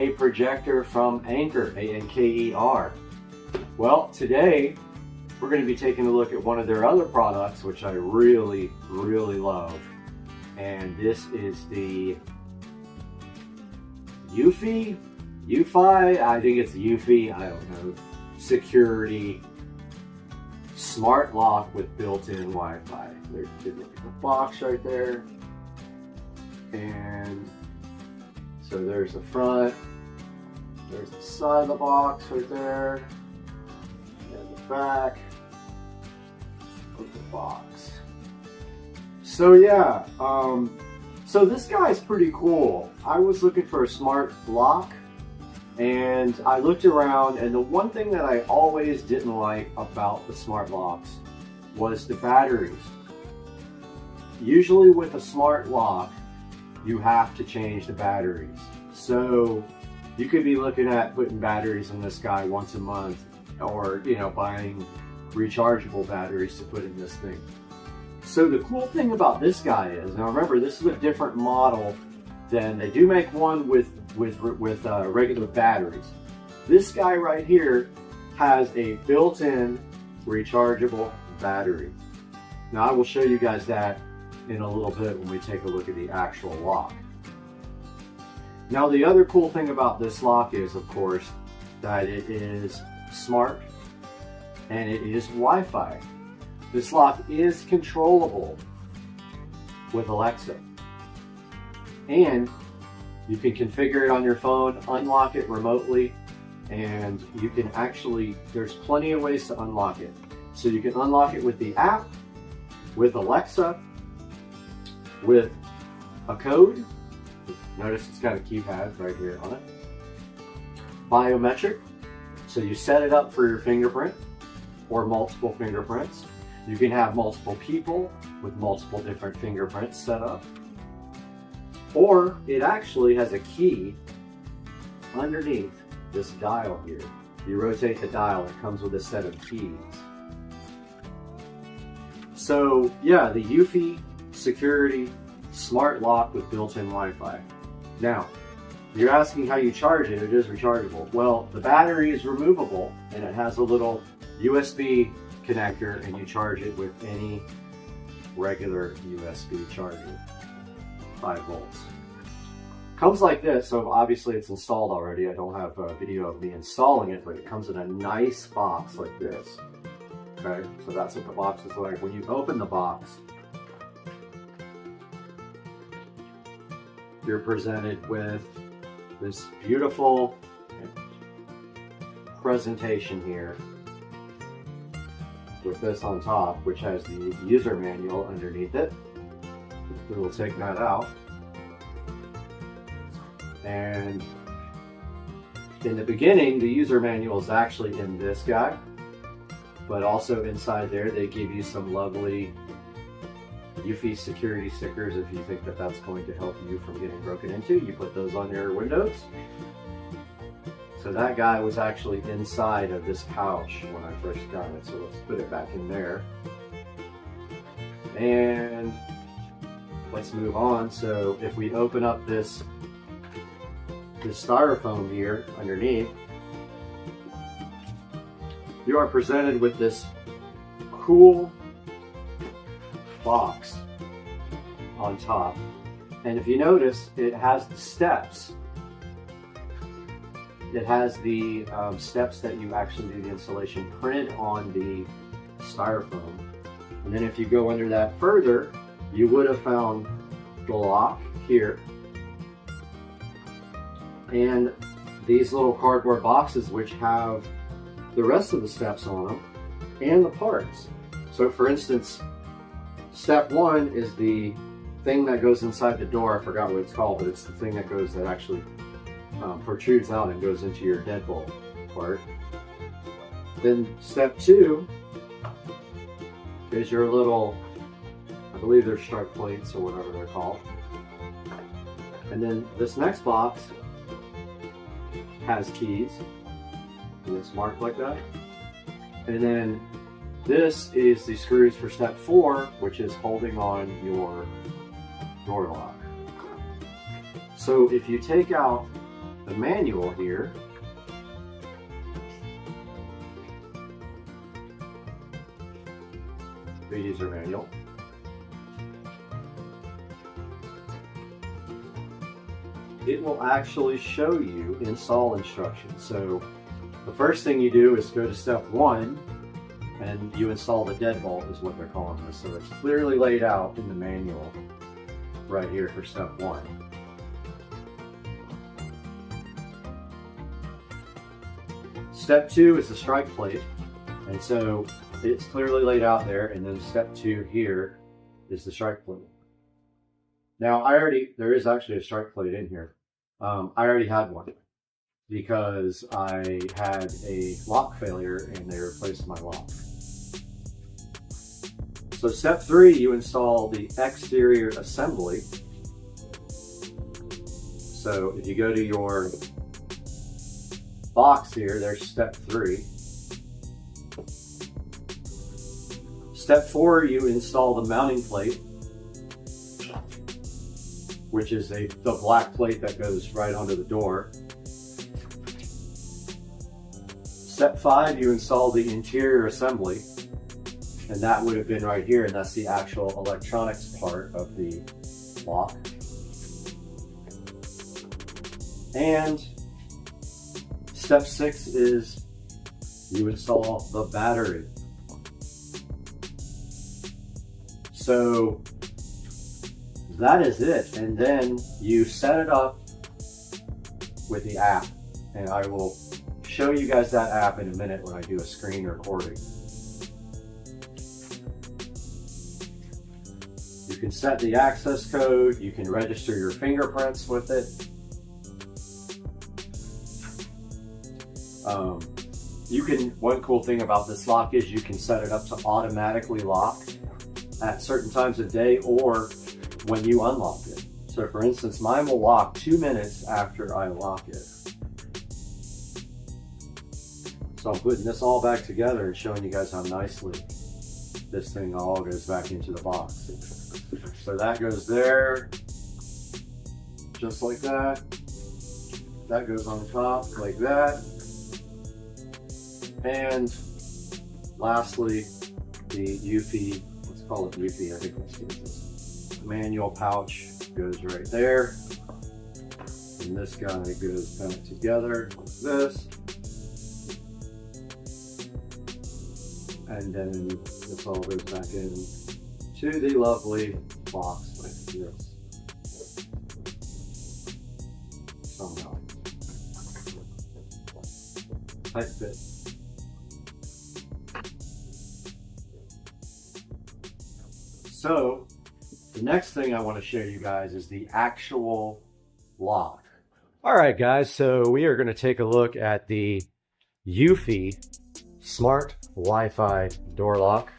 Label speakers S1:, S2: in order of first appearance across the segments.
S1: A projector from Anker, A-N-K-E-R. Well, today we're going to be taking a look at one of their other products, which I really, really love. And this is the UFI, I think it's UFI, I don't know, security smart lock with built-in Wi-Fi. There's the box right there. And so there's the front, there's the side of the box right there, and the back of the box. So yeah, so this guy's pretty cool. I was looking for a smart lock, and I looked around, and the one thing that I always didn't like about the smart locks was the batteries. Usually with a smart lock, you have to change the batteries. So you could be looking at putting batteries in this guy once a month, or buying rechargeable batteries to put in this thing. So the cool thing about this guy is, now remember, this is a different model than, they do make one with regular batteries. This guy right here has a built-in rechargeable battery. Now I will show you guys that in a little bit when we take a look at the actual lock. Now the other cool thing about this lock is, of course, that it is smart and it is Wi-Fi. This lock is controllable with Alexa, and you can configure it on your phone, unlock it remotely, and you can actually, there's plenty of ways to unlock it. So you can unlock it with the app, with Alexa, with a code. Notice it's got a keypad right here on it. Biometric, so you set it up for your fingerprint or multiple fingerprints. You can have multiple people with multiple different fingerprints set up. Or it actually has a key underneath this dial here. You rotate the dial, it comes with a set of keys. So yeah, the UFI security smart lock with built-in Wi-Fi. Now, you're asking how you charge it. It is rechargeable. Well, the battery is removable, and it has a little USB connector, and you charge it with any regular USB charger, 5 volts. Comes like this, so obviously it's installed already. I don't have a video of me installing it, but it comes in a nice box like this. Okay, so that's what the box is like. When you open the box, you're presented with this beautiful presentation here with this on top, which has the user manual underneath it. We will take that out. And in the beginning, the user manual is actually in this guy, but also inside there they give you some lovely UFI security stickers. If you think that that's going to help you from getting broken into, you put those on your windows. So that guy was actually inside of this pouch when I first got it, so let's put it back in there. And let's move on. So if we open up this styrofoam here underneath, you are presented with this cool box on top. And if you notice, it has the steps. It has the steps that you actually do the installation printed on the styrofoam. And then if you go under that further, you would have found the lock here. And these little cardboard boxes which have the rest of the steps on them and the parts. So for instance, step 1 is the thing that goes inside the door. I forgot what it's called, but it's the thing that actually protrudes out and goes into your deadbolt part. Then step 2 is your little, I believe they're strike plates or whatever they're called. And then this next box has keys, and it's marked like that. And then this is the screws for step 4, which is holding on your door lock. So if you take out the manual here, the user manual, it will actually show you install instructions. So the first thing you do is go to step 1 and you install the deadbolt, is what they're calling this. So it's clearly laid out in the manual right here for step 1. Step 2 is the strike plate, and so it's clearly laid out there, and then step 2 here is the strike plate. Now there is actually a strike plate in here. I already had one because I had a lock failure and they replaced my lock. So step 3, you install the exterior assembly. So if you go to your box here, there's step 3. Step 4, you install the mounting plate, which is the black plate that goes right onto the door. Step 5, you install the interior assembly, and that would have been right here, and that's the actual electronics part of the lock. And step 6 is you install the battery. So that is it, and then you set it up with the app, and I will show you guys that app in a minute when I do a screen recording. You can set the access code, you can register your fingerprints with it. One cool thing about this lock is you can set it up to automatically lock at certain times of day or when you unlock it. So for instance, mine will lock 2 minutes after I lock it. So I'm putting this all back together and showing you guys how nicely this thing all goes back into the box. So that goes there, just like that. That goes on top like that. And lastly, the UFI, let's call it UFI, I think that's what it is. The manual pouch goes right there. And this guy goes back together like this. And then this all goes back in to the lovely box like this. Somehow. Tight fit. So the next thing I want to show you guys is the actual lock. All right, guys, so we are going to take a look at the UFI Smart Wi-Fi door lock.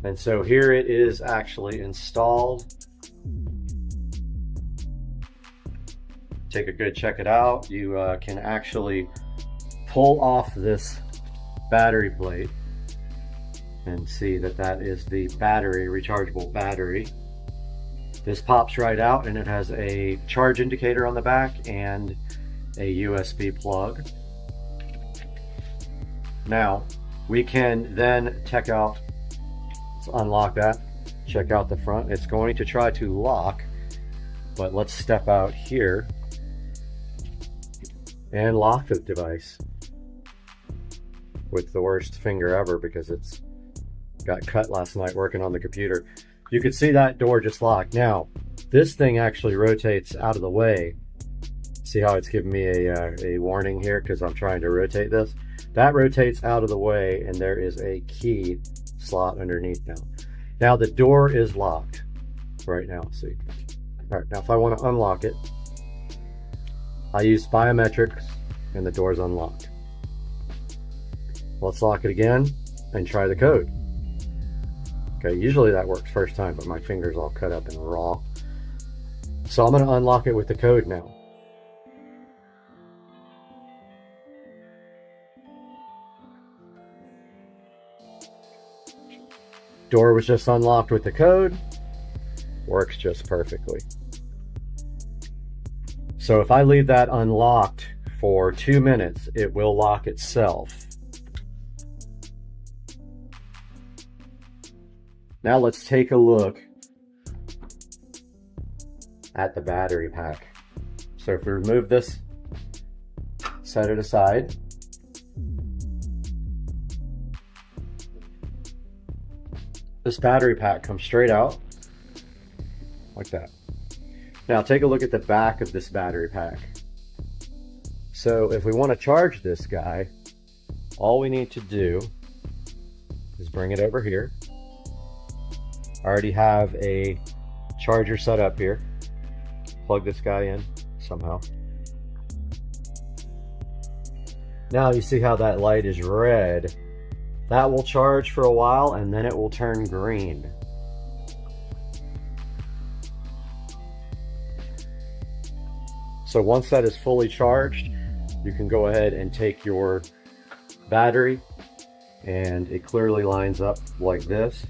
S1: And so here it is actually installed. Take a good check it out. You can actually pull off this battery plate and see that that is the battery, rechargeable battery. This pops right out and it has a charge indicator on the back and a USB plug. Now we can then check out, let's unlock that, check out the front. It's going to try to lock, but let's step out here and lock the device with the worst finger ever because it's got cut last night working on the computer. You can see that door just locked. Now, this thing actually rotates out of the way. See how it's giving me a warning here because I'm trying to rotate this? That rotates out of the way and there is a key slot underneath now. Now the door is locked right now, see? All right, now if I want to unlock it, I use biometrics and the door's unlocked. Let's lock it again and try the code. Okay, usually that works first time, but my finger's all cut up and raw. So I'm going to unlock it with the code now. Door was just unlocked with the code. Works just perfectly. So if I leave that unlocked for 2 minutes, it will lock itself. Now let's take a look at the battery pack. So if we remove this, set it aside. This battery pack comes straight out like that. Now take a look at the back of this battery pack. So if we want to charge this guy, all we need to do is bring it over here. I already have a charger set up here. Plug this guy in somehow. Now you see how that light is red. That will charge for a while and then it will turn green. So once that is fully charged, you can go ahead and take your battery, and it clearly lines up like this,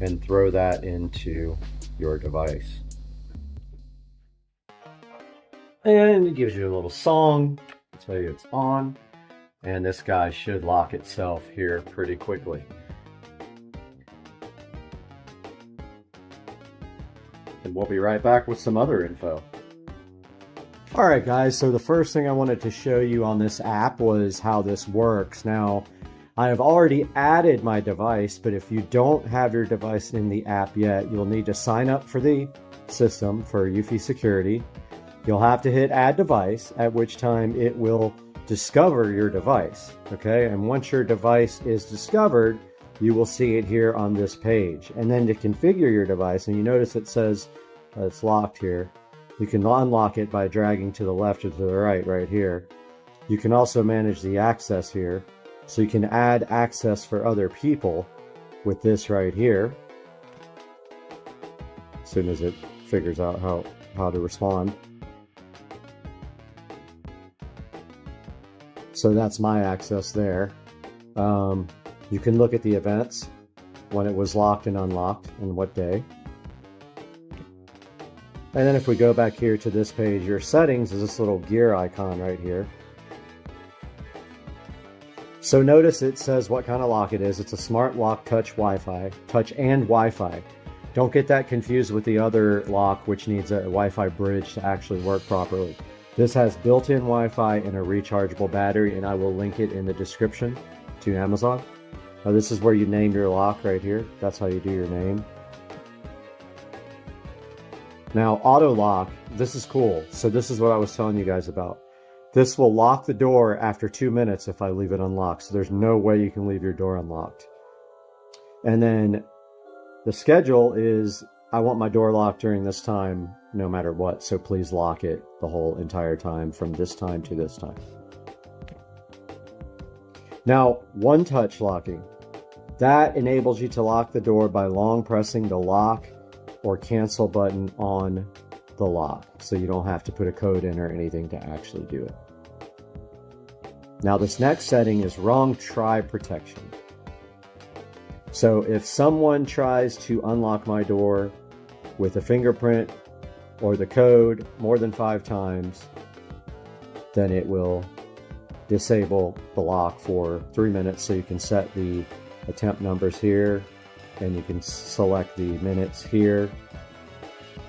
S1: and throw that into your device. And it gives you a little song to tell you it's on, and this guy should lock itself here pretty quickly. And we'll be right back with some other info. Alright guys, so the first thing I wanted to show you on this app was how this works. Now, I have already added my device, but if you don't have your device in the app yet, you'll need to sign up for the system for Eufy security. You'll have to hit add device, at which time it will discover your device. Okay, and once your device is discovered, you will see it here on this page. And then to configure your device, and you notice it says it's locked here, you can unlock it by dragging to the left or to the right here. You can also manage the access here. So you can add access for other people with this right here, as soon as it figures out how to respond. So that's my access there. You can look at the events, when it was locked and unlocked, and what day. And then if we go back here to this page, your settings is this little gear icon right here. So notice it says what kind of lock it is. It's a smart lock touch Wi-Fi, touch and Wi-Fi. Don't get that confused with the other lock, which needs a Wi-Fi bridge to actually work properly. This has built-in Wi-Fi and a rechargeable battery, and I will link it in the description to Amazon. Now this is where you name your lock right here. That's how you do your name. Now auto lock, this is cool. So this is what I was telling you guys about. This will lock the door after 2 minutes if I leave it unlocked. So there's no way you can leave your door unlocked. And then the schedule is, I want my door locked during this time no matter what. So please lock it the whole entire time from this time to this time. Now, one touch locking. That enables you to lock the door by long pressing the lock or cancel button on the lock, so you don't have to put a code in or anything to actually do it. Now this next setting is wrong try protection. So if someone tries to unlock my door with a fingerprint or the code more than 5 times, then it will disable the lock for 3 minutes. So you can set the attempt numbers here, and you can select the minutes here,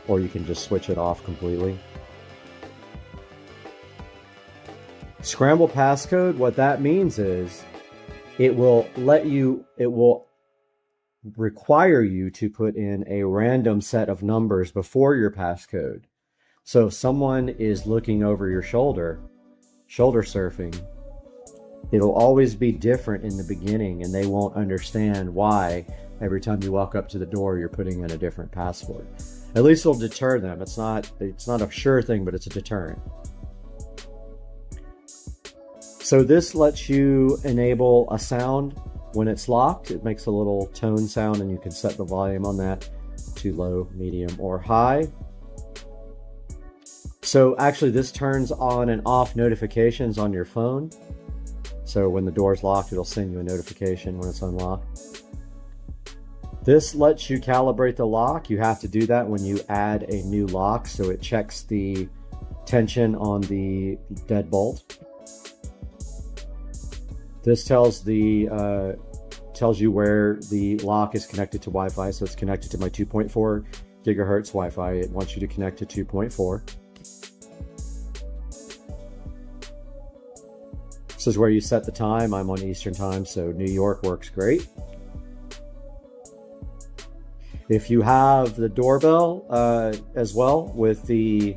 S1: or you can just switch it off completely. Scramble passcode, what that means is it will require you to put in a random set of numbers before your passcode. So if someone is looking over your shoulder surfing, it'll always be different in the beginning, and they won't understand why every time you walk up to the door you're putting in a different password. At least it'll deter them. It's not a sure thing, but it's a deterrent. So this lets you enable a sound when it's locked. It makes a little tone sound, and you can set the volume on that to low, medium, or high. So actually this turns on and off notifications on your phone. So when the door's locked, it'll send you a notification when it's unlocked. This lets you calibrate the lock. You have to do that when you add a new lock, so it checks the tension on the deadbolt. This tells you where the lock is connected to Wi-Fi, so it's connected to my 2.4 gigahertz Wi-Fi. It wants you to connect to 2.4. This is where you set the time. I'm on Eastern time, so New York works great. If you have the doorbell as well with the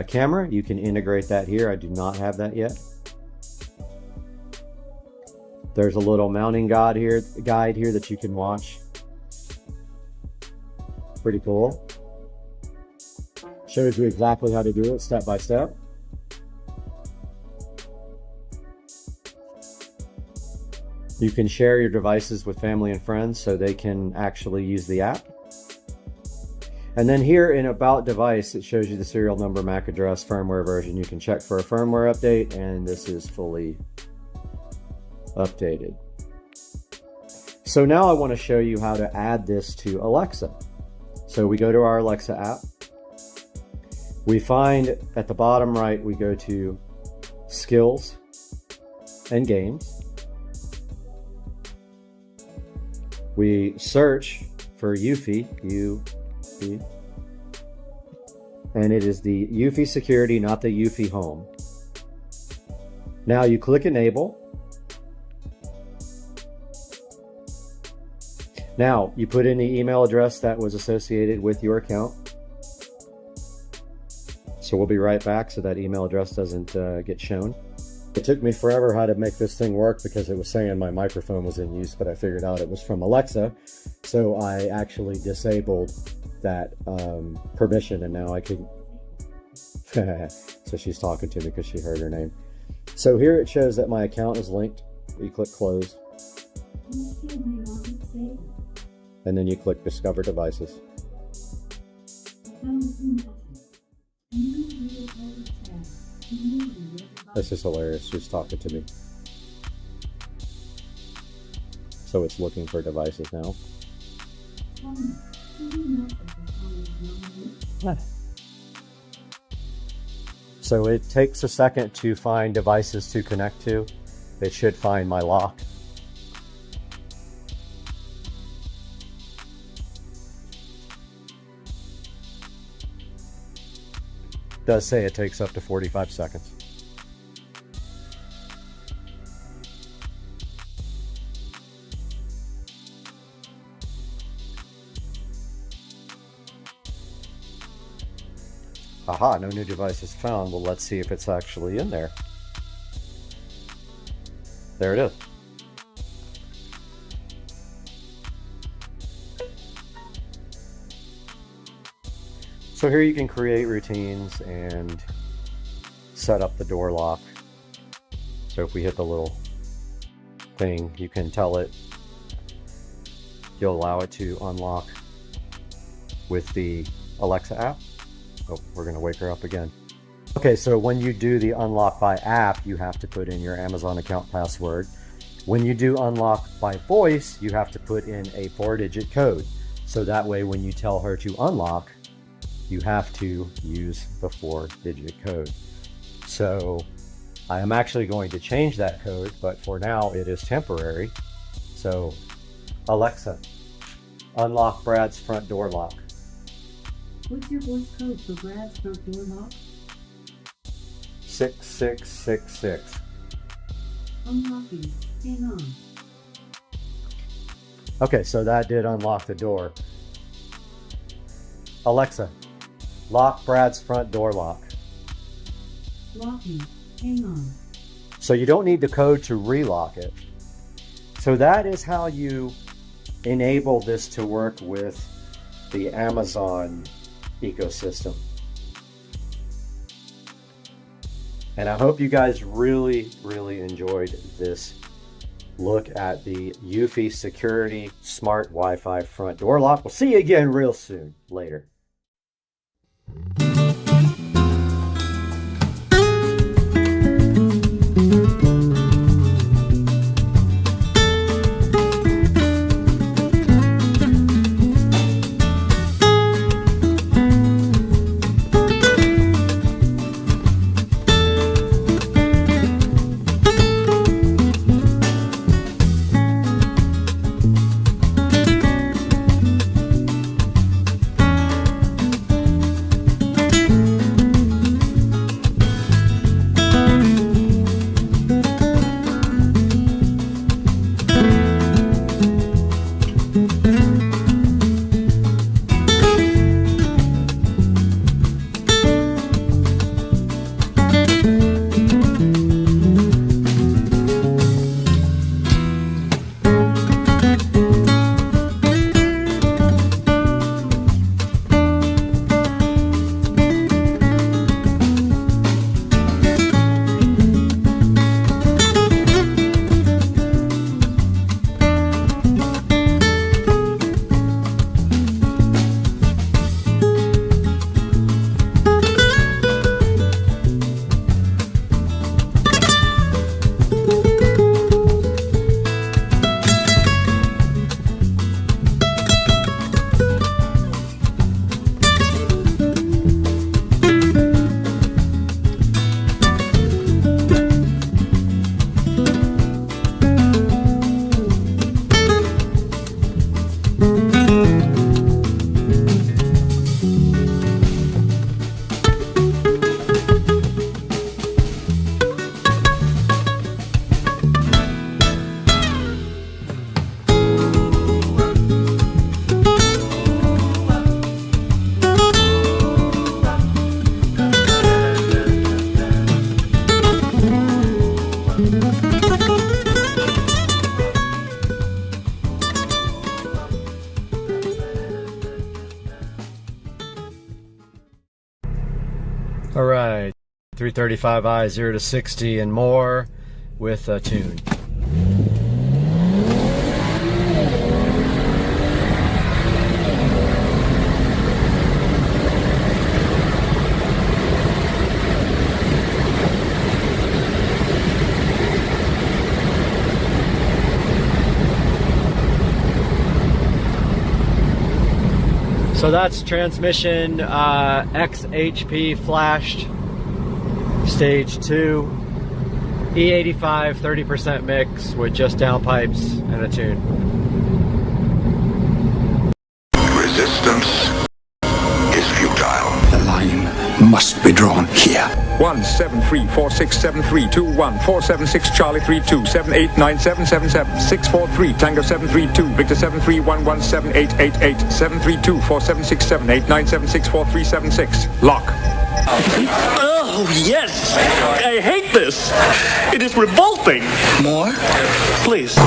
S1: camera, you can integrate that here. I do not have that yet. There's a little mounting guide here that you can watch. Pretty cool. Shows you exactly how to do it step by step. You can share your devices with family and friends so they can actually use the app. And then here in About Device, it shows you the serial number, MAC address, firmware version. You can check for a firmware update, and this is fully updated. So now I want to show you how to add this to Alexa. So we go to our Alexa app. We find at the bottom right, we go to Skills and Games. We search for Eufy, and it is the Eufy Security, not the Eufy Home. Now you click Enable. Now you put in the email address that was associated with your account. So we'll be right back so that email address doesn't get shown. It took me forever how to make this thing work because it was saying my microphone was in use, but I figured out it was from Alexa. So I actually disabled that permission, and now I can... So she's talking to me because she heard her name. So here it shows that my account is linked. You click Close. And then you click Discover Devices. This is hilarious. She's talking to me. So it's looking for devices now. So it takes a second to find devices to connect to. It should find my lock. It does say it takes up to 45 seconds. Aha, no new devices found. Well, let's see if it's actually in there. There it is. So here you can create routines and set up the door lock. So if we hit the little thing, you can tell it, you'll allow it to unlock with the Alexa app. Oh, we're going to wake her up again. Okay, so when you do the unlock by app, you have to put in your Amazon account password. When you do unlock by voice, you have to put in a 4-digit code. So that way, when you tell her to unlock, you have to use the 4-digit code. So I am actually going to change that code, but for now it is temporary. So Alexa, unlock Brad's front door lock.
S2: What's your voice code for Brad's front door lock?
S1: 6666.
S2: Unlocking. Hang on.
S1: Okay, so that did unlock the door. Alexa, lock Brad's front door lock.
S2: Locking. Hang on.
S1: So you don't need the code to relock it. So that is how you enable this to work with the Amazon ecosystem. And I hope you guys really enjoyed this look at the Eufy Security Smart Wi-Fi front door lock. We'll see you again real soon. Later. 335i 0 to 60 and more with a tune. So that's transmission XHP flashed stage 2 E85 30% mix with just downpipes and a tune.
S3: Resistance is futile. The line must be drawn here.
S4: 173467321 Charlie 32789777 Tango 732 Victor 731178888 732476789764376 lock.
S5: Oh, yes! I hate this! It is revolting!
S3: More?
S5: Please.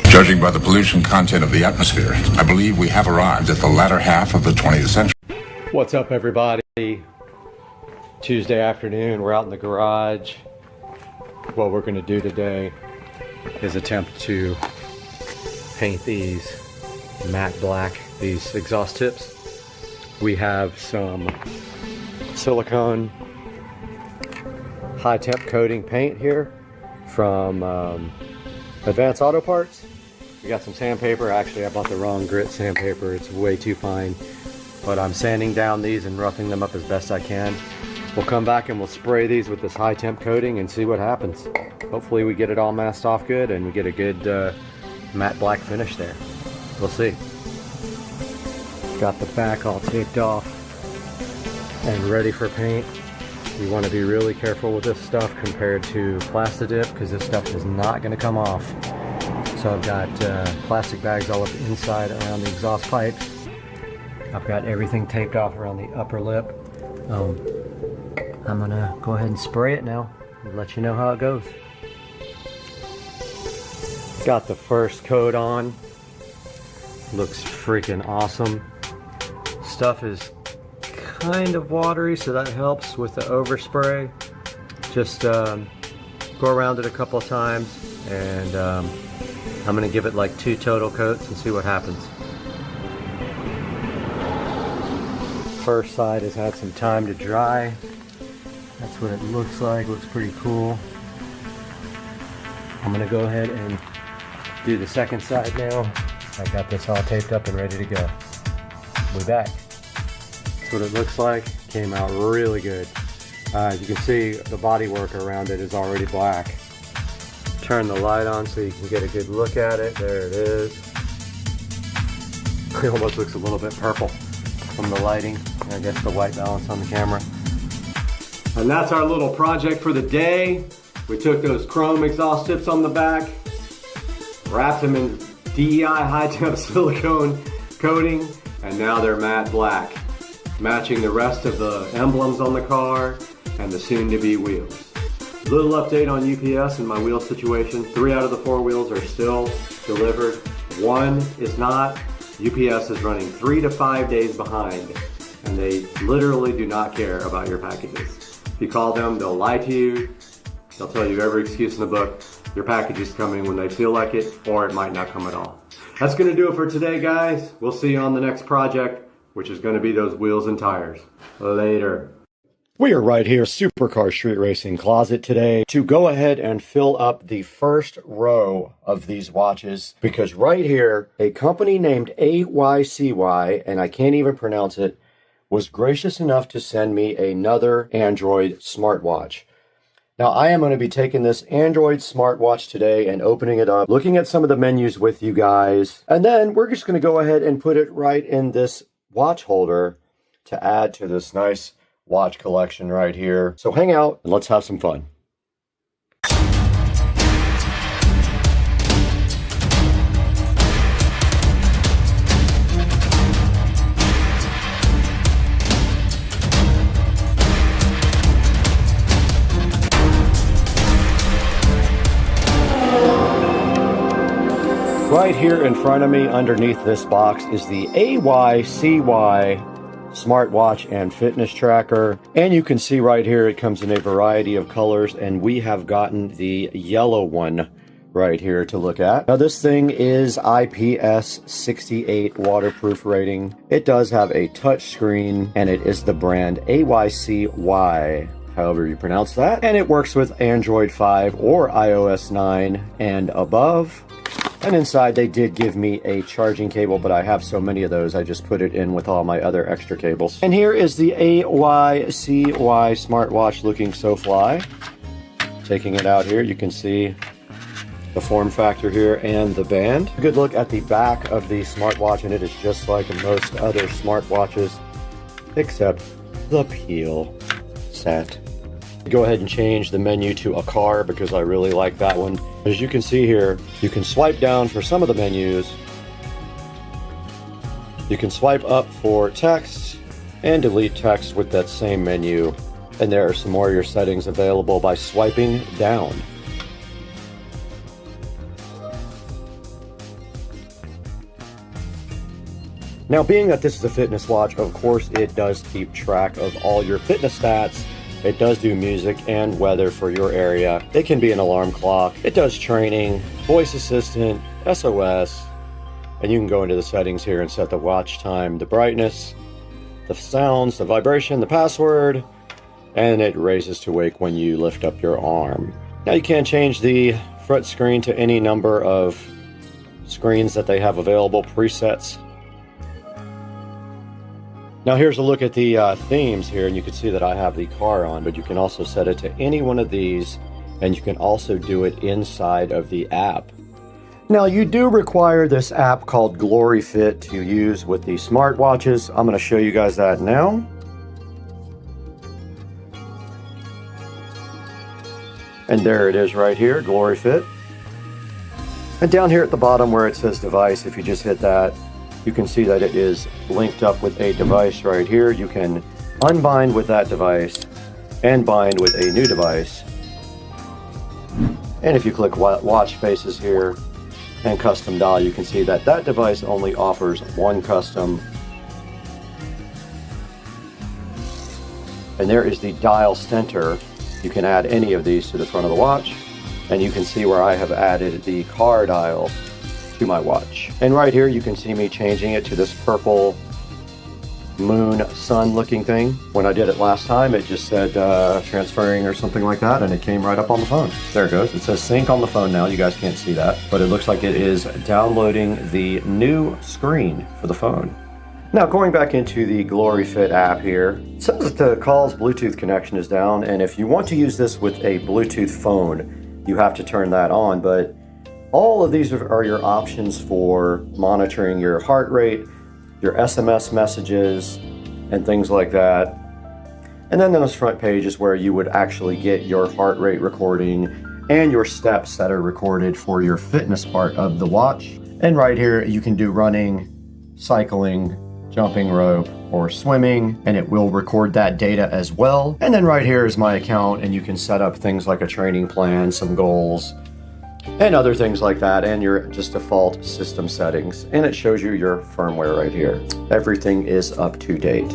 S3: Judging by the pollution content of the atmosphere, I believe we have arrived at the latter half of the 20th century.
S1: What's up, everybody? Tuesday afternoon, we're out in the garage. What we're going to do today is attempt to paint these matte black, these exhaust tips. We have some silicone high temp coating paint here from Advanced Auto Parts. We got some sandpaper. Actually, I bought the wrong grit sandpaper. It's way too fine. But I'm sanding down these and roughing them up as best I can. We'll come back and we'll spray these with this high temp coating and see what happens. Hopefully we get it all masked off good and we get a good matte black finish there. We'll see. Got the back all taped off and ready for paint. You want to be really careful with this stuff compared to Plastidip because this stuff is not going to come off. So I've got plastic bags all up the inside around the exhaust pipe. I've got everything taped off around the upper lip. I'm gonna go ahead and spray it now and let you know how it goes. Got the first coat on. Looks freaking awesome. Stuff is kind of watery, so that helps with the overspray. Just go around it a couple of times and I'm gonna give it like 2 total coats and see what happens. First side has had some time to dry. That's what it looks like. Looks pretty cool. I'm gonna go ahead and do the second side now. I got this all taped up and ready to go. We're back. That's what it looks like. Came out really good. As you can see, the body work around it is already black. Turn the light on so you can get a good look at it. There it is. It almost looks a little bit purple from the lighting. I guess the white balance on the camera. And that's our little project for the day. We took those chrome exhaust tips on the back, wrapped them in DEI high temp silicone coating, and now they're matte black, matching the rest of the emblems on the car and the soon-to-be wheels. A little update on UPS and my wheel situation. 3 out of the 4 wheels are still delivered. 1 is not. UPS is running 3 to 5 days behind, and they literally do not care about your packages. If you call them, they'll lie to you. They'll tell you every excuse in the book. Your package is coming when they feel like it, or it might not come at all. That's gonna do it for today, guys. We'll see you on the next project, which is gonna be those wheels and tires. Later. We are right here, Supercar Street Racing Closet today, to go ahead and fill up the first row of these watches, because right here, a company named AYCY, and I can't even pronounce it, was gracious enough to send me another Android smartwatch. Now, I am going to be taking this Android smartwatch today and opening it up, looking at some of the menus with you guys, and then we're just going to go ahead and put it right in this watch holder to add to this nice watch collection right here. So hang out and let's have some fun. Right here in front of me, underneath this box, is the AYCY smartwatch and fitness tracker, and you can see right here it comes in a variety of colors, and we have gotten the yellow one right here to look at. Now this thing is IPS 68 waterproof rating. It does have a touch screen, and it is the brand AYCY, however you pronounce that, and it works with Android 5 or iOS 9 and above. And inside they did give me a charging cable, but I have so many of those I just put it in with all my other extra cables. And here is the AYCY smartwatch, looking so fly. Taking it out here, you can see the form factor here and the band. A good look at the back of the smartwatch, and it is just like most other smartwatches, except the peel set. Go ahead and change the menu to a car because I really like that one. As you can see here, you can swipe down for some of the menus. You can swipe up for text and delete text with that same menu. And there are some more of your settings available by swiping down. Now, being that this is a fitness watch, of course it does keep track of all your fitness stats. It does do music and weather for your area. It can be an alarm clock. It does training, voice assistant, SOS, and you can go into the settings here and set the watch time, the brightness, the sounds, the vibration, the password, and it raises to wake when you lift up your arm. Now you can change the front screen to any number of screens that they have available, presets. Now here's a look at the themes here, and you can see that I have the car on, but you can also set it to any one of these, and you can also do it inside of the app. Now you do require this app called GloryFit to use with the smartwatches. I'm going to show you guys that now. And there it is right here, GloryFit. And down here at the bottom where it says device, if you just hit that, you can see that it is linked up with a device right here. You can unbind with that device and bind with a new device. And if you click watch faces here and custom dial, you can see that that device only offers one custom. And there is the dial center. You can add any of these to the front of the watch, and you can see where I have added the car dial to my watch. And right here you can see me changing it to this purple moon sun looking thing. When I did it last time, it just said transferring or something like that, and it came right up on the phone. There it goes. It says sync on the phone now. You guys can't see that, but it looks like it is downloading the new screen for the phone. Now going back into the GloryFit app here, it says that the call's Bluetooth connection is down, and if you want to use this with a Bluetooth phone, you have to turn that on, but all of these are your options for monitoring your heart rate, your SMS messages, and things like that. And then on this front page is where you would actually get your heart rate recording and your steps that are recorded for your fitness part of the watch. And right here you can do running, cycling, jumping rope, or swimming, and it will record that data as well. And then right here is my account, and you can set up things like a training plan, some goals, and other things like that, and your just default system settings. And it shows you your firmware right here. Everything is up to date.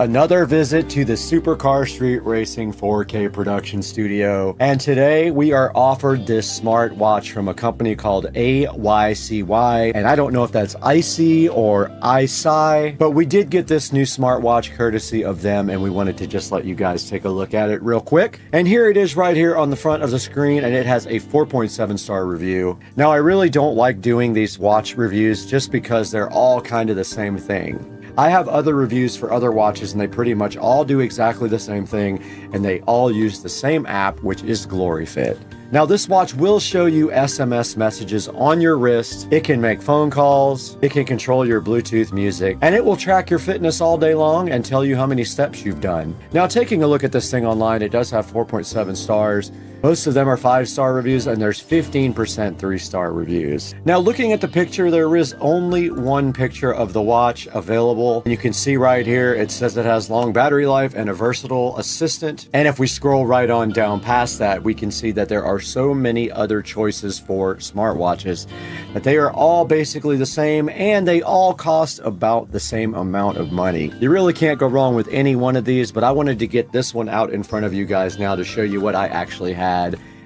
S1: Another visit to the Supercar Street Racing 4K production studio. And today we are offered this smartwatch from a company called AYCY. And I don't know if that's ICY or ICY, but we did get this new smartwatch courtesy of them, and we wanted to just let you guys take a look at it real quick. And here it is right here on the front of the screen, and it has a 4.7 star review. Now, I really don't like doing these watch reviews just because they're all kind of the same thing. I have other reviews for other watches, and they pretty much all do exactly the same thing, and they all use the same app, which is GloryFit. Now, this watch will show you SMS messages on your wrist. It can make phone calls, it can control your Bluetooth music, and it will track your fitness all day long and tell you how many steps you've done. Now, taking a look at this thing online, it does have 4.7 stars. Most of them are 5-star reviews, and there's 15% 3-star reviews. Now, looking at the picture, there is only one picture of the watch available. You can see right here, it says it has long battery life and a versatile assistant. And if we scroll right on down past that, we can see that there are so many other choices for smartwatches that they are all basically the same, and they all cost about the same amount of money. You really can't go wrong with any one of these, but I wanted to get this one out in front of you guys now to show you what I actually have,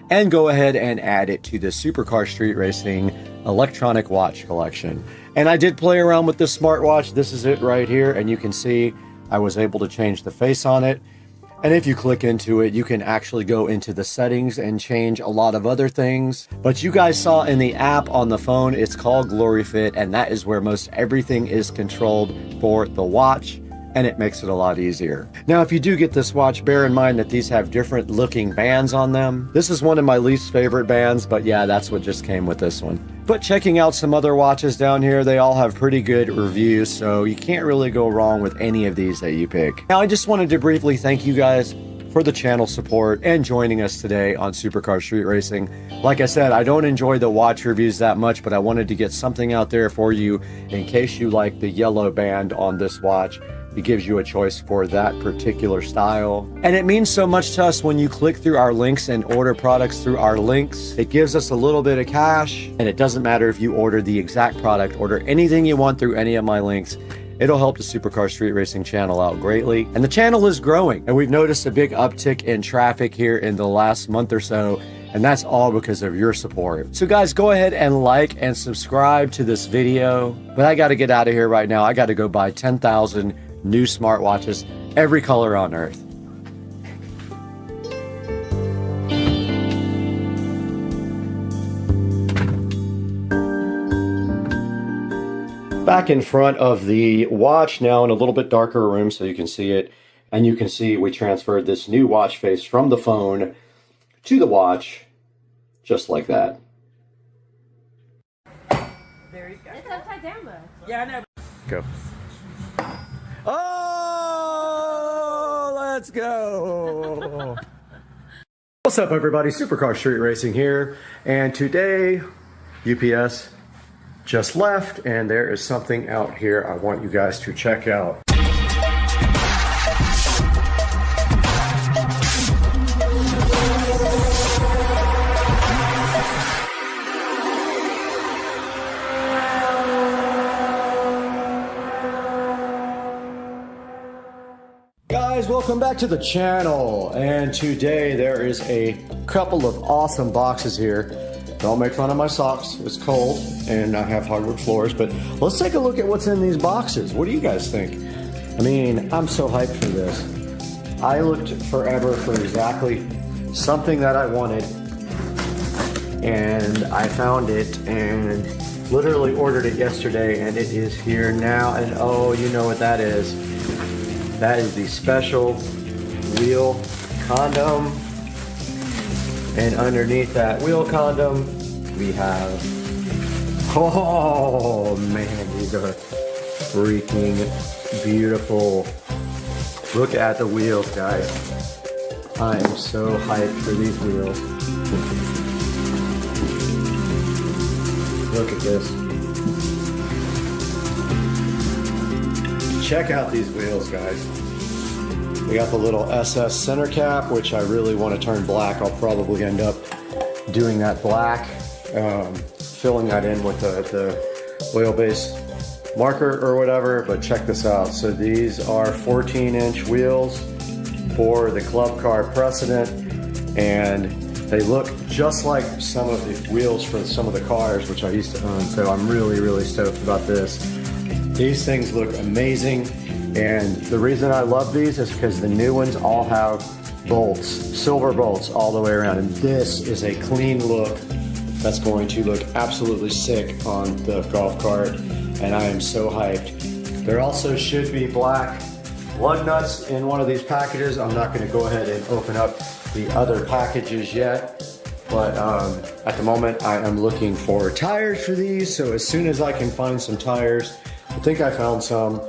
S1: and go ahead and add it to the Supercar Street Racing electronic watch collection. And I did play around with this smartwatch. This is it right here, and you can see I was able to change the face on it. And if you click into it, you can actually go into the settings and change a lot of other things. But you guys saw in the app on the phone, it's called GloryFit, and that is where most everything is controlled for the watch, and it makes it a lot easier. Now, if you do get this watch, bear in mind that these have different looking bands on them. This is one of my least favorite bands, but yeah, that's what just came with this one. But checking out some other watches down here, they all have pretty good reviews, so you can't really go wrong with any of these that you pick. Now, I just wanted to briefly thank you guys for the channel support and joining us today on Supercar Street Racing. Like I said, I don't enjoy the watch reviews that much, but I wanted to get something out there for you in case you like the yellow band on this watch. It gives you a choice for that particular style. And it means so much to us when you click through our links and order products through our links. It gives us a little bit of cash, and it doesn't matter if you order the exact product, order anything you want through any of my links. It'll help the Supercar Street Racing channel out greatly. And the channel is growing, and we've noticed a big uptick in traffic here in the last month or so, and that's all because of your support. So guys, go ahead and like and subscribe to this video. But I gotta get out of here right now. I gotta go buy 10,000 new smartwatches, every color on earth. Back in front of the watch now in a little bit darker room so you can see it. And you can see we transferred this new watch face from the phone to the watch, just like that.
S6: There you go.
S7: It's upside down though.
S6: Yeah, I know.
S1: Go. Oh, let's go. What's up, everybody? Supercar Street Racing here. And today, UPS just left, and there is something out here I want you guys to check out. Guys, welcome back to the channel, and today there is a couple of awesome boxes here. Don't make fun of my socks, it's cold and I have hardwood floors, but let's take a look at what's in these boxes. What do you guys think? I mean, I'm so hyped for this. I looked forever for exactly something that I wanted, and I found it and literally ordered it yesterday, and it is here now. And oh, you know what that is. That is the special wheel condom. And underneath that wheel condom, we have, oh man, these are freaking beautiful. Look at the wheels, guys. I am so hyped for these wheels. Look at this. Check out these wheels, guys. We got the little SS center cap, which I really want to turn black. I'll probably end up doing that black, filling that in with the oil base marker or whatever, but check this out. So these are 14-inch wheels for the club car precedent, and they look just like some of the wheels for some of the cars which I used to own, so I'm really stoked about this. These things look amazing, and the reason I love these is because the new ones all have bolts, silver bolts all the way around, and this is a clean look that's going to look absolutely sick on the golf cart, and I am so hyped. There also should be black lug nuts in one of these packages. I'm not going to go ahead and open up the other packages yet, but at the moment I am looking for tires for these, so as soon as I can find some tires, I think I found some,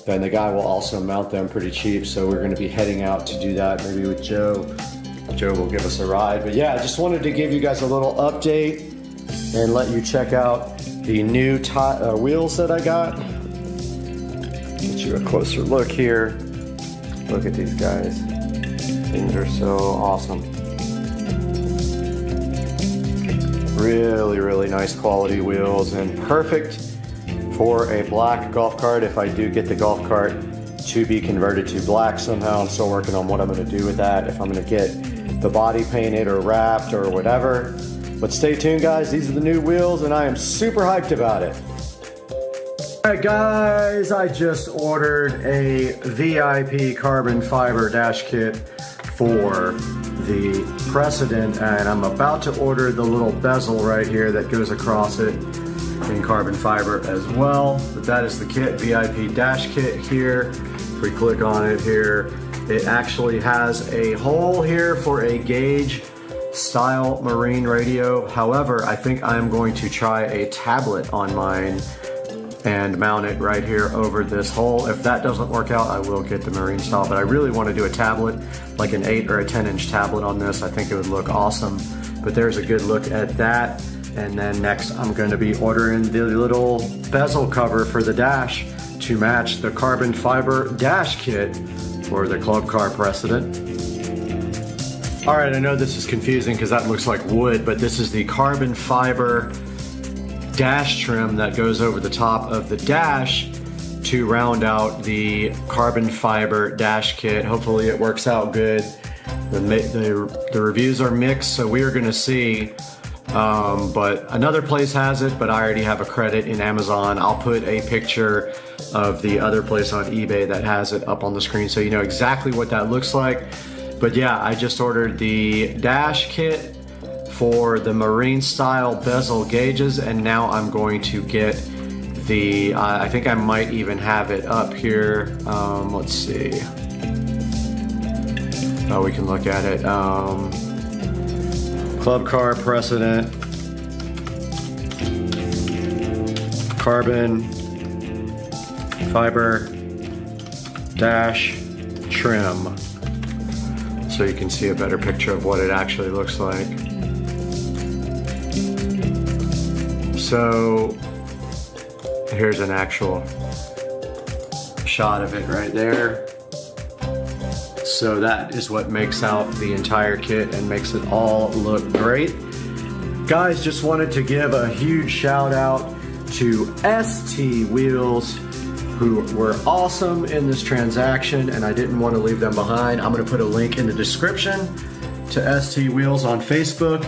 S1: then the guy will also mount them pretty cheap, so we're going to be heading out to do that, maybe with Joe. Joe will give us a ride. But yeah, I just wanted to give you guys a little update and let you check out the new wheels that I got. Get you a closer look here. Look at these guys. Things are so awesome. Really nice quality wheels, and perfect for a black golf cart if I do get the golf cart to be converted to black somehow. I'm still working on what I'm going to do with that, if I'm going to get the body painted or wrapped or whatever. But stay tuned, guys. These are the new wheels, and I am super hyped about it. Alright guys, I just ordered a VIP carbon fiber dash kit for the Precedent, and I'm about to order the little bezel right here that goes across it in carbon fiber as well. But that is the kit, VIP dash kit here. If we click on it here, it actually has a hole here for a gauge style marine radio. However, I think I'm going to try a tablet on mine and mount it right here over this hole. If that doesn't work out, I will get the marine style, but I really want to do a tablet, like an 8 or a 10-inch tablet on this. I think it would look awesome. But there's a good look at that. And then next I'm going to be ordering the little bezel cover for the dash to match the carbon fiber dash kit for the club car Precedent. Alright, I know this is confusing because that looks like wood, but this is the carbon fiber dash trim that goes over the top of the dash to round out the carbon fiber dash kit. Hopefully it works out good. The reviews are mixed, so we are going to see. But another place has it, but I already have a credit in Amazon. I'll put a picture of the other place on eBay that has it up on the screen so you know exactly what that looks like. But yeah, I just ordered the dash kit for the marine style bezel gauges, and now I'm going to get the, I think I might even have it up here. Let's see. Oh, we can look at it. Club car Precedent, carbon fiber dash trim, so you can see a better picture of what it actually looks like. So here's an actual shot of it right there. So that is what makes out the entire kit and makes it all look great. Guys, just wanted to give a huge shout out to ST Wheels, who were awesome in this transaction, and I didn't want to leave them behind. I'm going to put a link in the description to ST Wheels on Facebook.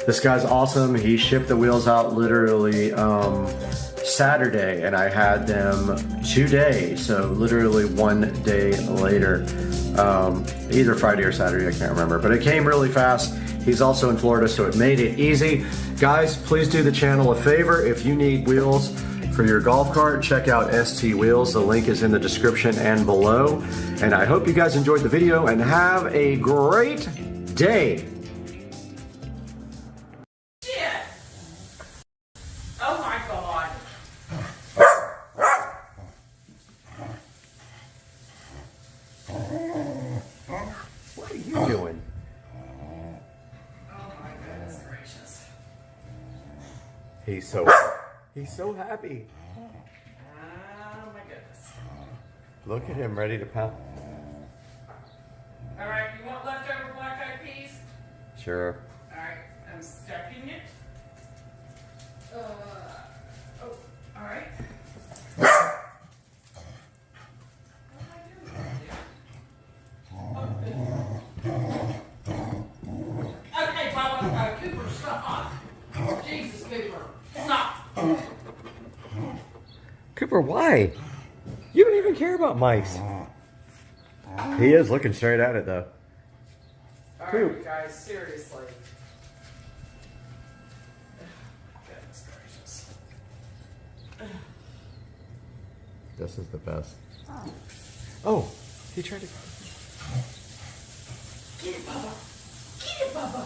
S1: This guy's awesome. He shipped the wheels out literally Saturday, and I had them today, so literally 1 day later. Either Friday or Saturday, I can't remember, but it came really fast. He's also in Florida, so it made it easy. Guys, please do the channel a favor. If you need wheels for your golf cart, check out ST Wheels. The link is in the description and below. And I hope you guys enjoyed the video and have a great day. What are you doing?
S6: Oh my goodness gracious.
S1: He's so happy.
S6: Oh my goodness.
S1: Look at him, ready to pound.
S6: Alright, you want leftover black eyed peas?
S1: Sure.
S6: Alright, I'm stuffing it. Oh, alright. Cooper, stop. Jesus, Cooper, stop.
S1: Cooper, why? You don't even care about mice. He is looking straight at it though.
S6: Alright, you guys, seriously. Goodness gracious.
S1: This is the best. Oh, he tried to.
S6: Get it, Bubba. Get it, Bubba.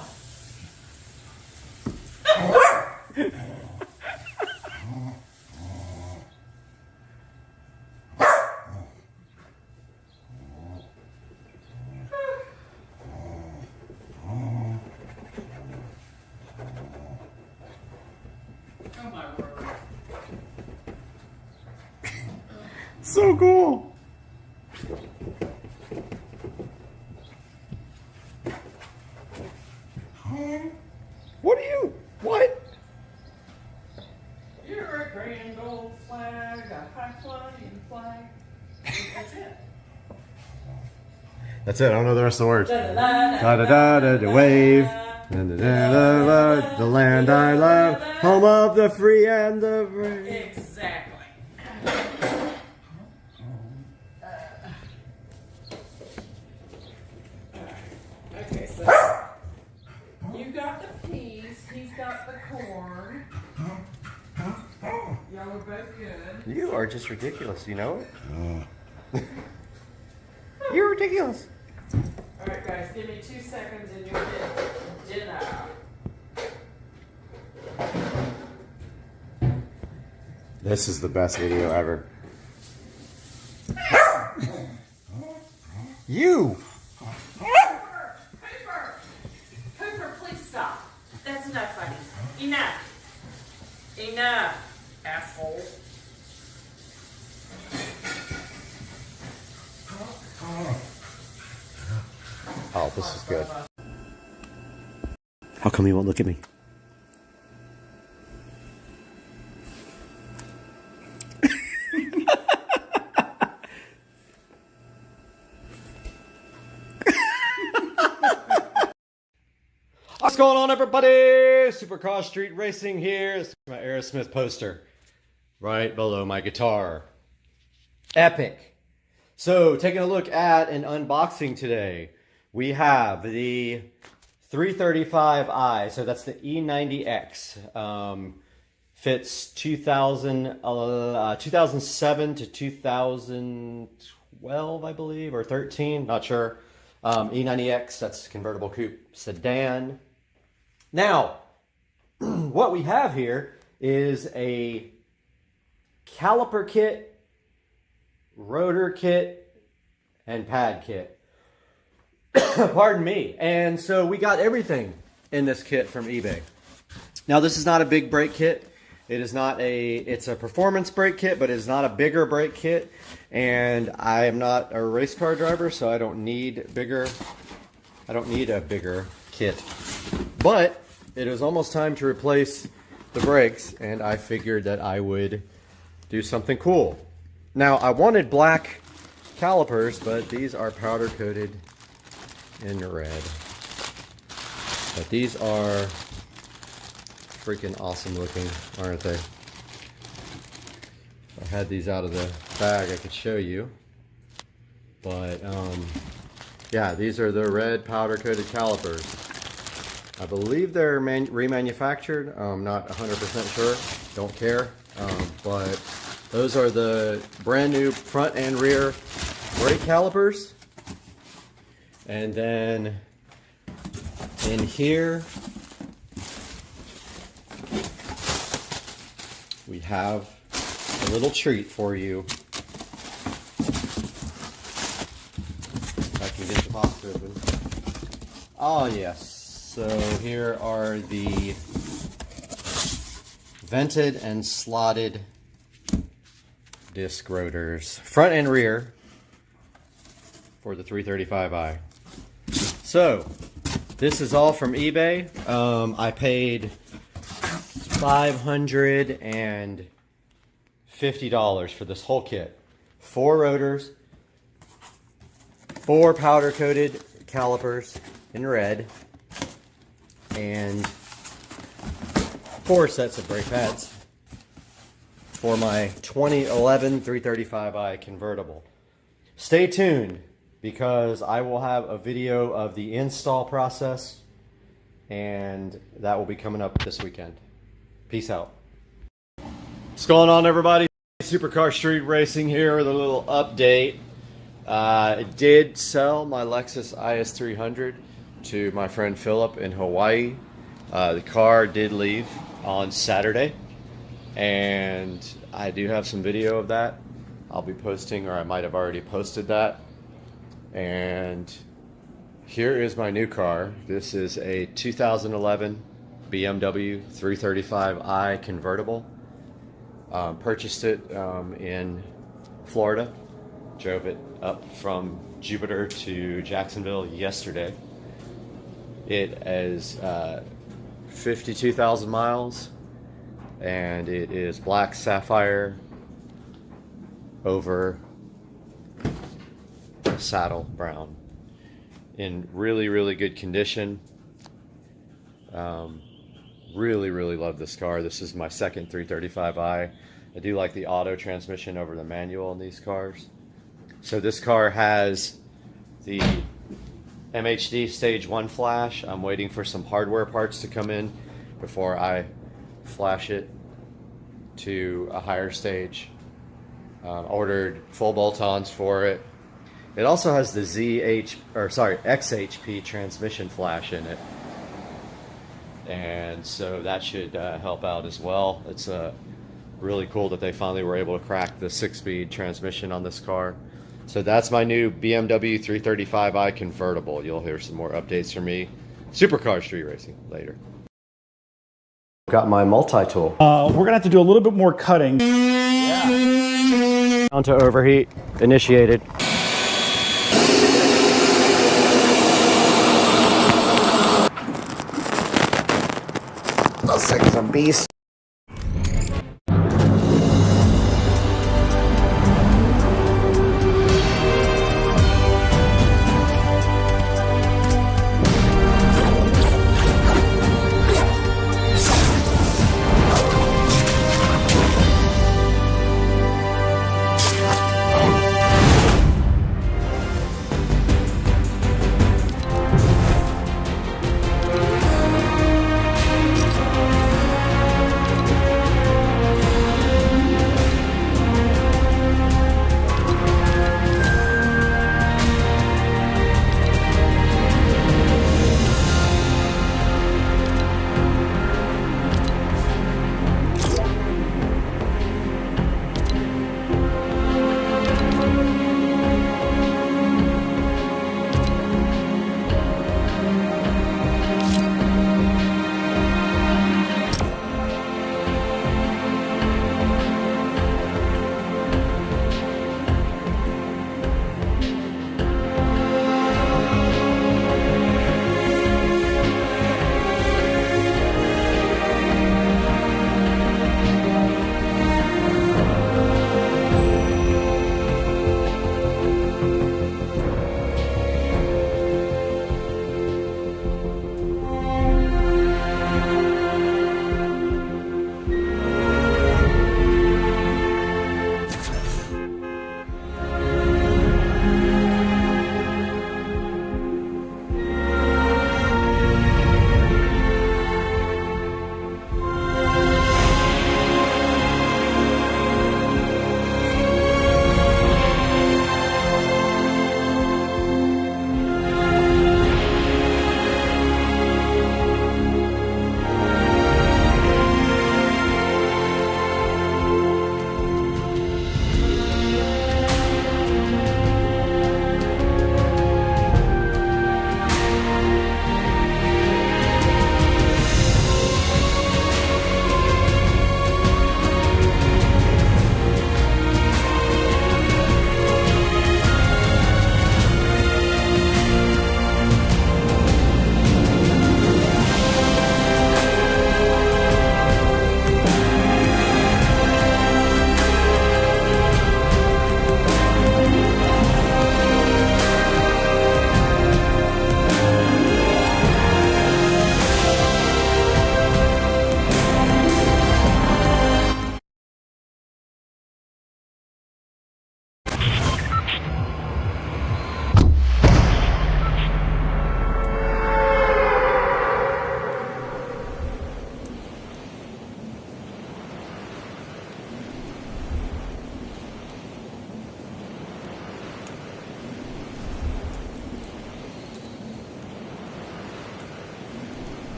S6: Oh my word.
S1: So cool. What are you? What?
S6: You're a grand old flag, a high flying flag. That's it.
S1: That's it. I don't know the rest of the words.
S6: Da
S1: Da da da da da wave. Da, da, da, da, da, the land I love, home of the free and the brave.
S6: Exactly. Okay, so you got the peas, he's got the corn. Y'all are both good.
S1: You are just ridiculous, you know it? You're ridiculous.
S6: Alright guys, give me 2 seconds and you'll get dinner.
S1: This is the best video ever. You!
S6: Cooper! Cooper, please stop. That's enough, buddy. Enough. Enough, asshole.
S1: Oh, this is good. How come you won't look at me? What's going on, everybody? Supercross Street Racing here. This is my Aerosmith poster right below my guitar. Epic. So, taking a look at an unboxing today, we have the 335i. So that's the E90X. Fits 2007 to 2012, I believe, or 13, not sure. E90X, that's convertible coupe sedan. Now, what we have here is a caliper kit, rotor kit, and pad kit. Pardon me. And so we got everything in this kit from eBay. Now, this is not a big brake kit. It is not it's a performance brake kit, but it's not a bigger brake kit. And I am not a race car driver, so I don't need a bigger kit. But it was almost time to replace the brakes, and I figured that I would do something cool. Now, I wanted black calipers, but these are powder coated in red. But these are freaking awesome looking, aren't they? If I had these out of the bag, I could show you. But yeah, these are the red powder coated calipers. I believe they're remanufactured. I'm not 100% sure. Don't care. But those are the brand new front and rear brake calipers. And then in here we have a little treat for you. If I can get the box open. Oh yes. So here are the vented and slotted disc rotors, front and rear, for the 335i. So this is all from eBay. I paid $550 for this whole kit. 4 rotors, 4 powder coated calipers in red, and 4 sets of brake pads for my 2011 335i convertible. Stay tuned, because I will have a video of the install process, and that will be coming up this weekend. Peace out. What's going on, everybody? Supercar Street Racing here with a little update. I did sell my Lexus IS300 to my friend Philip in Hawaii. The car did leave on Saturday, and I do have some video of that. I'll be posting, or I might have already posted that. And here is my new car. This is a 2011 BMW 335i convertible. Purchased it in Florida. Drove it up from Jupiter to Jacksonville yesterday. It is 52,000 miles, and it is black sapphire over saddle brown, in really good condition. Really love this car. This is my second 335i. I do like the auto transmission over the manual in these cars. So this car has the MHD stage 1 flash. I'm waiting for some hardware parts to come in before I flash it to a higher stage. Ordered full bolt-ons for it. It also has the XHP transmission flash in it, and so that should help out as well. It's really cool that they finally were able to crack the 6-speed transmission on this car. So that's my new BMW 335i convertible. You'll hear some more updates from me. Supercar Street Racing later. Got my multi-tool.
S7: We're gonna have to do a little bit more cutting.
S1: On to overheat, initiated.
S8: Those things are beasts.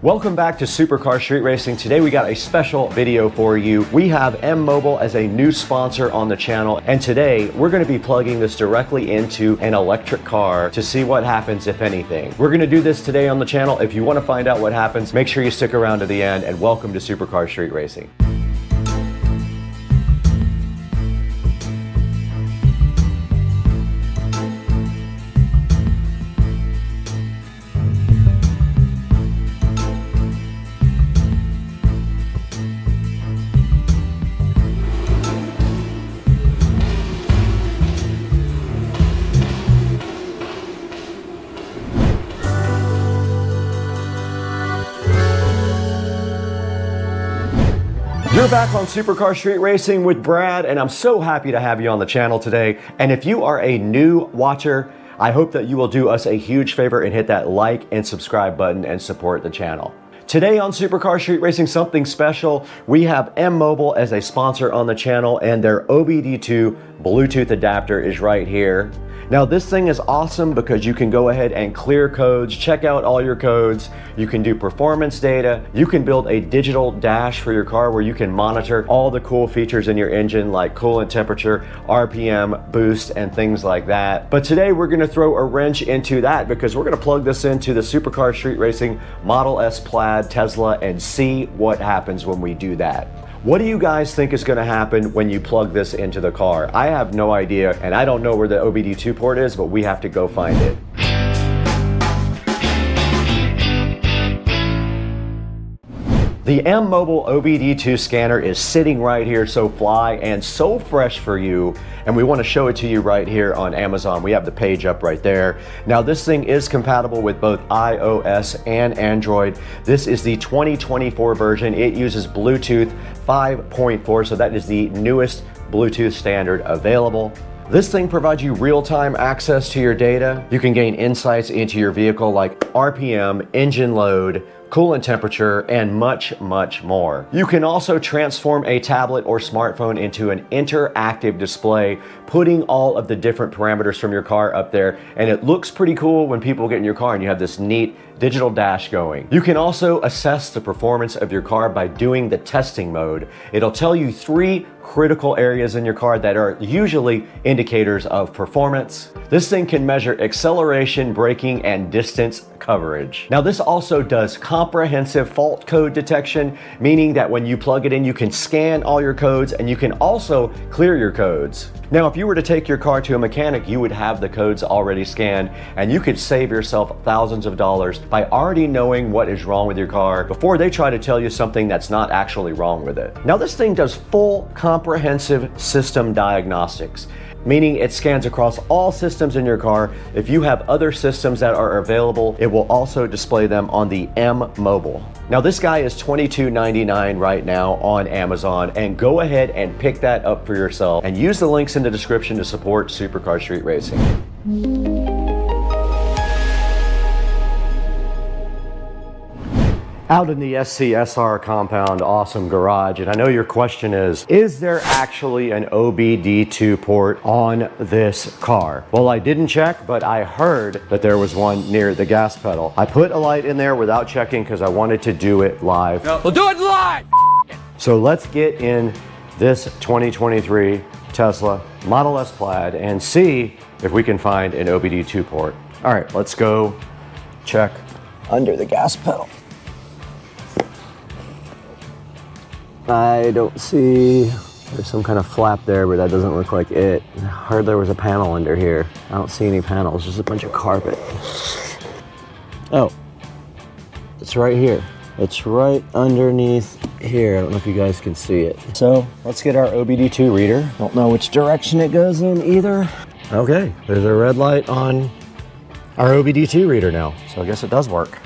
S8: Welcome back to Supercar Street Racing. Today we got a special video for you. We have M-Mobile as a new sponsor on the channel, and today we're going to be plugging this directly into an electric car to see what happens, if anything. We're going to do this today on the channel. If you want to find out what happens, make sure you stick around to the end, and welcome to Supercar Street Racing. You're back on Supercar Street Racing with Brad, and I'm so happy to have you on the channel today. And if you are a new watcher, I hope that you will do us a huge favor and hit that like and subscribe button and support the channel. Today on Supercar Street Racing, something special. We have M-Mobile as a sponsor on the channel, and their OBD2 Bluetooth adapter is right here. Now this thing is awesome because you can go ahead and clear codes, check out all your codes, you can do performance data, you can build a digital dash for your car where you can monitor all the cool features in your engine like coolant temperature, RPM, boost, and things like that. But today we're gonna throw a wrench into that because we're gonna plug this into the Supercar Street Racing Model S Plaid Tesla and see what happens when we do that. What do you guys think is going to happen when you plug this into the car? I have no idea, and I don't know where the OBD2 port is, but we have to go find it. The M Mobile OBD2 scanner is sitting right here, so fly and so fresh for you, and we want to show it to you right here on Amazon. We have the page up right there. Now this thing is compatible with both iOS and Android. This is the 2024 version. It uses Bluetooth 5.4, so that is the newest Bluetooth standard available. This thing provides you real-time access to your data. You can gain insights into your vehicle like RPM, engine load, coolant temperature, and much, much more. You can also transform a tablet or smartphone into an interactive display, putting all of the different parameters from your car up there, and it looks pretty cool when people get in your car and you have this neat digital dash going. You can also assess the performance of your car by doing the testing mode. It'll tell you 3 critical areas in your car that are usually indicators of performance. This thing can measure acceleration, braking, and distance coverage. Now this also does comprehensive fault code detection, meaning that when you plug it in, you can scan all your codes and you can also clear your codes. Now, if you were to take your car to a mechanic, you would have the codes already scanned and you could save yourself thousands of dollars by already knowing what is wrong with your car before they try to tell you something that's not actually wrong with it. Now, this thing does full comprehensive system diagnostics, meaning it scans across all systems in your car. If you have other systems that are available, it will also display them on the M Mobile. Now this guy is $22.99 right now on Amazon, and go ahead and pick that up for yourself and use the links in the description to support Supercar Street Racing. Out in the SCSR compound, awesome garage, and I know your question is there actually an OBD2 port on this car? Well, I didn't check, but I heard that there was one near the gas pedal. I put a light in there without checking because I wanted to do it live.
S5: We'll do it live!
S8: So let's get in this 2023 Tesla Model S Plaid and see if we can find an OBD2 port. All right, let's go check under the gas pedal. I don't see, there's some kind of flap there, but that doesn't look like it. I heard there was a panel under here. I don't see any panels, just a bunch of carpet. Oh, it's right here. It's right underneath here. I don't know if you guys can see it. So let's get our OBD2 reader. Don't know which direction it goes in either. Okay, there's a red light on our OBD2 reader now, so I guess it does work.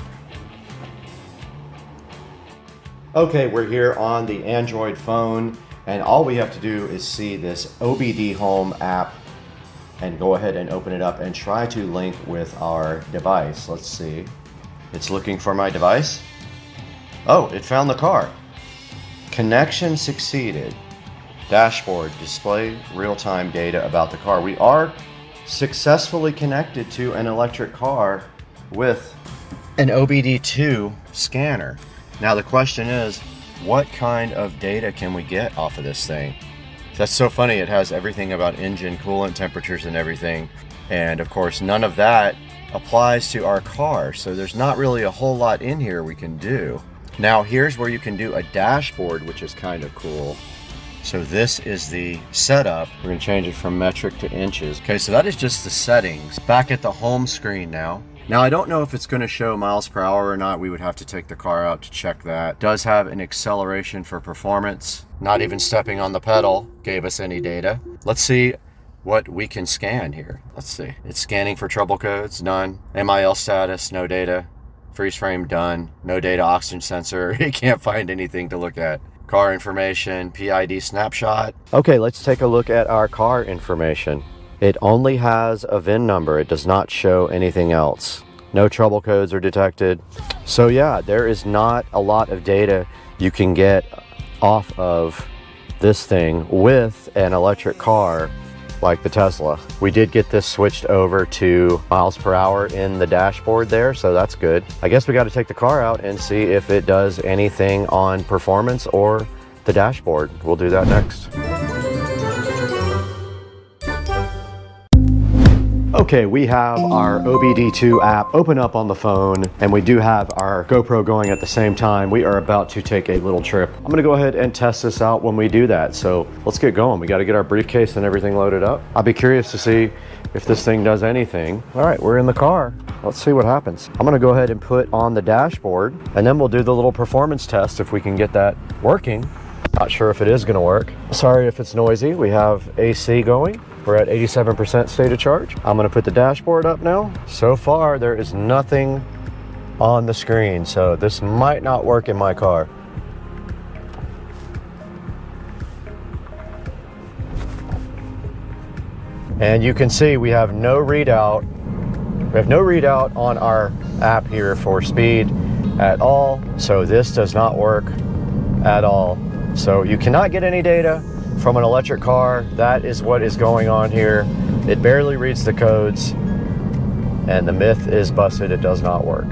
S8: Okay, we're here on the Android phone, and all we have to do is see this OBD Home app and go ahead and open it up and try to link with our device. Let's see. It's looking for my device. Oh, it found the car. Connection succeeded. Dashboard, display real-time data about the car. We are successfully connected to an electric car with an OBD2 scanner. Now the question is, what kind of data can we get off of this thing? That's so funny, it has everything about engine coolant temperatures and everything. And of course, none of that applies to our car. So there's not really a whole lot in here we can do. Now here's where you can do a dashboard, which is kind of cool. So this is the setup. We're gonna change it from metric to inches. Okay, so that is just the settings. Back at the home screen now. Now, I don't know if it's going to show miles per hour or not. We would have to take the car out to check that. It does have an acceleration for performance. Not even stepping on the pedal gave us any data. Let's see what we can scan here. Let's see. It's scanning for trouble codes, none. MIL status, no data. Freeze frame, done. No data, oxygen sensor. You can't find anything to look at. Car information, PID snapshot. Okay, let's take a look at our car information. It only has a VIN number. It does not show anything else. No trouble codes are detected. So yeah, there is not a lot of data you can get off of this thing with an electric car like the Tesla. We did get this switched over to miles per hour in the dashboard there, so that's good. I guess we got to take the car out and see if it does anything on performance or the dashboard. We'll do that next. Okay, we have our OBD2 app open up on the phone, and we do have our GoPro going at the same time. We are about to take a little trip. I'm gonna go ahead and test this out when we do that. So let's get going. We gotta get our briefcase and everything loaded up. I'll be curious to see if this thing does anything. All right, we're in the car. Let's see what happens. I'm gonna go ahead and put on the dashboard, and then we'll do the little performance test if we can get that working. Not sure if it is gonna work. Sorry if it's noisy. We have AC going. We're at 87% state of charge. I'm gonna put the dashboard up now. So far, there is nothing on the screen, so this might not work in my car. And you can see we have no readout. We have no readout on our app here for speed at all. So this does not work at all. So you cannot get any data from an electric car. That is what is going on here. It barely reads the codes, and the myth is busted. It does not work.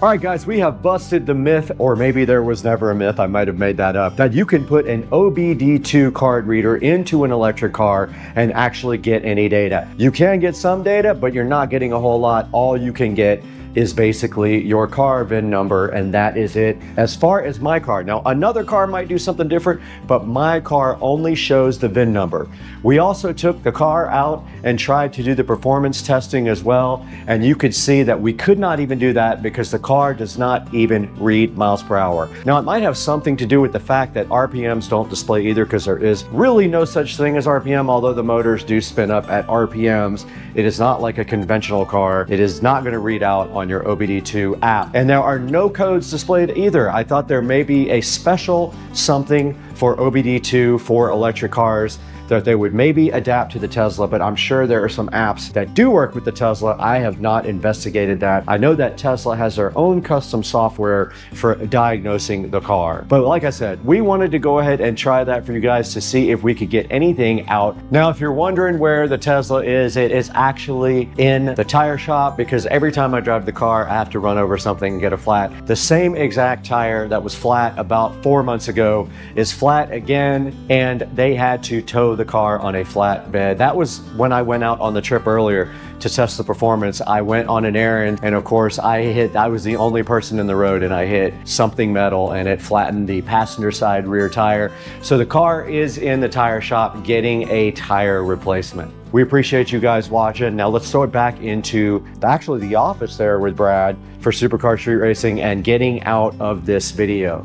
S8: All right, guys, we have busted the myth, or maybe there was never a myth, I might have made that up, that you can put an OBD2 card reader into an electric car and actually get any data. You can get some data, but you're not getting a whole lot. All you can get is basically your car VIN number, and that is it as far as my car. Now, another car might do something different, but my car only shows the VIN number. We also took the car out and tried to do the performance testing as well, and you could see that we could not even do that because the car does not even read miles per hour. Now, it might have something to do with the fact that RPMs don't display either, because there is really no such thing as RPM, although the motors do spin up at RPMs. It is not like a conventional car. It is not going to read out on your OBD2 app. And there are no codes displayed either. I thought there may be a special something for OBD2 for electric cars that they would maybe adapt to the Tesla, but I'm sure there are some apps that do work with the Tesla. I have not investigated that. I know that Tesla has their own custom software for diagnosing the car. But like I said, we wanted to go ahead and try that for you guys to see if we could get anything out. Now, if you're wondering where the Tesla is, it is actually in the tire shop, because every time I drive the car, I have to run over something and get a flat. The same exact tire that was flat about 4 months ago is flat again, and they had to tow the car on a flatbed. That was when I went out on the trip earlier to test the performance. I went on an errand, and of course I was the only person in the road, and I hit something metal and it flattened the passenger side rear tire. So the car is in the tire shop getting a tire replacement. We appreciate you guys watching. Now let's throw it back into actually the office there with Brad for Supercar Street Racing and getting out of this video.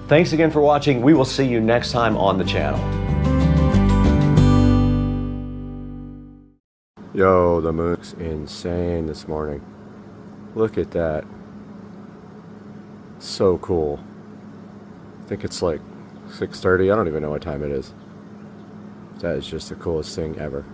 S8: Thanks again for watching. We will see you next time on the channel. Yo, the moon's insane this morning. Look at that. So cool. I think it's like 6:30. I don't even know what time it is. That is just the coolest thing ever.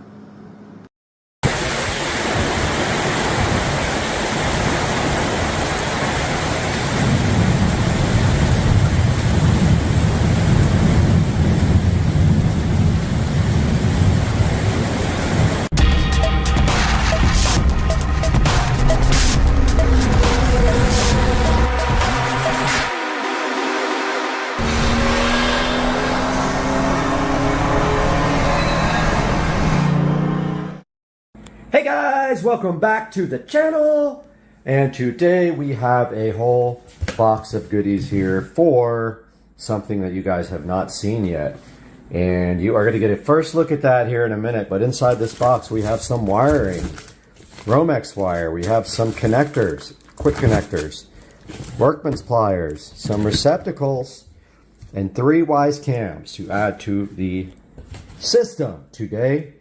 S8: Hey guys, welcome back to the channel, and today we have a whole box of goodies here for something that you guys have not seen yet, and you are going to get a first look at that here in a minute. But inside this box we have some wiring, Romex wire, we have some connectors, quick connectors, workman's pliers, some receptacles, and 3 wise cams to add to the system today.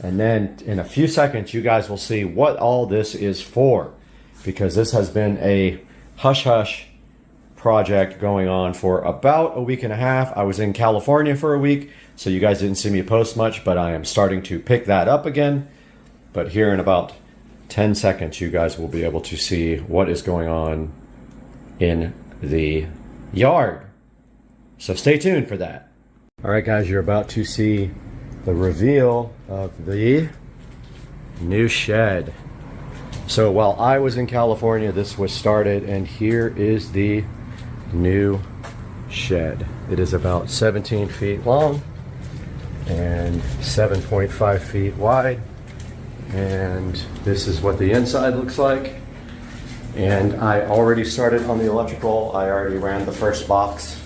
S8: And then in a few seconds, you guys will see what all this is for, because this has been a hush-hush project going on for about a week and a half. I was in California for a week, so you guys didn't see me post much, but I am starting to pick that up again. But here in about 10 seconds, you guys will be able to see what is going on in the yard. So stay tuned for that. All right, guys, you're about to see the reveal of the new shed. So while I was in California, this was started, and here is the new shed. It is about 17 feet long and 7.5 feet wide. And this is what the inside looks like. And I already started on the electrical. I already ran the first box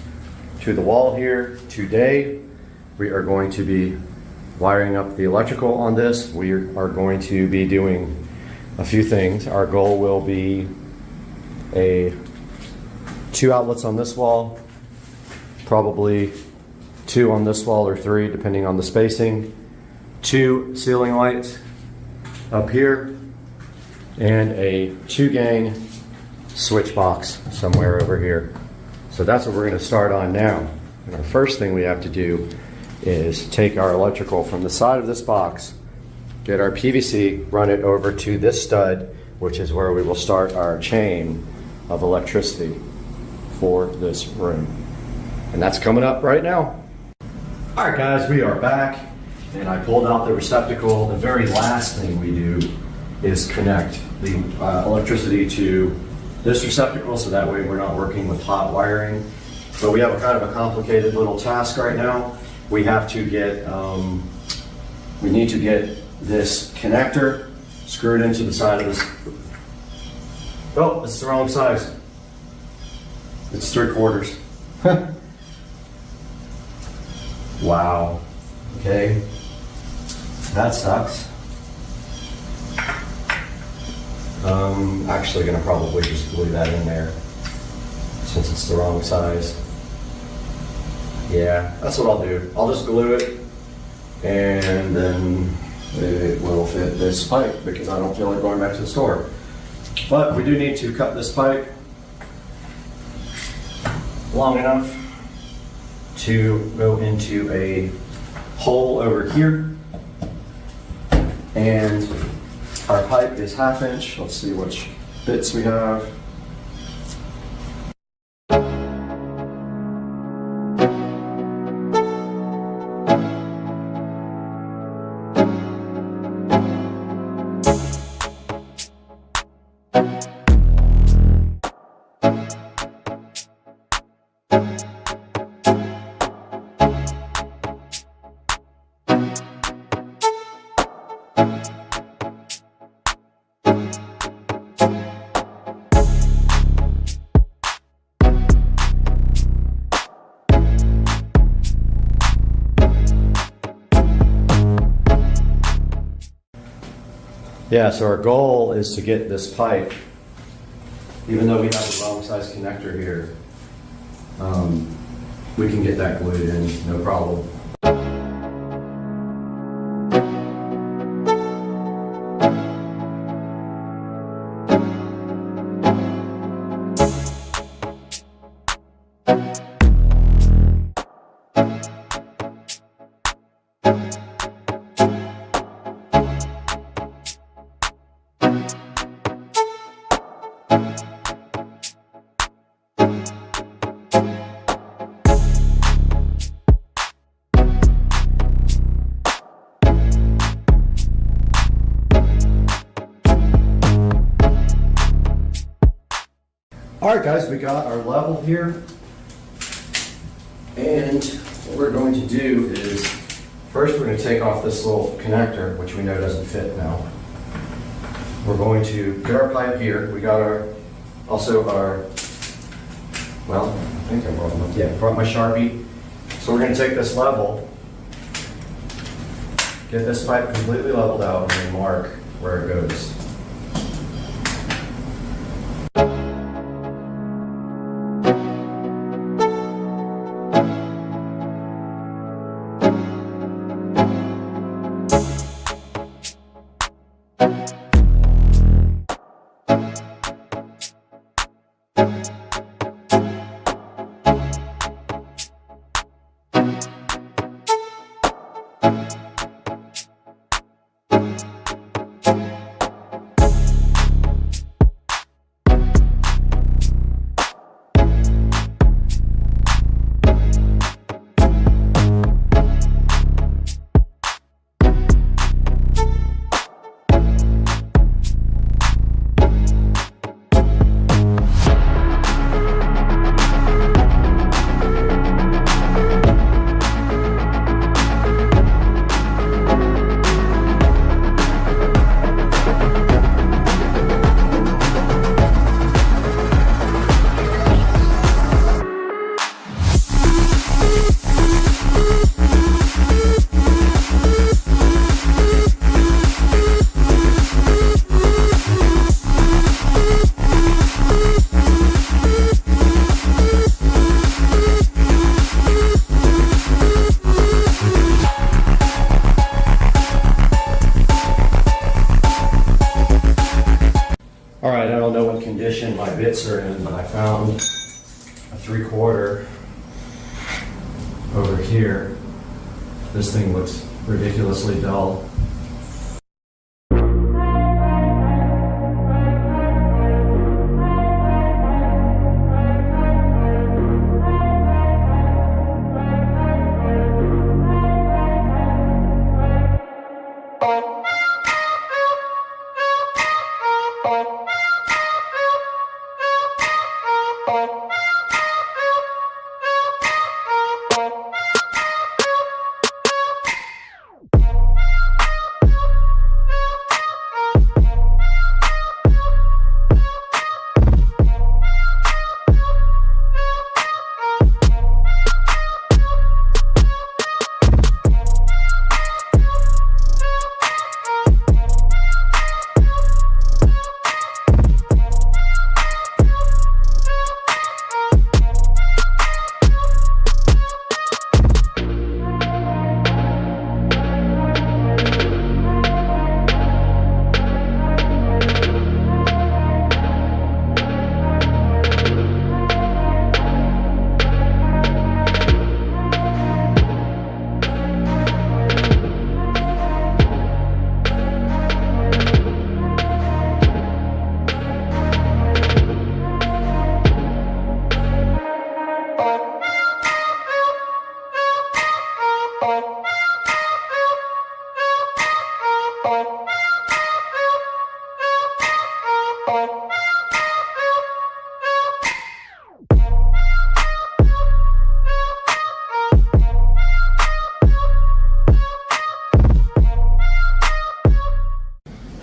S8: to the wall here. Today, we are going to be wiring up the electrical on this. We are going to be doing a few things. Our goal will be 2 outlets on this wall, probably 2 on this wall or 3 depending on the spacing, 2 ceiling lights up here, and a 2-gang switch box somewhere over here. So that's what we're going to start on now. And our first thing we have to do is take our electrical from the side of this box, get our PVC, run it over to this stud, which is where we will start our chain of electricity for this room. And that's coming up right now. All right, guys, we are back, and I pulled out the receptacle. The very last thing we do is connect the electricity to this receptacle, so that way we're not working with hot wiring. But we have a kind of a complicated little task right now. We have to get, we need to get this connector screwed into the side of this. Oh, it's the wrong size. It's 3/4. Wow. Okay. That sucks. Actually gonna probably just glue that in there since it's the wrong size. Yeah, that's what I'll do. I'll just glue it and then it will fit this pipe because I don't feel like going back to the store. But we do need to cut this pipe long enough to go into a hole over here. And our pipe is 1/2 inch. Let's see which bits we have. Yeah, so our goal is to get this pipe, even though we have the wrong size connector here, we can get that glued in, no problem. All right, guys, we got our level here. And what we're going to do is, first we're going to take off this little connector, which we know doesn't fit now. We're going to get our pipe here. We got our, also our, well, I think I brought them. Yeah, brought my Sharpie. So we're going to take this level, get this pipe completely leveled out, and then mark where it goes. bits are in, but I found a 3/4 over here. This thing looks ridiculously dull.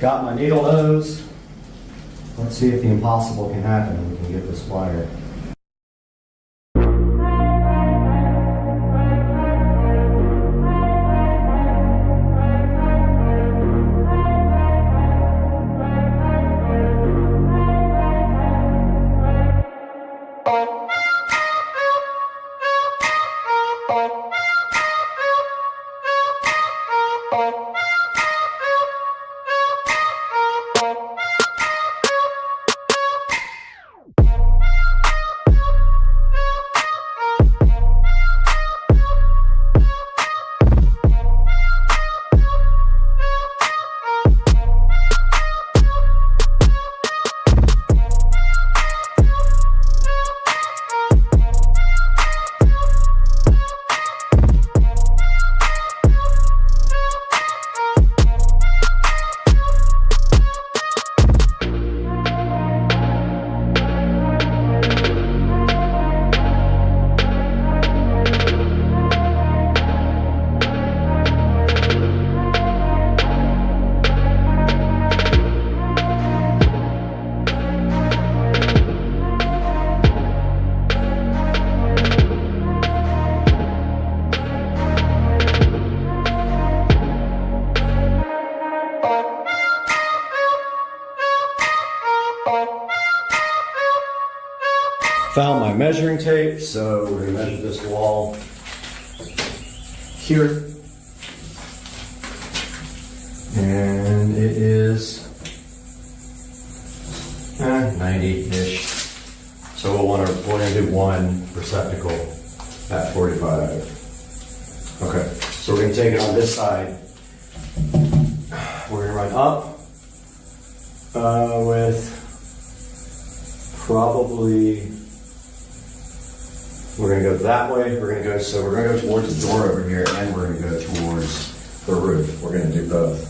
S8: Got my needle nose. Let's see if the impossible can happen. We can get this wire. Found my measuring tape, so we're gonna measure this wall here. And it is 90-ish. So we're gonna do one receptacle at 45. Okay, so we're gonna take it on this side. We're gonna run up with probably, we're gonna go that way. We're gonna go towards the door over here, and we're gonna go towards the roof. We're gonna do both.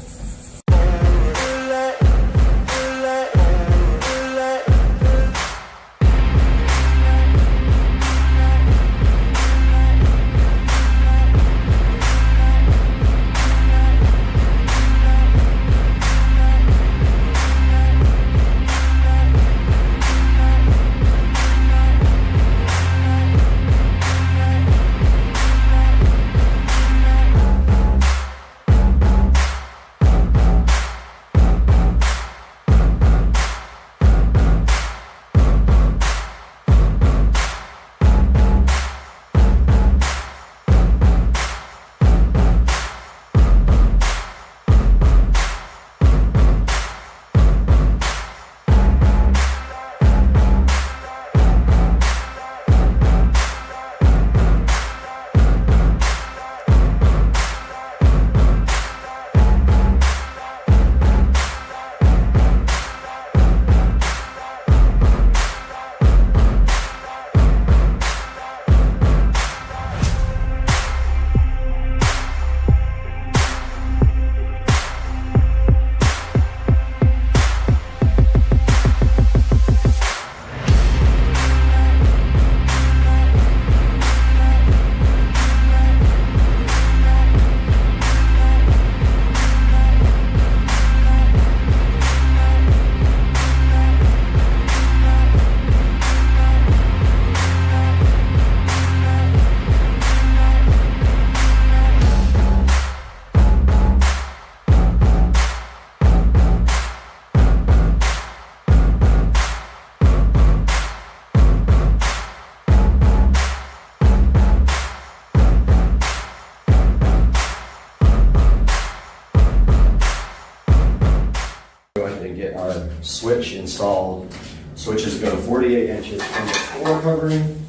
S8: switch installed. Switches go 48 inches from the floor covering.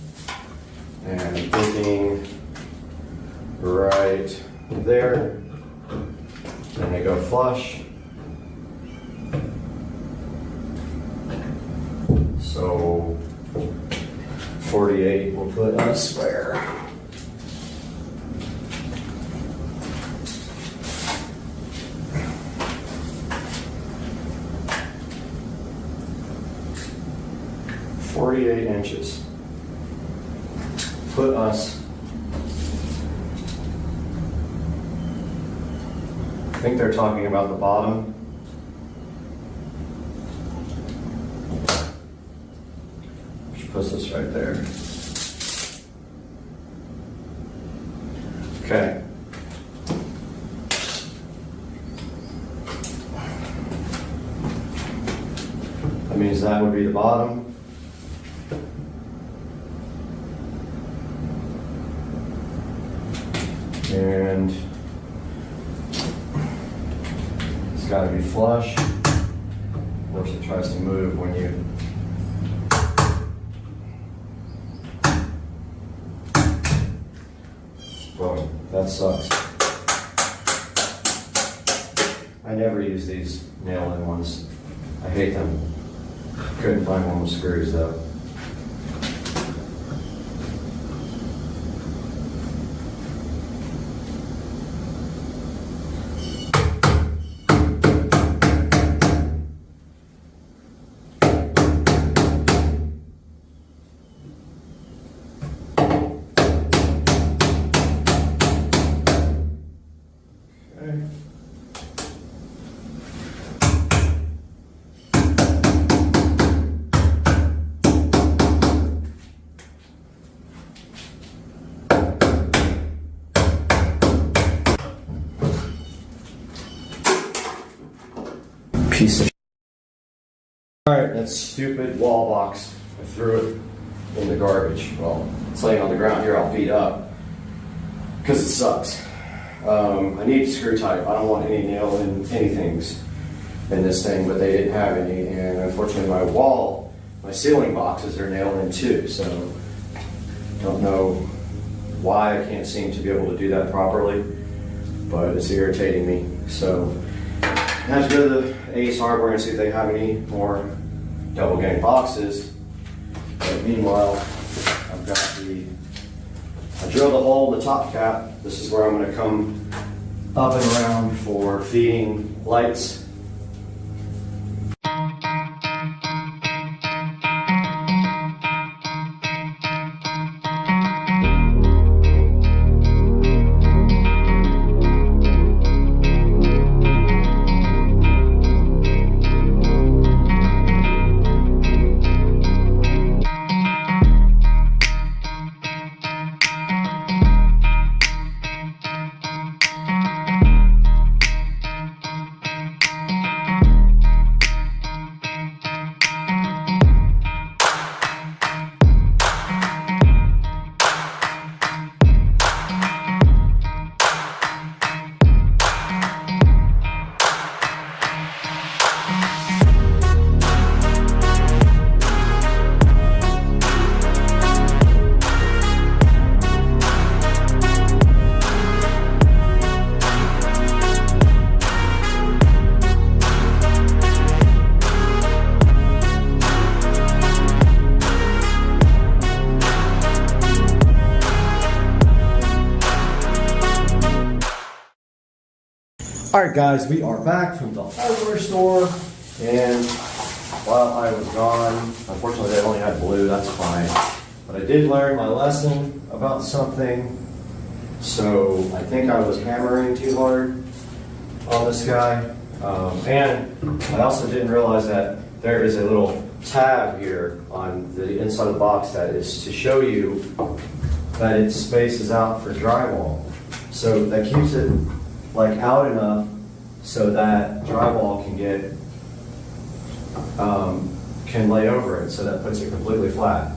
S8: And I'm thinking right there. And they go flush. So 48 will put us where? .48 inches. Put us, I think they're talking about the bottom. Which puts us right there. Okay. That means that would be the bottom. And it's got to be flush. Of course, it tries to move when you boom. That sucks. I never use these nail-in ones. I hate them. Couldn't find one with screws though. Piece of shit. Alright, that stupid wall box. I threw it in the garbage. Well, it's laying on the ground here all beat up because it sucks. I need screw type. I don't want any nail in anythings in this thing, but they didn't have any, and unfortunately my ceiling boxes are nailed in too, so don't know why I can't seem to be able to do that properly, but it's irritating me. So I have to go to the ASUS Hardware and see if they have any more double gang boxes. But meanwhile, I drilled a hole in the top cap. This is where I'm going to come up and around for feeding lights. Alright guys, we are back from the hardware store, and while I was gone, unfortunately they only had blue, that's fine, but I did learn my lesson about something. So I think I was hammering too hard on this guy, and I also didn't realize that there is a little tab here on the inside of the box that is to show you that it spaces out for drywall. So that keeps it like out enough so that drywall can get can lay over it, so that puts it completely flat.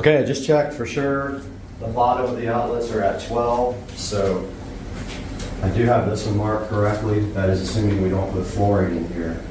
S8: Okay, I just checked for sure. The bottom of the outlets are at 12, so I do have this one marked correctly. That is assuming we don't put flooring in here.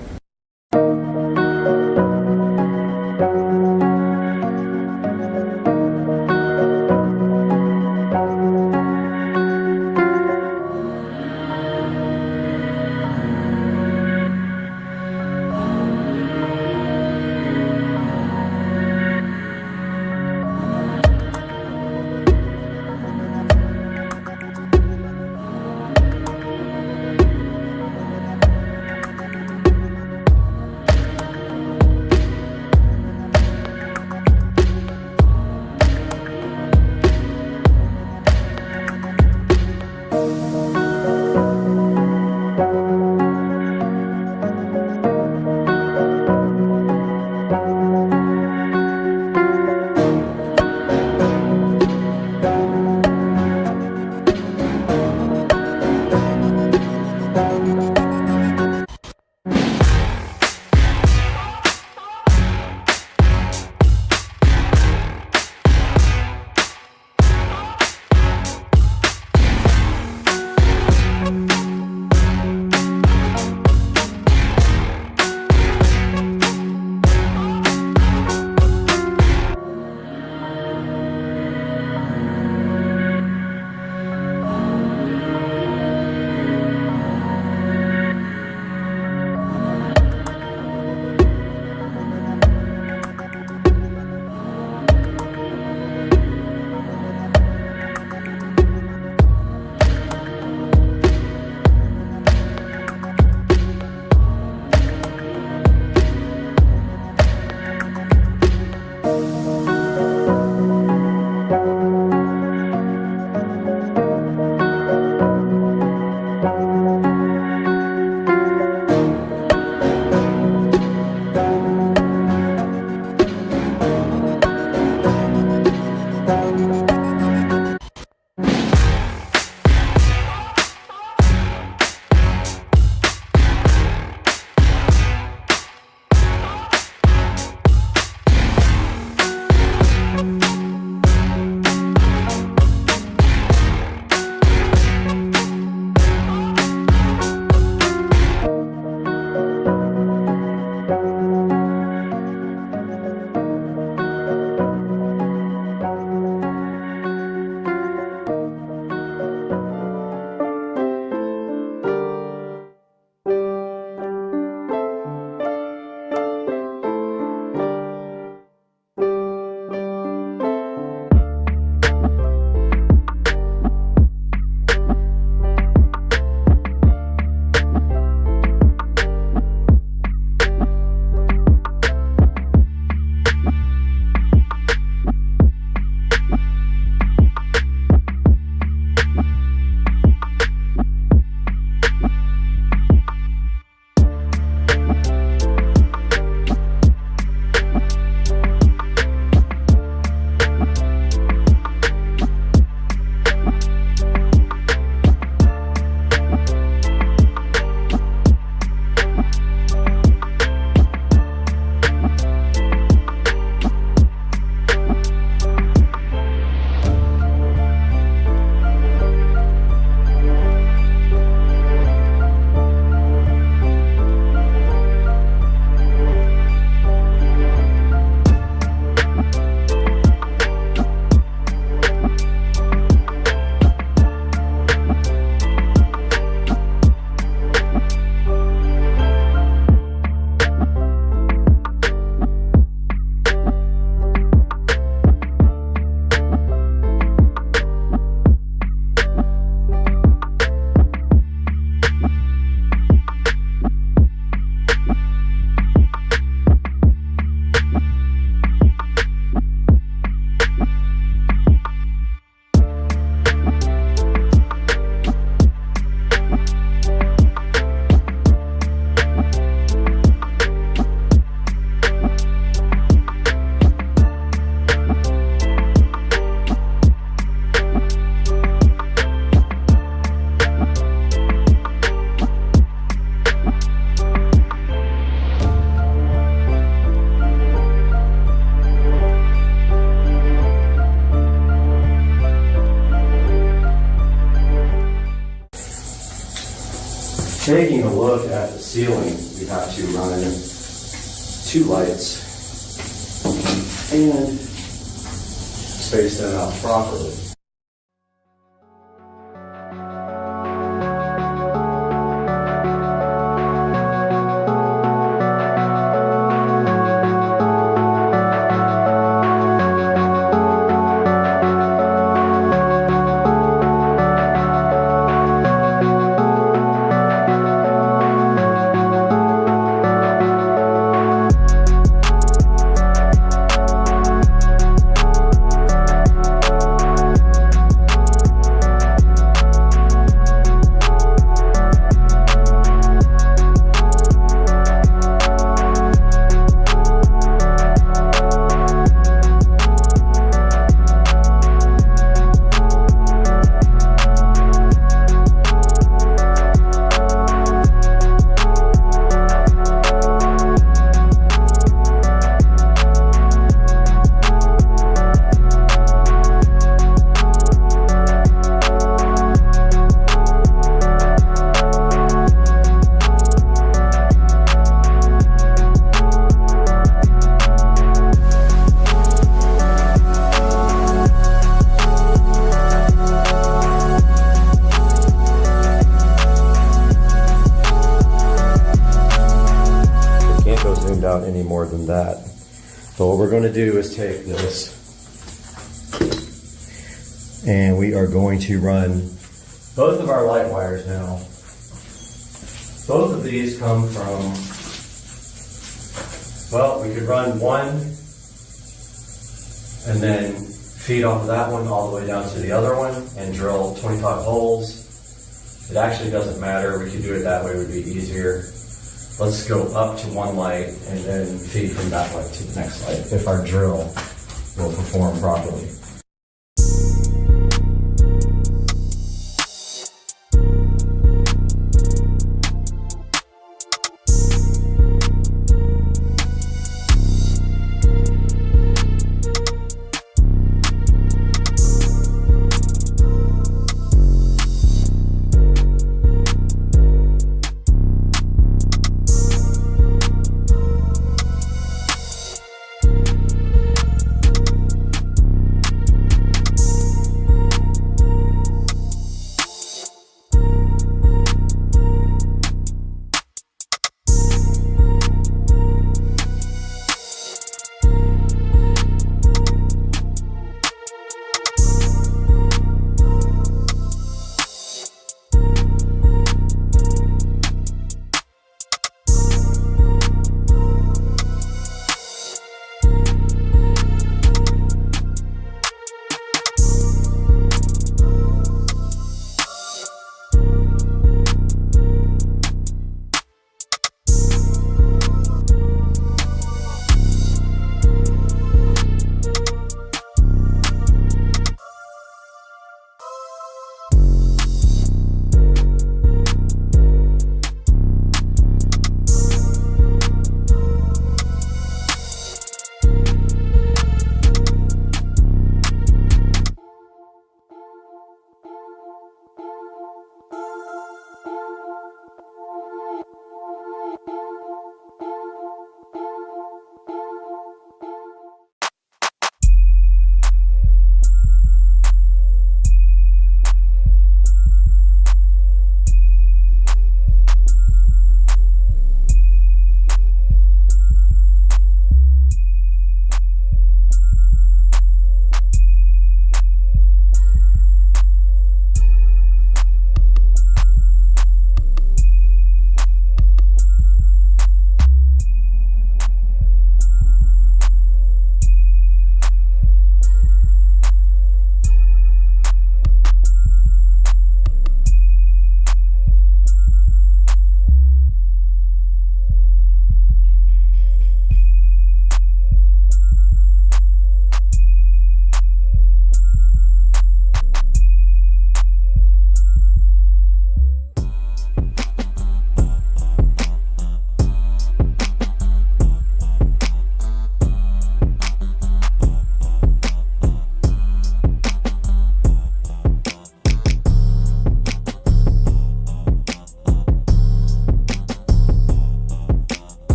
S1: Taking a look at the ceiling, we have to run 2 lights and space them out properly. Out any more than that. But what we're going to do is take this and we are going to run both of our light wires now. Both of these come from, well, we could run one and then feed off of that one all the way down to the other one and drill 25 holes. It actually doesn't matter. We could do it that way, it would be easier. Let's go up to one light and then feed from that light to the next light if our drill will perform properly.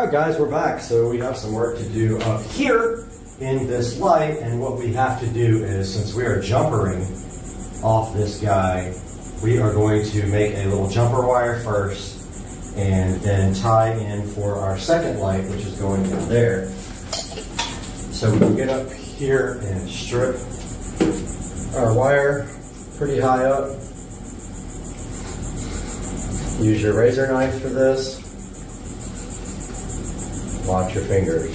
S8: All right, guys, we're back. So we have some work to do up here in this light, and what we have to do is, since we are jumpering off this guy, we are going to make a little jumper wire first and then tie in for our second light, which is going in there. So we can get up here and strip our wire pretty high up. Use your razor knife for this. Watch your fingers.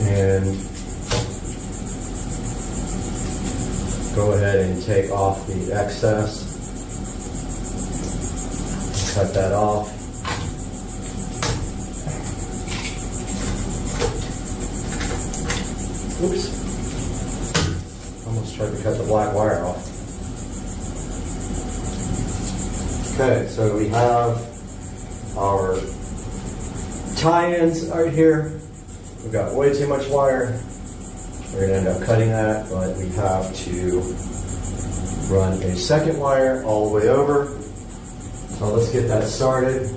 S8: And go ahead and take off the excess. Cut that off. Oops. Almost tried to cut the black wire off. Okay, so we have our tie-ins right here. We've got way too much wire. We're gonna end up cutting that, but we have to run a second wire all the way over. So let's get that started.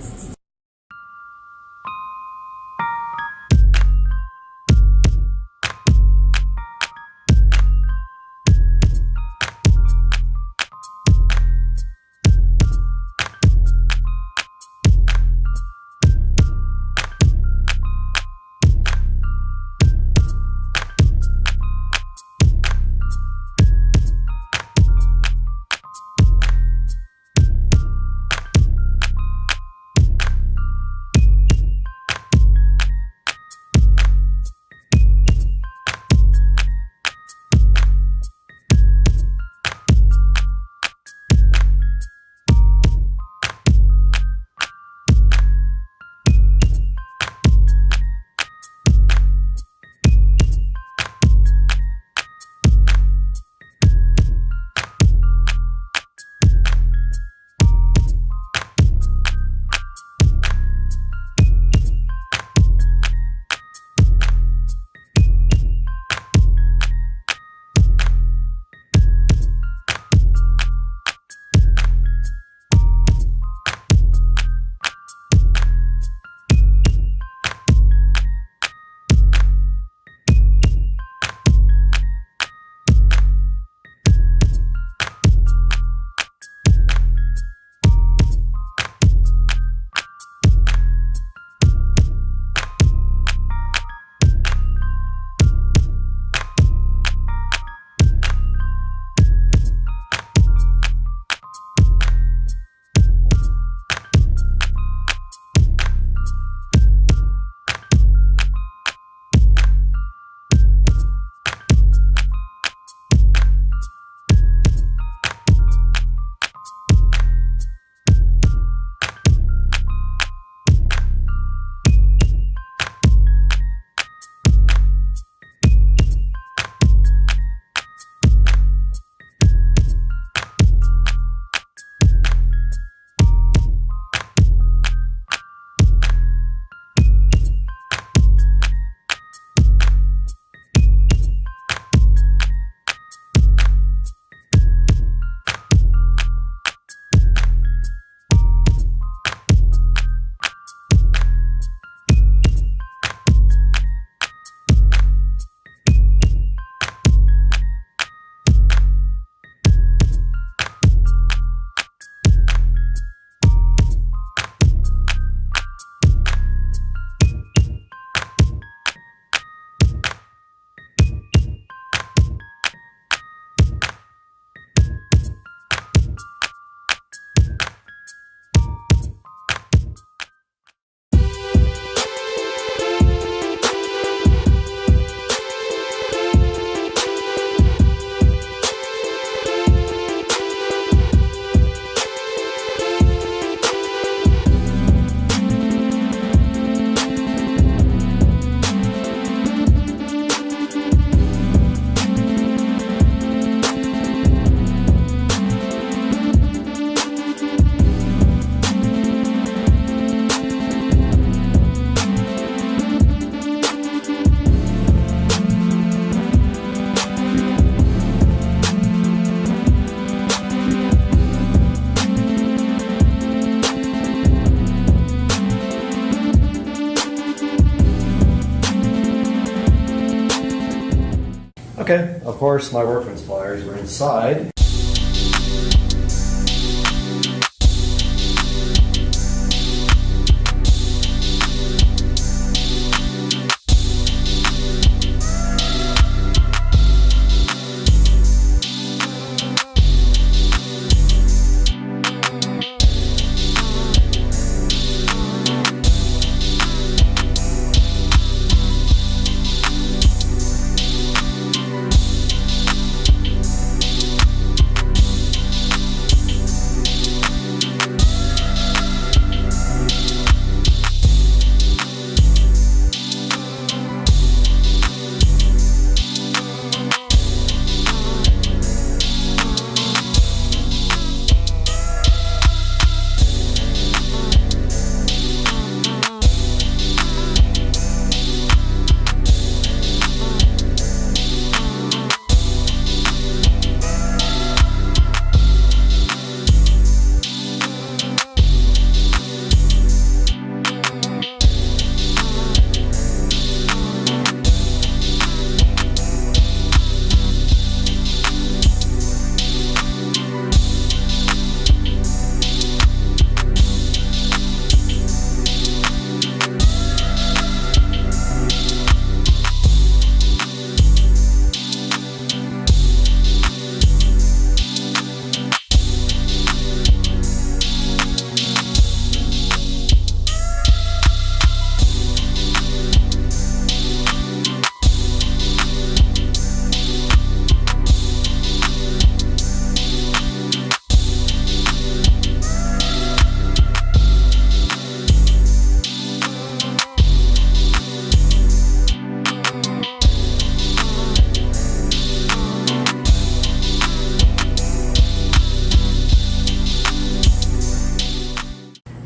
S8: Okay, of course my workman's pliers were inside.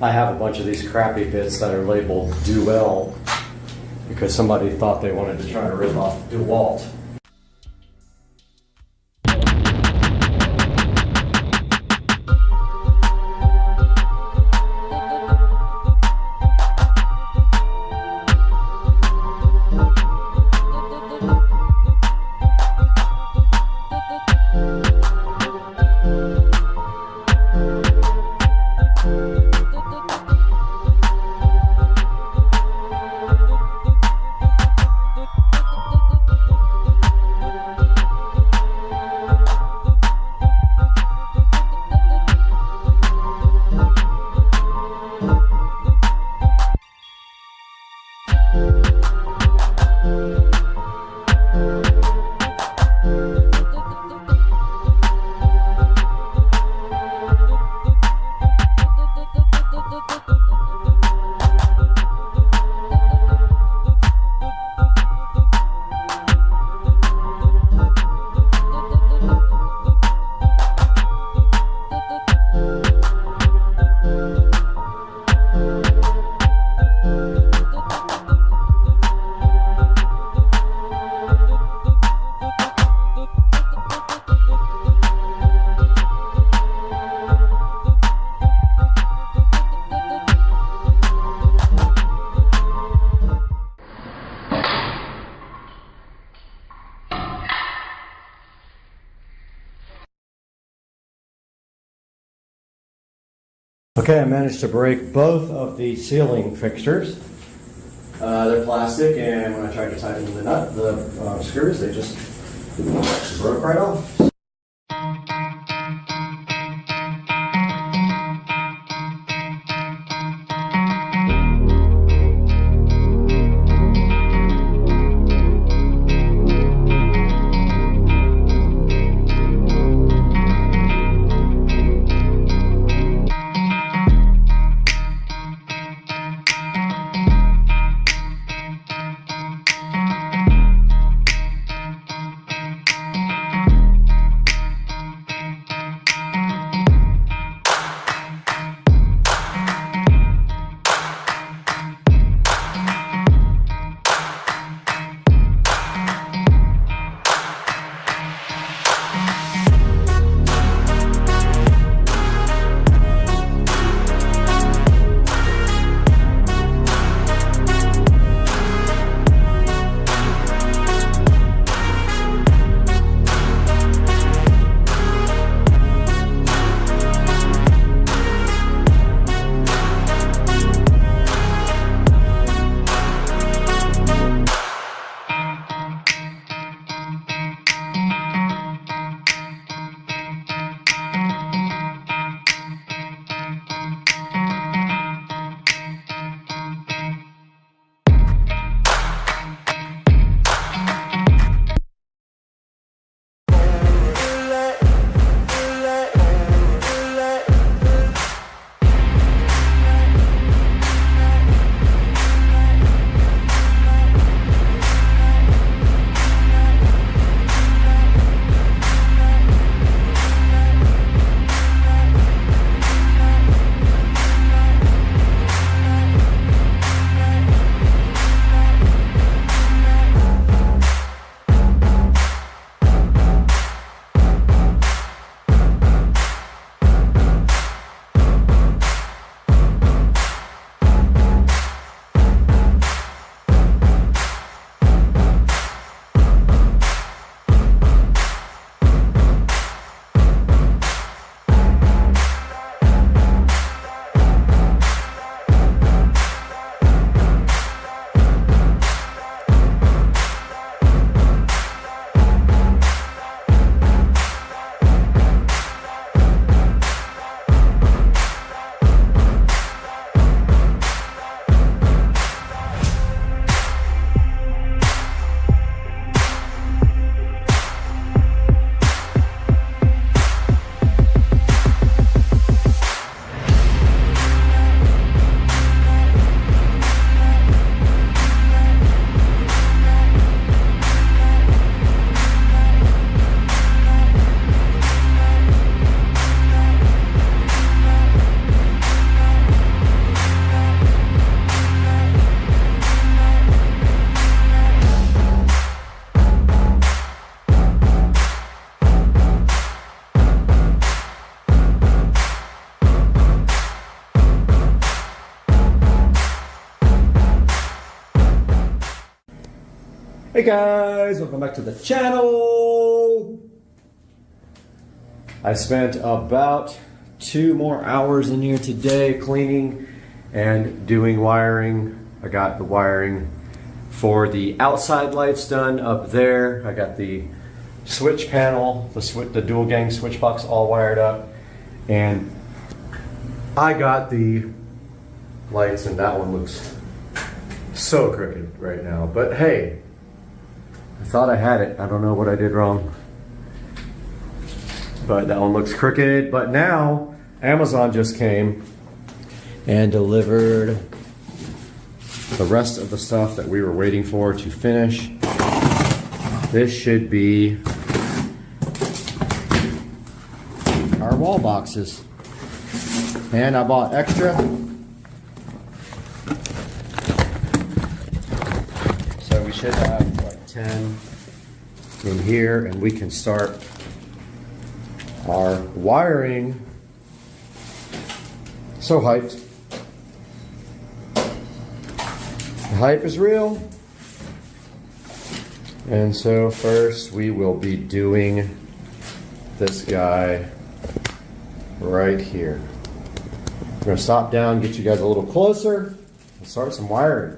S8: I have a bunch of these crappy bits that are labeled Duel because somebody thought they wanted to try to rip off DeWalt. Okay, I managed to break both of the ceiling fixtures. They're plastic, and when I tried to tighten the nut, the screws, they just broke right off. Hey guys, welcome back to the channel. I spent about 2 more hours in here today cleaning and doing wiring. I got the wiring for the outside lights done up there. I got the switch panel, the dual gang switch box all wired up, and I got the lights, and that one looks so crooked right now, but hey, I thought I had it. I don't know what I did wrong, but that one looks crooked. But now Amazon just came and delivered the rest of the stuff that we were waiting for to finish. This should be our wall boxes, and I bought extra. So we should have like 10 in here, and we can start our wiring. So hyped. The hype is real. And so first we will be doing this guy right here. I'm gonna stop down, get you guys a little closer, and start some wiring.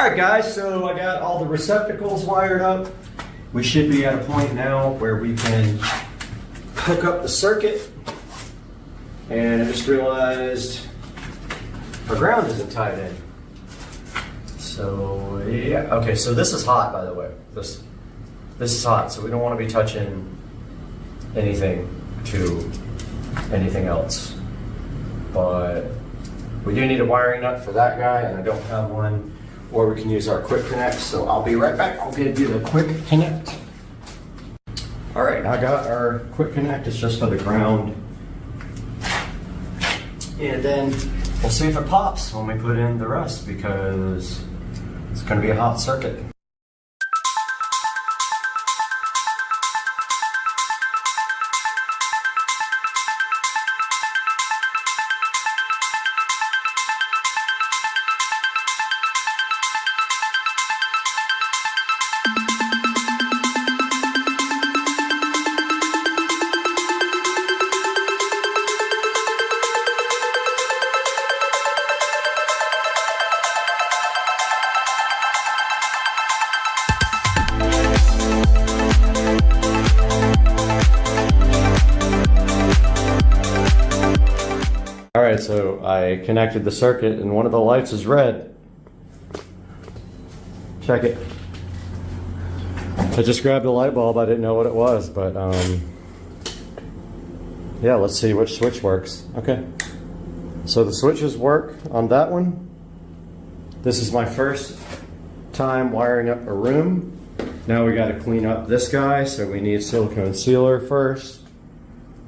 S8: Alright guys, so I got all the receptacles wired up. We should be at a point now where we can hook up the circuit. And I just realized our ground isn't tied in. So yeah, okay, so this is hot, by the way. This is hot, so we don't want to be touching anything to anything else. But we do need a wiring nut for that guy, and I don't have one. Or we can use our quick connect, so I'll be right back. I'll give you the quick connect. All right, I got our quick connect. It's just for the ground. And then we'll see if it pops when we put in the rest, because it's gonna be a hot circuit. Alright, so I connected the circuit and one of the lights is red. Check it. I just grabbed a light bulb, I didn't know what it was, but yeah, let's see which switch works. Okay. So the switches work on that one. This is my first time wiring up a room. Now we gotta clean up this guy, so we need silicone sealer first.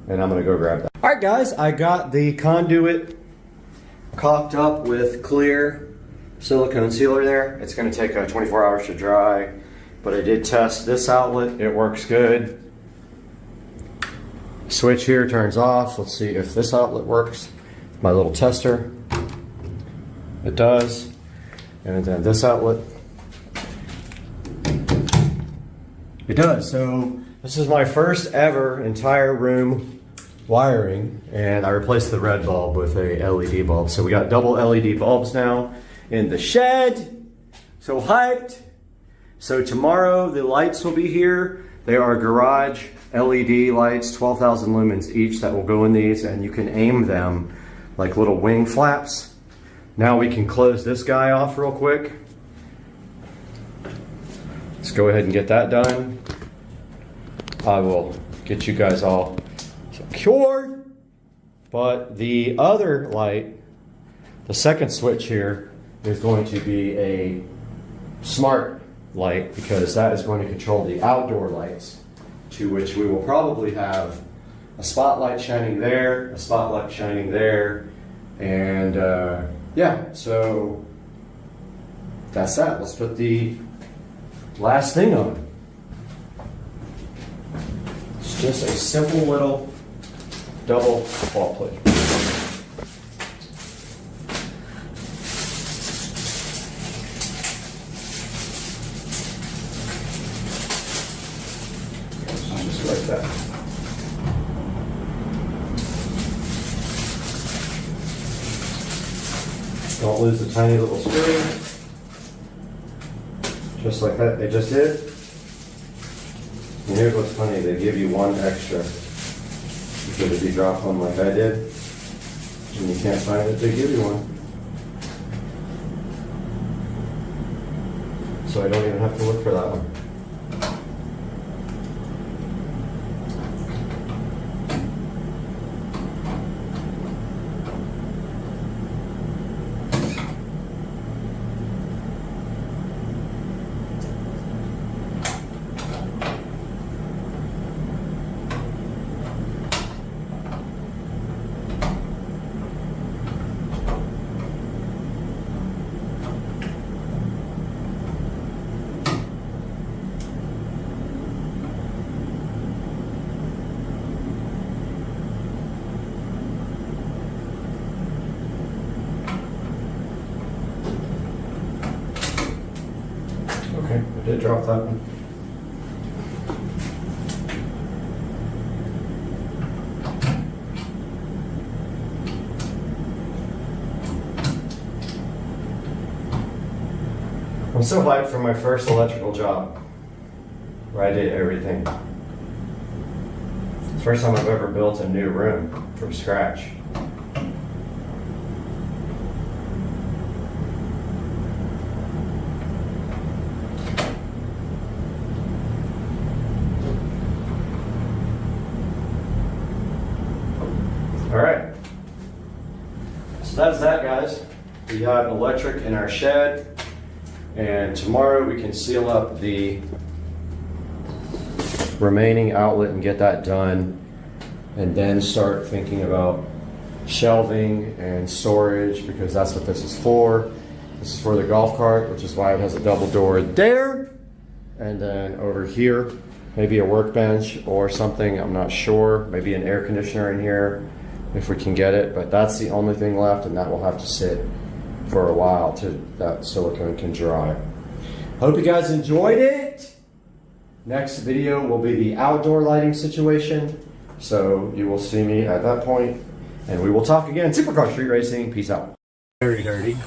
S8: And I'm gonna go grab that. All right guys, I got the conduit caulked up with clear silicone sealer there. It's gonna take 24 hours to dry, but I did test this outlet, it works good. Switch here turns off. Let's see if this outlet works. My little tester, it does. And then this outlet, it does. So this is my first ever entire room wiring, and I replaced the red bulb with a LED bulb. So we got double LED bulbs now in the shed. So hyped. So tomorrow the lights will be here. They are garage LED lights, 12,000 lumens each, that will go in these, and you can aim them like little wing flaps. Now we can close this guy off real quick. Let's go ahead and get that done. I will get you guys all secured. But the other light, the second switch here, is going to be a smart light, because that is going to control the outdoor lights, to which we will probably have a spotlight shining there, a spotlight shining there, and yeah, so that's that. Let's put the last thing on. It's just a simple little double wall plate. Just like that. Don't lose the tiny little screw. Just like that, they just did. And here's what's funny, they give you one extra. Because if you drop one like I did, and you can't find it, they give you one. So I don't even have to look for that one. Okay, I did drop that one. I'm so hyped for my first electrical job where I did everything. It's the first time I've ever built a new room from scratch. All right, so that's that, guys. We have electric in our shed, and tomorrow we can seal up the remaining outlet and get that done, and then start thinking about shelving and storage, because that's what this is for. This is for the golf cart, which is why it has a double door there. And then over here, maybe a workbench or something, I'm not sure. Maybe an air conditioner in here if we can get it, but that's the only thing left, and that will have to sit for a while till that silicone can dry. Hope you guys enjoyed it. Next video will be the outdoor lighting situation, so you will see me at that point, and we will talk again. Supercar Street Racing, peace out.
S1: Very dirty.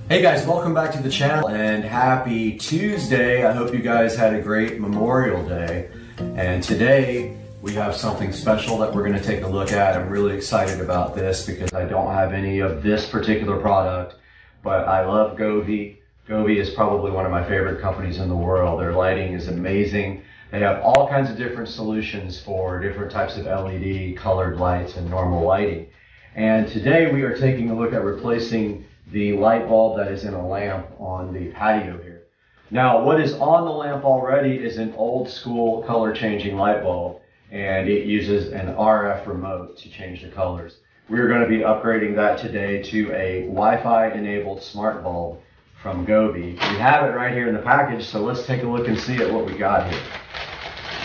S8: Hey guys, welcome back to the channel and happy Tuesday. I hope you guys had a great Memorial Day. And today we have something special that we're going to take a look at. I'm really excited about this because I don't have any of this particular product, but I love Govee. Govee is probably one of my favorite companies in the world. Their lighting is amazing. They have all kinds of different solutions for different types of LED colored lights and normal lighting. And today we are taking a look at replacing the light bulb that is in a lamp on the patio here. Now, what is on the lamp already is an old school color changing light bulb, and it uses an RF remote to change the colors. We're going to be upgrading that today to a Wi-Fi enabled smart bulb from Govee. We have it right here in the package, so let's take a look and see at what we got here.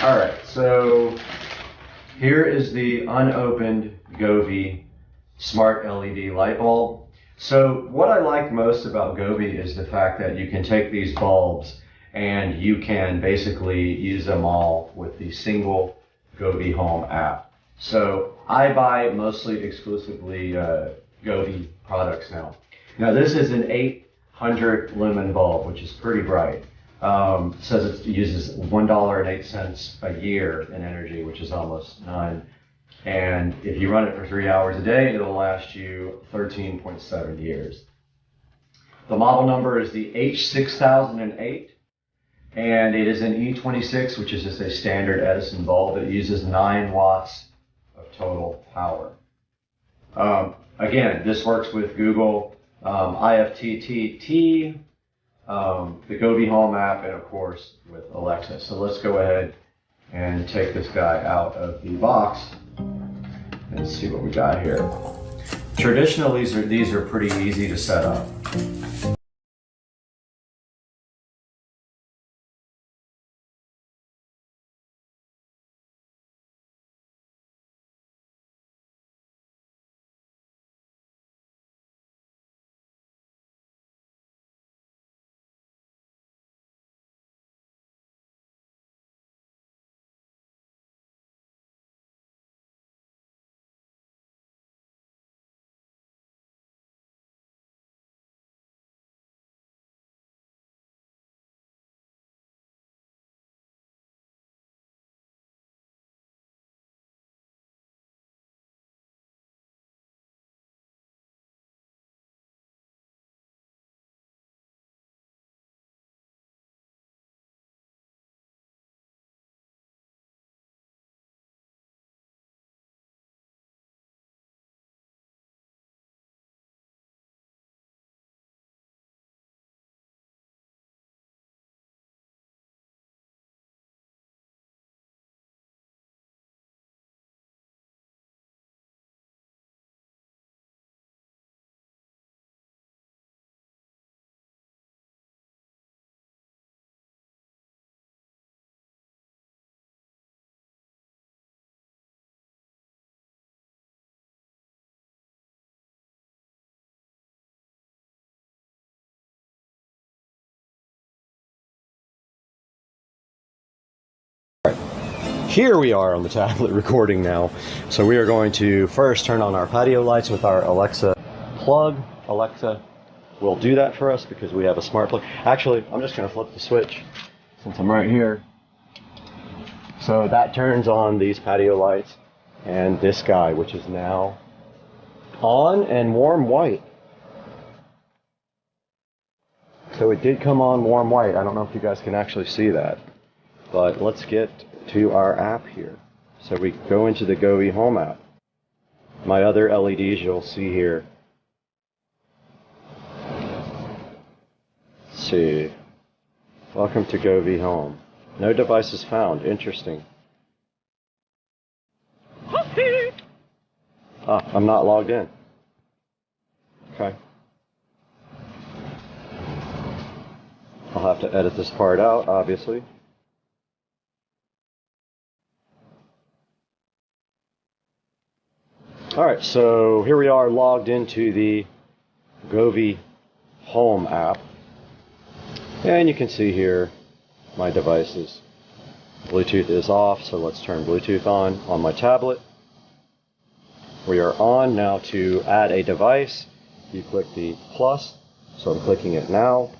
S8: All right, so here is the unopened Govee smart LED light bulb. So what I like most about Govee is the fact that you can take these bulbs and you can basically use them all with the single Govee Home app. So I buy mostly exclusively Govee products now. Now this is an 800 lumen bulb, which is pretty bright. It says it uses $1.08 a year in energy, which is almost none. And if you run it for 3 hours a day, it'll last you 13.7 years. The model number is the H6008, and it is an E26, which is just a standard Edison bulb. It uses 9 watts of total power. Again, this works with Google, IFTTT, the Govee Home app, and of course with Alexa. So let's go ahead and take this guy out of the box and see what we got here. Traditionally, these are pretty easy to set up. Here we are on the tablet recording now. So we are going to first turn on our patio lights with our Alexa plug. Alexa will do that for us because we have a smart plug. Actually, I'm just going to flip the switch since I'm right here. So that turns on these patio lights and this guy, which is now on and warm white. So it did come on warm white. I don't know if you guys can actually see that. But let's get to our app here. So we go into the Govee Home app. My other LEDs you'll see here. Let's see. Welcome to Govee Home. No devices found. Interesting. I'm not logged in. Okay. I'll have to edit this part out, obviously. Alright, so here we are logged into the Govee Home app. And you can see here my devices. Bluetooth is off, so let's turn Bluetooth on my tablet. We are on now. To add a device. You click the plus, so I'm clicking it now.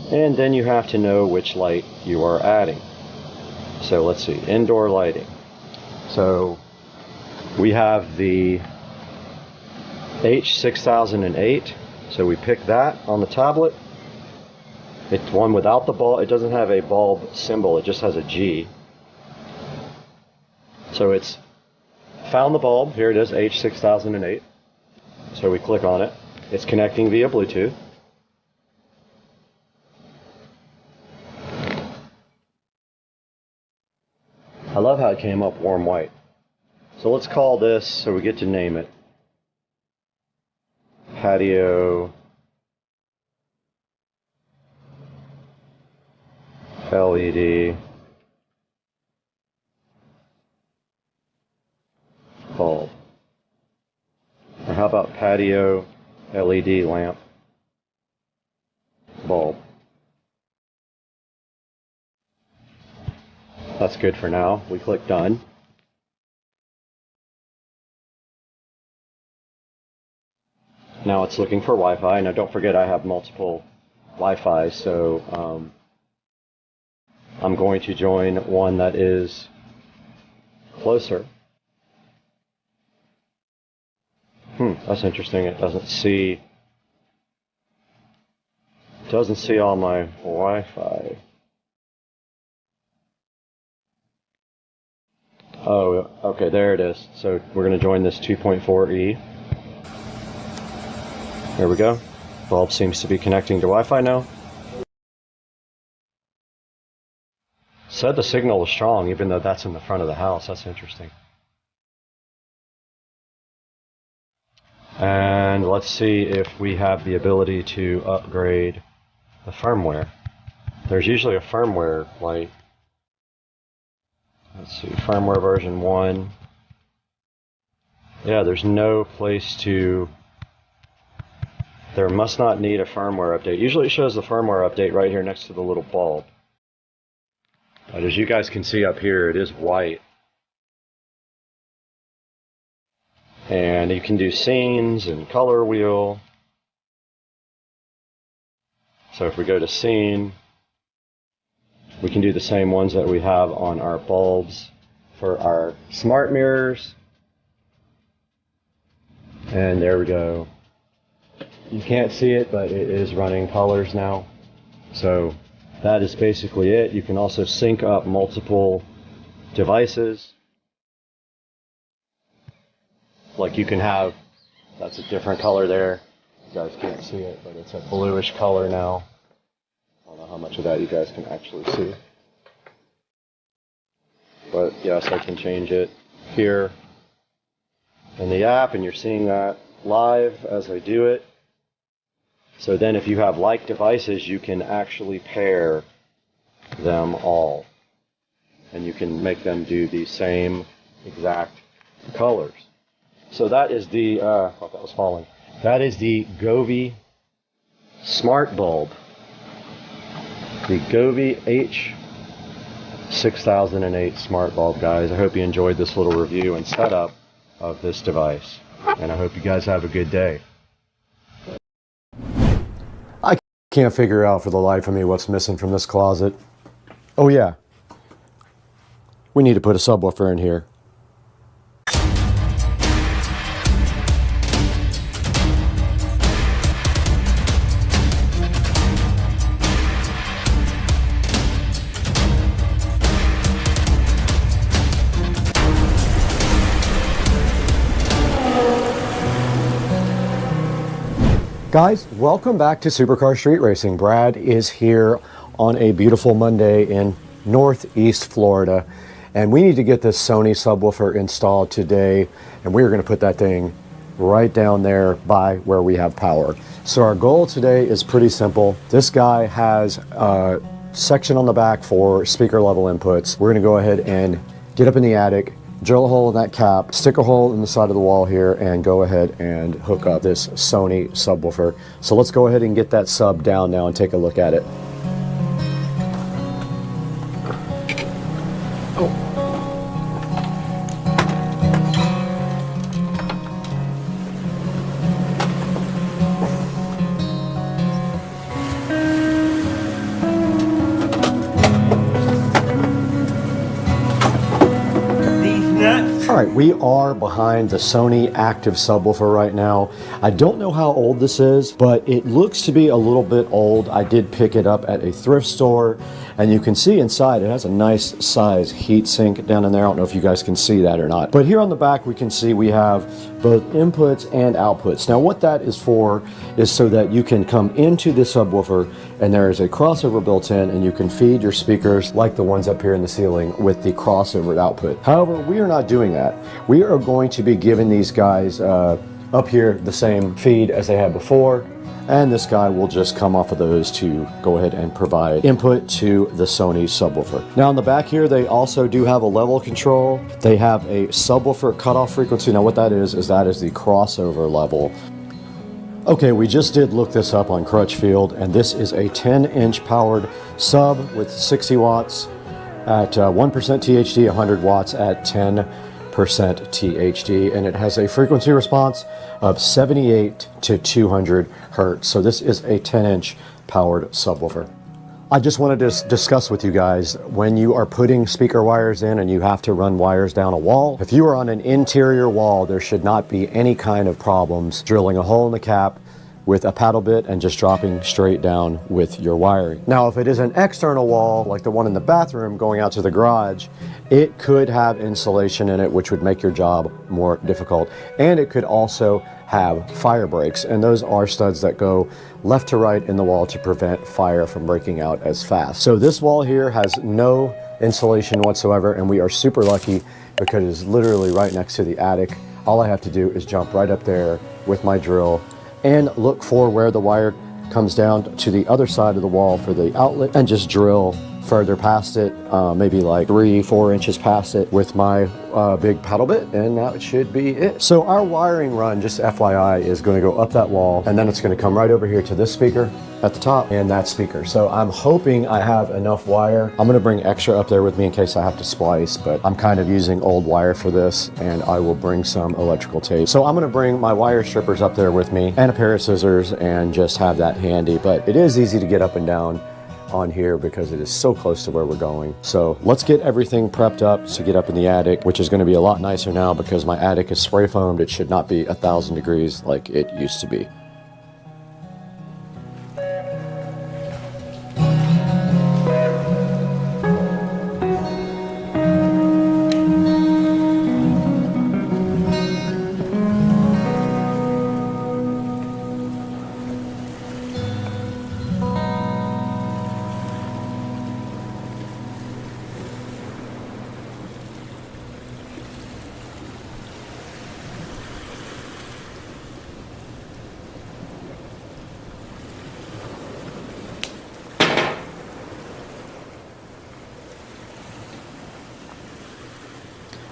S8: And then you have to know which light you are adding. So let's see, indoor lighting. So we have the H6008, so we pick that on the tablet. It's one without the bulb. It doesn't have a bulb symbol, it just has a G. So it's found the bulb. Here it is, H6008. So we click on it. It's connecting via Bluetooth. I love how it came up warm white. So let's call this, so we get to name it, Patio LED bulb. Or how about Patio LED lamp bulb? That's good for now. We click done. Now it's looking for Wi-Fi. Now don't forget I have multiple Wi-Fi, so I'm going to join one that is closer. That's interesting. It doesn't see all my Wi-Fi. Oh, okay, there it is. So we're going to join this 2.4E. There we go. Bulb seems to be connecting to Wi-Fi now. Said the signal is strong, even though that's in the front of the house. That's interesting. And let's see if we have the ability to upgrade the firmware. There's usually a firmware light. Let's see, firmware version 1. Yeah, there's no place to... There must not need a firmware update. Usually it shows the firmware update right here next to the little bulb. But as you guys can see up here, it is white. And you can do scenes and color wheel. So if we go to scene, we can do the same ones that we have on our bulbs for our smart mirrors. And there we go. You can't see it, but it is running colors now. So that is basically it. You can also sync up multiple devices. Like you can have, that's a different color there. You guys can't see it, but it's a bluish color now. I don't know how much of that you guys can actually see. But yes, I can change it here in the app, and you're seeing that live as I do it. So then if you have like devices, you can actually pair them all. And you can make them do the same exact colors. So that is the, I thought that was falling. That is the Govee Smart Bulb. The Govee 6008 smart bulb, guys. I hope you enjoyed this little review and setup of this device, and I hope you guys have a good day. I can't figure out for the life of me what's missing from this closet. Oh yeah, we need to put a subwoofer in here. Guys, welcome back to Supercar Street Racing. Brad is here on a beautiful Monday in Northeast Florida, and we need to get this Sony subwoofer installed today, and we're going to put that thing right down there by where we have power. So our goal today is pretty simple. This guy has a section on the back for speaker level inputs. We're going to go ahead and get up in the attic, drill a hole in that cap, stick a hole in the side of the wall here, and go ahead and hook up this Sony subwoofer. So let's go ahead and get that sub down now and take a look at it. All right, we are behind the Sony active subwoofer right now. I don't know how old this is, but it looks to be a little bit old. I did pick it up at a thrift store, and you can see inside it has a nice size heat sink down in there. I don't know if you guys can see that or not. But here on the back, we can see we have both inputs and outputs. Now what that is for is so that you can come into the subwoofer and there is a crossover built in, and you can feed your speakers like the ones up here in the ceiling with the crossover output. However, we are not doing that. We are going to be giving these guys up here the same feed as they had before, and this guy will just come off of those to go ahead and provide input to the Sony subwoofer. Now on the back here, they also do have a level control. They have a subwoofer cutoff frequency. Now what that is that is the crossover level. Okay, we just did look this up on Crutchfield, and this is a 10-inch powered sub with 60 watts at 1% THD, 100 watts at 10% THD, and it has a frequency response of 78 to 200 hertz. So this is a 10-inch powered subwoofer. I just wanted to discuss with you guys, when you are putting speaker wires in and you have to run wires down a wall, if you are on an interior wall, there should not be any kind of problems drilling a hole in the cap with a paddle bit and just dropping straight down with your wiring. Now, if it is an external wall, like the one in the bathroom going out to the garage, it could have insulation in it, which would make your job more difficult. And it could also have fire breaks, and those are studs that go left to right in the wall to prevent fire from breaking out as fast. So this wall here has no insulation whatsoever, and we are super lucky because it is literally right next to the attic. All I have to do is jump right up there with my drill and look for where the wire comes down to the other side of the wall for the outlet, and just drill further past it, maybe like 3-4 inches past it with my big paddle bit, and that should be it. So our wiring run, just FYI, is going to go up that wall, and then it's going to come right over here to this speaker at the top and that speaker. So I'm hoping I have enough wire. I'm going to bring extra up there with me in case I have to splice, but I'm kind of using old wire for this, and I will bring some electrical tape. So I'm going to bring my wire strippers up there with me and a pair of scissors and just have that handy. But it is easy to get up and down on here because it is so close to where we're going. So let's get everything prepped up to get up in the attic, which is going to be a lot nicer now because my attic is spray foamed. It should not be 1,000 degrees like it used to be.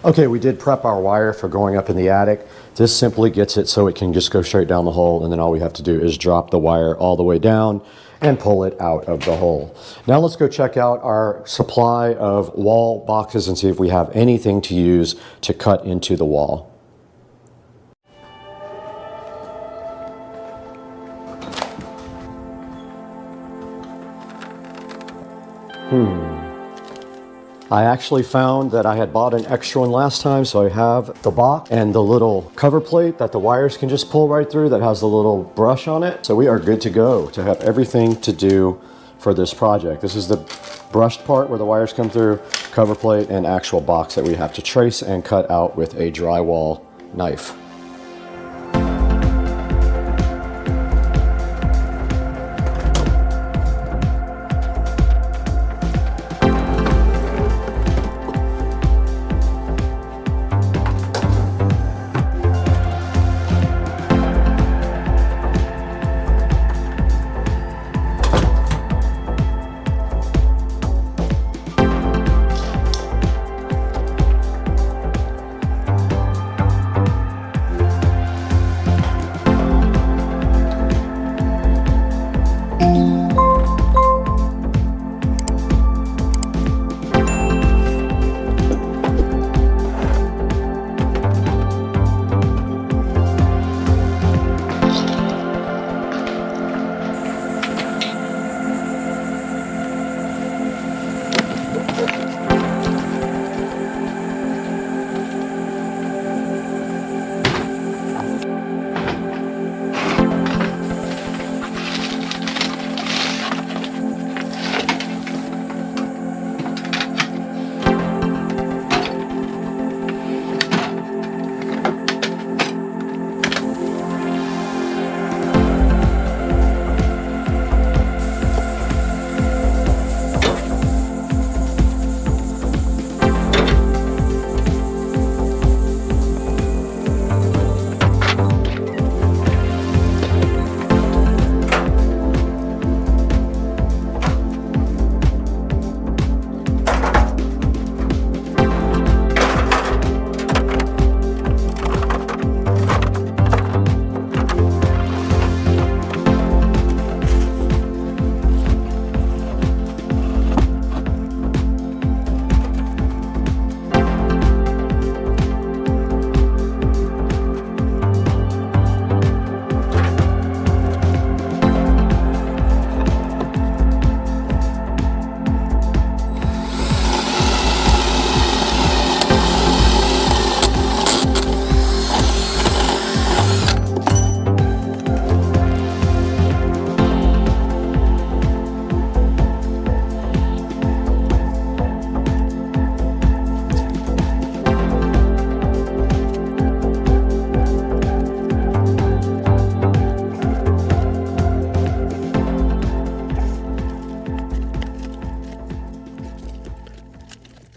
S8: Okay, we did prep our wire for going up in the attic. This simply gets it so it can just go straight down the hole, and then all we have to do is drop the wire all the way down, and pull it out of the hole. Now let's go check out our supply of wall boxes and see if we have anything to use to cut into the wall. I actually found that I had bought an extra one last time, so I have the box and the little cover plate that the wires can just pull right through that has the little brush on it. So we are good to go to have everything to do for this project. This is the brushed part where the wires come through, cover plate, and actual box that we have to trace and cut out with a drywall knife.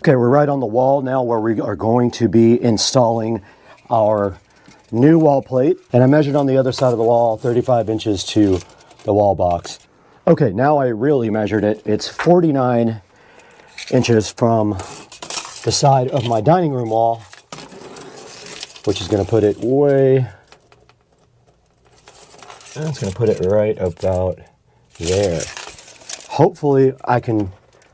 S8: Okay, we're right on the wall now where we are going to be installing our new wall plate. And I measured on the other side of the wall 35 inches to the wall box. Okay, now I really measured it. It's 49 inches from the side of my dining room wall, which is going to put it way, that's going to put it right about there. Hopefully I can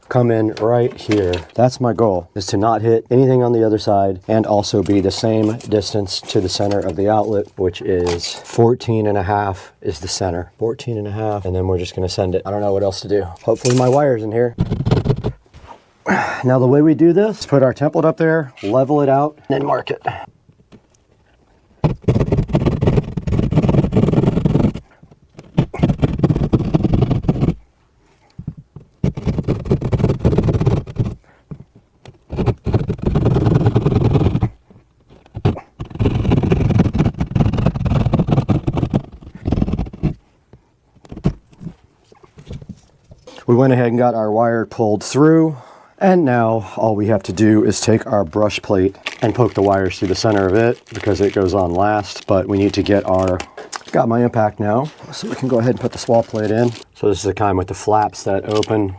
S8: come in right here. That's my goal, is to not hit anything on the other side and also be the same distance to the center of the outlet, which is 14.5 is the center. 14.5, and then we're just gonna send it. I don't know what else to do. Hopefully my wire's in here. Now the way we do this, put our template up there, level it out, and then mark it. We went ahead and got our wire pulled through, and now all we have to do is take our brush plate and poke the wires through the center of it because it goes on last. But we need to get got my impact now, so we can go ahead and put the wall plate in. So this is the kind with the flaps that open.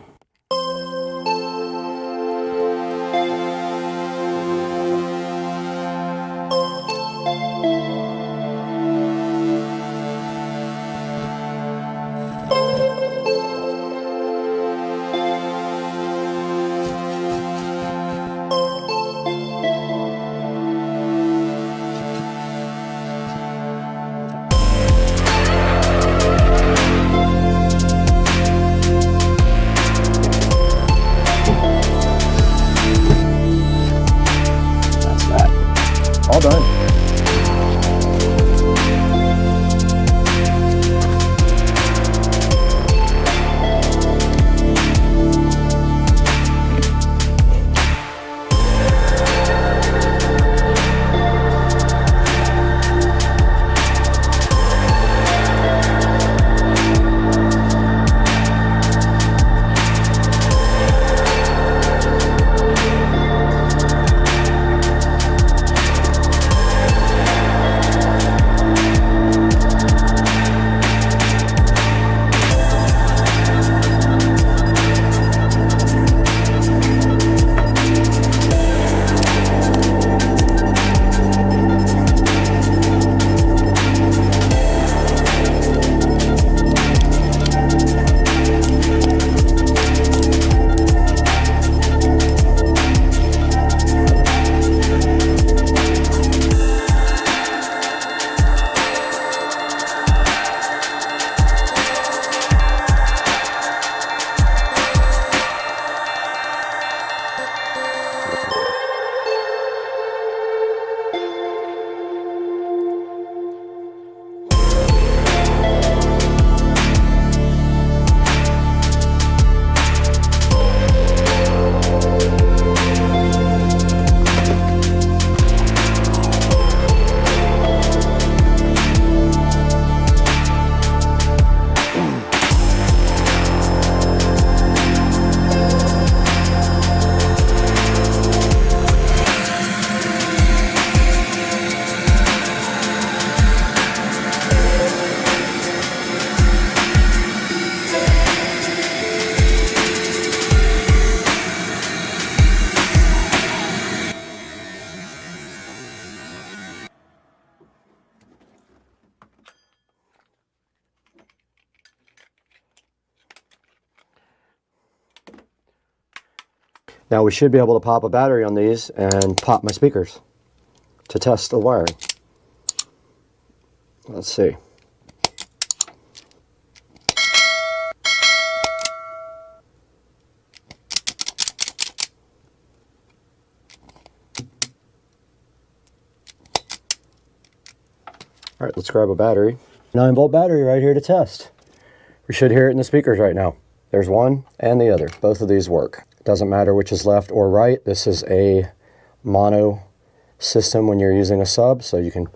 S8: Now we should be able to pop a battery on these and pop my speakers to test the wiring. Let's see. All right, let's grab a battery. 9-volt battery right here to test. We should hear it in the speakers right now. There's one and the other. Both of these work. Doesn't matter which is left or right. This is a mono system when you're using a sub, so you can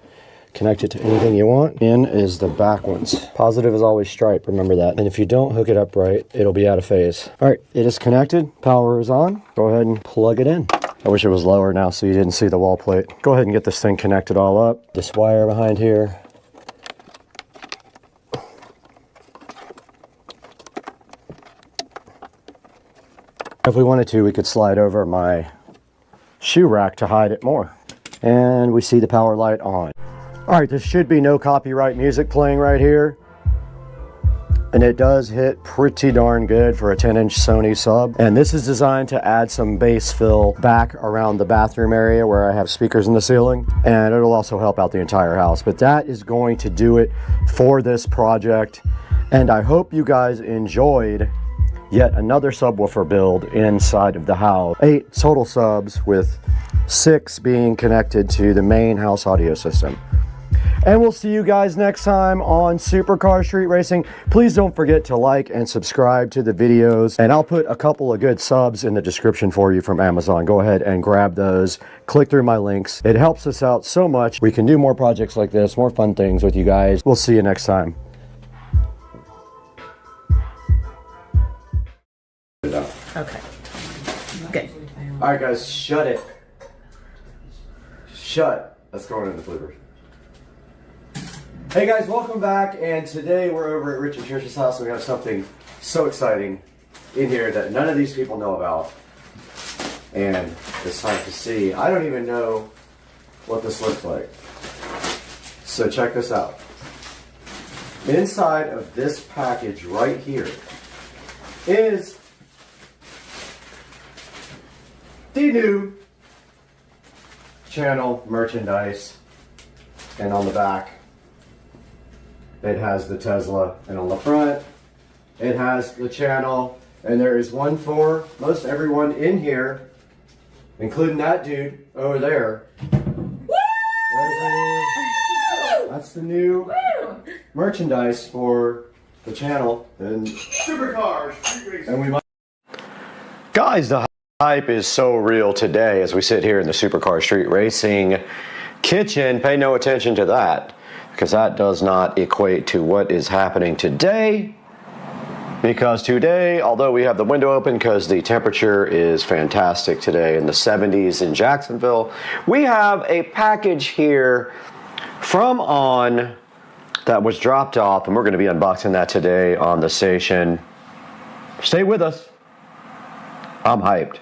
S8: connect it to anything you want. In is the back ones. Positive is always stripe, remember that. And if you don't hook it up right, it'll be out of phase. All right, it is connected. Power is on. Go ahead and plug it in. I wish it was lower now so you didn't see the wall plate. Go ahead and get this thing connected all up. This wire behind here. If we wanted to, we could slide over my shoe rack to hide it more. And we see the power light on. All right, there should be no copyright music playing right here. And it does hit pretty darn good for a 10-inch Sony sub. And this is designed to add some bass fill back around the bathroom area where I have speakers in the ceiling. And it'll also help out the entire house. But that is going to do it for this project. And I hope you guys enjoyed yet another subwoofer build inside of the house. 8 total subs with 6 being connected to the main house audio system. And we'll see you guys next time on Supercar Street Racing. Please don't forget to like and subscribe to the videos. And I'll put a couple of good subs in the description for you from Amazon. Go ahead and grab those. Click through my links. It helps us out so much. We can do more projects like this, more fun things with you guys. We'll see you next time.
S6: Okay. Good.
S8: All right, guys, shut it. Shut. That's going in the flippers. Hey guys, welcome back, and today we're over at Rich and Trish's house, and we have something so exciting in here that none of these people know about, and it's time to see. I don't even know what this looks like, so check this out. Inside of this package right here is the new channel merchandise, and on the back it has the Tesla, and on the front it has the channel, and there is one for most everyone in here, including that dude over there. That's the new merchandise for the channel and Supercar Street Racing. And we might, guys, the hype is so real today as we sit here in the Supercar Street Racing kitchen. Pay no attention to that, because that does not equate to what is happening today. Because today, although we have the window open because the temperature is fantastic today in the 70s in Jacksonville, we have a package here from On that was dropped off, and we're going to be unboxing that today on the station. Stay with us. I'm hyped.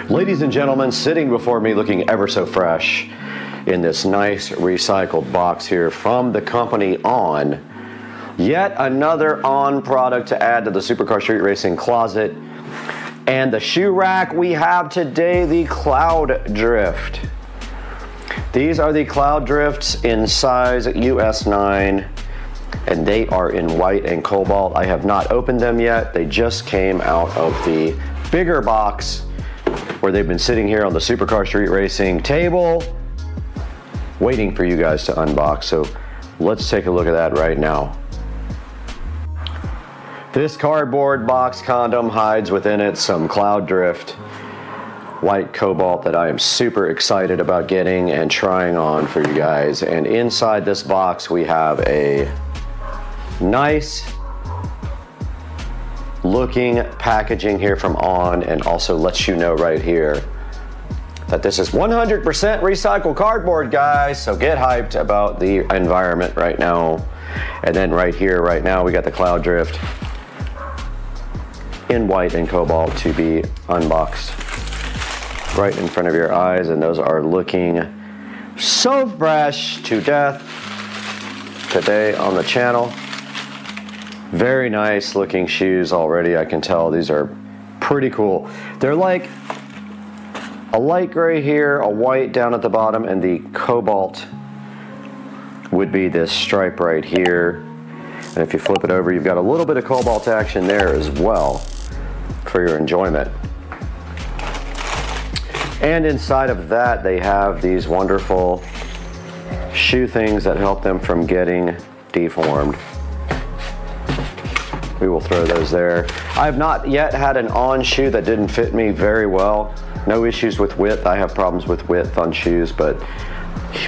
S8: Ladies and gentlemen, sitting before me looking ever so fresh in this nice recycled box here from the company On. Yet another On product to add to the Supercar Street Racing closet. And the shoe rack we have today, the Cloud Drift. These are the Cloud Drifts in size US 9. And they are in white and cobalt. I have not opened them yet. They just came out of the bigger box where they've been sitting here on the Supercar Street Racing table waiting for you guys to unbox. So let's take a look at that right now. This cardboard box condom hides within it some Cloud Drift white cobalt that I am super excited about getting and trying on for you guys. And inside this box we have a nice looking packaging here from On, and also lets you know right here that this is 100% recycled cardboard, guys, so get hyped about the environment right now. And then right here, right now, we got the Cloud Drift in white and cobalt to be unboxed right in front of your eyes, and those are looking so fresh to death today on the channel. Very nice looking shoes already. I can tell these are pretty cool. They're like a light gray here, a white down at the bottom, and the cobalt would be this stripe right here. And if you flip it over, you've got a little bit of cobalt action there as well for your enjoyment. And inside of that, they have these wonderful shoe things that help them from getting deformed. We will throw those there. I have not yet had an on shoe that didn't fit me very well. No issues with width. I have problems with width on shoes, but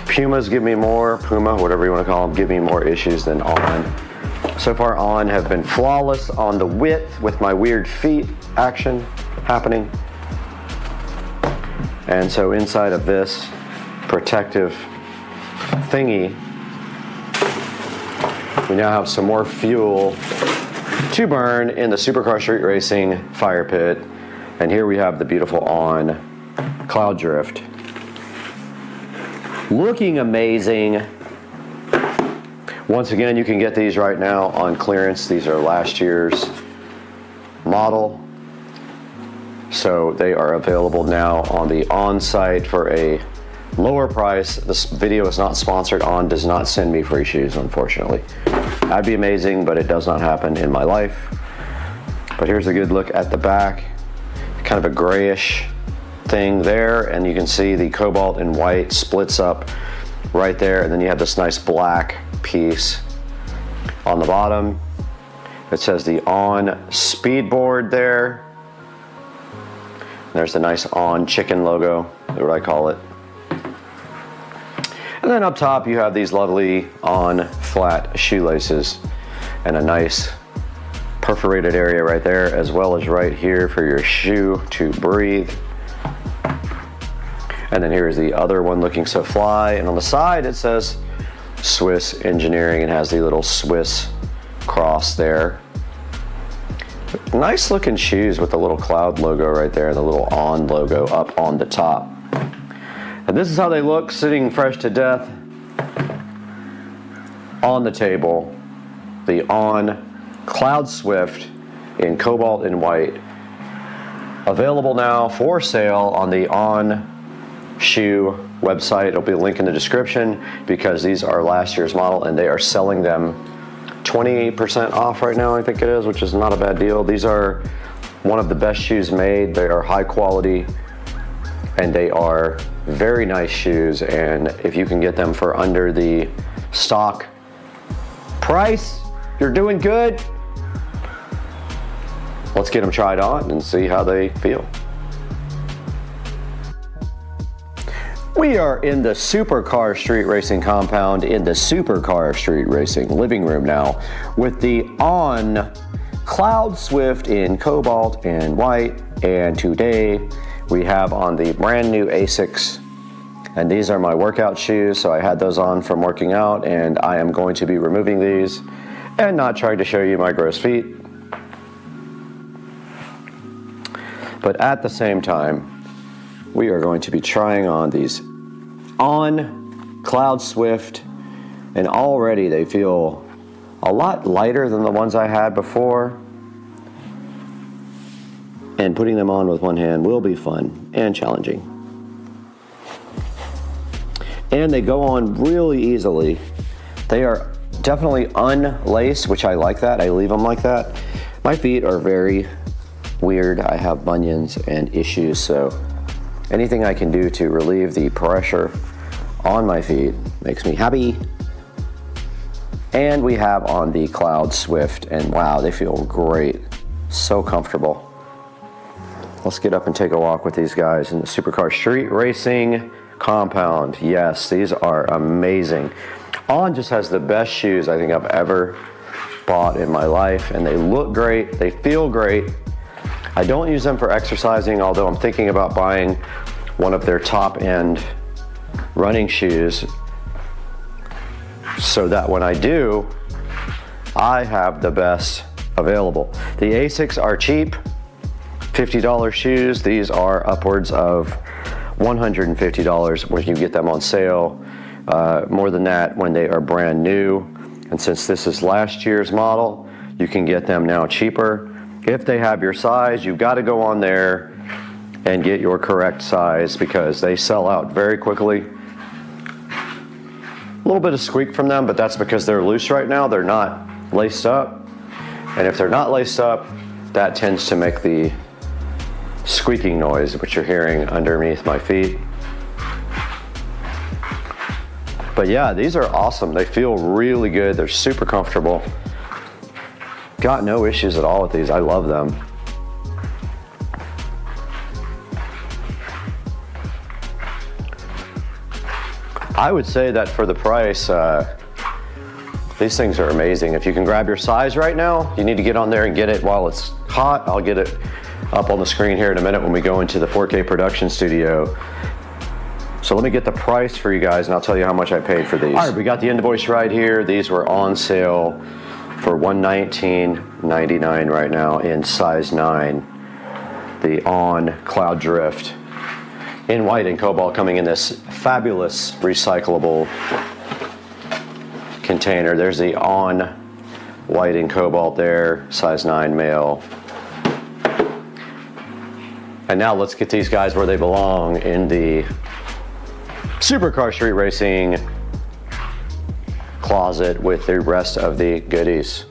S8: Puma, whatever you want to call them, give me more issues than on. So far on have been flawless on the width with my weird feet action happening. And so inside of this protective thingy, we now have some more fuel to burn in the Supercar Street Racing fire pit. And here we have the beautiful On Cloud Drift. Looking amazing. Once again, you can get these right now on clearance. These are last year's model. So they are available now on the On site for a lower price. This video is not sponsored. On does not send me free shoes, unfortunately. That'd be amazing, but it does not happen in my life. But here's a good look at the back. Kind of a grayish thing there, and you can see the cobalt and white splits up right there, and then you have this nice black piece on the bottom. It says the On Speedboard there. There's the nice On chicken logo, that's what I call it. And then up top you have these lovely On flat shoelaces and a nice perforated area right there, as well as right here for your shoe to breathe. And then here's the other one looking so fly, and on the side it says Swiss Engineering and has the little Swiss cross there. Nice looking shoes with the little cloud logo right there and the little On logo up on the top. And this is how they look sitting fresh to death on the table. The On Cloud Swift in cobalt and white. Available now for sale on the On shoe website. It'll be a link in the description because these are last year's model and they are selling them 20% off right now, I think it is, which is not a bad deal. These are one of the best shoes made. They are high quality and they are very nice shoes, and if you can get them for under the stock price, you're doing good. Let's get them tried on and see how they feel. We are in the Supercar Street Racing compound in the Supercar Street Racing living room now with the On Cloud Swift in cobalt and white, and today we have on the brand new ASICs, and these are my workout shoes, so I had those on from working out, and I am going to be removing these and not trying to show you my gross feet, but at the same time we are going to be trying on these On Cloud Swift, and already they feel a lot lighter than the ones I had before, and putting them on with one hand will be fun and challenging. And they go on really easily. They are definitely unlaced, which I like that. I leave them like that. My feet are very weird. I have bunions and issues, so anything I can do to relieve the pressure on my feet makes me happy. And we have on the Cloud Swift, and wow, they feel great. So comfortable. Let's get up and take a walk with these guys in the Supercar Street Racing compound. Yes, these are amazing. On just has the best shoes I think I've ever bought in my life, and they look great, they feel great. I don't use them for exercising, although I'm thinking about buying one of their top-end running shoes so that when I do, I have the best available. The ASICs are cheap. $50 shoes. These are upwards of $150 when you get them on sale. More than that when they are brand new. And since this is last year's model, you can get them now cheaper. If they have your size, you've got to go on there and get your correct size because they sell out very quickly. A little bit of squeak from them, but that's because they're loose right now. They're not laced up. And if they're not laced up, that tends to make the squeaking noise, which you're hearing underneath my feet. But yeah, these are awesome. They feel really good. They're super comfortable. Got no issues at all with these. I love them. I would say that for the price, these things are amazing. If you can grab your size right now, you need to get on there and get it while it's hot. I'll get it up on the screen here in a minute when we go into the 4K production studio. So let me get the price for you guys and I'll tell you how much I paid for these. All right, we got the invoice right here. These were on sale for $119.99 right now in size 9. The On Cloud Drift in white and cobalt, coming in this fabulous recyclable container. There's the On white and cobalt there, size 9 male. And now let's get these guys where they belong in the Supercar Street Racing closet with the rest of the goodies.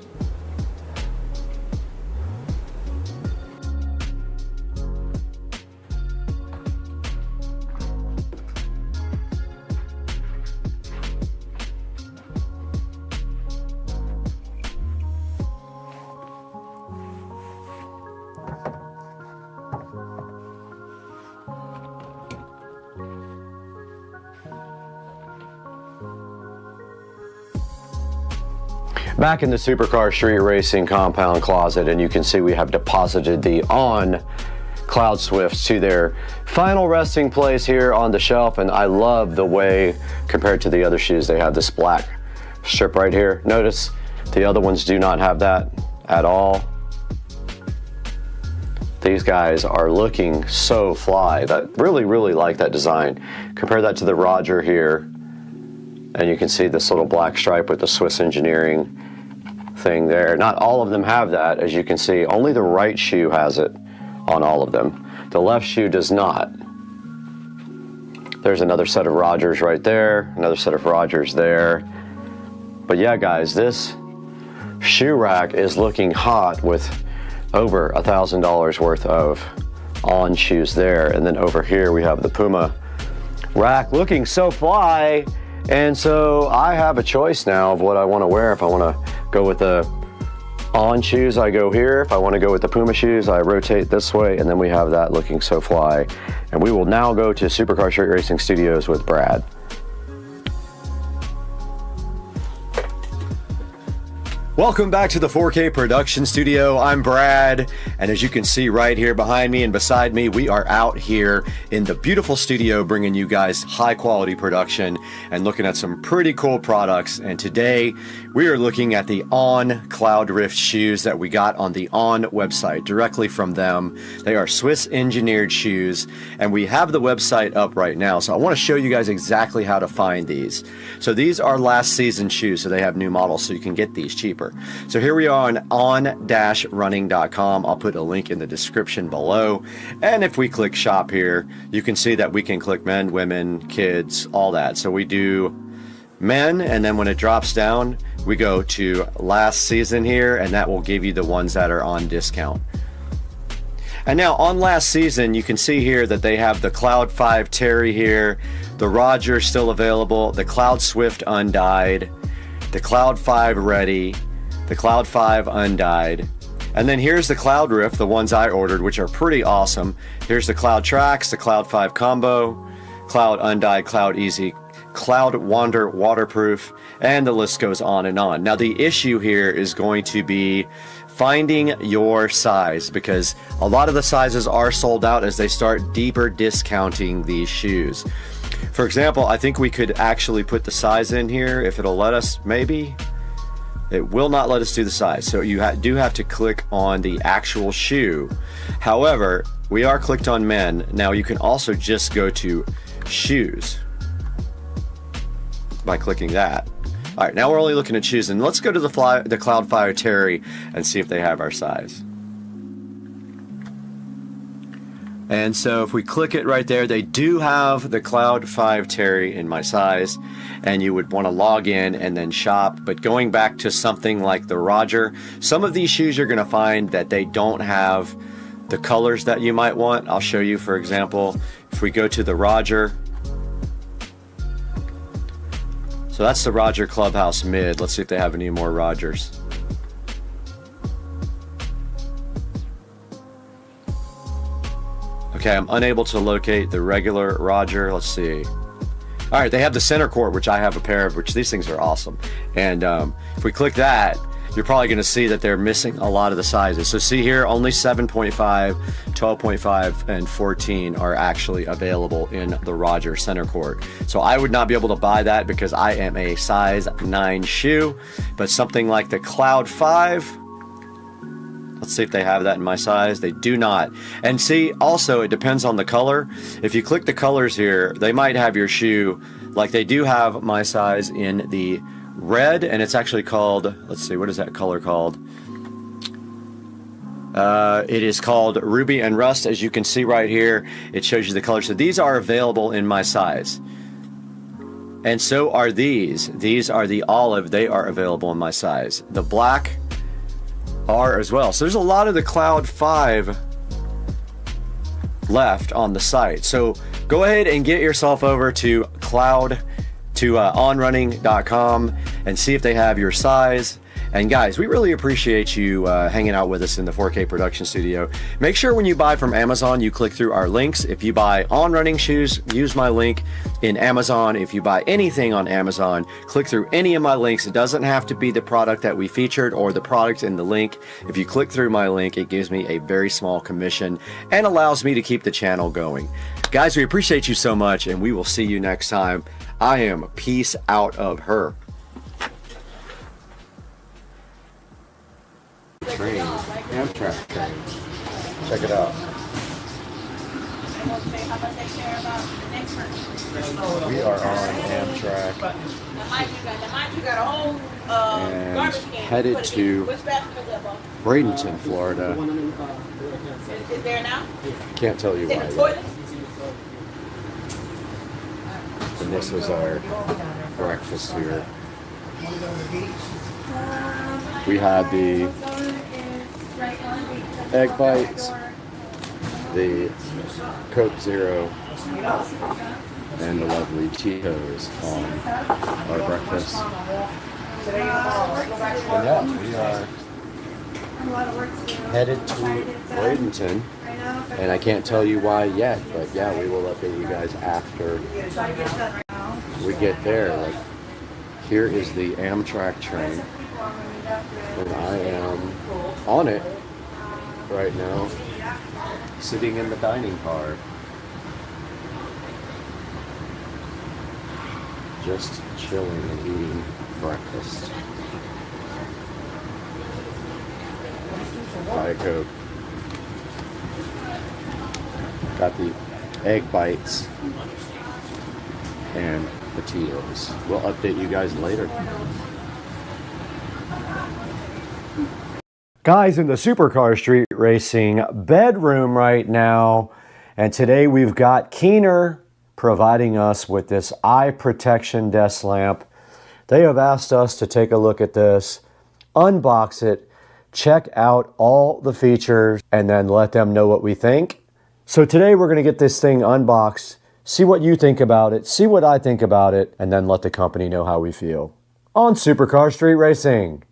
S8: Back in the Supercar Street Racing compound closet, and you can see we have deposited the On Cloud Swifts to their final resting place here on the shelf, and I love the way, compared to the other shoes, they have this black strip right here. Notice the other ones do not have that at all. These guys are looking so fly. I really like that design. Compare that to the Roger here, and you can see this little black stripe with the Swiss engineering thing there. Not all of them have that, as you can see. Only the right shoe has it on all of them. The left shoe does not. There's another set of Rogers right there, another set of Rogers there. But yeah, guys, this shoe rack is looking hot with over $1,000 worth of On shoes there. And then over here we have the Puma rack looking so fly. And so I have a choice now of what I want to wear. If I want to go with the On shoes, I go here. If I want to go with the Puma shoes, I rotate this way, and then we have that looking so fly. And we will now go to Supercar Street Racing Studios with Brad. Welcome back to the 4K production studio. I'm Brad, and as you can see right here behind me and beside me, we are out here in the beautiful studio bringing you guys high quality production and looking at some pretty cool products. And today we are looking at the On Cloud Rift shoes that we got on the On website directly from them. They are Swiss engineered shoes, and we have the website up right now. So I want to show you guys exactly how to find these. So these are last season shoes, so they have new models, so you can get these cheaper. So here we are on on-running.com. I'll put a link in the description below. And if we click shop here, you can see that we can click men, women, kids, all that. So we do men, and then when it drops down, we go to last season here, and that will give you the ones that are on discount. And now on last season, you can see here that they have the Cloud 5 Terry here, the Roger still available, the Cloud Swift undyed, the Cloud 5 Ready, the Cloud 5 undyed, and then here's the Cloud Rift, the ones I ordered, which are pretty awesome. Here's the Cloud Tracks, the Cloud 5 Combo, Cloud Undyed, Cloud Easy, Cloud Wander Waterproof, and the list goes on and on. Now the issue here is going to be finding your size, because a lot of the sizes are sold out as they start deeper discounting these shoes. For example, I think we could actually put the size in here if it'll let us, maybe. It will not let us do the size. So you do have to click on the actual shoe. However, we are clicked on men. Now you can also just go to shoes by clicking that. All right, now we're only looking at shoes, and let's go to the Cloudfire Terry and see if they have our size. And so if we click it right there, they do have the Cloud 5 Terry in my size, and you would want to log in and then shop. But going back to something like the Roger, some of these shoes you're going to find that they don't have the colors that you might want. I'll show you, for example, if we go to the Roger. So that's the Roger Clubhouse Mid. Let's see if they have any more Rogers. Okay, I'm unable to locate the regular Roger. Let's see. All right, they have the center court, which I have a pair of, which these things are awesome. And if we click that, you're probably going to see that they're missing a lot of the sizes. So see here, only 7.5, 12.5, and 14 are actually available in the Roger center court. So I would not be able to buy that because I am a size 9 shoe. But something like the Cloud 5, let's see if they have that in my size. They do not. And see, also, it depends on the color. If you click the colors here, they might have your shoe, like they do have my size in the red, and it's actually called, let's see, what is that color called? It is called Ruby and Rust. As you can see right here, it shows you the colors. So these are available in my size. And so are these. These are the olive. They are available in my size. The black are as well. So there's a lot of the Cloud 5 left on the site. So go ahead and get yourself over to onrunning.com and see if they have your size. And guys, we really appreciate you hanging out with us in the 4K production studio. Make sure when you buy from Amazon, you click through our links. If you buy On Running shoes, use my link in Amazon. If you buy anything on Amazon, click through any of my links. It doesn't have to be the product that we featured or the product in the link. If you click through my link, it gives me a very small commission and allows me to keep the channel going. Guys, we appreciate you so much, and we will see you next time. I am peace out of her. Train, Amtrak train. Check it out. We are on Amtrak and headed to Bradenton, Florida.
S6: Is there now?
S8: Can't tell you why yet. And this was our breakfast here. We had the egg bites, the Coke Zero, and the lovely Cheetos on our breakfast. And yeah, we are headed to Bradenton, and I can't tell you why yet, but yeah, we will update you guys after we get there. Like, here is the Amtrak train, and I am on it right now, sitting in the dining car, just chilling and eating breakfast. Diet Coke. Got the egg bites and potatoes. We'll update you guys later. Guys, in the Supercar Street Racing bedroom right now, and today we've got Keener providing us with this eye protection desk lamp. They have asked us to take a look at this, unbox it, check out all the features, and then let them know what we think. So today we're going to get this thing unboxed, see what you think about it, see what I think about it, and then let the company know how we feel. On Supercar Street Racing.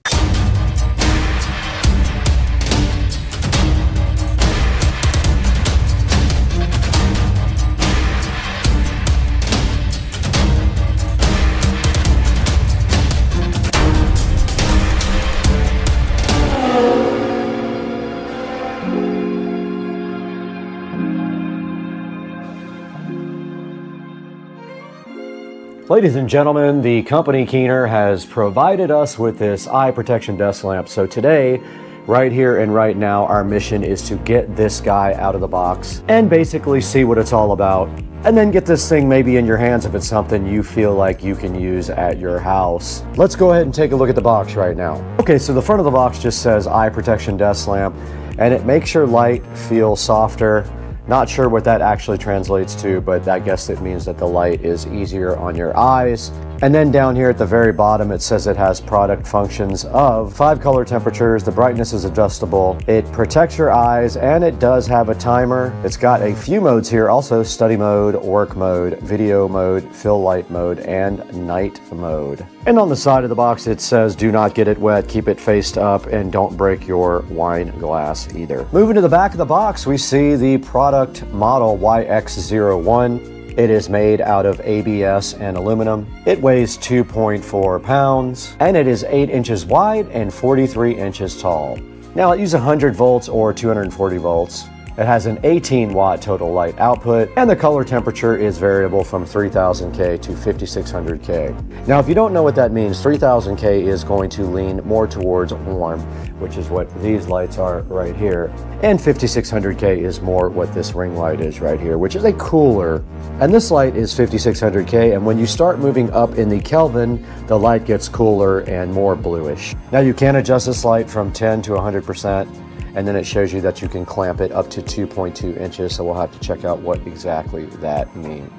S8: Ladies and gentlemen, the company Keener has provided us with this eye protection desk lamp. So today, right here and right now, our mission is to get this guy out of the box and basically see what it's all about. And then get this thing maybe in your hands if it's something you feel like you can use at your house. Let's go ahead and take a look at the box right now. Okay, so the front of the box just says eye protection desk lamp, and it makes your light feel softer. Not sure what that actually translates to, but I guess it means that the light is easier on your eyes. And then down here at the very bottom, it says it has product functions of 5 color temperatures, the brightness is adjustable, it protects your eyes, and it does have a timer. It's got a few modes here, also study mode, work mode, video mode, fill light mode, and night mode. And on the side of the box, it says do not get it wet, keep it faced up, and don't break your wine glass either. Moving to the back of the box, we see the product model YX01. It is made out of ABS and aluminum. It weighs 2.4 pounds, and it is 8 inches wide and 43 inches tall. Now it uses 100 volts or 240 volts. It has an 18 watt total light output, and the color temperature is variable from 3000K to 5600K. Now, if you don't know what that means, 3000K is going to lean more towards warm, which is what these lights are right here. And 5600K is more what this ring light is right here, which is a cooler. And this light is 5600K, and when you start moving up in the Kelvin, the light gets cooler and more bluish. Now you can adjust this light from 10 to 100%. And then it shows you that you can clamp it up to 2.2 inches, so we'll have to check out what exactly that means.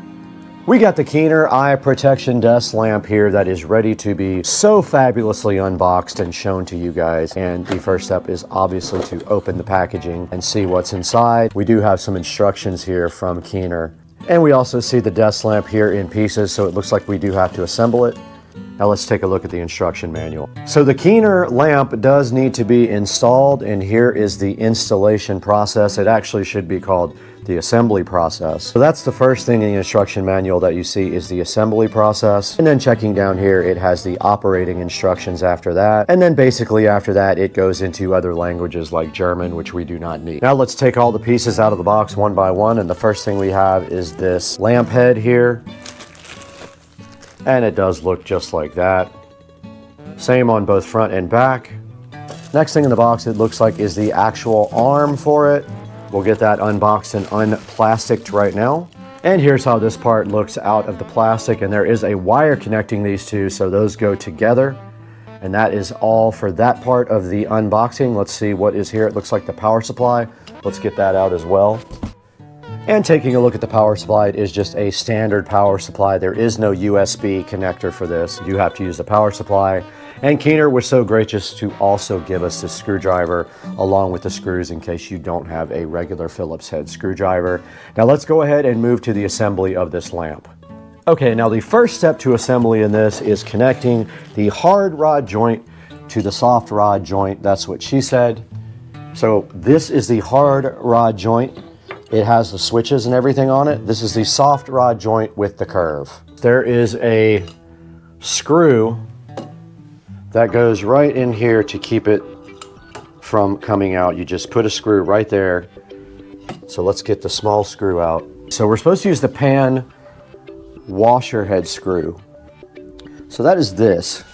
S8: We got the Keener eye protection desk lamp here that is ready to be so fabulously unboxed and shown to you guys. And the first step is obviously to open the packaging and see what's inside. We do have some instructions here from Keener. And we also see the desk lamp here in pieces, so it looks like we do have to assemble it. Now let's take a look at the instruction manual. So the Keener lamp does need to be installed, and here is the installation process. It actually should be called the assembly process. So that's the first thing in the instruction manual that you see is the assembly process. And then checking down here, it has the operating instructions after that. And then basically after that, it goes into other languages like German, which we do not need. Now let's take all the pieces out of the box one by one. And the first thing we have is this lamp head here. And it does look just like that. Same on both front and back. Next thing in the box it looks like is the actual arm for it. We'll get that unboxed and unplasticed right now. And here's how this part looks out of the plastic, and there is a wire connecting these two, so those go together. And that is all for that part of the unboxing. Let's see what is here. It looks like the power supply. Let's get that out as well. And taking a look at the power supply, it is just a standard power supply. There is no USB connector for this. You have to use the power supply. And Keener was so gracious to also give us the screwdriver along with the screws in case you don't have a regular Phillips head screwdriver. Now let's go ahead and move to the assembly of this lamp. Okay, now the first step to assembly in this is connecting the hard rod joint to the soft rod joint. That's what she said. So this is the hard rod joint. It has the switches and everything on it. This is the soft rod joint with the curve. There is a screw that goes right in here to keep it from coming out. You just put a screw right there. So let's get the small screw out. So we're supposed to use the pan washer head screw. So that is this.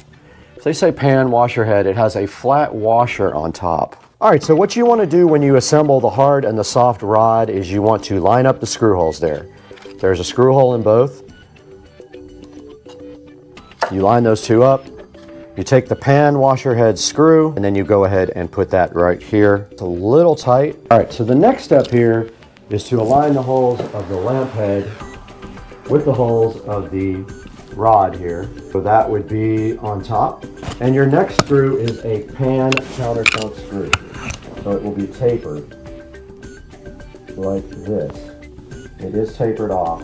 S8: If they say pan washer head, it has a flat washer on top. All right, so what you want to do when you assemble the hard and the soft rod is you want to line up the screw holes there. There's a screw hole in both. You line those two up. You take the pan washer head screw, and then you go ahead and put that right here. It's a little tight. All right, so the next step here is to align the holes of the lamp head with the holes of the rod here. So that would be on top. And your next screw is a pan countersunk screw. So it will be tapered like this. It is tapered off.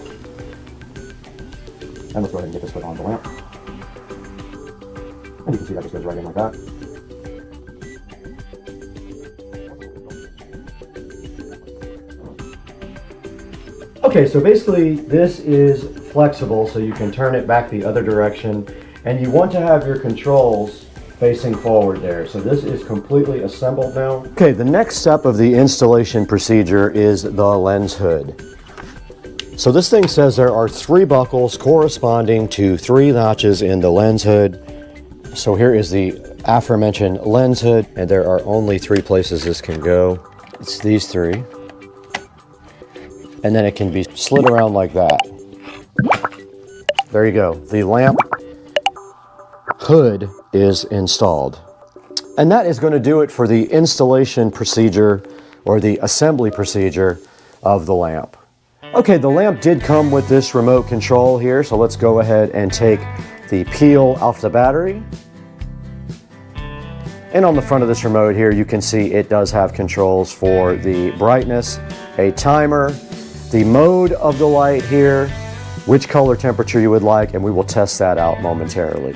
S8: And let's go ahead and get this put on the lamp. And you can see that just goes right in like that. Okay, so basically this is flexible, so you can turn it back the other direction, and you want to have your controls facing forward there. So this is completely assembled now. Okay, the next step of the installation procedure is the lens hood. So this thing says there are 3 buckles corresponding to 3 notches in the lens hood. So here is the aforementioned lens hood, and there are only 3 places this can go. It's these 3. And then it can be slid around like that. There you go. The lamp hood is installed. And that is going to do it for the installation procedure or the assembly procedure of the lamp. Okay, the lamp did come with this remote control here, so let's go ahead and take the peel off the battery. And on the front of this remote here, you can see it does have controls for the brightness, a timer, the mode of the light here, which color temperature you would like, and we will test that out momentarily.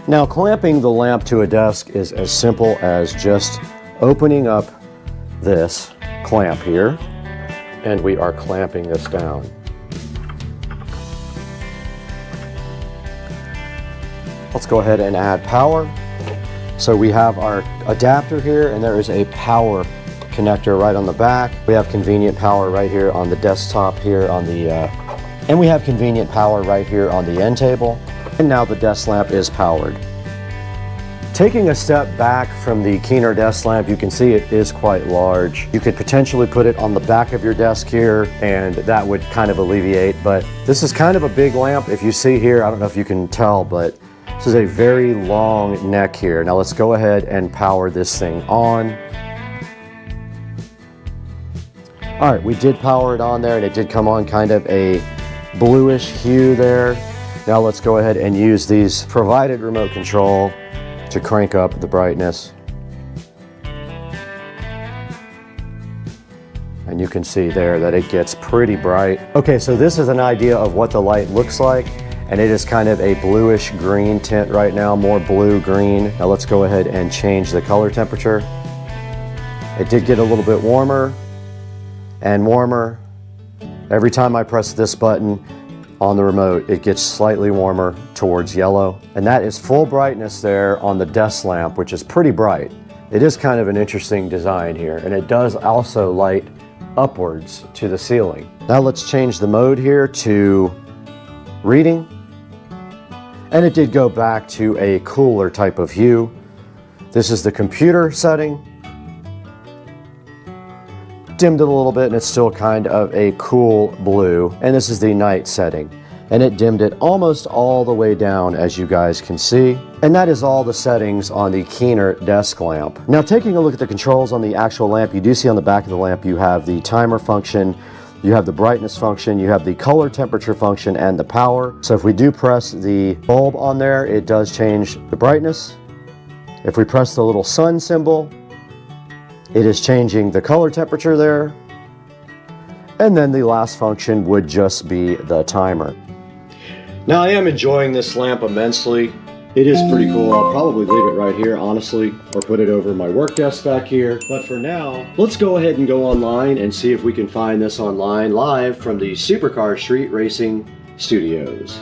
S8: Now, clamping the lamp to a desk is as simple as just opening up this clamp here, and we are clamping this down. Let's go ahead and add power. So we have our adapter here, and there is a power connector right on the back. We have convenient power right here on the desktop here on the, and we have convenient power right here on the end table. And now the desk lamp is powered. Taking a step back from the Keener desk lamp, you can see it is quite large. You could potentially put it on the back of your desk here, and that would kind of alleviate, but this is kind of a big lamp. If you see here, I don't know if you can tell, but this is a very long neck here. Now let's go ahead and power this thing on. All right, we did power it on there, and it did come on kind of a bluish hue there. Now let's go ahead and use these provided remote control to crank up the brightness. And you can see there that it gets pretty bright. Okay, so this is an idea of what the light looks like, and it is kind of a bluish green tint right now, more blue-green. Now let's go ahead and change the color temperature. It did get a little bit warmer and warmer. Every time I press this button on the remote, it gets slightly warmer towards yellow. And that is full brightness there on the desk lamp, which is pretty bright. It is kind of an interesting design here, and it does also light upwards to the ceiling. Now let's change the mode here to reading. And it did go back to a cooler type of hue. This is the computer setting. Dimmed it a little bit, and it's still kind of a cool blue. And this is the night setting, and it dimmed it almost all the way down, as you guys can see. And that is all the settings on the Keener desk lamp. Now, taking a look at the controls on the actual lamp, you do see on the back of the lamp you have the timer function, you have the brightness function, you have the color temperature function, and the power. So if we do press the bulb on there, it does change the brightness. If we press the little sun symbol, it is changing the color temperature there. And then the last function would just be the timer. Now, I am enjoying this lamp immensely. It is pretty cool. I'll probably leave it right here, honestly, or put it over my work desk back here. But for now, let's go ahead and go online and see if we can find this online live from the Supercar Street Racing Studios.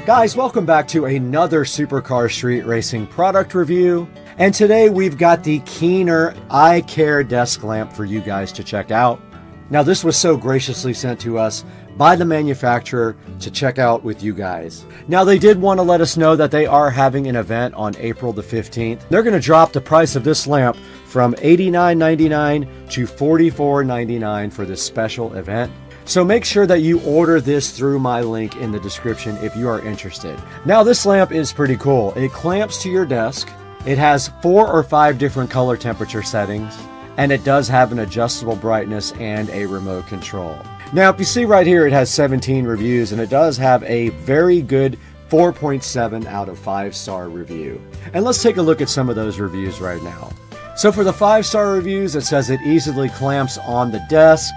S8: Guys, welcome back to another Supercar Street Racing product review. And today we've got the Keener iCare desk lamp for you guys to check out. Now, this was so graciously sent to us by the manufacturer to check out with you guys. Now, they did want to let us know that they are having an event on April the 15th. They're going to drop the price of this lamp from $89.99 to $44.99 for this special event. So make sure that you order this through my link in the description if you are interested. Now, this lamp is pretty cool. It clamps to your desk. It has 4 or 5 different color temperature settings, and it does have an adjustable brightness and a remote control. Now, if you see right here, it has 17 reviews, and it does have a very good 4.7 out of 5-star review. And let's take a look at some of those reviews right now. So for the 5-star reviews, it says it easily clamps on the desk,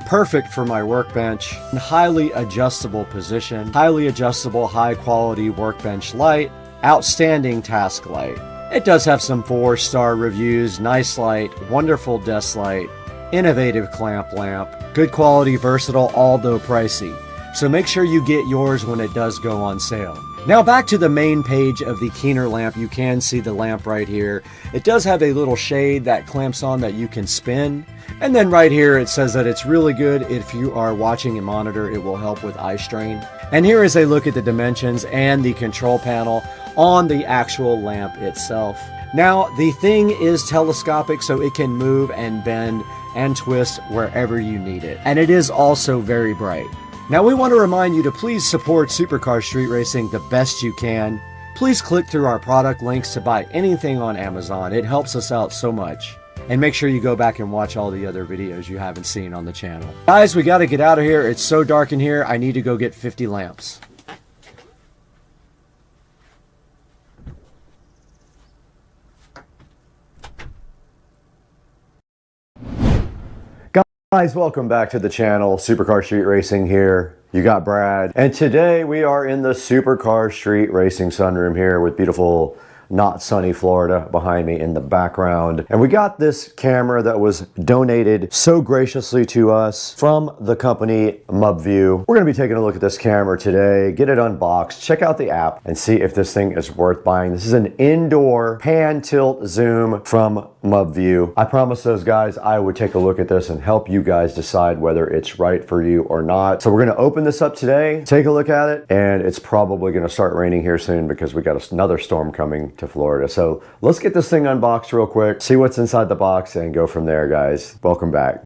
S8: perfect for my workbench, highly adjustable position, highly adjustable high quality workbench light, outstanding task light. It does have some 4-star reviews, nice light, wonderful desk light, innovative clamp lamp, good quality, versatile, although pricey. So make sure you get yours when it does go on sale. Now back to the main page of the Keener lamp. You can see the lamp right here. It does have a little shade that clamps on that you can spin. And then right here it says that it's really good if you are watching a monitor. It will help with eye strain. And here is a look at the dimensions and the control panel on the actual lamp itself. Now the thing is telescopic, so it can move and bend and twist wherever you need it. And it is also very bright. Now we want to remind you to please support Supercar Street Racing the best you can. Please click through our product links to buy anything on Amazon. It helps us out so much. And make sure you go back and watch all the other videos you haven't seen on the channel. Guys, we got to get out of here. It's so dark in here. I need to go get 50 lamps. Guys, welcome back to the channel. Supercar Street Racing here. You got Brad. And today we are in the Supercar Street Racing sunroom here with beautiful not sunny Florida behind me in the background. And we got this camera that was donated so graciously to us from the company MubView. We're gonna be taking a look at this camera today, get it unboxed, check out the app, and see if this thing is worth buying. This is an indoor pan tilt zoom from MubView. I promised those guys I would take a look at this and help you guys decide whether it's right for you or not. So we're gonna open this up today, take a look at it, and it's probably gonna start raining here soon because we got another storm coming to Florida. So let's get this thing unboxed real quick, see what's inside the box, and go from there, guys. Welcome back.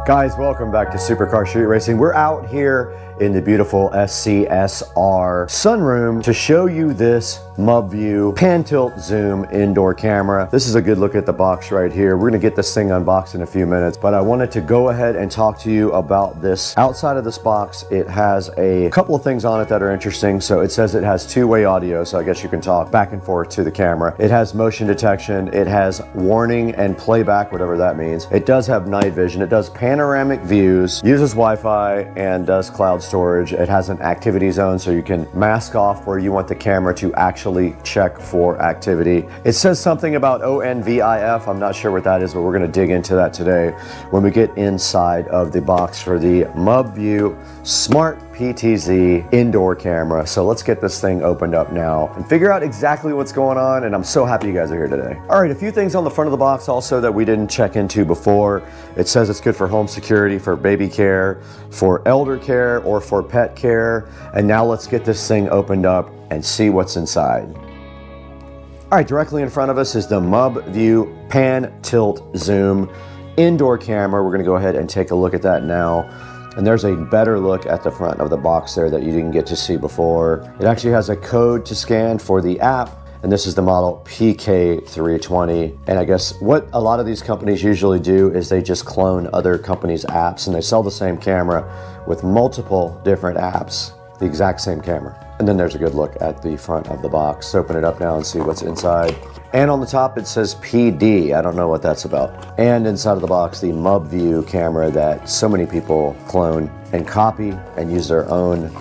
S8: Guys, welcome back to Supercar Street Racing. We're out here in the beautiful SCSR sunroom to show you this MubView pan tilt zoom indoor camera. This is a good look at the box right here. We're gonna get this thing unboxed in a few minutes, but I wanted to go ahead and talk to you about this. Outside of this box, it has a couple of things on it that are interesting. So it says it has two-way audio, so I guess you can talk back and forth to the camera. It has motion detection. It has warning and playback, whatever that means. It does have night vision. It does panoramic views, uses Wi-Fi, and does cloud storage. It has an activity zone, so you can mask off where you want the camera to actually check for activity. It says something about ONVIF. I'm not sure what that is, but we're going to dig into that today when we get inside of the box for the MubView Smart PTZ indoor camera. So let's get this thing opened up now and figure out exactly what's going on, and I'm so happy you guys are here today. All right, a few things on the front of the box also that we didn't check into before. It says it's good for home security, for baby care, for elder care, or for pet care. And now let's get this thing opened up and see what's inside. All right, directly in front of us is the MubView Pan Tilt Zoom indoor camera. We're gonna go ahead and take a look at that now. And there's a better look at the front of the box there that you didn't get to see before. It actually has a code to scan for the app, and this is the model PK320. And I guess what a lot of these companies usually do is they just clone other companies' apps, and they sell the same camera with multiple different apps, the exact same camera. And then there's a good look at the front of the box. Let's open it up now and see what's inside. And on the top it says PD. I don't know what that's about. And inside of the box, the MubView camera that so many people clone and copy and use their own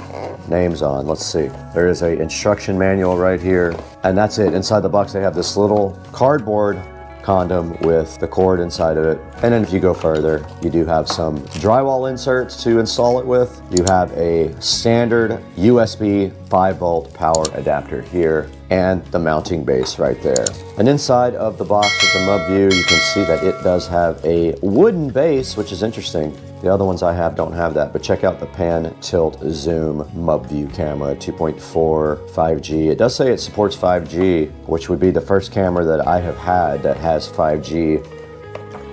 S8: names on. Let's see. There is an instruction manual right here. And that's it. Inside the box they have this little cardboard condom with the cord inside of it. And then if you go further, you do have some drywall inserts to install it with. You have a standard USB 5-volt power adapter here and the mounting base right there. And inside of the box with the MubView, you can see that it does have a wooden base, which is interesting. The other ones I have don't have that, but check out the Pan Tilt Zoom MubView camera, 2.4 5G. It does say it supports 5G, which would be the first camera that I have had that has 5G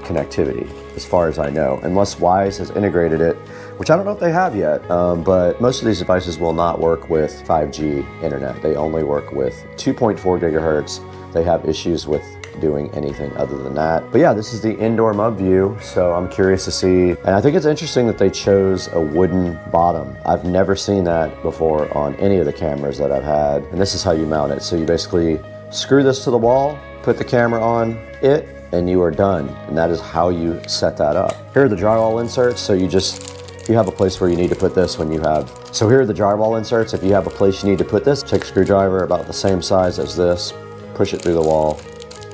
S8: connectivity, as far as I know, unless Wise has integrated it, which I don't know if they have yet, but most of these devices will not work with 5G internet. They only work with 2.4 gigahertz. They have issues with doing anything other than that. But yeah, this is the indoor MubView, so I'm curious to see. And I think it's interesting that they chose a wooden bottom. I've never seen that before on any of the cameras that I've had. And this is how you mount it. So you basically screw this to the wall, put the camera on it, and you are done. And that is how you set that up. Here are the drywall inserts. So you have a place where you need to put this when you have. So here are the drywall inserts. If you have a place you need to put this, take a screwdriver about the same size as this, push it through the wall,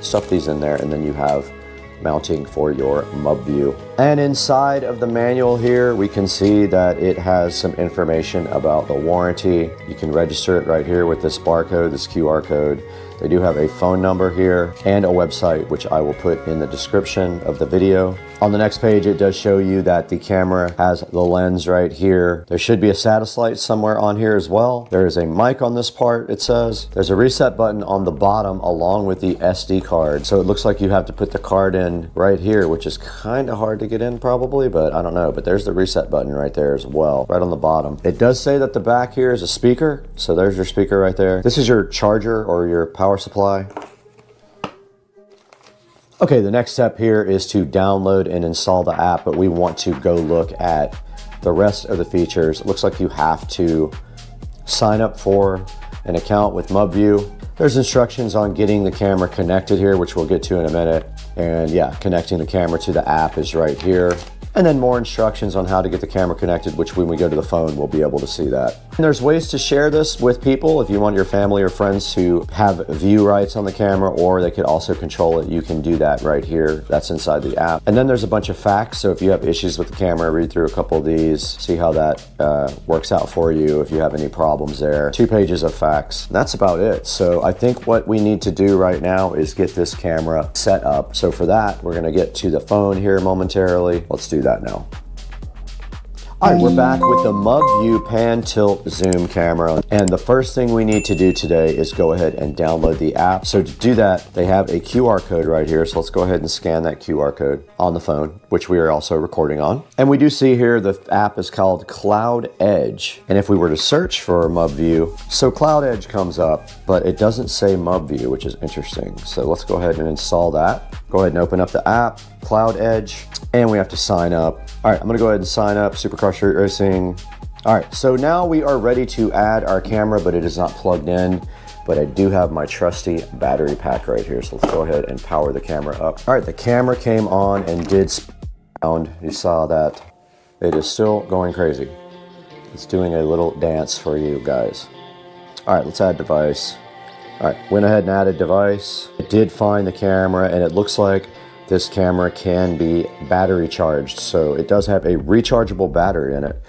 S8: stuff these in there, and then you have mounting for your MUB view. And inside of the manual here, we can see that it has some information about the warranty. You can register it right here with this barcode, this QR code. They do have a phone number here and a website, which I will put in the description of the video. On the next page, it does show you that the camera has the lens right here. There should be a status light somewhere on here as well. There is a mic on this part, it says. There's a reset button on the bottom along with the SD card. So it looks like you have to put the card in right here, which is kind of hard to get in probably, but I don't know. But there's the reset button right there as well, right on the bottom. It does say that the back here is a speaker. So there's your speaker right there. This is your charger or your power supply. Okay, the next step here is to download and install the app, but we want to go look at the rest of the features. It looks like you have to sign up for an account with MUBview. There's instructions on getting the camera connected here, which we'll get to in a minute. And yeah, connecting the camera to the app is right here. And then more instructions on how to get the camera connected, which when we go to the phone, we'll be able to see that. And there's ways to share this with people. If you want your family or friends to have view rights on the camera, or they could also control it, you can do that right here. That's inside the app. And then there's a bunch of facts. So if you have issues with the camera, read through a couple of these, see how that works out for you if you have any problems there. 2 pages of facts. That's about it. So I think what we need to do right now is get this camera set up. So for that, we're gonna get to the phone here momentarily. Let's do that now. All right, we're back with the MUBview pan tilt zoom camera. And the first thing we need to do today is go ahead and download the app. So to do that, they have a QR code right here. So let's go ahead and scan that QR code on the phone, which we are also recording on. And we do see here the app is called Cloud Edge. And if we were to search for MUBview, so Cloud Edge comes up, but it doesn't say MUBview, which is interesting. So let's go ahead and install that. Go ahead and open up the app, Cloud Edge, and we have to sign up. All right, I'm gonna go ahead and sign up, Supercar Street Racing. All right, so now we are ready to add our camera, but it is not plugged in, but I do have my trusty battery pack right here. So let's go ahead and power the camera up. All right, the camera came on and did sound. You saw that. It is still going crazy. It's doing a little dance for you guys. All right, let's add device. All right, went ahead and added device. It did find the camera, and it looks like this camera can be battery charged. So it does have a rechargeable battery in it.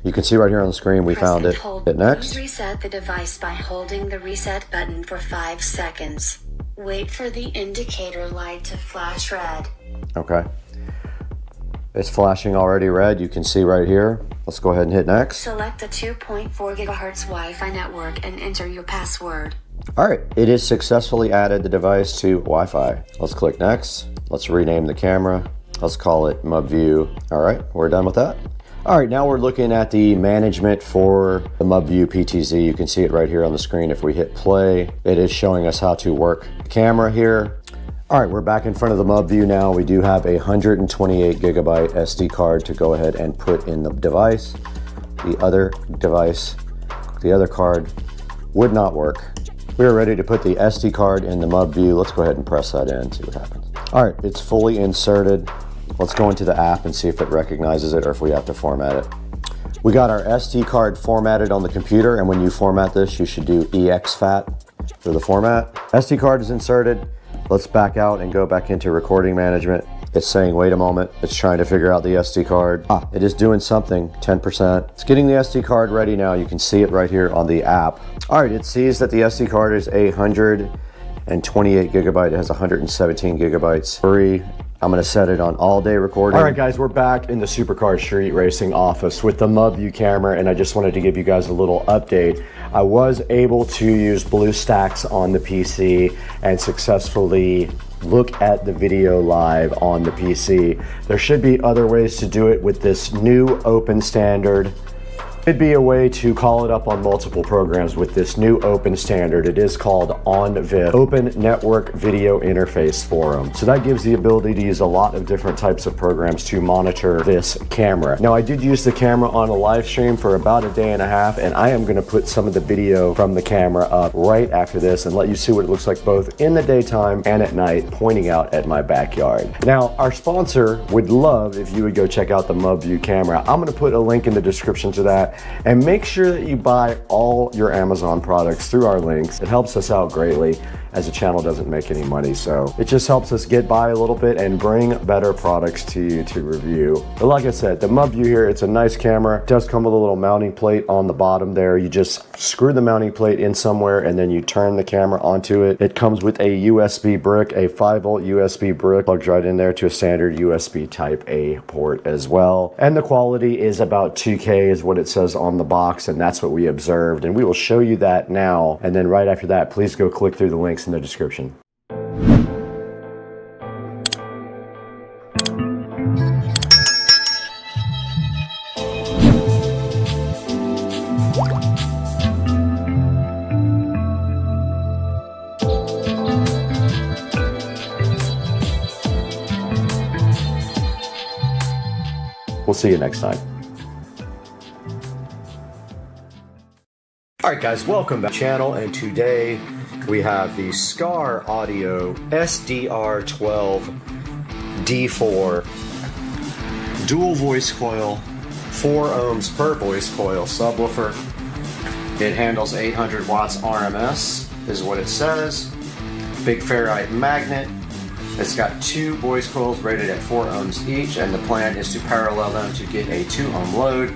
S8: You can see right here on the screen, we found it. Hit next.
S9: Please reset the device by holding the reset button for 5 seconds. Wait for the indicator light to flash red.
S8: Okay. It's flashing already red. You can see right here. Let's go ahead and hit next.
S9: Select the 2.4 gigahertz Wi-Fi network and enter your password.
S8: All right, it is successfully added the device to Wi-Fi. Let's click next. Let's rename the camera. Let's call it MUBview. All right, we're done with that. All right, now we're looking at the management for the MUBview PTZ. You can see it right here on the screen. If we hit play, it is showing us how to work the camera here. All right, we're back in front of the MUBview now. We do have a 128 gigabyte SD card to go ahead and put in the device. The other device, the other card would not work. We are ready to put the SD card in the MUBview. Let's go ahead and press that in, see what happens. All right, it's fully inserted. Let's go into the app and see if it recognizes it or if we have to format it. We got our SD card formatted on the computer, and when you format this, you should do exFAT for the format. SD card is inserted. Let's back out and go back into recording management. It's saying, wait a moment. It's trying to figure out the SD card. It is doing something, 10%. It's getting the SD card ready now. You can see it right here on the app. All right, it sees that the SD card is 128 gigabyte. It has 117 gigabytes free. I'm gonna set it on all day recording. All right guys, we're back in the Supercar Street Racing office with the MUBview camera, and I just wanted to give you guys a little update. I was able to use BlueStacks on the PC and successfully look at the video live on the PC. There should be other ways to do it with this new open standard It'd be a way to call it up on multiple programs with this new open standard. It is called ONVIF, Open Network Video Interface Forum. So that gives the ability to use a lot of different types of programs to monitor this camera. Now I did use the camera on a live stream for about a day and a half, and I am going to put some of the video from the camera up right after this and let you see what it looks like both in the daytime and at night, pointing out at my backyard. Now our sponsor would love if you would go check out the MubView camera. I'm going to put a link in the description to that. And make sure that you buy all your Amazon products through our links. It helps us out greatly, as the channel doesn't make any money. So it just helps us get by a little bit and bring better products to you to review. But like I said, the MubView here, it's a nice camera. It does come with a little mounting plate on the bottom there. You just screw the mounting plate in somewhere and then you turn the camera onto it. It comes with a USB brick, a 5-volt USB brick, plugs right in there to a standard USB Type A port as well. And the quality is about 2K is what it says on the box, and that's what we observed. And we will show you that now. And then right after that, please go click through the links in the description. We'll see you next time. Alright guys, welcome back to the channel, and today we have the SCAR Audio SDR12D4 dual voice coil, 4 ohms per voice coil subwoofer. It handles 800 watts RMS is what it says. Big ferrite magnet. It's got 2 voice coils rated at 4 ohms each, and the plan is to parallel them to get a 2 ohm load.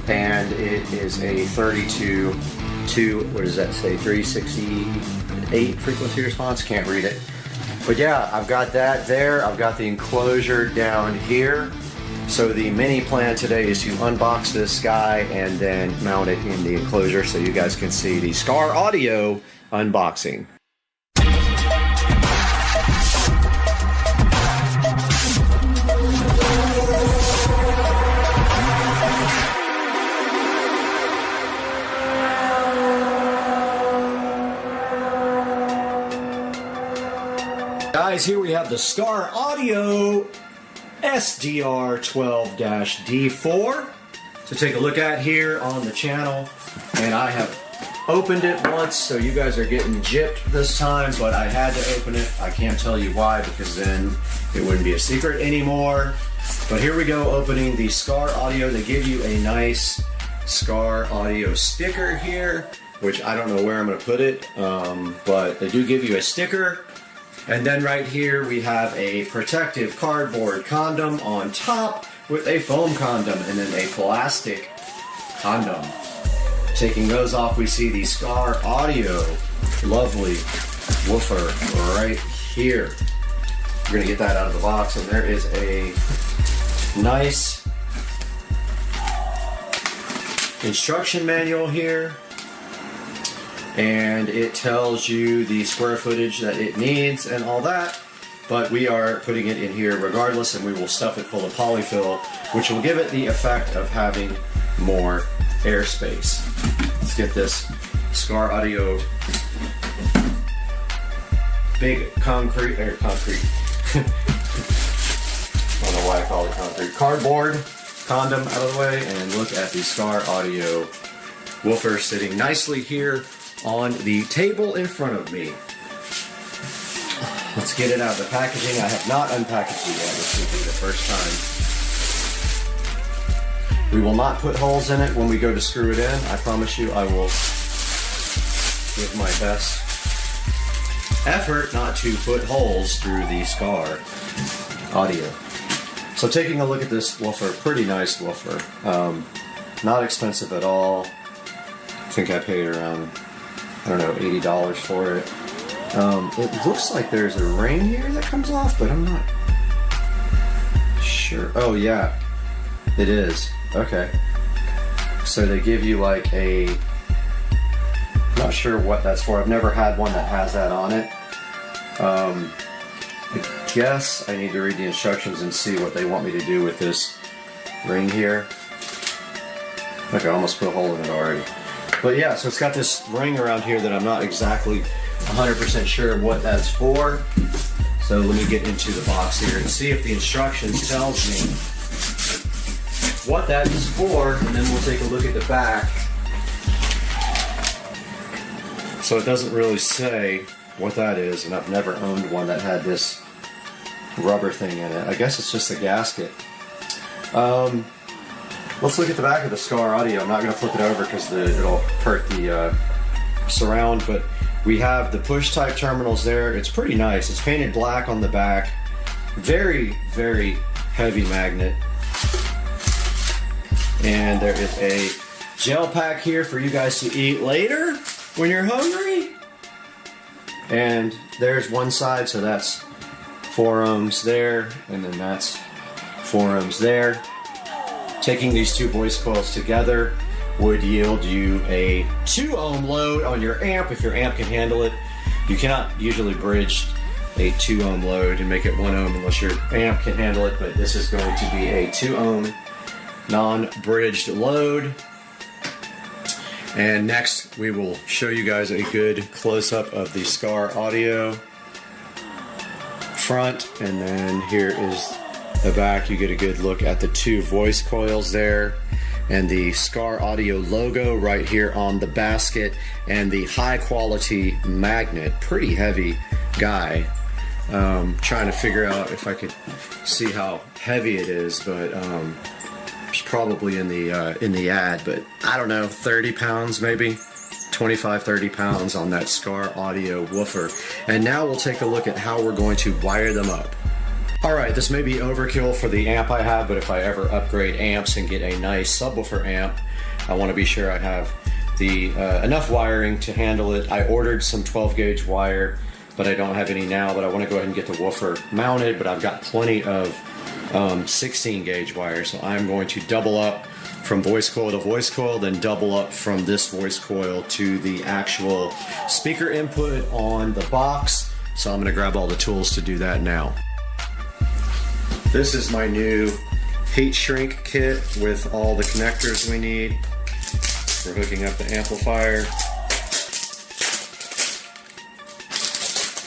S8: And it is a 32 to, what does that say, 368 frequency response? Can't read it. But yeah, I've got that there. I've got the enclosure down here. So the mini plan today is to unbox this guy and then mount it in the enclosure so you guys can see the SCAR Audio unboxing. Guys, here we have the SCAR Audio SDR12-D4 to take a look at here on the channel. And I have opened it once, so you guys are getting gypped this time, but I had to open it. I can't tell you why, because then it wouldn't be a secret anymore. But here we go, opening the SCAR Audio. They give you a nice SCAR Audio sticker here, which I don't know where I'm going to put it, but they do give you a sticker. And then right here we have a protective cardboard condom on top with a foam condom and then a plastic condom. Taking those off, we see the SCAR Audio lovely woofer right here. We're going to get that out of the box, and there is a nice instruction manual here. And it tells you the square footage that it needs and all that, but we are putting it in here regardless, and we will stuff it full of polyfill, which will give it the effect of having more airspace. Let's get this SCAR Audio big concrete. I don't know why I call it concrete. Cardboard condom out of the way, and look at the SCAR Audio woofer sitting nicely here on the table in front of me. Let's get it out of the packaging. I have not unpackaged it yet. This will be the first time. We will not put holes in it when we go to screw it in. I promise you I will give my best effort not to put holes through the SCAR Audio. So taking a look at this woofer, pretty nice woofer. Not expensive at all. I think I paid around, I don't know, $80 for it. It looks like there's a ring here that comes off, but I'm not sure. Oh yeah, it is. Okay. So they give you like a, I'm not sure what that's for. I've never had one that has that on it. I guess I need to read the instructions and see what they want me to do with this ring here. Okay, I almost put a hole in it already. But yeah, so it's got this ring around here that I'm not exactly 100% sure what that's for. So let me get into the box here and see if the instructions tells me what that is for, and then we'll take a look at the back. So it doesn't really say what that is, and I've never owned one that had this rubber thing in it. I guess it's just a gasket. Let's look at the back of the SCAR audio. I'm not going to flip it over because it'll hurt the surround, but we have the push type terminals there. It's pretty nice. It's painted black on the back. Very, very heavy magnet. And there is a gel pack here for you guys to eat later when you're hungry. And there's one side, so that's 4 ohms there, and then that's 4 ohms there. Taking these two voice coils together would yield you a 2 ohm load on your amp if your amp can handle it. You cannot usually bridge a 2 ohm load and make it 1 ohm unless your amp can handle it, but this is going to be a 2 ohm non-bridged load. And next we will show you guys a good close-up of the SCAR audio front, and then here is the back. You get a good look at the two voice coils there and the SCAR audio logo right here on the basket, and the high quality magnet. Pretty heavy guy. Trying to figure out if I could see how heavy it is, but it's probably in the ad, but I don't know, 30 pounds maybe, 25, 30 pounds on that SCAR audio woofer. And now we'll take a look at how we're going to wire them up. Alright, this may be overkill for the amp I have, but if I ever upgrade amps and get a nice subwoofer amp, I want to be sure I have the enough wiring to handle it. I ordered some 12 gauge wire, but I don't have any now, but I want to go ahead and get the woofer mounted, but I've got plenty of 16 gauge wire, so I'm going to double up from voice coil to voice coil, then double up from this voice coil to the actual speaker input on the box. So I'm going to grab all the tools to do that now. This is my new heat shrink kit with all the connectors we need for hooking up the amplifier.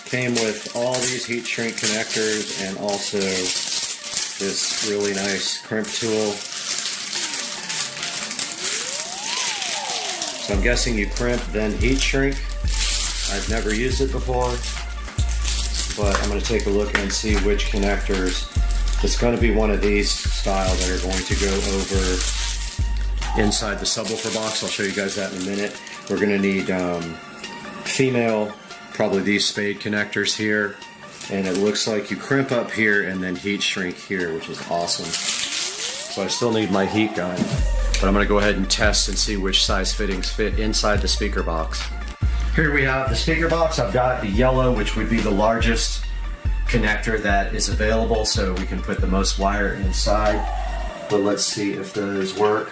S8: Came with all these heat shrink connectors and also this really nice crimp tool. So I'm guessing you crimp then heat shrink. I've never used it before, but I'm going to take a look and see which connectors. It's going to be one of these style that are going to go over inside the subwoofer box. I'll show you guys that in a minute. We're going to need female, probably these spade connectors here. And it looks like you crimp up here and then heat shrink here, which is awesome. So I still need my heat gun, but I'm going to go ahead and test and see which size fittings fit inside the speaker box. Here we have the speaker box. I've got the yellow, which would be the largest connector that is available, so we can put the most wire inside. But let's see if those work.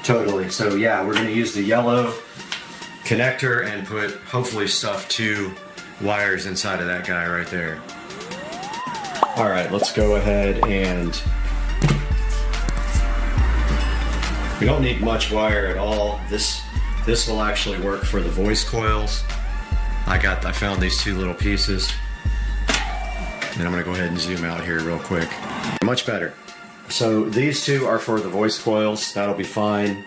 S8: Totally. So yeah, we're going to use the yellow connector and put, hopefully, stuff 2 wires inside of that guy right there. Alright, let's go ahead and we don't need much wire at all. This will actually work for the voice coils. I found these 2 little pieces, and I'm gonna go ahead and zoom out here real quick. Much better. So these 2 are for the voice coils. That'll be fine.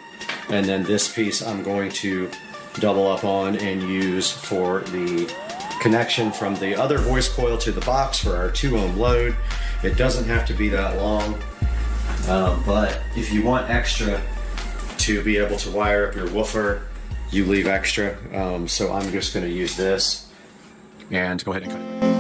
S8: And then this piece I'm going to double up on and use for the connection from the other voice coil to the box for our 2 ohm load. It doesn't have to be that long, but if you want extra to be able to wire up your woofer, you leave extra. So I'm just going to use this and go ahead and cut it.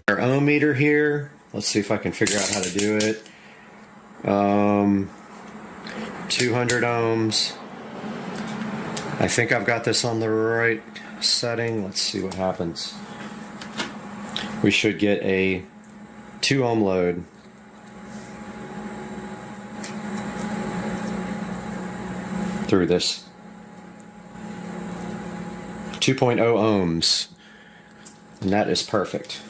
S8: our ohm meter here. Let's see if I can figure out how to do it. 200 ohms. I think I've got this on the right setting. Let's see what happens. We should get a 2 ohm load. Through this 2.0 ohms, and that is perfect.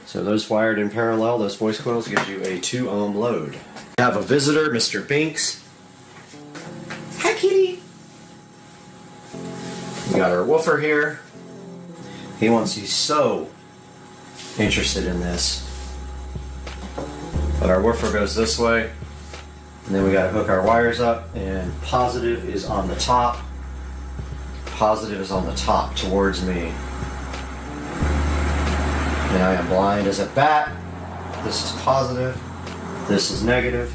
S8: So those wired in parallel, those voice coils, gives you a 2 ohm load. We have a visitor, Mr. Binks. Hi, kitty. We got our woofer here. He's so interested in this. But our woofer goes this way. And then we got to hook our wires up, and positive is on the top. Positive is on the top towards me. And I am blind as a bat. This is positive. This is negative.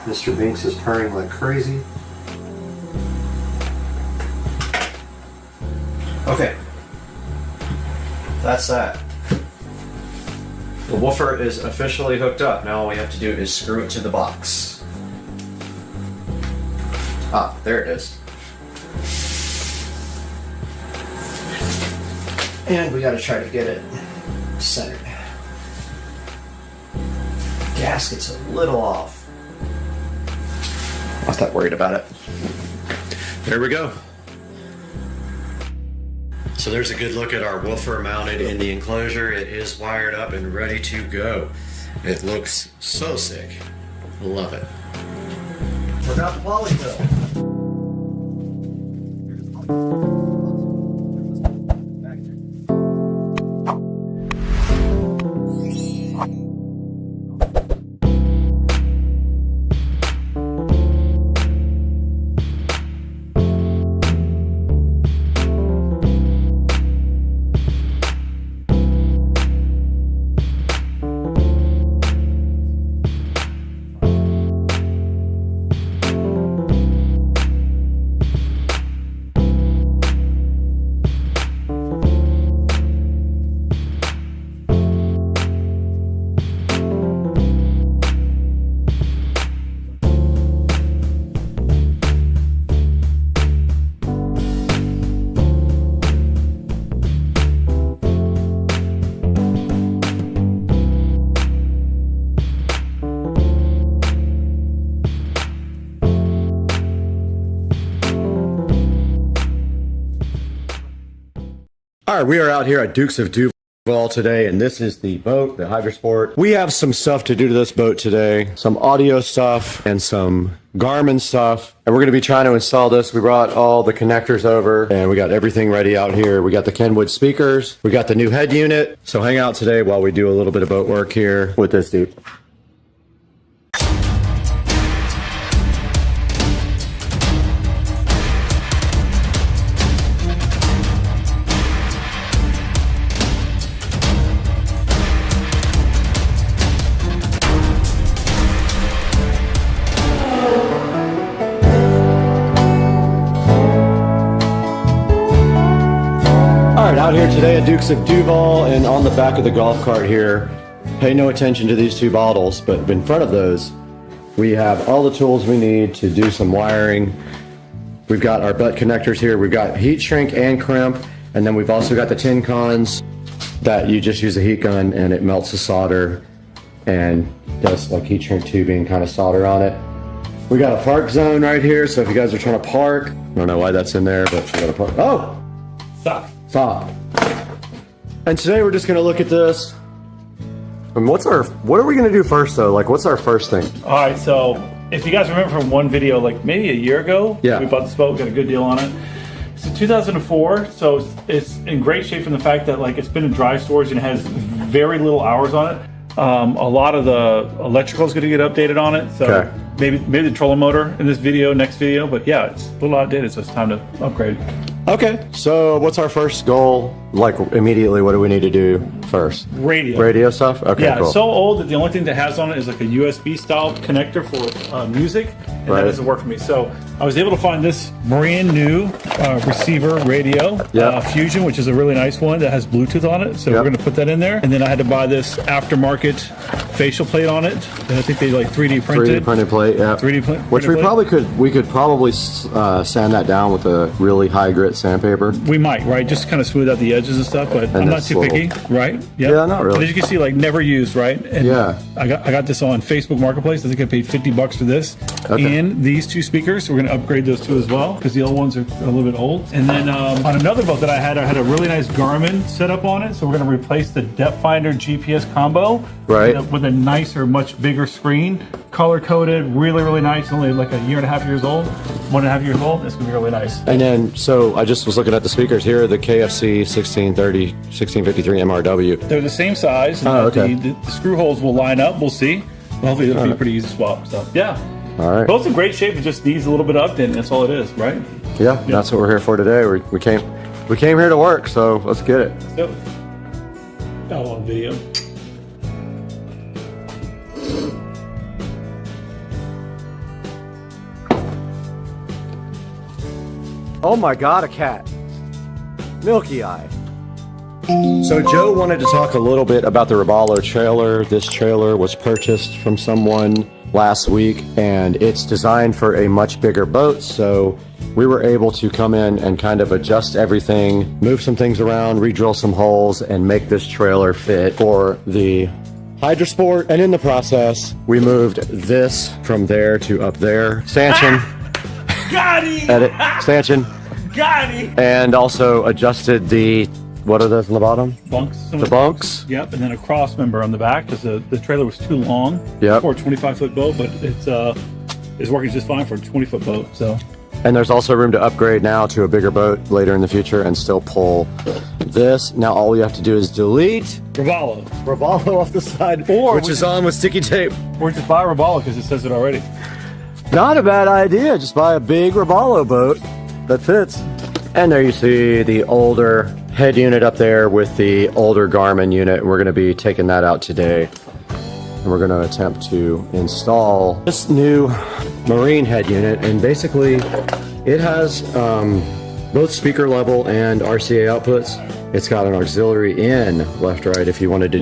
S8: Mr. Binks is purring like crazy. Okay. That's that. The woofer is officially hooked up. Now all we have to do is screw it to the box. Ah, there it is. And we gotta try to get it centered. Gasket's a little off. Not that worried about it. There we go. So there's a good look at our woofer mounted in the enclosure. It is wired up and ready to go. It looks so sick. Love it. Forgot the polyfill. All right, we are out here at Dukes of Duval today, and this is the boat, the Hydrosport. We have some stuff to do to this boat today, some audio stuff and some Garmin stuff, and we're going to be trying to install this. We brought all the connectors over, and we got everything ready out here. We got the Kenwood speakers, we got the new head unit, so hang out today while we do a little bit of boat work here with this dude. Out here today at Dukes of Duval, and on the back of the golf cart here, pay no attention to these two bottles, but in front of those we have all the tools we need to do some wiring. We've got our butt connectors here, we've got heat shrink and crimp, and then we've also got the tin cons that you just use a heat gun and it melts the solder and does like heat shrink tubing kind of solder on it. We got a park zone right here, so if you guys are trying to park, I don't know why that's in there, but we got a park. Oh! Stop. Stop. And today we're just going to look at this. And what are we going to do first though? Like, what's our first thing?
S7: All right, so if you guys remember from one video, like maybe a year ago,
S8: yeah, we
S7: bought this boat, got a good deal on it. It's a 2004, so it's in great shape from the fact that like it's been in dry storage and has very little hours on it. A lot of the electrical is going to get updated on it, so okay, maybe the trolling motor in this video, next video, but yeah, it's a little outdated, so it's time to upgrade.
S8: Okay, so what's our first goal? Like immediately, what do we need to do first? Radio stuff? Okay,
S7: yeah,
S8: cool.
S7: it's so old that the only thing that has on it is like a USB style connector for music, and that doesn't work for me. So I was able to find this brand new receiver radio, Fusion, which is a really nice one that has Bluetooth on it. So we're going to put that in there. And then I had to buy this aftermarket facial plate on it. And I think they like 3D printed.
S8: 3D printed plate, yeah.
S7: 3D printed
S8: Which we
S7: plate.
S8: we could probably sand that down with a really high grit sandpaper.
S7: We might, right? Just kind of smooth out the edges and stuff, but I'm not too picky, right? Yep.
S8: Yeah, not really.
S7: But as you can see, like never used, right? And
S8: yeah.
S7: I got this on Facebook Marketplace. I think I paid $50 for this.
S8: Okay.
S7: And these two speakers, we're going to upgrade those two as well because the old ones are a little bit old. And then on another boat that I had a really nice Garmin setup on it. So we're going to replace the depth finder GPS combo with a nicer, much bigger screen, color coded, really, really nice. Only like a 1.5 years old, 1.5 years old. It's going to be really nice.
S8: And then, so I just was looking at the speakers here, the KFC 1630, 1653 MRW.
S7: They're the same size. And the screw holes will line up. We'll see. Hopefully it'll be a pretty easy swap. So yeah.
S8: All right.
S7: Both in great shape. It just needs a little bit of updating. That's all it is, right?
S8: Yeah, that's what we're here for today. We came here to work, so let's get it.
S7: Yep. Got a long video.
S8: Oh my God, a cat. Milky Eye. So Joe wanted to talk a little bit about the Robalo trailer. This trailer was purchased from someone last week, and it's designed for a much bigger boat, so we were able to come in and kind of adjust everything, move some things around, re-drill some holes, and make this trailer fit for the Hydrosport. And in the process, we moved this from there to up there. Stanchion.
S7: Got him!
S8: Edit. Stanchion.
S7: Got him!
S8: And also adjusted the, what are those on the bottom?
S7: Bunks.
S8: The bunks.
S7: Yep, and then a cross member on the back because the trailer was too long for a 25-foot boat, but it's working just fine for a 20-foot boat. So.
S8: And there's also room to upgrade now to a bigger boat later in the future and still pull this. Now all you have to do is delete Robalo off the side, which is on with sticky tape.
S7: Or just buy Robalo because it says it already.
S8: Not a bad idea. Just buy a big Robalo boat that fits. And there you see the older head unit up there with the older Garmin unit. We're going to be taking that out today. And we're going to attempt to install this new marine head unit. And basically it has both speaker level and RCA outputs. It's got an auxiliary in left, right, if you wanted to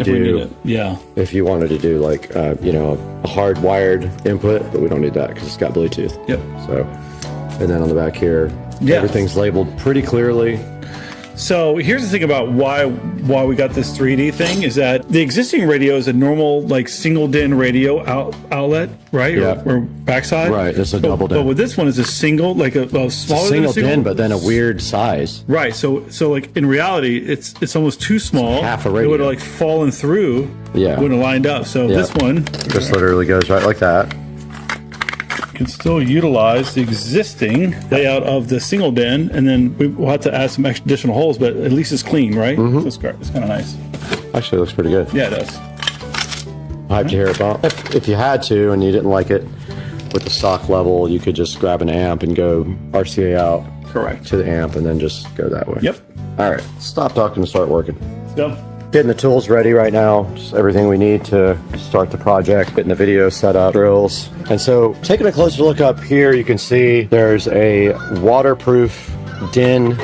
S8: if you wanted to do like, you know, a hardwired input, but we don't need that because it's got Bluetooth.
S7: Yep.
S8: So, and then on the back here, everything's labeled pretty clearly.
S7: So here's the thing about why we got this 3D thing is that the existing radio is a normal like single DIN radio outlet, right?
S8: Yeah.
S7: Or backside.
S8: Right. It's a double DIN.
S7: But with this one, it's a single, like a smaller
S8: single DIN, but then a weird size.
S7: Right. So like in reality, it's almost too small.
S8: Half a radio.
S7: It would have like fallen through.
S8: Yeah.
S7: When it lined up. So this one
S8: just literally goes right like that.
S7: Can still utilize the existing layout of the single DIN, and then we'll have to add some additional holes, but at least it's clean, right?
S8: Mm-hmm.
S7: So it's great. It's kind of nice.
S8: Actually, it looks pretty good.
S7: Yeah, it does.
S8: Hyped to hear it bump. If you had to and you didn't like it with the stock level, you could just grab an amp and go RCA out.
S7: Correct.
S8: To the amp and then just go that way.
S7: Yep.
S8: All right, stop talking and start working.
S7: Let's go.
S8: Getting the tools ready right now, just everything we need to start the project, getting the video set up, drills. And so taking a closer look up here, you can see there's a waterproof DIN,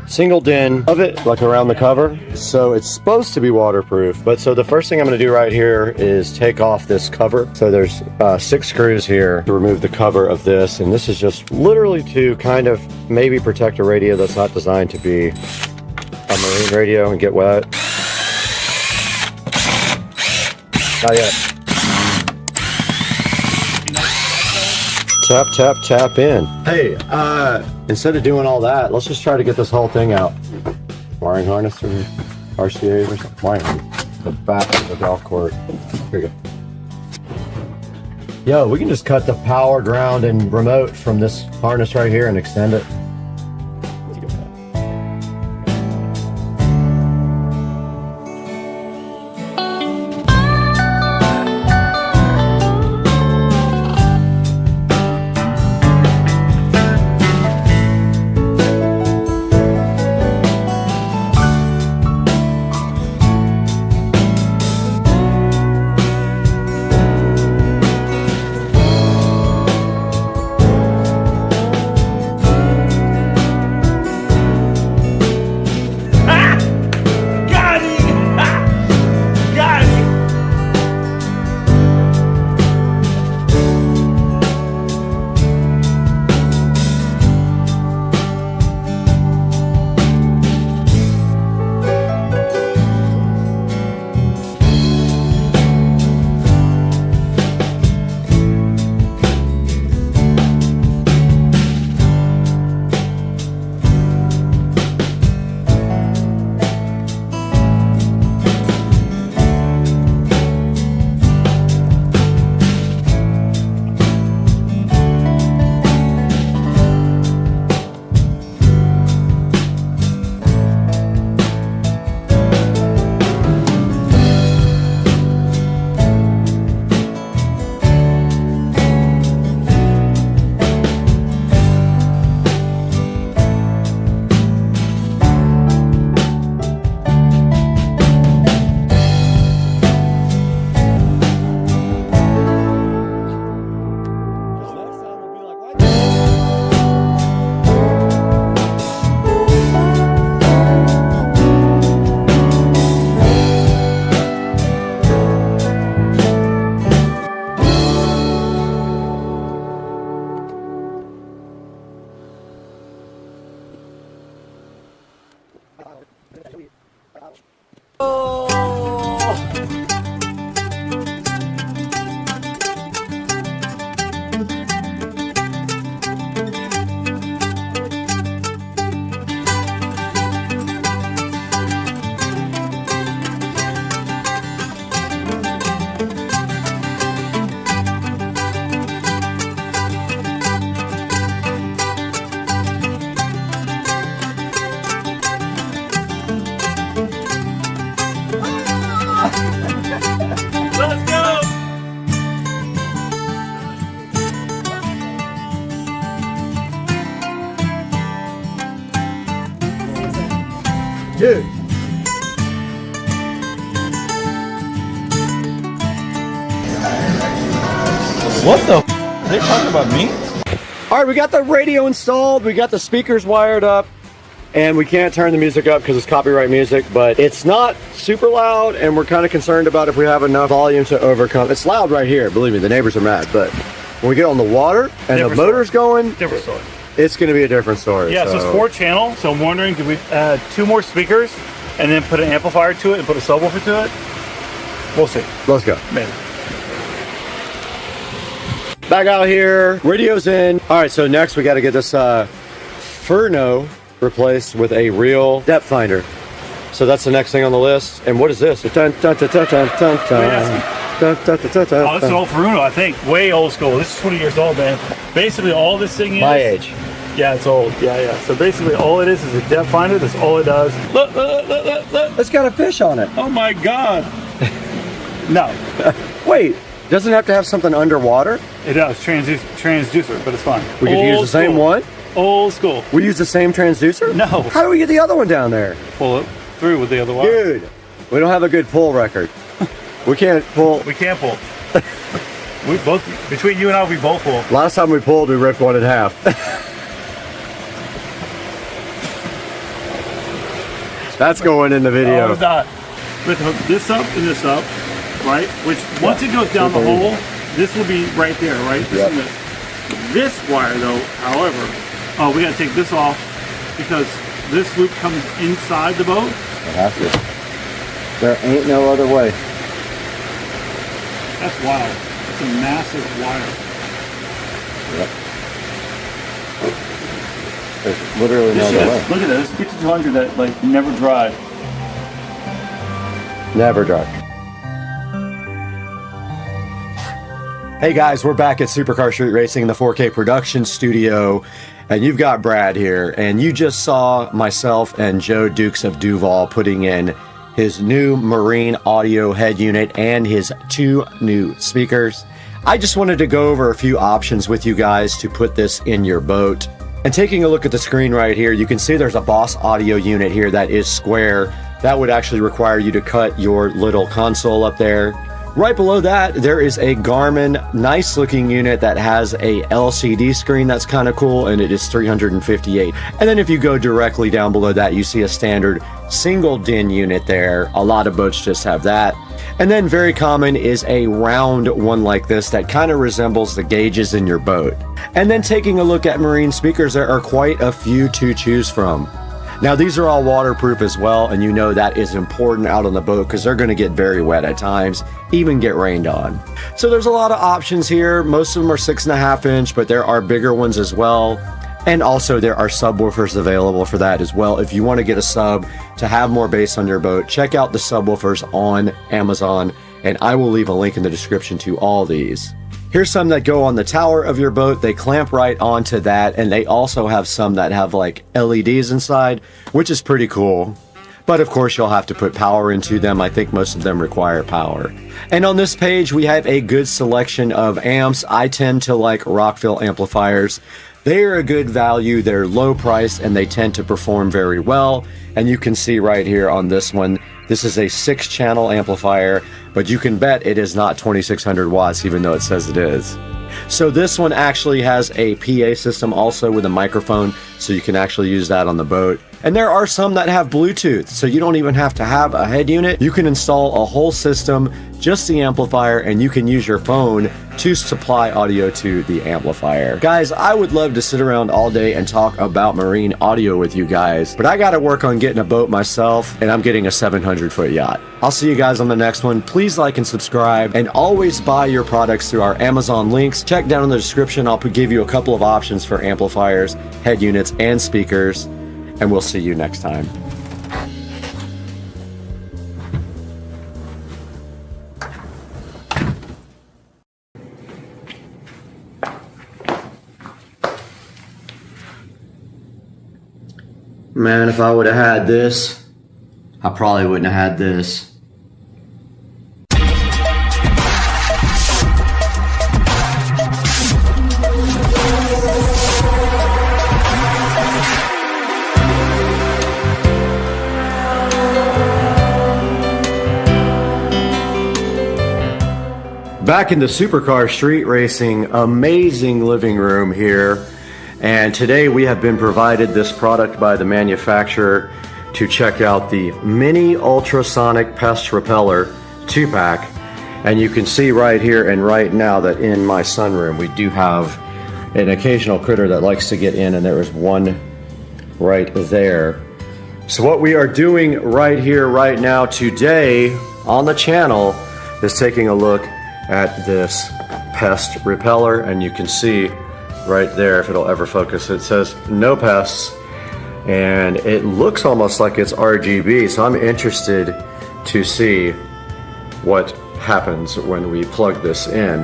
S8: single DIN of it, like around the cover. So it's supposed to be waterproof. But so the first thing I'm gonna do right here is take off this cover. So there's 6 screws here to remove the cover of this. And this is just literally to kind of maybe protect a radio that's not designed to be a marine radio and get wet. Not yet. Tap, tap, tap in. Hey, instead of doing all that, let's just try to get this whole thing out. Wiring harness or RCA or something. Wiring. The back of the golf court. Here you go. Yo, we can just cut the power, ground, and remote from this harness right here and extend it.
S7: Let's go!
S8: Dude.
S7: What the? Are they talking about me?
S8: All right, we got the radio installed, we got the speakers wired up, and we can't turn the music up because it's copyright music, but it's not super loud, and we're kind of concerned about if we have enough volume to overcome. It's loud right here, believe me, the neighbors are mad, but when we get on the water and the motor's going,
S7: Different story.
S8: it's going to be a different story.
S7: Yeah, so it's 4-channel. So I'm wondering, do we add 2 more speakers and then put an amplifier to it and put a subwoofer to it? We'll see.
S8: Let's go.
S7: Maybe.
S8: Back out here, radio's in. All right, so next we got to get this Furno replaced with a real depth finder. So that's the next thing on the list. And what is this? Dun, dun, dun, dun, dun, dun, dun. Dun, dun, dun, dun, dun,
S7: Oh, this is old Furuno, I think. Way old school. This is 20 years old, man. Basically, all this thing is...
S8: my age.
S7: Yeah, it's old. Yeah. So basically, all it is a depth finder. That's all it does. Look.
S8: It's got a fish on it.
S7: Oh, my God. No.
S8: Wait, doesn't it have to have something underwater?
S7: It does. Transducer, but it's fine.
S8: We could use the same one?
S7: Old school.
S8: We use the same transducer?
S7: No.
S8: How do we get the other one down there?
S7: Pull it through with the other wire.
S8: Dude, we don't have a good pull record. We can't pull.
S7: We can't pull. We both, between you and I, we both pull.
S8: Last time we pulled, we ripped one in half. That's going in the video.
S7: Oh, it's not. We have to hook this up and this up, right? Which, once it goes down the hole, this will be right there, right? This and this. This wire, though, however, we got to take this off because this loop comes inside the boat.
S8: It has to. There ain't no other way.
S7: That's wild. It's a massive wire.
S8: Yep. There's literally no other way.
S7: Look at this 5200 that like never dried.
S8: Never dry. Hey guys, we're back at Supercar Street Racing in the 4K production studio, and you've got Brad here, and you just saw myself and Joe Dukes of Duval putting in his new Marine audio head unit and his 2 new speakers. I just wanted to go over a few options with you guys to put this in your boat. And taking a look at the screen right here, you can see there's a Boss audio unit here that is square. That would actually require you to cut your little console up there. Right below that, there is a Garmin nice looking unit that has a LCD screen that's kind of cool, and it is $358. And then if you go directly down below that, you see a standard single DIN unit there. A lot of boats just have that. And then very common is a round one like this that kind of resembles the gauges in your boat. And then taking a look at Marine speakers, there are quite a few to choose from. Now these are all waterproof as well, and you know that is important out on the boat because they're going to get very wet at times, even get rained on. So there's a lot of options here. Most of them are 6.5 inch, but there are bigger ones as well. And also there are subwoofers available for that as well. If you want to get a sub to have more bass on your boat, check out the subwoofers on Amazon, and I will leave a link in the description to all these. Here's some that go on the tower of your boat. They clamp right onto that, and they also have some that have like LEDs inside, which is pretty cool. But of course you'll have to put power into them. I think most of them require power. And on this page we have a good selection of amps. I tend to like Rockville amplifiers. They are a good value, they're low price, and they tend to perform very well. And you can see right here on this one, this is a 6-channel amplifier, but you can bet it is not 2600 watts, even though it says it is. So this one actually has a PA system also with a microphone, so you can actually use that on the boat. And there are some that have Bluetooth, so you don't even have to have a head unit. You can install a whole system just the amplifier, and you can use your phone to supply audio to the amplifier. Guys, I would love to sit around all day and talk about marine audio with you guys, but I gotta work on getting a boat myself, and I'm getting a 700-foot yacht. I'll see you guys on the next one. Please like and subscribe, and always buy your products through our Amazon links. Check down in the description. I'll give you a couple of options for amplifiers, head units, and speakers, and we'll see you next time. Man, if I would have had this, I probably wouldn't have had this. Back in the Supercar Street Racing, amazing living room here. And today we have been provided this product by the manufacturer to check out the Mini Ultrasonic Pest Repeller 2-pack. And you can see right here and right now that in my sunroom we do have an occasional critter that likes to get in, and there is one right there. So what we are doing right here, right now, today on the channel is taking a look at this pest repeller, and you can see right there, if it'll ever focus, it says no pests, and it looks almost like it's RGB, so I'm interested to see what happens when we plug this in.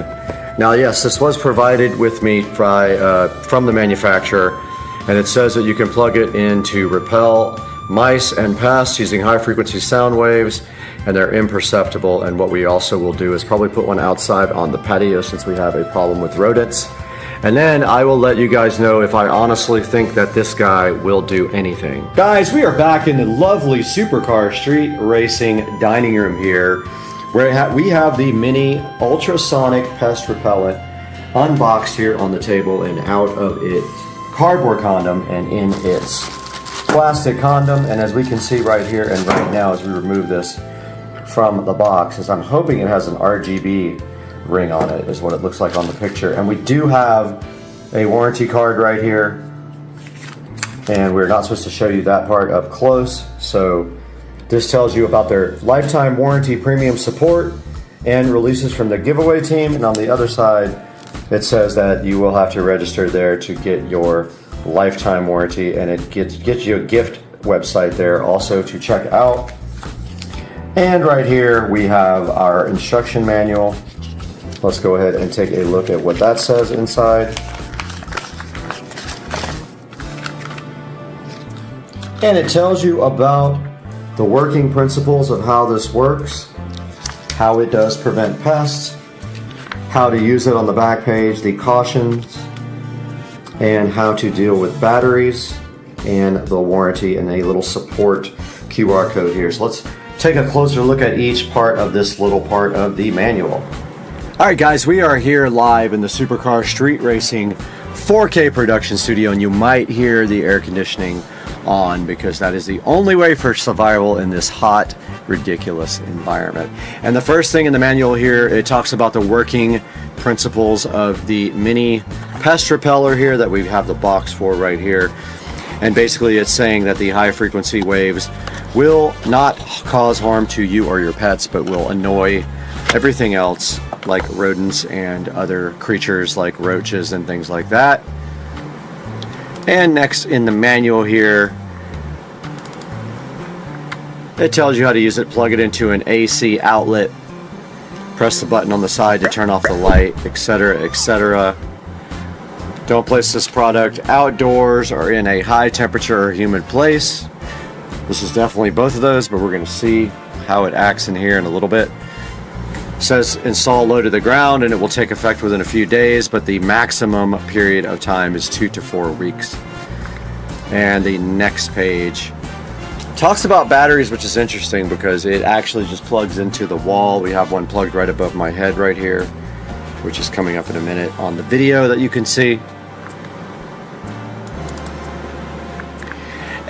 S8: Now yes, this was provided with me by, from the manufacturer, and it says that you can plug it in to repel mice and pests using high frequency sound waves, and they're imperceptible. And what we also will do is probably put one outside on the patio since we have a problem with rodents. And then I will let you guys know if I honestly think that this guy will do anything. Guys, we are back in the lovely Supercar Street Racing dining room here, where we have the Mini Ultrasonic Pest Repellent unboxed here on the table and out of its cardboard condom and in its plastic condom. And as we can see right here and right now as we remove this from the box, as I'm hoping it has an RGB ring on it, is what it looks like on the picture. And we do have a warranty card right here, and we're not supposed to show you that part up close, so this tells you about their lifetime warranty, premium support, and releases from the giveaway team. And on the other side it says that you will have to register there to get your lifetime warranty, and it gets you a gift website there also to check out. And right here we have our instruction manual. Let's go ahead and take a look at what that says inside. And it tells you about the working principles of how this works, how it does prevent pests, how to use it on the back page, the cautions, and how to deal with batteries, and the warranty, and a little support QR code here. So let's take a closer look at each part of this little part of the manual. Alright guys, we are here live in the Supercar Street Racing 4K production studio, and you might hear the air conditioning on because that is the only way for survival in this hot, ridiculous environment. And the first thing in the manual here, it talks about the working principles of the Mini Pest Repeller here that we have the box for right here. And basically it's saying that the high frequency waves will not cause harm to you or your pets, but will annoy everything else like rodents and other creatures like roaches and things like that. And next in the manual here, it tells you how to use it. Plug it into an AC outlet, press the button on the side to turn off the light, etc., etc. Don't place this product outdoors or in a high temperature or humid place. This is definitely both of those, but we're going to see how it acts in here in a little bit. It says install low to the ground and it will take effect within a few days, but the maximum period of time is 2 to 4 weeks. And the next page talks about batteries, which is interesting because it actually just plugs into the wall. We have one plugged right above my head right here, which is coming up in a minute on the video that you can see.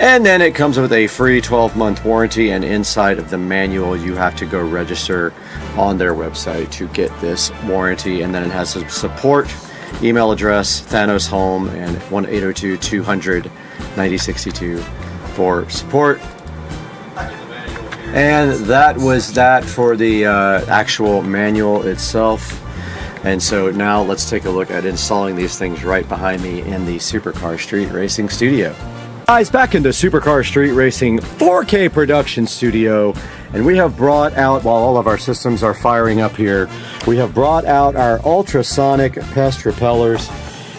S8: And then it comes with a free 12-month warranty, and inside of the manual you have to go register on their website to get this warranty. And then it has some support, email address, Thanos Home, and 1-802-200-9062 for support. And that was that for the actual manual itself. And so now let's take a look at installing these things right behind me in the Supercar Street Racing Studio. Guys, back in the Supercar Street Racing 4K production studio, and we have brought out, while all of our systems are firing up here, we have brought out our ultrasonic pest repellers,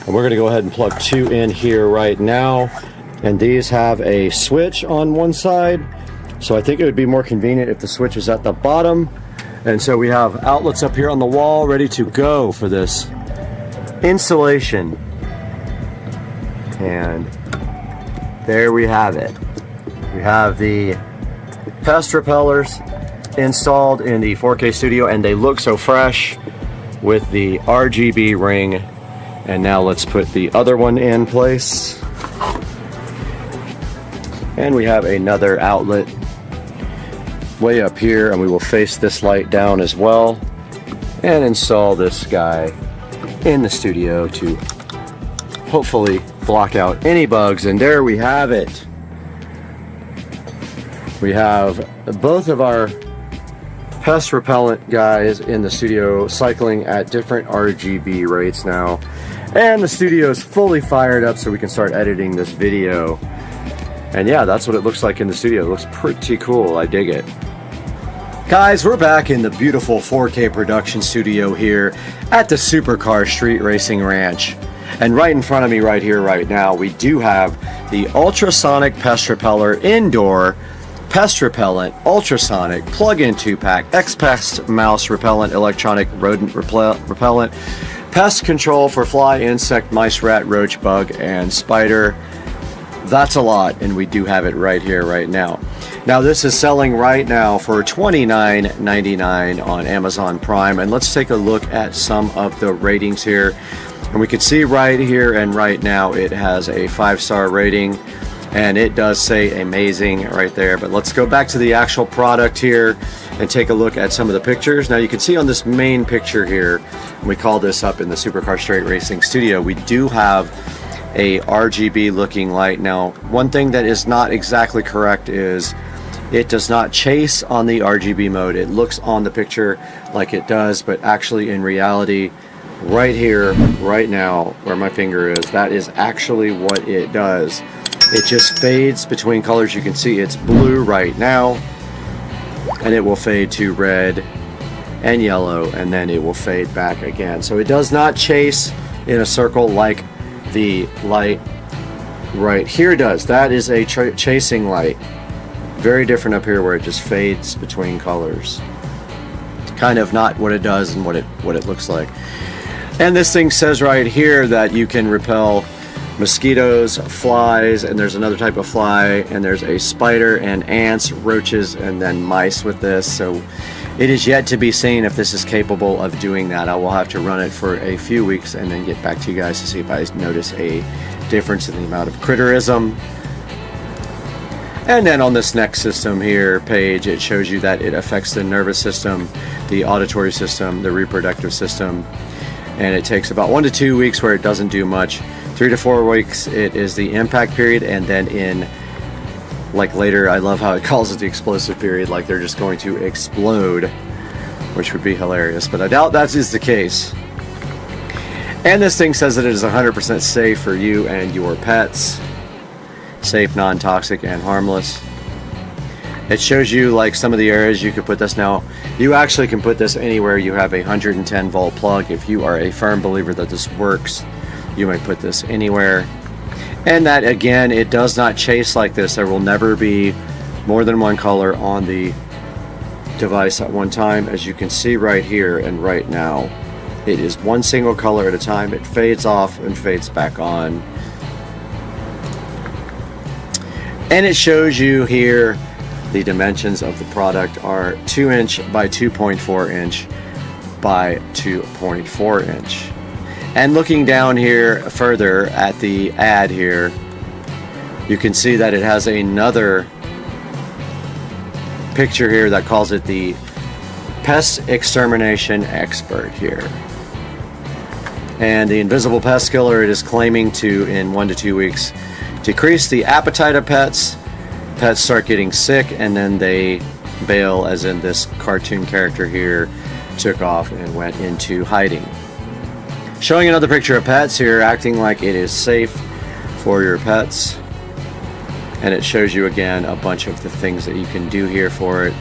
S8: and we're going to go ahead and plug 2 in here right now. And these have a switch on one side, so I think it would be more convenient if the switch is at the bottom. And so we have outlets up here on the wall ready to go for this installation. And there we have it. We have the pest repellers installed in the 4K studio, and they look so fresh with the RGB ring. And now let's put the other one in place. And we have another outlet way up here, and we will face this light down as well and install this guy in the studio to hopefully block out any bugs. And there we have it. We have both of our pest repellent guys in the studio cycling at different RGB rates now, and the studio is fully fired up so we can start editing this video. And yeah, that's what it looks like in the studio. It looks pretty cool. I dig it. Guys, we're back in the beautiful 4K production studio here at the Supercar Street Racing Ranch. And right in front of me right here right now, we do have the ultrasonic pest repeller indoor pest repellent ultrasonic plug-in 2-pack X-Pest mouse repellent electronic rodent repellent pest control for fly, insect, mice, rat, roach, bug, and spider. That's a lot, and we do have it right here right now. Now this is selling right now for $29.99 on Amazon Prime, and let's take a look at some of the ratings here. And we can see right here and right now it has a 5-star rating, and it does say amazing right there. But let's go back to the actual product here and take a look at some of the pictures. Now you can see on this main picture here, and we call this up in the Supercar Street Racing Studio, we do have a RGB looking light. Now one thing that is not exactly correct is it does not chase on the RGB mode. It looks on the picture like it does, but actually in reality, right here, right now, where my finger is, that is actually what it does. It just fades between colors. You can see it's blue right now, and it will fade to red and yellow, and then it will fade back again. So it does not chase in a circle like the light right here does. That is a chasing light. Very different up here where it just fades between colors. Kind of not what it does and what it looks like. And this thing says right here that you can repel mosquitoes, flies, and there's another type of fly, and there's a spider and ants, roaches, and then mice with this. So it is yet to be seen if this is capable of doing that. I will have to run it for a few weeks and then get back to you guys to see if I notice a difference in the amount of critterism. And then on this next system here page, it shows you that it affects the nervous system, the auditory system, the reproductive system, and it takes about 1 to 2 weeks where it doesn't do much. 3 to 4 weeks it is the impact period, and then in like later, I love how it calls it the explosive period, like they're just going to explode, which would be hilarious, but I doubt that is the case. And this thing says that it is 100% safe for you and your pets. Safe, non-toxic, and harmless. It shows you like some of the areas you could put this. Now you actually can put this anywhere you have a 110 volt plug. If you are a firm believer that this works, you might put this anywhere. And that again, it does not chase like this. There will never be more than one color on the device at one time. As you can see right here and right now, it is one single color at a time. It fades off and fades back on. And it shows you here the dimensions of the product are 2 inch by 2.4 inch by 2.4 inch. And looking down here further at the ad here, You can see that it has another picture here that calls it the Pest Extermination Expert here. And the invisible pest killer, it is claiming to, in 1 to 2 weeks, decrease the appetite of pets. Pets start getting sick and then they bail, as in this cartoon character here took off and went into hiding. Showing another picture of pets here, acting like it is safe for your pets. And it shows you again a bunch of the things that you can do here for it.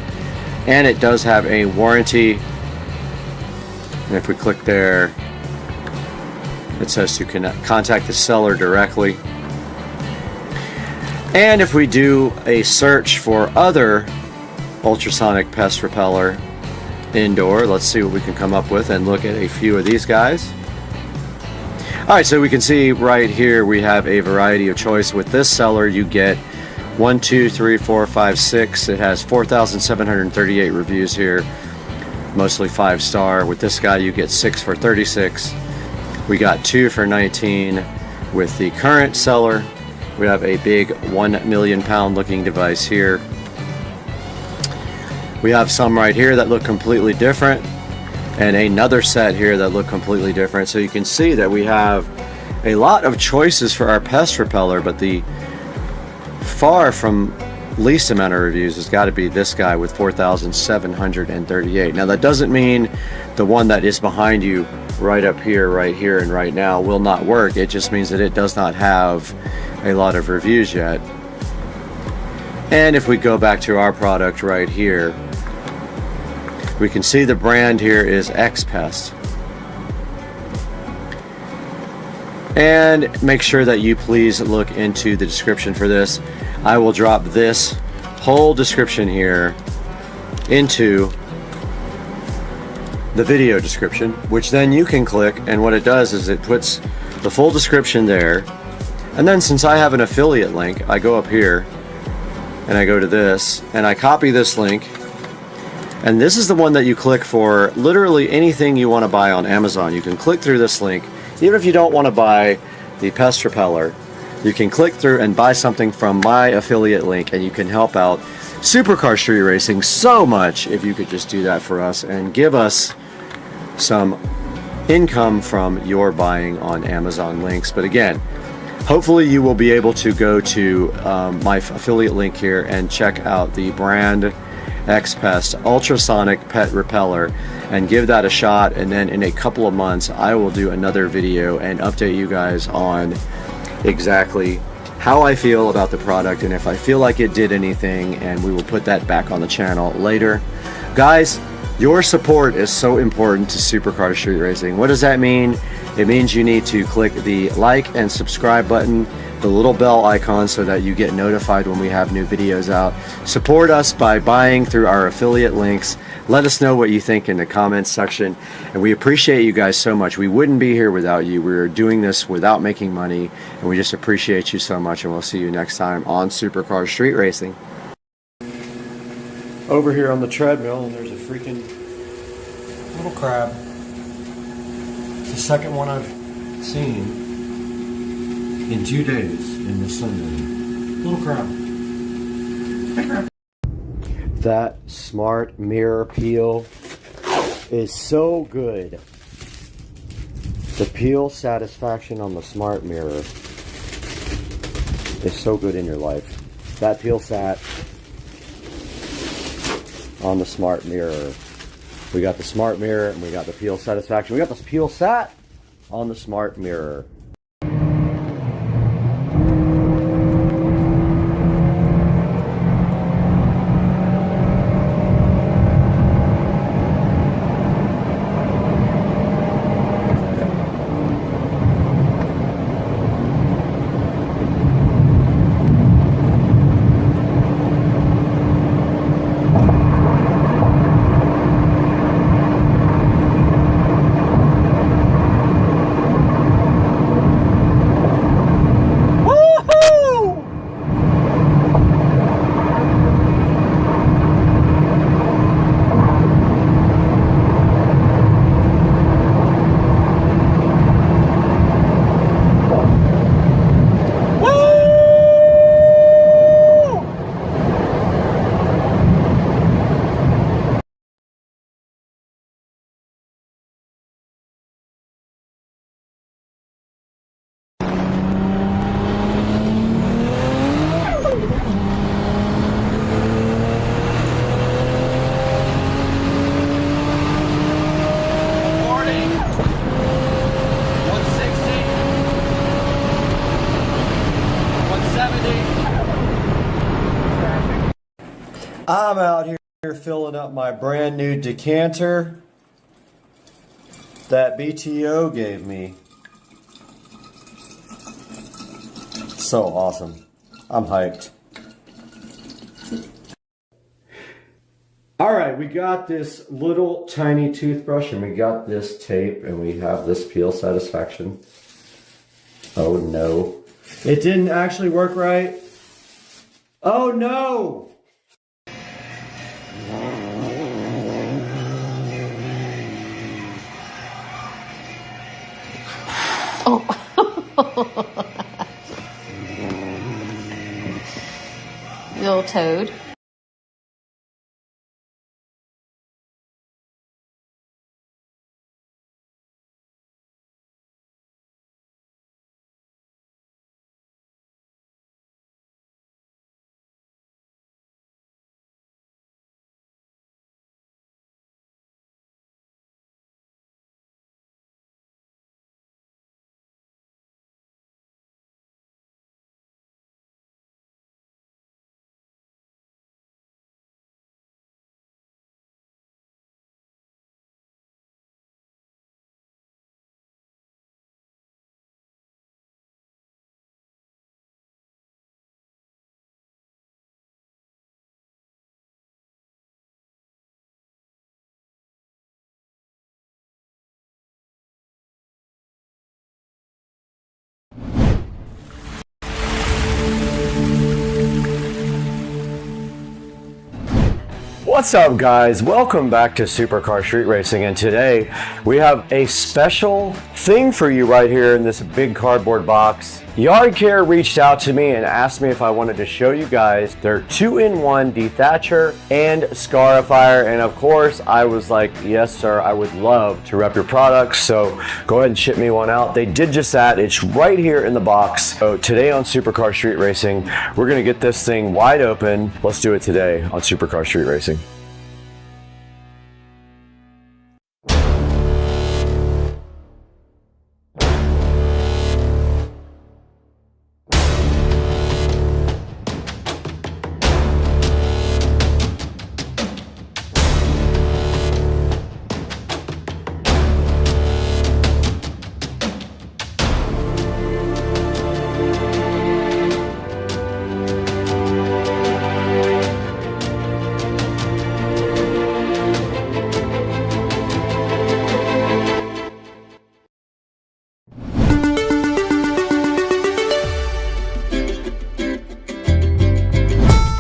S8: And it does have a warranty. And if we click there, it says to contact the seller directly. And if we do a search for other ultrasonic pest repeller indoor, let's see what we can come up with and look at a few of these guys. Alright, so we can see right here we have a variety of choice. With this seller you get 1, 2, 3, 4, 5, 6. It has 4,738 reviews here, mostly 5-star. With this guy you get 6 for 36. We got 2 for 19 with the current seller. We have a big 1 million pound looking device here. We have some right here that look completely different, and another set here that look completely different. So you can see that we have a lot of choices for our pest repeller, but the far from least amount of reviews has got to be this guy with 4,738. Now that doesn't mean the one that is behind you right up here, right here, and right now will not work. It just means that it does not have a lot of reviews yet. And if we go back to our product right here, we can see the brand here is X-Pest. And make sure that you please look into the description for this. I will drop this whole description here into the video description, which then you can click, and what it does is it puts the full description there. And then since I have an affiliate link, I go up here and I go to this and I copy this link, and this is the one that you click for literally anything you want to buy on Amazon. You can click through this link. Even if you don't want to buy the pest repeller, you can click through and buy something from my affiliate link, and you can help out Supercar Street Racing so much if you could just do that for us and give us some income from your buying on Amazon links. But again, hopefully you will be able to go to my affiliate link here and check out the brand X-Pest ultrasonic pet repeller and give that a shot. And then in a couple of months I will do another video and update you guys on exactly how I feel about the product and if I feel like it did anything, and we will put that back on the channel later. Guys, your support is so important to Supercar Street Racing. What does that mean? It means you need to click the like and subscribe button, the little bell icon, so that you get notified when we have new videos out. Support us by buying through our affiliate links. Let us know what you think in the comments section, and we appreciate you guys so much. We wouldn't be here without you. We're doing this without making money, and we just appreciate you so much, and we'll see you next time on Supercar Street Racing. Over here on the treadmill, and there's a freaking little crab. It's the second one I've seen in 2 days in the Sunday. Little crab. Hey, crab. That smart mirror peel is so good. The peel satisfaction on the smart mirror is so good in your life. That peel sat on the smart mirror. We got the smart mirror and we got the peel satisfaction. We got the peel sat on the smart mirror. I'm out here filling up my brand new decanter that BTO gave me. So awesome. I'm hyped. All right, we got this little tiny toothbrush and we got this tape and we have this peel satisfaction. Oh no. It didn't actually work right. Oh no!
S10: Oh. Little toad.
S8: What's up guys? Welcome back to Supercar Street Racing, and today we have a special thing for you right here in this big cardboard box. Yard Care reached out to me and asked me if I wanted to show you guys their 2-in-1 dethatcher and scarifier, and of course I was like, yes sir, I would love to rep your products, so go ahead and ship me one out. They did just that. It's right here in the box. So today on Supercar Street Racing, we're gonna get this thing wide open. Let's do it today on Supercar Street Racing.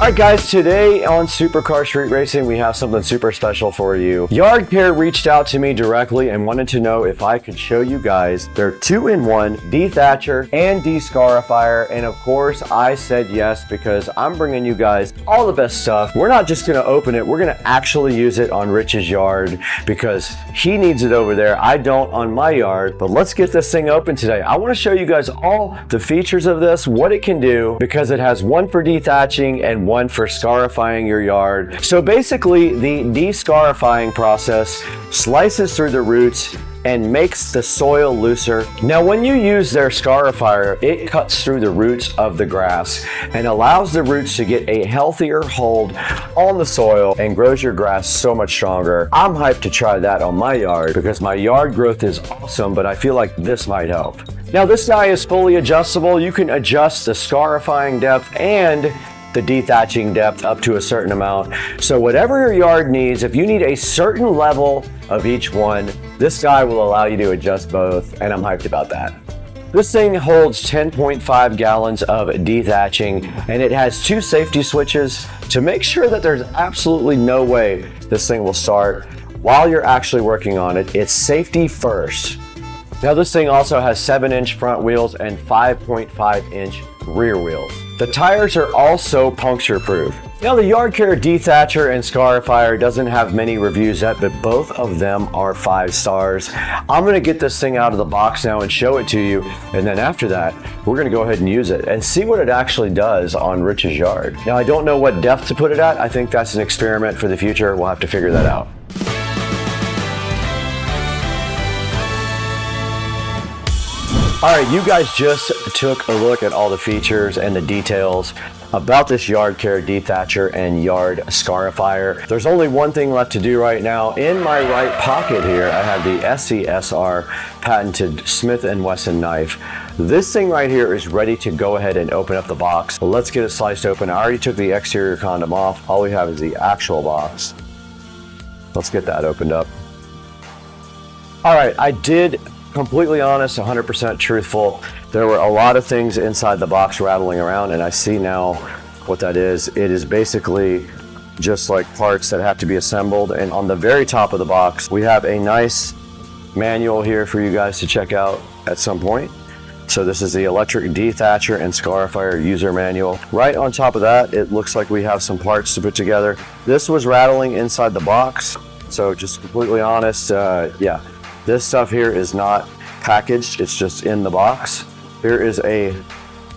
S8: Alright guys, today on Supercar Street Racing we have something super special for you. Yard Care reached out to me directly and wanted to know if I could show you guys their 2-in-1 dethatcher and descarifier, and of course I said yes because I'm bringing you guys all the best stuff. We're not just going to open it, we're going to actually use it on Rich's yard because he needs it over there. I don't on my yard, but let's get this thing open today. I want to show you guys all the features of this, what it can do, because it has one for dethatching and one for scarifying your yard. So basically the descarifying process slices through the roots and makes the soil looser. Now when you use their scarifier, it cuts through the roots of the grass and allows the roots to get a healthier hold on the soil and grows your grass so much stronger. I'm hyped to try that on my yard because my yard growth is awesome, but I feel like this might help. Now this guy is fully adjustable. You can adjust the scarifying depth and the dethatching depth up to a certain amount. So whatever your yard needs, if you need a certain level of each one, this guy will allow you to adjust both, and I'm hyped about that. This thing holds 10.5 gallons of dethatching, and it has 2 safety switches to make sure that there's absolutely no way this thing will start while you're actually working on it. It's safety first. Now this thing also has 7-inch front wheels and 5.5-inch rear wheels. The tires are also puncture proof. Now the Yard Care dethatcher and scarifier doesn't have many reviews yet, but both of them are 5 stars. I'm gonna get this thing out of the box now and show it to you, and then after that, we're gonna go ahead and use it and see what it actually does on Rich's yard. Now I don't know what depth to put it at. I think that's an experiment for the future. We'll have to figure that out. All right, you guys just took a look at all the features and the details about this yard care dethatcher and yard scarifier. There's only one thing left to do right now. In my right pocket here, I have the SCSR patented Smith & Wesson knife. This thing right here is ready to go ahead and open up the box. Well, let's get it sliced open. I already took the exterior condom off. All we have is the actual box. Let's get that opened up. All right, I did, completely honest, 100% truthful. There were a lot of things inside the box rattling around, and I see now what that is. It is basically just like parts that have to be assembled. And on the very top of the box, we have a nice manual here for you guys to check out at some point. So this is the electric dethatcher and scarifier user manual. Right on top of that, it looks like we have some parts to put together. This was rattling inside the box. So just completely honest, yeah, this stuff here is not packaged, it's just in the box. Here is a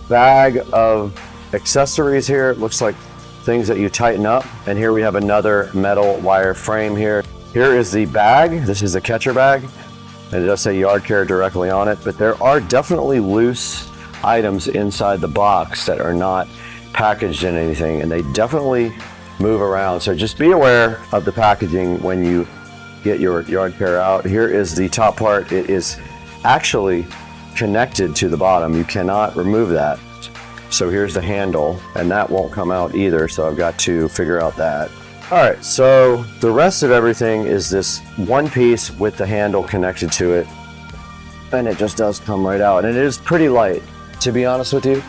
S8: bag of accessories here. It looks like things that you tighten up. And here we have another metal wire frame here. Here is the bag. This is a catcher bag. And it does say yard care directly on it, but there are definitely loose items inside the box that are not packaged in anything, and they definitely move around. So just be aware of the packaging when you get your yard care out. Here is the top part. It is actually connected to the bottom. You cannot remove that. So here's the handle, and that won't come out either, so I've got to figure out that. All right, so the rest of everything is this one piece with the handle connected to it, and it just does come right out, and it is pretty light. To be honest with you,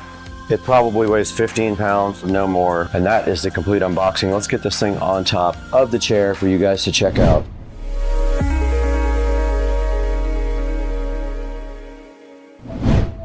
S8: it probably weighs 15 pounds, no more, and that is the complete unboxing. Let's get this thing on top of the chair for you guys to check out.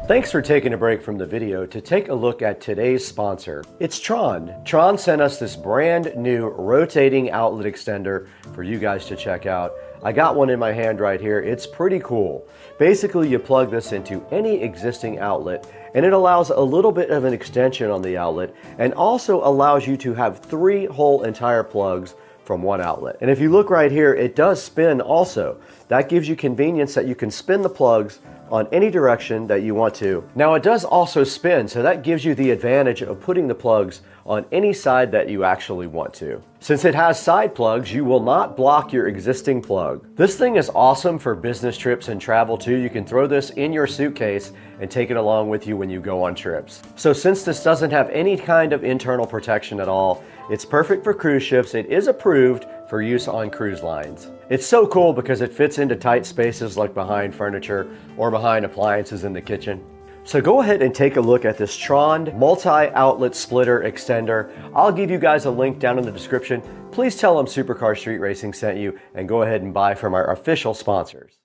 S8: Thanks for taking a break from the video to take a look at today's sponsor. It's Tron. Tron sent us this brand new rotating outlet extender for you guys to check out. I got one in my hand right here. It's pretty cool. Basically, you plug this into any existing outlet, and it allows a little bit of an extension on the outlet and also allows you to have 3 whole entire plugs from one outlet. And if you look right here, it does spin also. That gives you convenience that you can spin the plugs on any direction that you want to. Now it does also spin, so that gives you the advantage of putting the plugs on any side that you actually want to. Since it has side plugs, you will not block your existing plug. This thing is awesome for business trips and travel too. You can throw this in your suitcase and take it along with you when you go on trips. So since this doesn't have any kind of internal protection at all, it's perfect for cruise ships. It is approved for use on cruise lines. It's so cool because it fits into tight spaces like behind furniture or behind appliances in the kitchen. So go ahead and take a look at this Tron multi-outlet splitter extender. I'll give you guys a link down in the description. Please tell them Supercar Street Racing sent you and go ahead and buy from our official sponsors.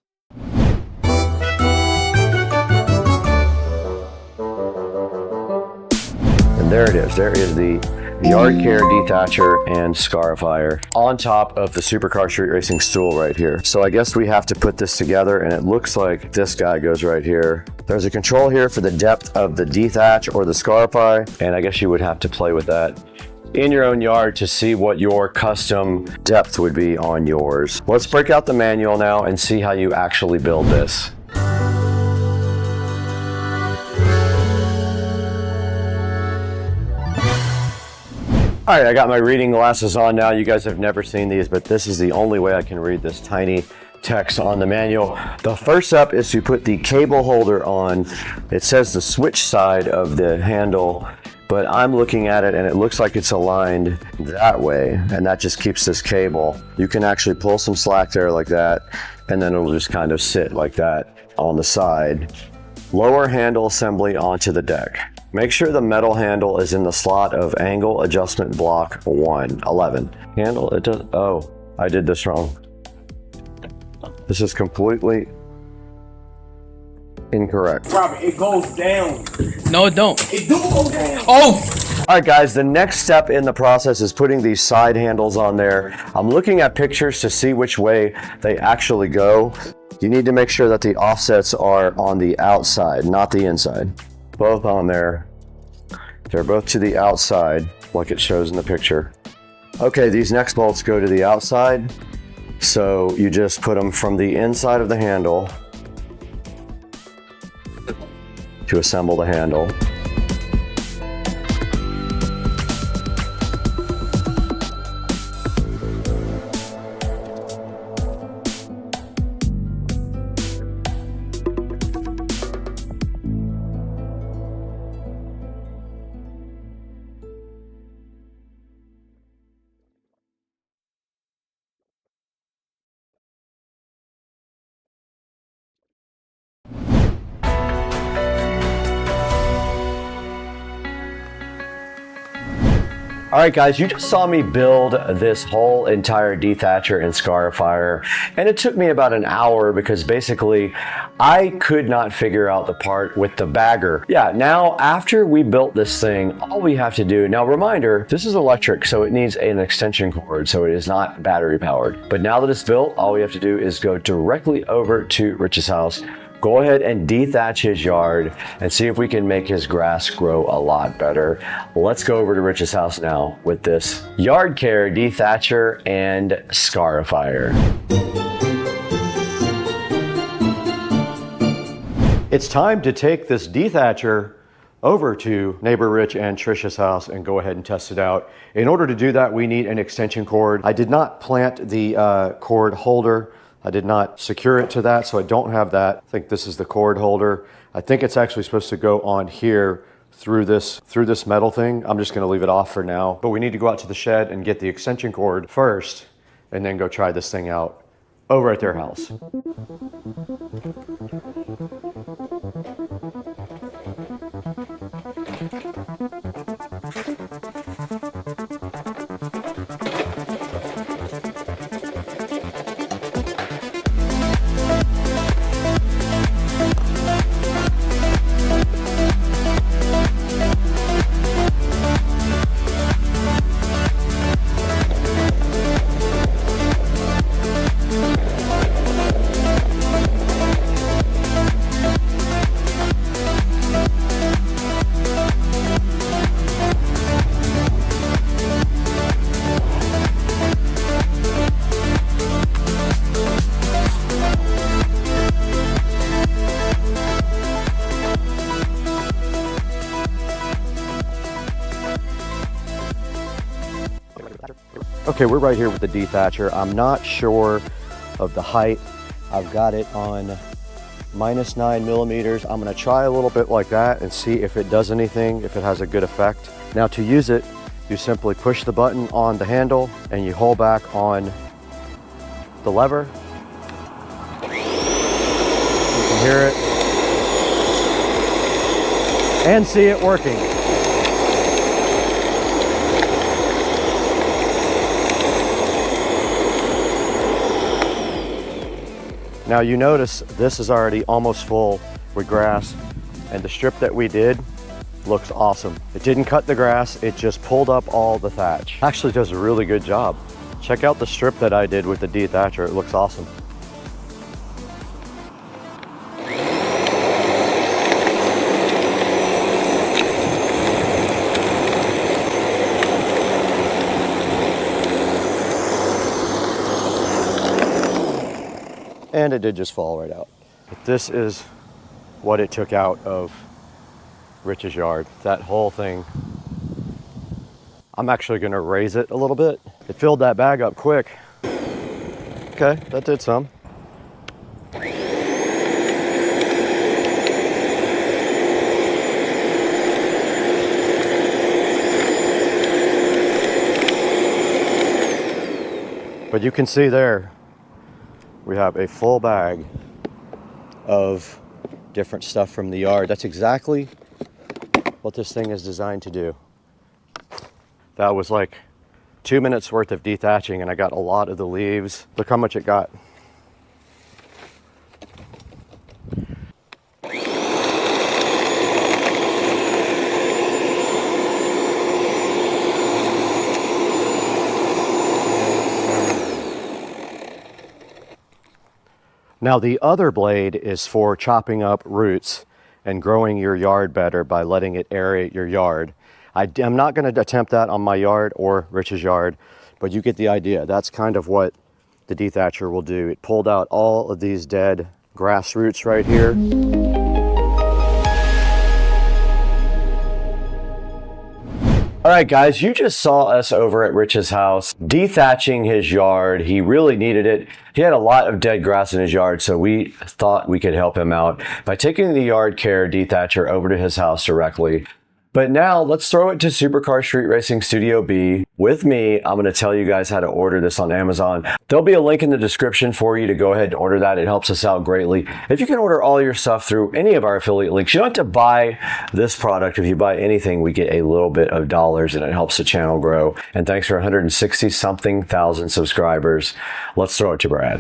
S8: And there it is. There is the yard care dethatcher and scarifier on top of the Supercar Street Racing stool right here. So I guess we have to put this together, and it looks like this guy goes right here. There's a control here for the depth of the dethatch or the scarify, and I guess you would have to play with that in your own yard to see what your custom depth would be on yours. Let's break out the manual now and see how you actually build this. All right, I got my reading glasses on now. You guys have never seen these, but this is the only way I can read this tiny text on the manual. The first step is to put the cable holder on. It says the switch side of the handle, but I'm looking at it and it looks like it's aligned that way, and that just keeps this cable. You can actually pull some slack there like that, and then it'll just kind of sit like that on the side. Lower handle assembly onto the deck. Make sure the metal handle is in the slot of angle adjustment block 11. Handle, it does, oh, I did this wrong. This is completely incorrect.
S10: Robert, it goes down.
S5: No, it don't.
S10: It do go down.
S5: Oh!
S8: All right, guys, the next step in the process is putting these side handles on there. I'm looking at pictures to see which way they actually go. You need to make sure that the offsets are on the outside, not the inside. Both on there. They're both to the outside, like it shows in the picture. Okay, these next bolts go to the outside. So you just put them from the inside of the handle to assemble the handle. All right, guys, you just saw me build this whole entire dethatcher and scarifier, and it took me about an hour because basically I could not figure out the part with the bagger. Yeah, now after we built this thing, all we have to do, now reminder, this is electric, so it needs an extension cord, so it is not battery powered. But now that it's built, all we have to do is go directly over to Rich's house, go ahead and dethatch his yard and see if we can make his grass grow a lot better. Let's go over to Rich's house now with this yard care dethatcher and scarifier. It's time to take this dethatcher over to neighbor Rich and Trisha's house and go ahead and test it out. In order to do that, we need an extension cord. I did not plant the cord holder. I did not secure it to that, so I don't have that. I think this is the cord holder. I think it's actually supposed to go on here through this metal thing. I'm just gonna leave it off for now. But we need to go out to the shed and get the extension cord first and then go try this thing out over at their house. Okay, we're right here with the dethatcher. I'm not sure of the height. I've got it on -9 millimeters. I'm gonna try a little bit like that and see if it does anything, if it has a good effect. Now to use it, you simply push the button on the handle and you hold back on the lever. You can hear it and see it working. Now you notice this is already almost full with grass, and the strip that we did looks awesome. It didn't cut the grass, it just pulled up all the thatch. Actually does a really good job. Check out the strip that I did with the dethatcher, it looks awesome. And it did just fall right out. But this is what it took out of Rich's yard, that whole thing. I'm actually gonna raise it a little bit. It filled that bag up quick. Okay, that did some. But you can see there, we have a full bag of different stuff from the yard. That's exactly what this thing is designed to do. That was like 2 minutes worth of dethatching and I got a lot of the leaves. Look how much it got. Now the other blade is for chopping up roots and growing your yard better by letting it aerate your yard. I'm not going to attempt that on my yard or Rich's yard, but you get the idea. That's kind of what the dethatcher will do. It pulled out all of these dead grass roots right here. All right, guys, you just saw us over at Rich's house dethatching his yard. He really needed it. He had a lot of dead grass in his yard, so we thought we could help him out by taking the yard care dethatcher over to his house directly. But now let's throw it to Supercar Street Racing Studio B with me. I'm going to tell you guys how to order this on Amazon. There'll be a link in the description for you to go ahead and order that. It helps us out greatly. If you can order all your stuff through any of our affiliate links, you don't have to buy this product. If you buy anything, we get a little bit of dollars and it helps the channel grow. And thanks for 160 something thousand subscribers. Let's throw it to Brad.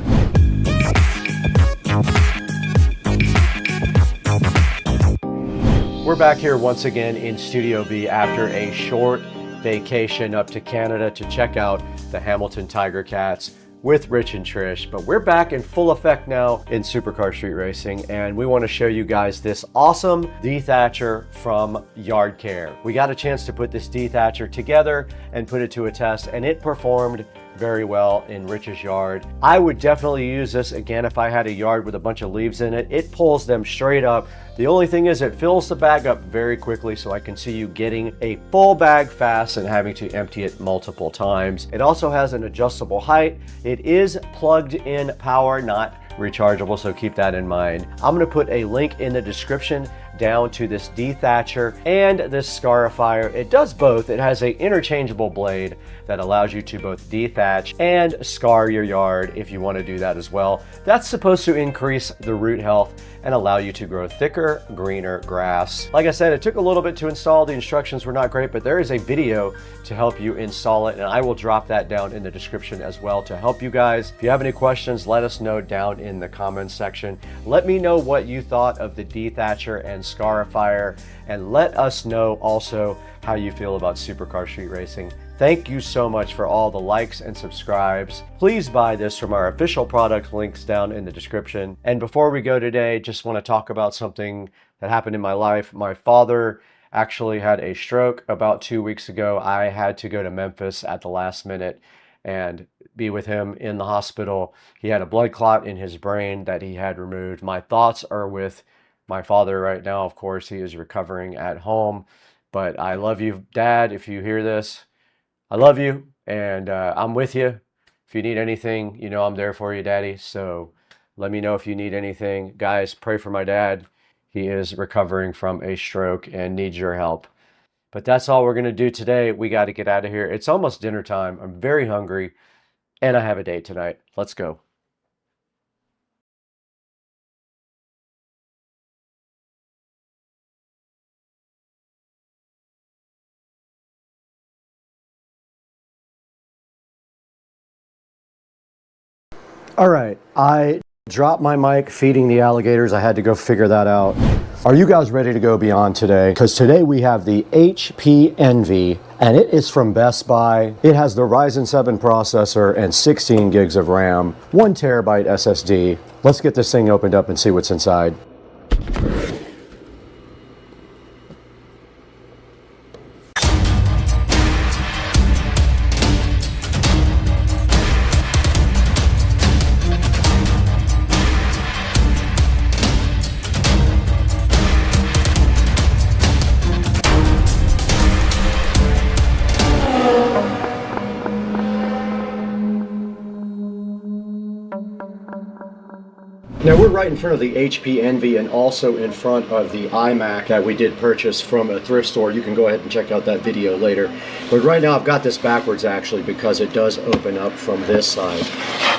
S8: We're back here once again in Studio B after a short vacation up to Canada to check out the Hamilton Tiger Cats with Rich and Trish. But we're back in full effect now in Supercar Street Racing, and we want to show you guys this awesome dethatcher from Yard Care. We got a chance to put this dethatcher together and put it to a test, and it performed very well in Rich's yard. I would definitely use this again if I had a yard with a bunch of leaves in it. It pulls them straight up. The only thing is it fills the bag up very quickly, so I can see you getting a full bag fast and having to empty it multiple times. It also has an adjustable height. It is plugged in power, not rechargeable, so keep that in mind. I'm going to put a link in the description down to this dethatcher and this scarifier. It does both. It has an interchangeable blade that allows you to both dethatch and scar your yard if you want to do that as well. That's supposed to increase the root health and allow you to grow thicker, greener grass. Like I said, it took a little bit to install. The instructions were not great, but there is a video to help you install it, and I will drop that down in the description as well to help you guys. If you have any questions, let us know down in the comments section. Let me know what you thought of the dethatcher and scarifier, and let us know also how you feel about Supercar Street Racing. Thank you so much for all the likes and subscribes. Please buy this from our official product links down in the description. And before we go today, just want to talk about something that happened in my life. My father actually had a stroke about 2 weeks ago. I had to go to Memphis at the last minute and be with him in the hospital. He had a blood clot in his brain that he had removed. My thoughts are with my father right now. Of course, he is recovering at home, but I love you, Dad. If you hear this, I love you, and I'm with you. If you need anything, you know I'm there for you, Daddy. So let me know if you need anything. Guys, pray for my dad. He is recovering from a stroke and needs your help. But that's all we're going to do today. We got to get out of here. It's almost dinner time. I'm very hungry, and I have a date tonight. Let's go. All right, I dropped my mic feeding the alligators. I had to go figure that out. Are you guys ready to go beyond today? Because today we have the HP Envy, and it is from Best Buy. It has the Ryzen 7 processor and 16 gigs of RAM, 1 terabyte SSD. Let's get this thing opened up and see what's inside. Now we're right in front of the HP Envy and also in front of the iMac that we did purchase from a thrift store. You can go ahead and check out that video later. But right now I've got this backwards actually because it does open up from this side.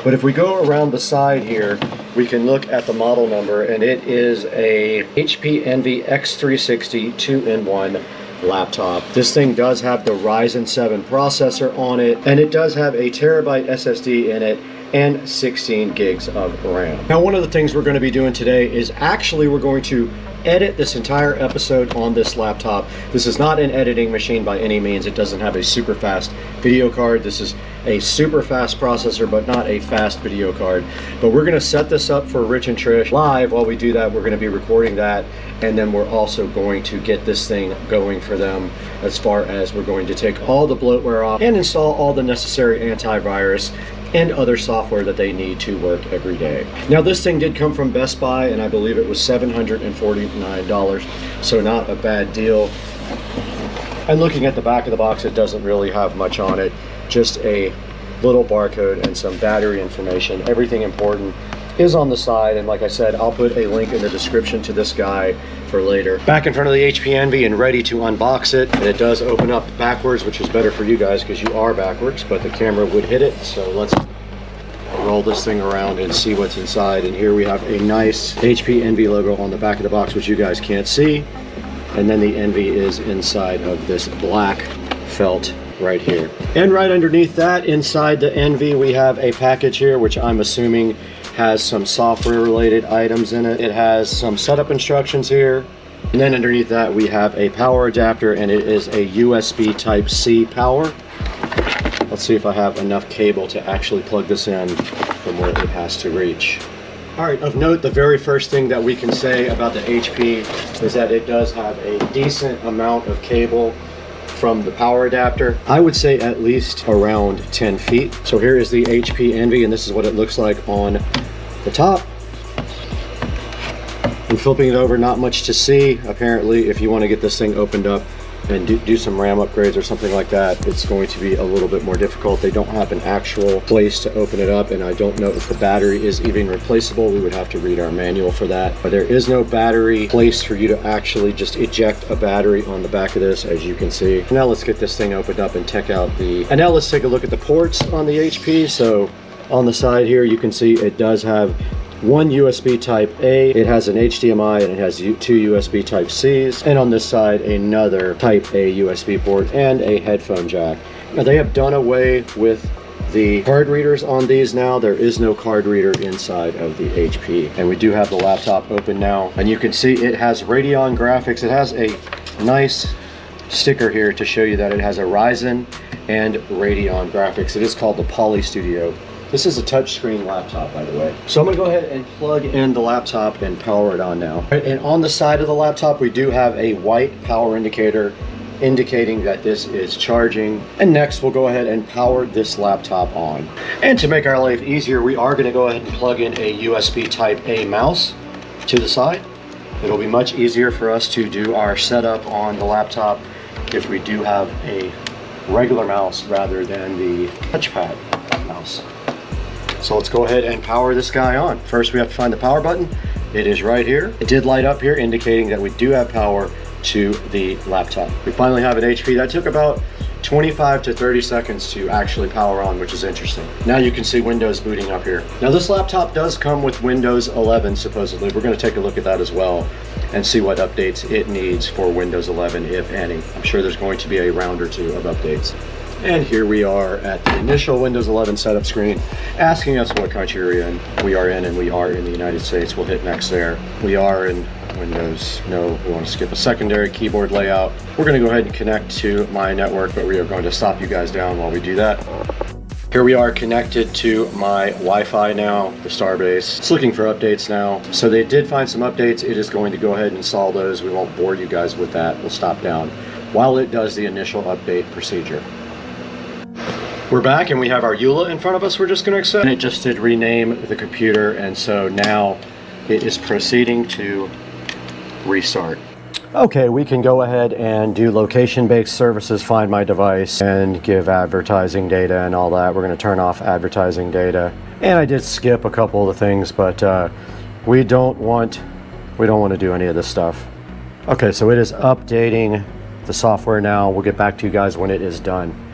S8: But if we go around the side here, we can look at the model number, and it is a HP Envy X360 2-in-1 laptop. This thing does have the Ryzen 7 processor on it, and it does have a terabyte SSD in it and 16 gigs of RAM. Now, one of the things we're going to be doing today is actually we're going to edit this entire episode on this laptop. This is not an editing machine by any means. It doesn't have a super fast video card. This is a super fast processor, but not a fast video card. But we're going to set this up for Rich and Trish live. While we do that, we're going to be recording that, and then we're also going to get this thing going for them, as far as we're going to take all the bloatware off and install all the necessary antivirus and other software that they need to work every day. Now, this thing did come from Best Buy, and I believe it was $749, so not a bad deal. And looking at the back of the box, it doesn't really have much on it, just a little barcode and some battery information. Everything important is on the side, and like I said, I'll put a link in the description to this guy for later. Back in front of the HP Envy and ready to unbox it. And it does open up backwards, which is better for you guys because you are backwards, but the camera would hit it. So let's roll this thing around and see what's inside. And here we have a nice HP Envy logo on the back of the box, which you guys can't see. And then the Envy is inside of this black felt right here. And right underneath that, inside the Envy, we have a package here, which I'm assuming has some software related items in it. It has some setup instructions here. And then underneath that, we have a power adapter, and it is a USB Type-C power. Let's see if I have enough cable to actually plug this in from where it has to reach. All right, of note, the very first thing that we can say about the HP is that it does have a decent amount of cable from the power adapter. I would say at least around 10 feet. So here is the HP Envy, and this is what it looks like on the top. And flipping it over, not much to see. Apparently, if you want to get this thing opened up and do some RAM upgrades or something like that, it's going to be a little bit more difficult. They don't have an actual place to open it up, and I don't know if the battery is even replaceable. We would have to read our manual for that. But there is no battery place for you to actually just eject a battery on the back of this, as you can see. Now let's get this thing opened up and check out and now let's take a look at the ports on the HP. So on the side here, you can see it does have one USB Type A, it has an HDMI, and it has two USB Type Cs, and on this side another Type A USB port and a headphone jack. Now they have done away with the card readers on these now. There is no card reader inside of the HP. And we do have the laptop open now, and you can see it has Radeon graphics. It has a nice sticker here to show you that it has a Ryzen and Radeon graphics. It is called the Poly Studio. This is a touchscreen laptop, by the way. So I'm gonna go ahead and plug in the laptop and power it on now. And on the side of the laptop, we do have a white power indicator indicating that this is charging. And next, we'll go ahead and power this laptop on. And to make our life easier, we are gonna go ahead and plug in a USB Type A mouse to the side. It'll be much easier for us to do our setup on the laptop if we do have a regular mouse rather than the touchpad mouse. So let's go ahead and power this guy on. First, we have to find the power button. It is right here. It did light up here, indicating that we do have power to the laptop. We finally have an HP. That took about 25 to 30 seconds to actually power on, which is interesting. Now you can see Windows booting up here. Now this laptop does come with Windows 11, supposedly. We're gonna take a look at that as well and see what updates it needs for Windows 11, if any. I'm sure there's going to be a round or two of updates. And here we are at the initial Windows 11 setup screen, asking us what country we're in. We are in, and we are in the United States. We'll hit next there. We are in Windows. No, we want to skip a secondary keyboard layout. We're going to go ahead and connect to my network, but we are going to stop you guys down while we do that. Here we are connected to my Wi-Fi now, the Starbase. It's looking for updates now. So they did find some updates. It is going to go ahead and install those. We won't bore you guys with that. We'll stop down while it does the initial update procedure. We're back and we have our EULA in front of us. We're just going to accept. And it just did rename the computer, and so now it is proceeding to restart. Okay, we can go ahead and do location-based services, find my device, and give advertising data and all that. We're going to turn off advertising data. And I did skip a couple of the things, but we don't want to do any of this stuff. Okay, so it is updating the software now. We'll get back to you guys when it is done.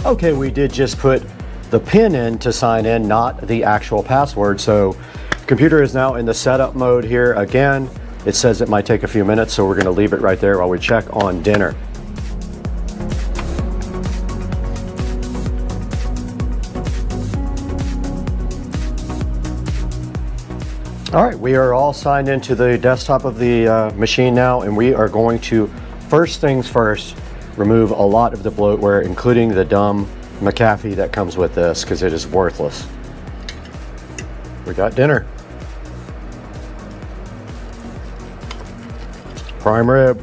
S8: Okay, we did just put the PIN in to sign in, not the actual password. So computer is now in the setup mode here again. It says it might take a few minutes, so we're going to leave it right there while we check on dinner. All right, we are all signed into the desktop of the machine now, and we are going to, first things first, remove a lot of the bloatware, including the dumb McAfee that comes with this, because it is worthless. We got dinner. Prime rib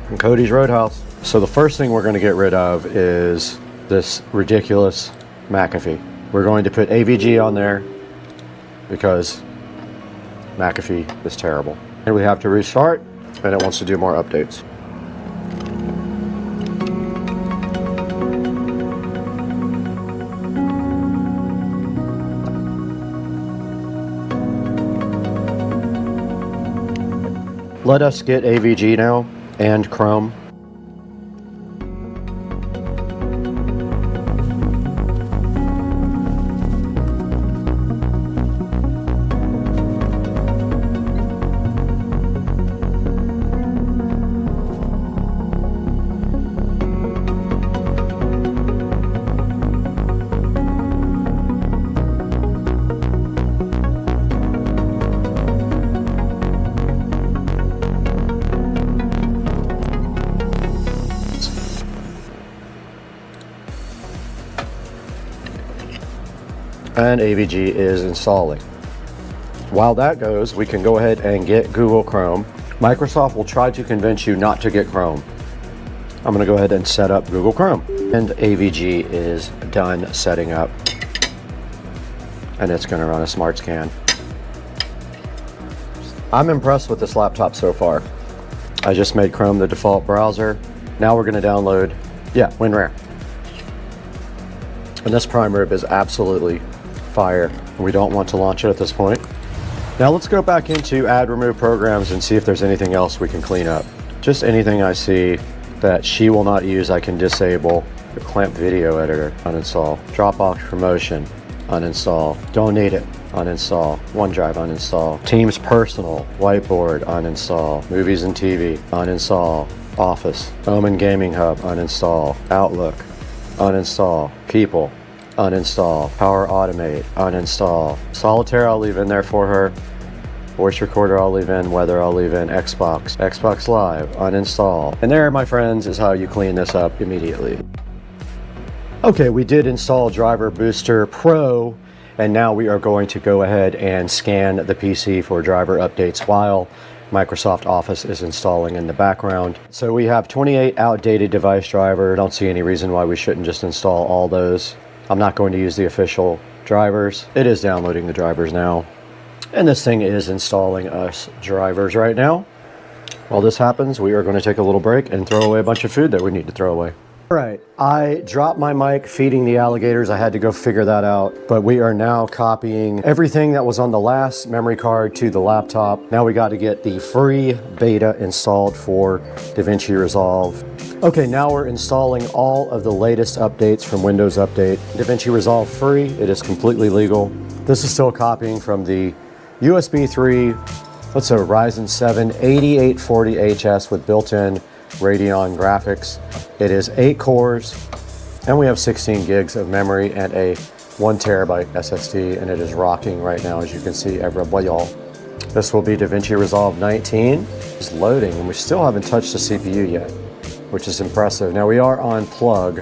S8: from Cody's Roadhouse. So the first thing we're going to get rid of is this ridiculous McAfee. We're going to put AVG on there because McAfee is terrible. And we have to restart, and it wants to do more updates. Let us get AVG now and Chrome. And AVG is installing. While that goes, we can go ahead and get Google Chrome. Microsoft will try to convince you not to get Chrome. I'm going to go ahead and set up Google Chrome. And AVG is done setting up. And it's going to run a smart scan. I'm impressed with this laptop so far. I just made Chrome the default browser. Now we're going to download, WinRAR. And this prime rib is absolutely fire. We don't want to launch it at this point. Now let's go back into add remove programs and see if there's anything else we can clean up. Just anything I see that she will not use, I can disable. The clamp video editor, uninstall. Dropbox promotion, uninstall. Don't need it, uninstall. OneDrive, uninstall. Teams personal, whiteboard, uninstall. Movies and TV, uninstall. Office, Omen Gaming Hub, uninstall. Outlook, uninstall. People, uninstall. Power Automate, uninstall. Solitaire I'll leave in there for her. Voice recorder I'll leave in. Weather I'll leave in. Xbox Live, uninstall. And there, my friends, is how you clean this up immediately. Okay, we did install Driver Booster Pro, and now we are going to go ahead and scan the PC for driver updates while Microsoft Office is installing in the background. So we have 28 outdated device driver. Don't see any reason why we shouldn't just install all those. I'm not going to use the official drivers. It is downloading the drivers now. And this thing is installing us drivers right now. While this happens, we are going to take a little break and throw away a bunch of food that we need to throw away. All right, I dropped my mic feeding the alligators. I had to go figure that out, but we are now copying everything that was on the last memory card to the laptop. Now we got to get the free beta installed for DaVinci Resolve. Okay, now we're installing all of the latest updates from Windows Update. DaVinci Resolve free, it is completely legal. This is still copying from the USB 3, what's a Ryzen 7 8840HS with built-in Radeon graphics. It is 8 cores, and we have 16 gigs of memory and a 1 terabyte SSD, and it is rocking right now, as you can see, everybody. This will be DaVinci Resolve 19. It's loading, and we still haven't touched the CPU yet, which is impressive. Now we are on plug,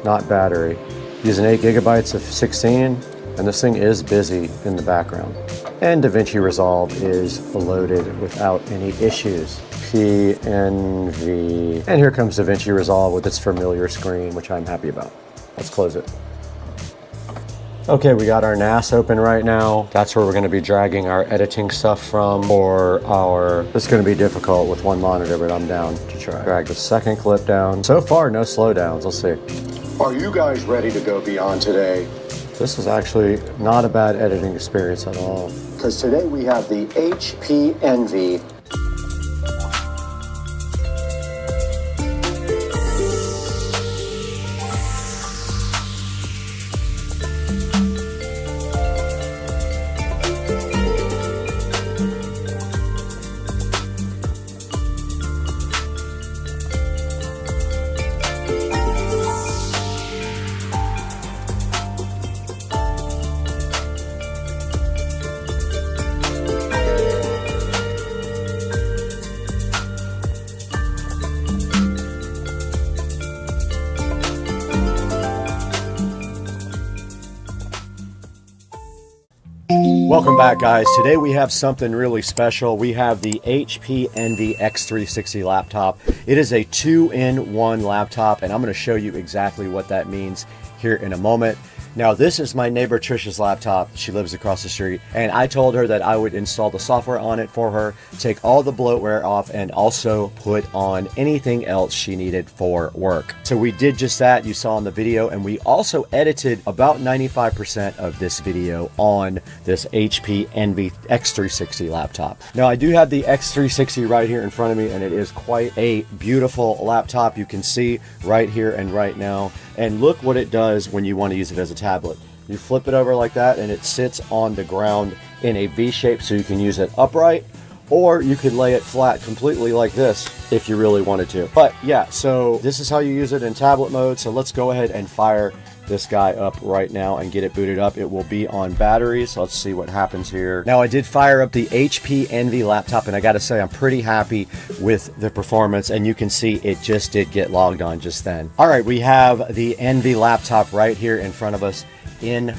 S8: not battery, using 8 gigabytes of 16, and this thing is busy in the background. And DaVinci Resolve is loaded without any issues. PNV. And here comes DaVinci Resolve with its familiar screen, which I'm happy about. Let's close it. Okay, we got our NAS open right now. That's where we're going to be dragging our editing stuff from for our... This is going to be difficult with one monitor, but I'm down to try. Drag the second clip down. So far, no slowdowns. Let's see. Are you guys ready to go beyond today? This is actually not a bad editing experience at all. Because today we have the HP Envy. Welcome back, guys. Today we have something really special. We have the HP Envy X360 laptop. It is a 2-in-1 laptop, and I'm going to show you exactly what that means here in a moment. Now, this is my neighbor Trisha's laptop. She lives across the street, and I told her that I would install the software on it for her, take all the bloatware off, and also put on anything else she needed for work. So we did just that, you saw in the video, and we also edited about 95% of this video on this HP Envy X360 laptop. Now, I do have the X360 right here in front of me, and it is quite a beautiful laptop. You can see right here and right now. And look what it does when you want to use it as a tablet. You flip it over like that and it sits on the ground in a V shape, so you can use it upright, or you could lay it flat completely like this if you really wanted to. But yeah, so this is how you use it in tablet mode. So let's go ahead and fire this guy up right now and get it booted up. It will be on batteries. So let's see what happens here. Now, I did fire up the HP Envy laptop, and I gotta say I'm pretty happy with the performance, and you can see it just did get logged on just then. All right, we have the Envy laptop right here in front of us in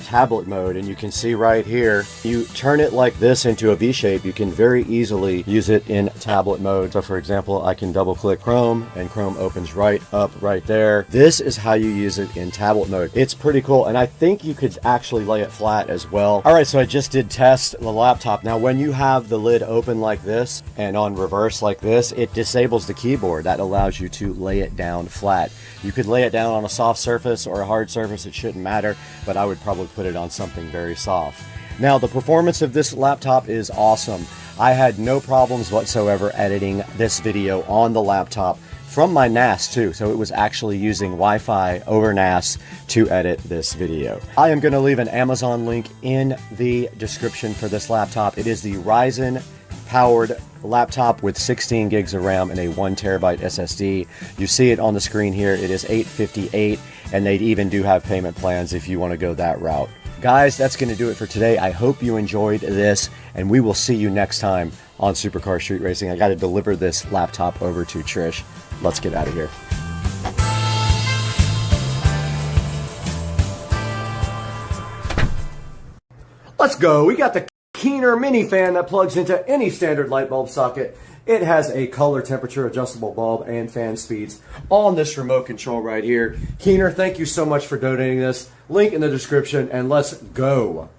S8: tablet mode, and you can see right here, you turn it like this into a V shape, you can very easily use it in tablet mode. So for example, I can double click Chrome and Chrome opens right up right there. This is how you use it in tablet mode. It's pretty cool, and I think you could actually lay it flat as well. All right, so I just did test the laptop. Now, when you have the lid open like this and on reverse like this, it disables the keyboard. That allows you to lay it down flat. You could lay it down on a soft surface or a hard surface, it shouldn't matter, but I would probably put it on something very soft. Now, the performance of this laptop is awesome. I had no problems whatsoever editing this video on the laptop from my NAS too, so it was actually using Wi-Fi over NAS to edit this video. I am going to leave an Amazon link in the description for this laptop. It is the Ryzen powered laptop with 16 gigs of RAM and a 1 terabyte SSD. You see it on the screen here. It is $858, and they even do have payment plans if you want to go that route. Guys, that's going to do it for today. I hope you enjoyed this, and we will see you next time on Supercar Street Racing. I got to deliver this laptop over to Trish. Let's get out of here. Let's go. We got the Keener mini fan that plugs into any standard light bulb socket. It has a color temperature adjustable bulb and fan speeds on this remote control right here. Keener, thank you so much for donating this. Link in the description, and let's go.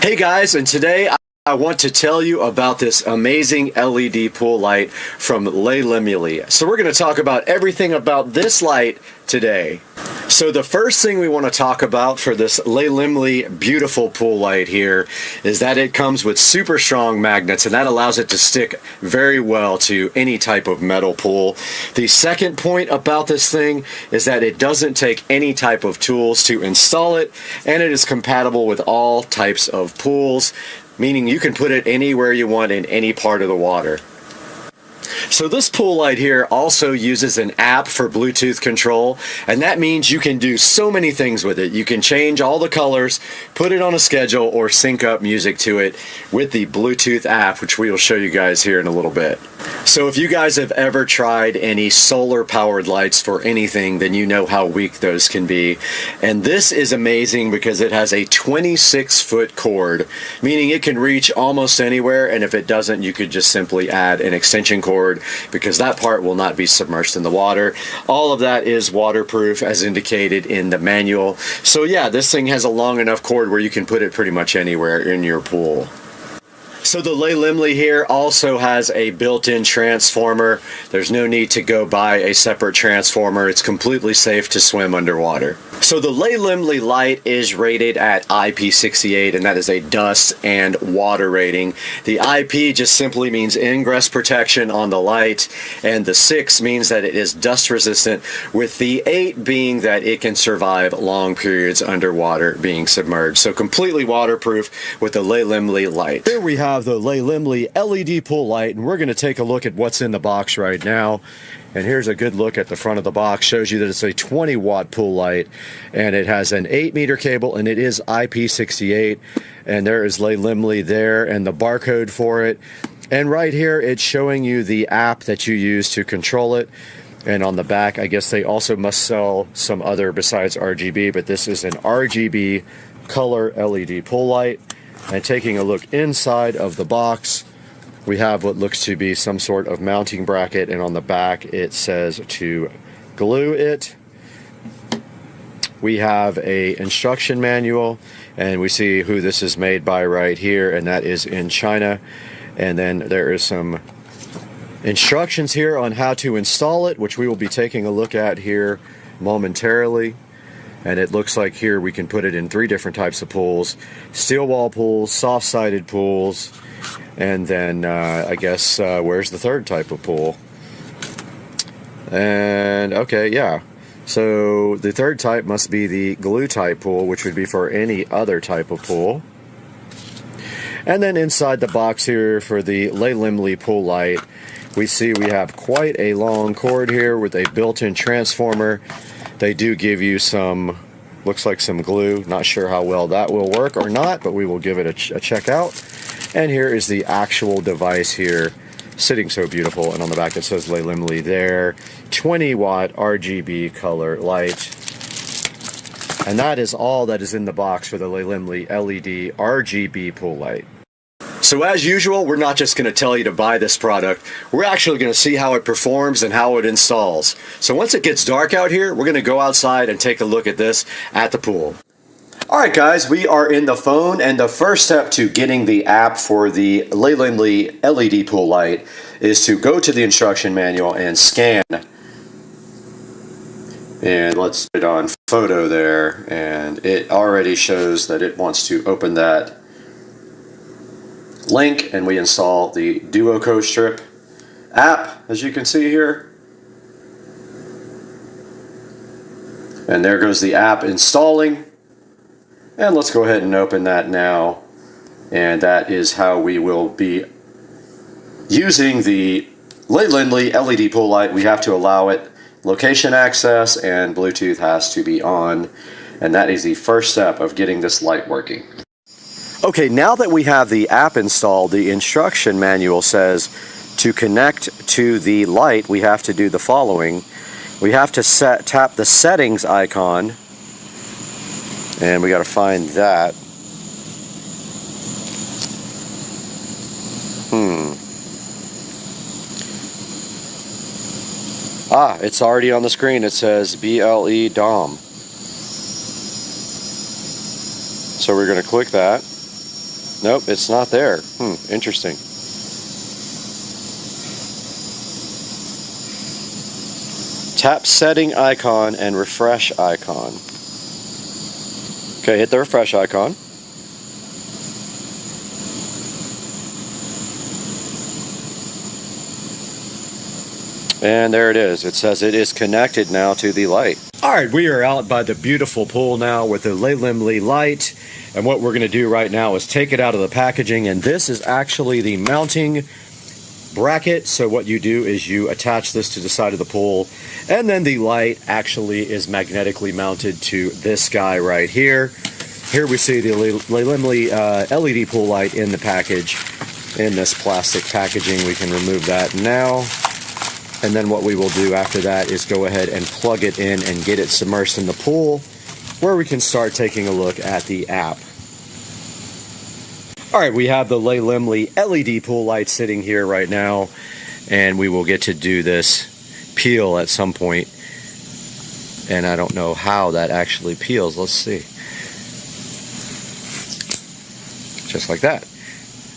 S8: Hey guys, and today I want to tell you about this amazing LED pool light from Lemuli. So we're going to talk about everything about this light today. So the first thing we want to talk about for this Lemuli beautiful pool light here is that it comes with super strong magnets, and that allows it to stick very well to any type of metal pool. The second point about this thing is that it doesn't take any type of tools to install it, and it is compatible with all types of pools, meaning you can put it anywhere you want in any part of the water. So this pool light here also uses an app for Bluetooth control, and that means you can do so many things with it. You can change all the colors, put it on a schedule, or sync up music to it with the Bluetooth app, which we will show you guys here in a little bit. So if you guys have ever tried any solar powered lights for anything, then you know how weak those can be. And this is amazing because it has a 26-foot cord, meaning it can reach almost anywhere, and if it doesn't, you could just simply add an extension cord because that part will not be submerged in the water. All of that is waterproof as indicated in the manual. So yeah, this thing has a long enough cord where you can put it pretty much anywhere in your pool. So the Lemuli here also has a built-in transformer. There's no need to go buy a separate transformer. It's completely safe to swim underwater. So the Lemuli light is rated at IP68, and that is a dust and water rating. The IP just simply means ingress protection on the light, and the 6 means that it is dust resistant, with the 8 being that it can survive long periods underwater being submerged. So completely waterproof with the Lemuli light. Here we have the Lemuli LED pool light, and we're going to take a look at what's in the box right now. And here's a good look at the front of the box. Shows you that it's a 20-watt pool light, and it has an 8-meter cable, and it is IP68. And there is Lemuli there, and the barcode for it. And right here, it's showing you the app that you use to control it. And on the back, I guess they also must sell some other besides RGB, but this is an RGB color LED pool light. And taking a look inside of the box, we have what looks to be some sort of mounting bracket, and on the back it says to glue it. We have a instruction manual, and we see who this is made by right here, and that is in China. And then there is some instructions here on how to install it, which we will be taking a look at here momentarily. And it looks like here we can put it in 3 different types of pools: steel wall pools, soft-sided pools, and then I guess where's the 3rd type of pool? And okay, yeah. So the 3rd type must be the glue type pool, which would be for any other type of pool. And then inside the box here for the Lemley pool light, we see we have quite a long cord here with a built-in transformer. They do give you some, looks like some glue. Not sure how well that will work or not, but we will give it a check out. And here is the actual device here, sitting so beautiful. And on the back it says Lemley there. 20 watt RGB color light. And that is all that is in the box for the Lemley LED RGB pool light. So as usual, we're not just going to tell you to buy this product. We're actually going to see how it performs and how it installs. So once it gets dark out here, we're going to go outside and take a look at this at the pool. Alright guys, we are in the phone, and the first step to getting the app for the Lemley LED pool light is to go to the instruction manual and scan. And let's put it on photo there, and it already shows that it wants to open that link, and we install the Duo Co-Strip app, as you can see here. And there goes the app installing. And let's go ahead and open that now. And that is how we will be using the Lemley LED pool light. We have to allow it location access, and Bluetooth has to be on. And that is the first step of getting this light working. Okay, now that we have the app installed, the instruction manual says to connect to the light, we have to do the following. We have to tap the settings icon, and we got to find that. It's already on the screen. It says BLE DOM. So we're going to click that. Nope, it's not there. Interesting. Tap setting icon and refresh icon. Okay, hit the refresh icon. And there it is. It says it is connected now to the light. Alright, we are out by the beautiful pool now with the Lemley light. And what we're going to do right now is take it out of the packaging. And this is actually the mounting bracket. So what you do is you attach this to the side of the pool. And then the light actually is magnetically mounted to this guy right here. Here we see the Lemley LED pool light in the package, in this plastic packaging. We can remove that now. And then what we will do after that is go ahead and plug it in and get it submersed in the pool, where we can start taking a look at the app. Alright, we have the Lemley LED pool light sitting here right now, and we will get to do this peel at some point. And I don't know how that actually peels. Let's see. Just like that.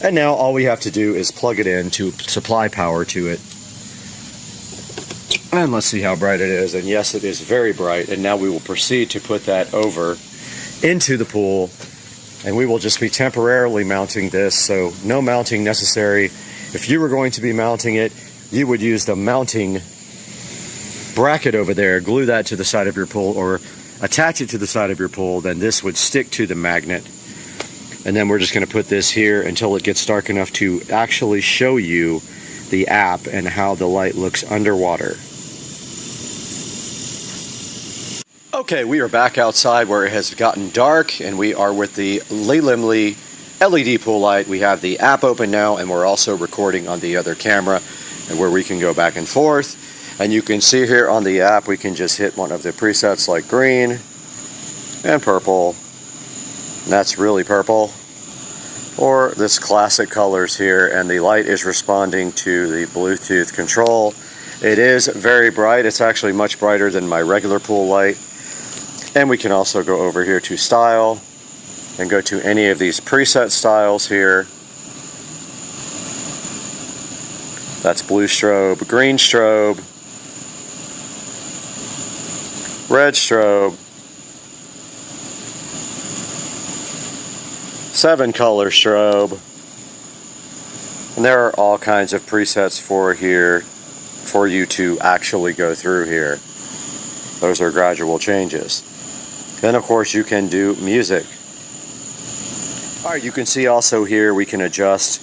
S8: And now all we have to do is plug it in to supply power to it. And let's see how bright it is. And yes, it is very bright. And now we will proceed to put that over into the pool. And we will just be temporarily mounting this. So no mounting necessary. If you were going to be mounting it, you would use the mounting bracket over there, glue that to the side of your pool, or attach it to the side of your pool. Then this would stick to the magnet. And then we're just going to put this here until it gets dark enough to actually show you the app and how the light looks underwater. Okay, we are back outside where it has gotten dark, and we are with the Lemley LED pool light. We have the app open now, and we're also recording on the other camera, and where we can go back and forth. And you can see here on the app, we can just hit one of the presets like green and purple. And that's really purple. or this classic colors here, and the light is responding to the Bluetooth control. It is very bright. It's actually much brighter than my regular pool light. And we can also go over here to style and go to any of these preset styles here. That's blue strobe, green strobe, red strobe, 7 color strobe, and there are all kinds of presets for here for you to actually go through here. Those are gradual changes. Then of course you can do music. Alright, you can see also here we can adjust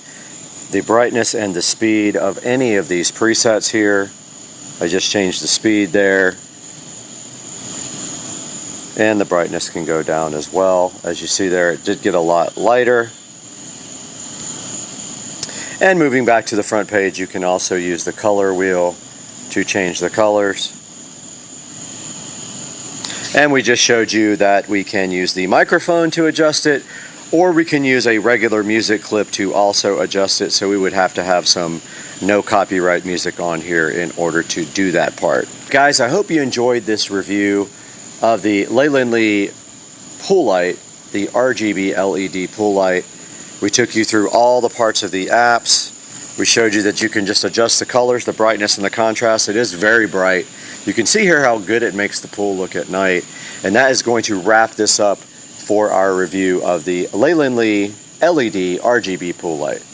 S8: the brightness and the speed of any of these presets here. I just changed the speed there. And the brightness can go down as well. As you see there, it did get a lot lighter. And moving back to the front page, you can also use the color wheel to change the colors. And we just showed you that we can use the microphone to adjust it, or we can use a regular music clip to also adjust it. So we would have to have some no copyright music on here in order to do that part. Guys, I hope you enjoyed this review of the Leyland Lee pool light, the RGB LED pool light. We took you through all the parts of the apps. We showed you that you can just adjust the colors, the brightness, and the contrast. It is very bright. You can see here how good it makes the pool look at night. And that is going to wrap this up for our review of the Leyland Lee LED RGB pool light.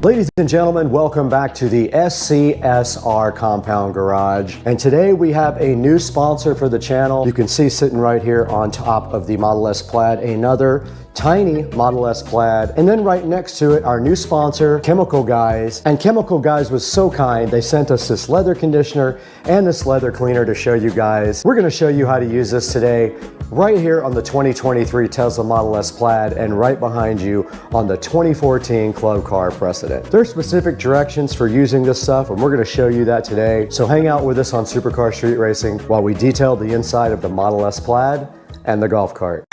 S8: Ladies and gentlemen, welcome back to the SCSR Compound Garage. And today we have a new sponsor for the channel. You can see sitting right here on top of the Model S Plaid, another tiny Model S Plaid. And then right next to it, our new sponsor, Chemical Guys. And Chemical Guys was so kind, they sent us this leather conditioner and this leather cleaner to show you guys. We're gonna show you how to use this today, right here on the 2023 Tesla Model S Plaid, and right behind you on the 2014 Club Car Precedent. There's specific directions for using this stuff, and we're gonna show you that today. So hang out with us on Supercar Street Racing while we detail the inside of the Model S Plaid and the golf cart.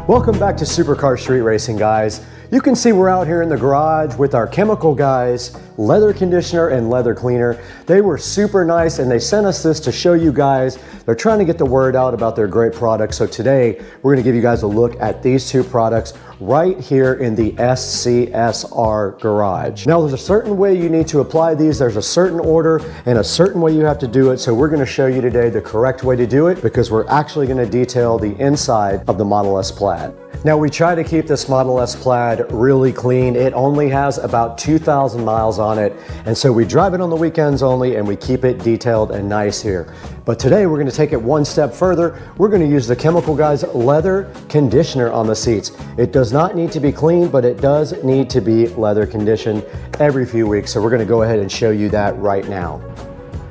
S8: Welcome back to Supercar Street Racing, guys. You can see we're out here in the garage with our Chemical Guys leather conditioner and leather cleaner. They were super nice, and they sent us this to show you guys. They're trying to get the word out about their great products. So today we're going to give you guys a look at these two products right here in the SCSR garage. Now there's a certain way you need to apply these. There's a certain order and a certain way you have to do it. So we're going to show you today the correct way to do it, because we're actually going to detail the inside of the Model S Plaid. Now we try to keep this Model S Plaid really clean. It only has about 2,000 miles on it, and so we drive it on the weekends only, and we keep it detailed and nice here. But today we're going to take it one step further. We're going to use the Chemical Guys leather conditioner on the seats. It does not need to be clean, but it does need to be leather conditioned every few weeks. So we're going to go ahead and show you that right now.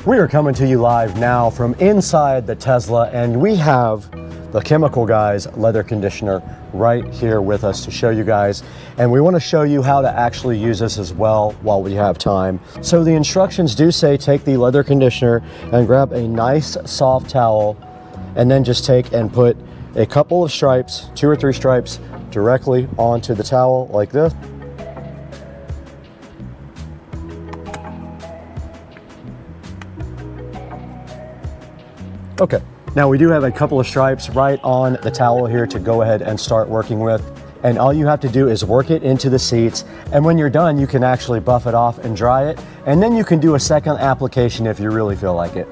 S8: We are coming to you live now from inside the Tesla, and we have the Chemical Guys leather conditioner right here with us to show you guys. And we want to show you how to actually use this as well while we have time. So the instructions do say take the leather conditioner and grab a nice soft towel, and then just take and put a couple of stripes, 2 or 3 stripes, directly onto the towel like this. Okay. Now we do have a couple of stripes right on the towel here to go ahead and start working with. And all you have to do is work it into the seats. And when you're done, you can actually buff it off and dry it. And then you can do a second application if you really feel like it.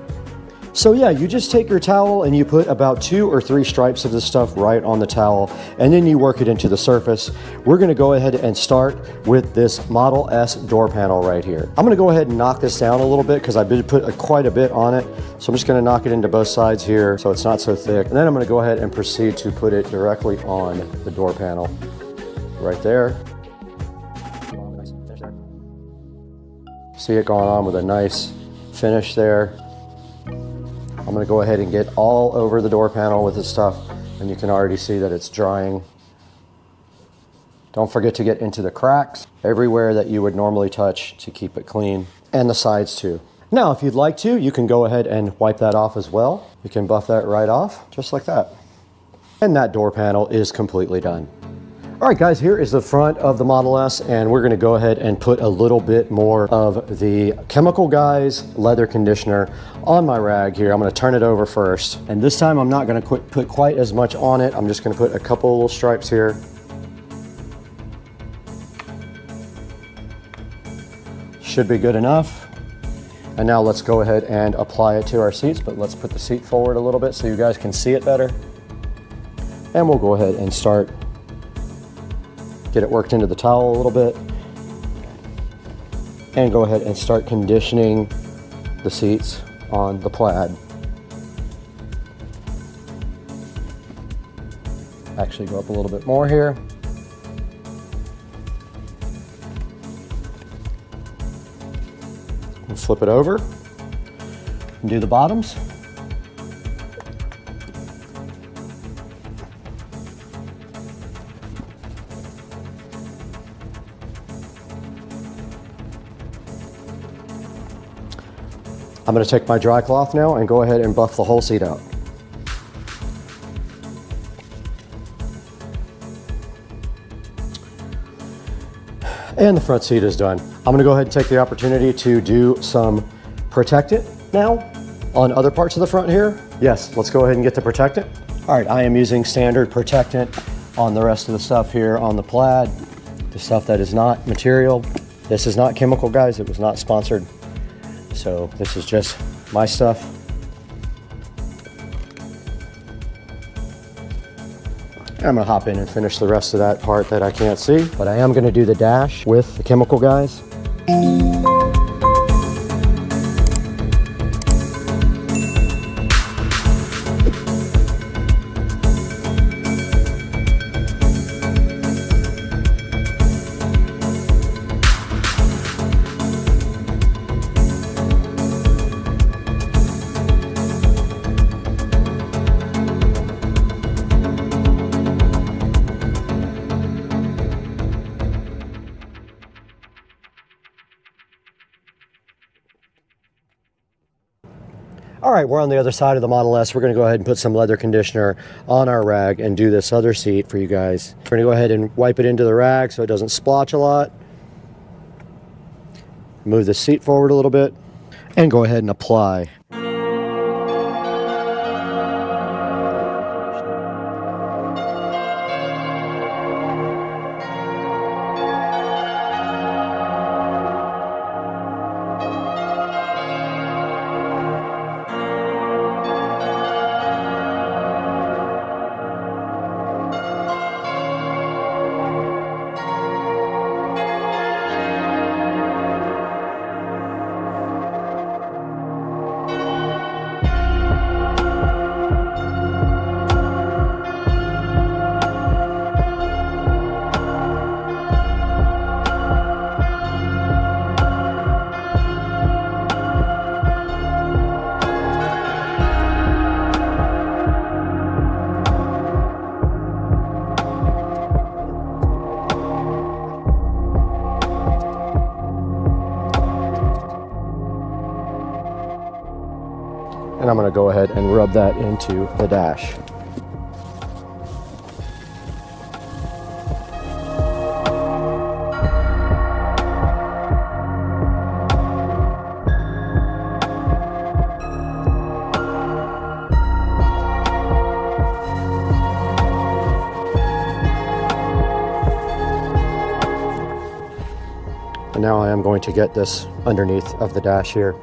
S8: So yeah, you just take your towel and you put about 2 or 3 stripes of this stuff right on the towel, and then you work it into the surface. We're gonna go ahead and start with this Model S door panel right here. I'm gonna go ahead and knock this down a little bit because I did put quite a bit on it. So I'm just gonna knock it into both sides here so it's not so thick. And then I'm gonna go ahead and proceed to put it directly on the door panel right there. See it going on with a nice finish there. I'm gonna go ahead and get all over the door panel with this stuff, and you can already see that it's drying. Don't forget to get into the cracks, everywhere that you would normally touch to keep it clean, and the sides too. Now, if you'd like to, you can go ahead and wipe that off as well. You can buff that right off, just like that. And that door panel is completely done. All right, guys, here is the front of the Model S, and we're gonna go ahead and put a little bit more of the Chemical Guys leather conditioner on my rag here. I'm gonna turn it over first. And this time I'm not gonna put quite as much on it. I'm just gonna put a couple little stripes here. Should be good enough. And now let's go ahead and apply it to our seats, but let's put the seat forward a little bit so you guys can see it better. And we'll go ahead and start, get it worked into the towel a little bit, and go ahead and start conditioning the seats on the Plaid. Actually go up a little bit more here. We'll flip it over and do the bottoms. I'm going to take my dry cloth now and go ahead and buff the whole seat out. And the front seat is done. I'm going to go ahead and take the opportunity to do some protectant now on other parts of the front here. Yes, let's go ahead and get the protectant. All right, I am using standard protectant on the rest of the stuff here on the Plaid. The stuff that is not material. This is not Chemical Guys, it was not sponsored. So this is just my stuff. And I'm gonna hop in and finish the rest of that part that I can't see, but I am gonna do the dash with the Chemical Guys. All right, we're on the other side of the Model S. We're gonna go ahead and put some leather conditioner on our rag and do this other seat for you guys. We're gonna go ahead and wipe it into the rag so it doesn't splotch a lot. Move the seat forward a little bit and go ahead and apply. And I'm going to go ahead and rub that into the dash. And now I am going to get this underneath of the dash here.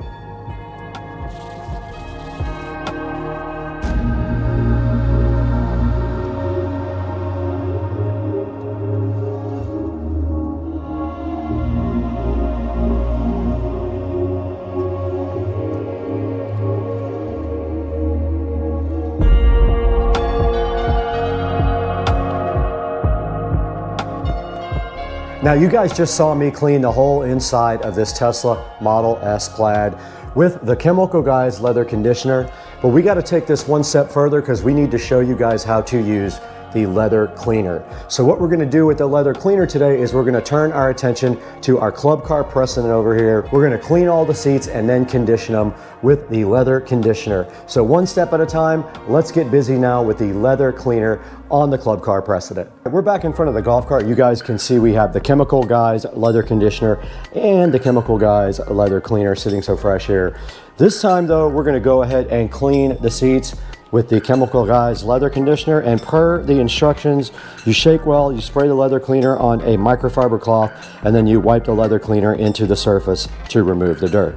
S8: Now you guys just saw me clean the whole inside of this Tesla Model S Plaid with the Chemical Guys leather conditioner, but we got to take this one step further because we need to show you guys how to use the leather cleaner. So what we're going to do with the leather cleaner today is we're going to turn our attention to our club car precedent over here. We're going to clean all the seats and then condition them with the leather conditioner. So one step at a time, let's get busy now with the leather cleaner on the club car precedent. We're back in front of the golf cart. You guys can see we have the Chemical Guys leather conditioner and the Chemical Guys leather cleaner sitting so fresh here. This time though, we're going to go ahead and clean the seats with the Chemical Guys leather conditioner, and per the instructions, you shake well, you spray the leather cleaner on a microfiber cloth, and then you wipe the leather cleaner into the surface to remove the dirt.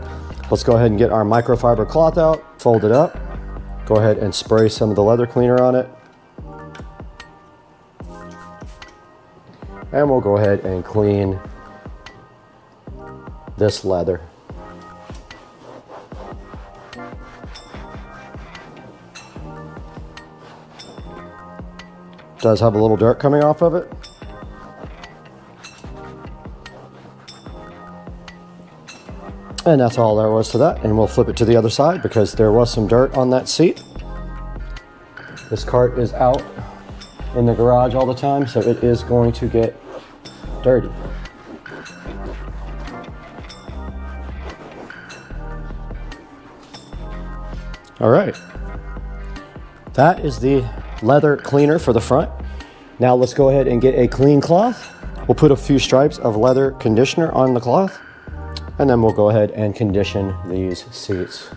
S8: Let's go ahead and get our microfiber cloth out, fold it up, go ahead and spray some of the leather cleaner on it. And we'll go ahead and clean this leather. Does have a little dirt coming off of it. And that's all there was to that. And we'll flip it to the other side because there was some dirt on that seat. This cart is out in the garage all the time, so it is going to get dirty. All right. That is the leather cleaner for the front. Now let's go ahead and get a clean cloth. We'll put a few stripes of leather conditioner on the cloth, and then we'll go ahead and condition these seats.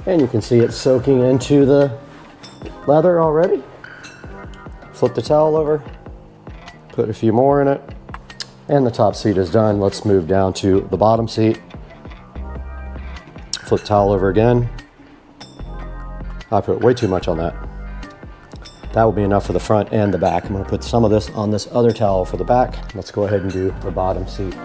S8: And you can see it soaking into the leather already. Flip the towel over, put a few more in it. And the top seat is done. Let's move down to the bottom seat. Flip towel over again. I put way too much on that. That will be enough for the front and the back. I'm going to put some of this on this other towel for the back. Let's go ahead and do the bottom seat.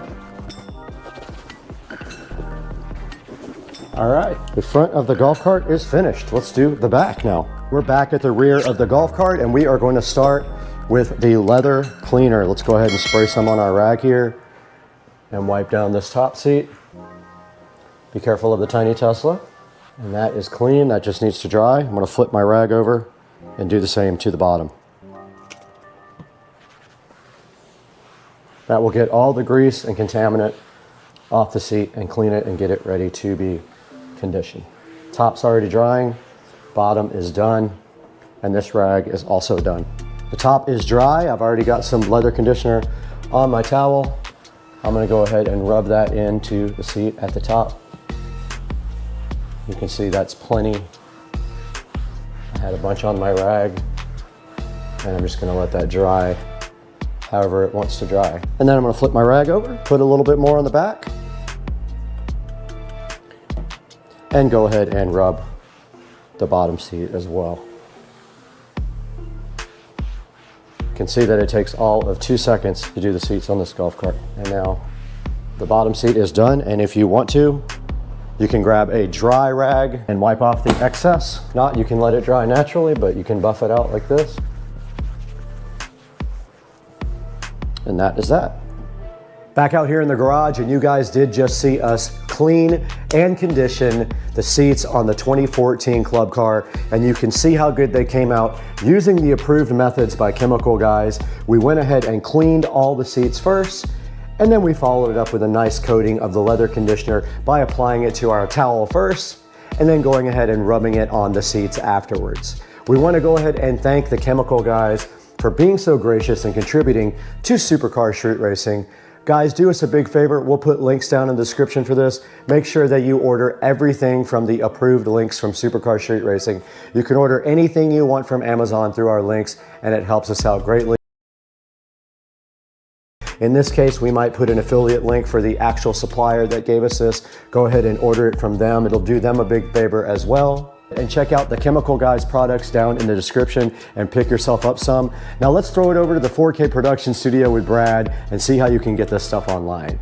S8: All right, the front of the golf cart is finished. Let's do the back now. We're back at the rear of the golf cart, and we are going to start with the leather cleaner. Let's go ahead and spray some on our rag here and wipe down this top seat. Be careful of the tiny Tesla. And that is clean. That just needs to dry. I'm going to flip my rag over and do the same to the bottom. That will get all the grease and contaminant off the seat and clean it and get it ready to be conditioned. Top's already drying, bottom is done, and this rag is also done. The top is dry. I've already got some leather conditioner on my towel. I'm going to go ahead and rub that into the seat at the top. You can see that's plenty. I had a bunch on my rag, and I'm just going to let that dry however it wants to dry. And then I'm going to flip my rag over, put a little bit more on the back, and go ahead and rub the bottom seat as well. You can see that it takes all of 2 seconds to do the seats on this golf cart. And now the bottom seat is done, and if you want to, you can grab a dry rag and wipe off the excess. If not, you can let it dry naturally, but you can buff it out like this. And that is that. Back out here in the garage, and you guys did just see us clean and condition the seats on the 2014 club car, and you can see how good they came out using the approved methods by Chemical Guys. We went ahead and cleaned all the seats first, and then we followed it up with a nice coating of the leather conditioner by applying it to our towel first, and then going ahead and rubbing it on the seats afterwards. We want to go ahead and thank the Chemical Guys for being so gracious and contributing to Supercar Street Racing. Guys, do us a big favor. We'll put links down in the description for this. Make sure that you order everything from the approved links from Supercar Street Racing. You can order anything you want from Amazon through our links, and it helps us out greatly. In this case, we might put an affiliate link for the actual supplier that gave us this. Go ahead and order it from them. It'll do them a big favor as well. And check out the Chemical Guys products down in the description and pick yourself up some. Now let's throw it over to the 4K production studio with Brad and see how you can get this stuff online.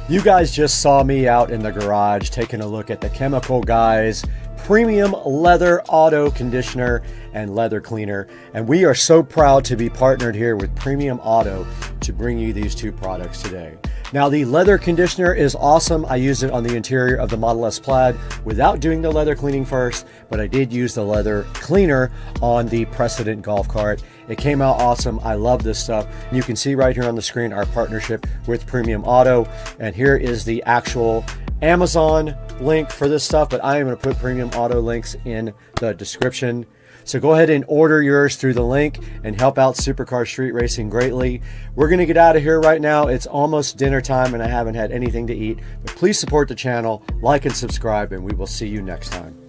S8: You guys just saw me out in the garage taking a look at the Chemical Guys premium leather auto conditioner and leather cleaner, and we are so proud to be partnered here with Premium Auto to bring you these two products today. Now, the leather conditioner is awesome. I used it on the interior of the Model S Plaid without doing the leather cleaning first, but I did use the leather cleaner on the Precedent golf cart. It came out awesome. I love this stuff. You can see right here on the screen our partnership with Premium Auto, and here is the actual Amazon link for this stuff, but I am going to put Premium Auto links in the description. So go ahead and order yours through the link and help out Supercar Street Racing greatly. We're going to get out of here right now. It's almost dinner time and I haven't had anything to eat, but please support the channel, like and subscribe, and we will see you next time.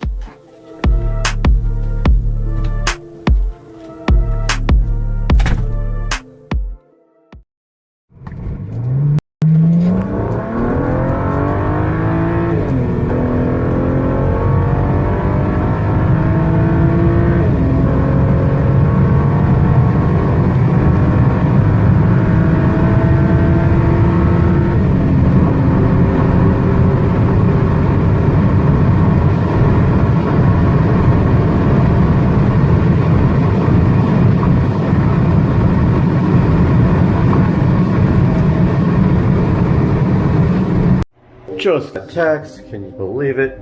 S8: Just a text, can you believe it?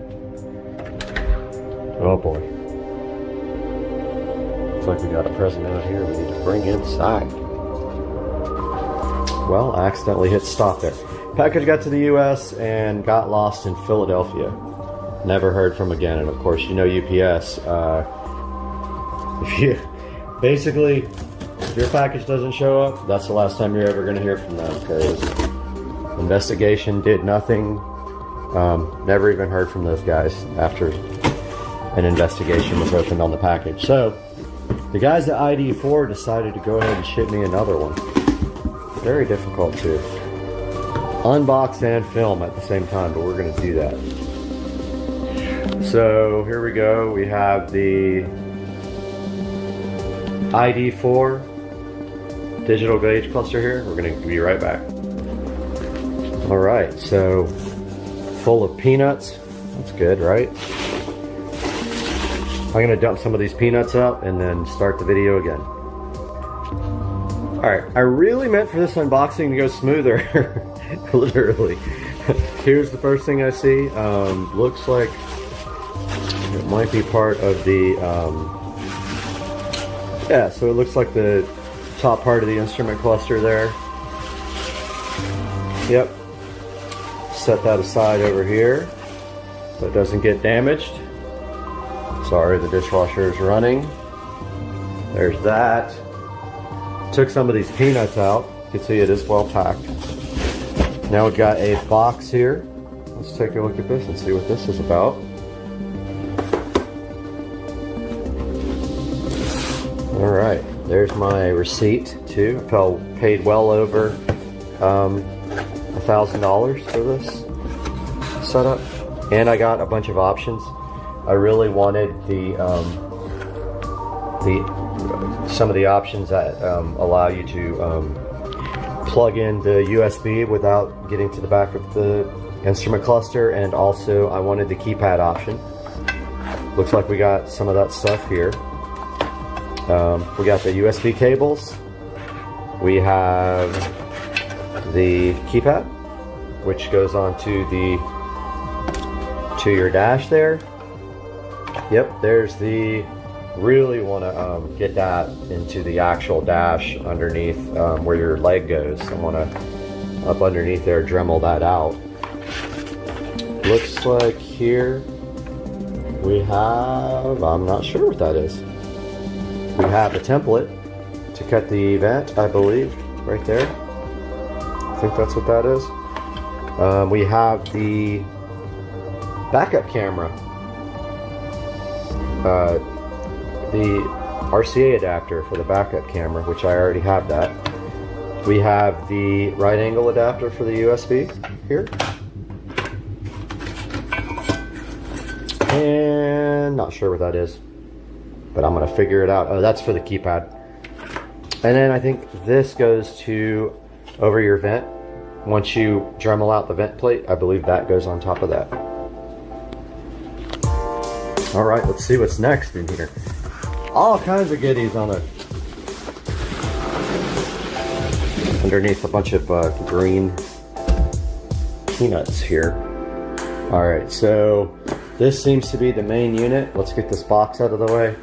S8: Oh boy. Looks like we got a present out here we need to bring inside. Well, I accidentally hit stop there. Package got to the US and got lost in Philadelphia. Never heard from again, and of course you know UPS. If your package doesn't show up, that's the last time you're ever going to hear from them, because investigation did nothing. Never even heard from those guys after an investigation was opened on the package. So the guys at ID4 decided to go ahead and ship me another one. Very difficult to unbox and film at the same time, but we're going to do that. So here we go. We have the ID4 digital gauge cluster here. We're going to be right back. All right, so full of peanuts. That's good, right? I'm gonna dump some of these peanuts out and then start the video again. All right, I really meant for this unboxing to go smoother, literally. Here's the first thing I see. Looks like it might be part of the, yeah, so it looks like the top part of the instrument cluster there. Yep. Set that aside over here so it doesn't get damaged. Sorry, the dishwasher is running. There's that. Took some of these peanuts out. You can see it is well packed. Now we've got a box here. Let's take a look at this and see what this is about. All right, there's my receipt too. I paid well over $1,000 for this setup, and I got a bunch of options. I really wanted some of the options that allow you to plug in the USB without getting to the back of the instrument cluster, and also I wanted the keypad option. Looks like we got some of that stuff here. We got the USB cables. We have the keypad, which goes onto your dash there. Yep, there's the, really want to get that into the actual dash underneath where your leg goes. I want to, up underneath there, Dremel that out. Looks like here we have, I'm not sure what that is. We have a template to cut the vent, I believe, right there. I think that's what that is. We have the backup camera, the RCA adapter for the backup camera, which I already have that. We have the right angle adapter for the USB here. And not sure what that is, but I'm gonna figure it out. Oh, that's for the keypad. And then I think this goes to over your vent once you Dremel out the vent plate, I believe that goes on top of that. All right, let's see what's next in here. All kinds of goodies on it. Underneath a bunch of green peanuts here. All right, so this seems to be the main unit. Let's get this box out of the way.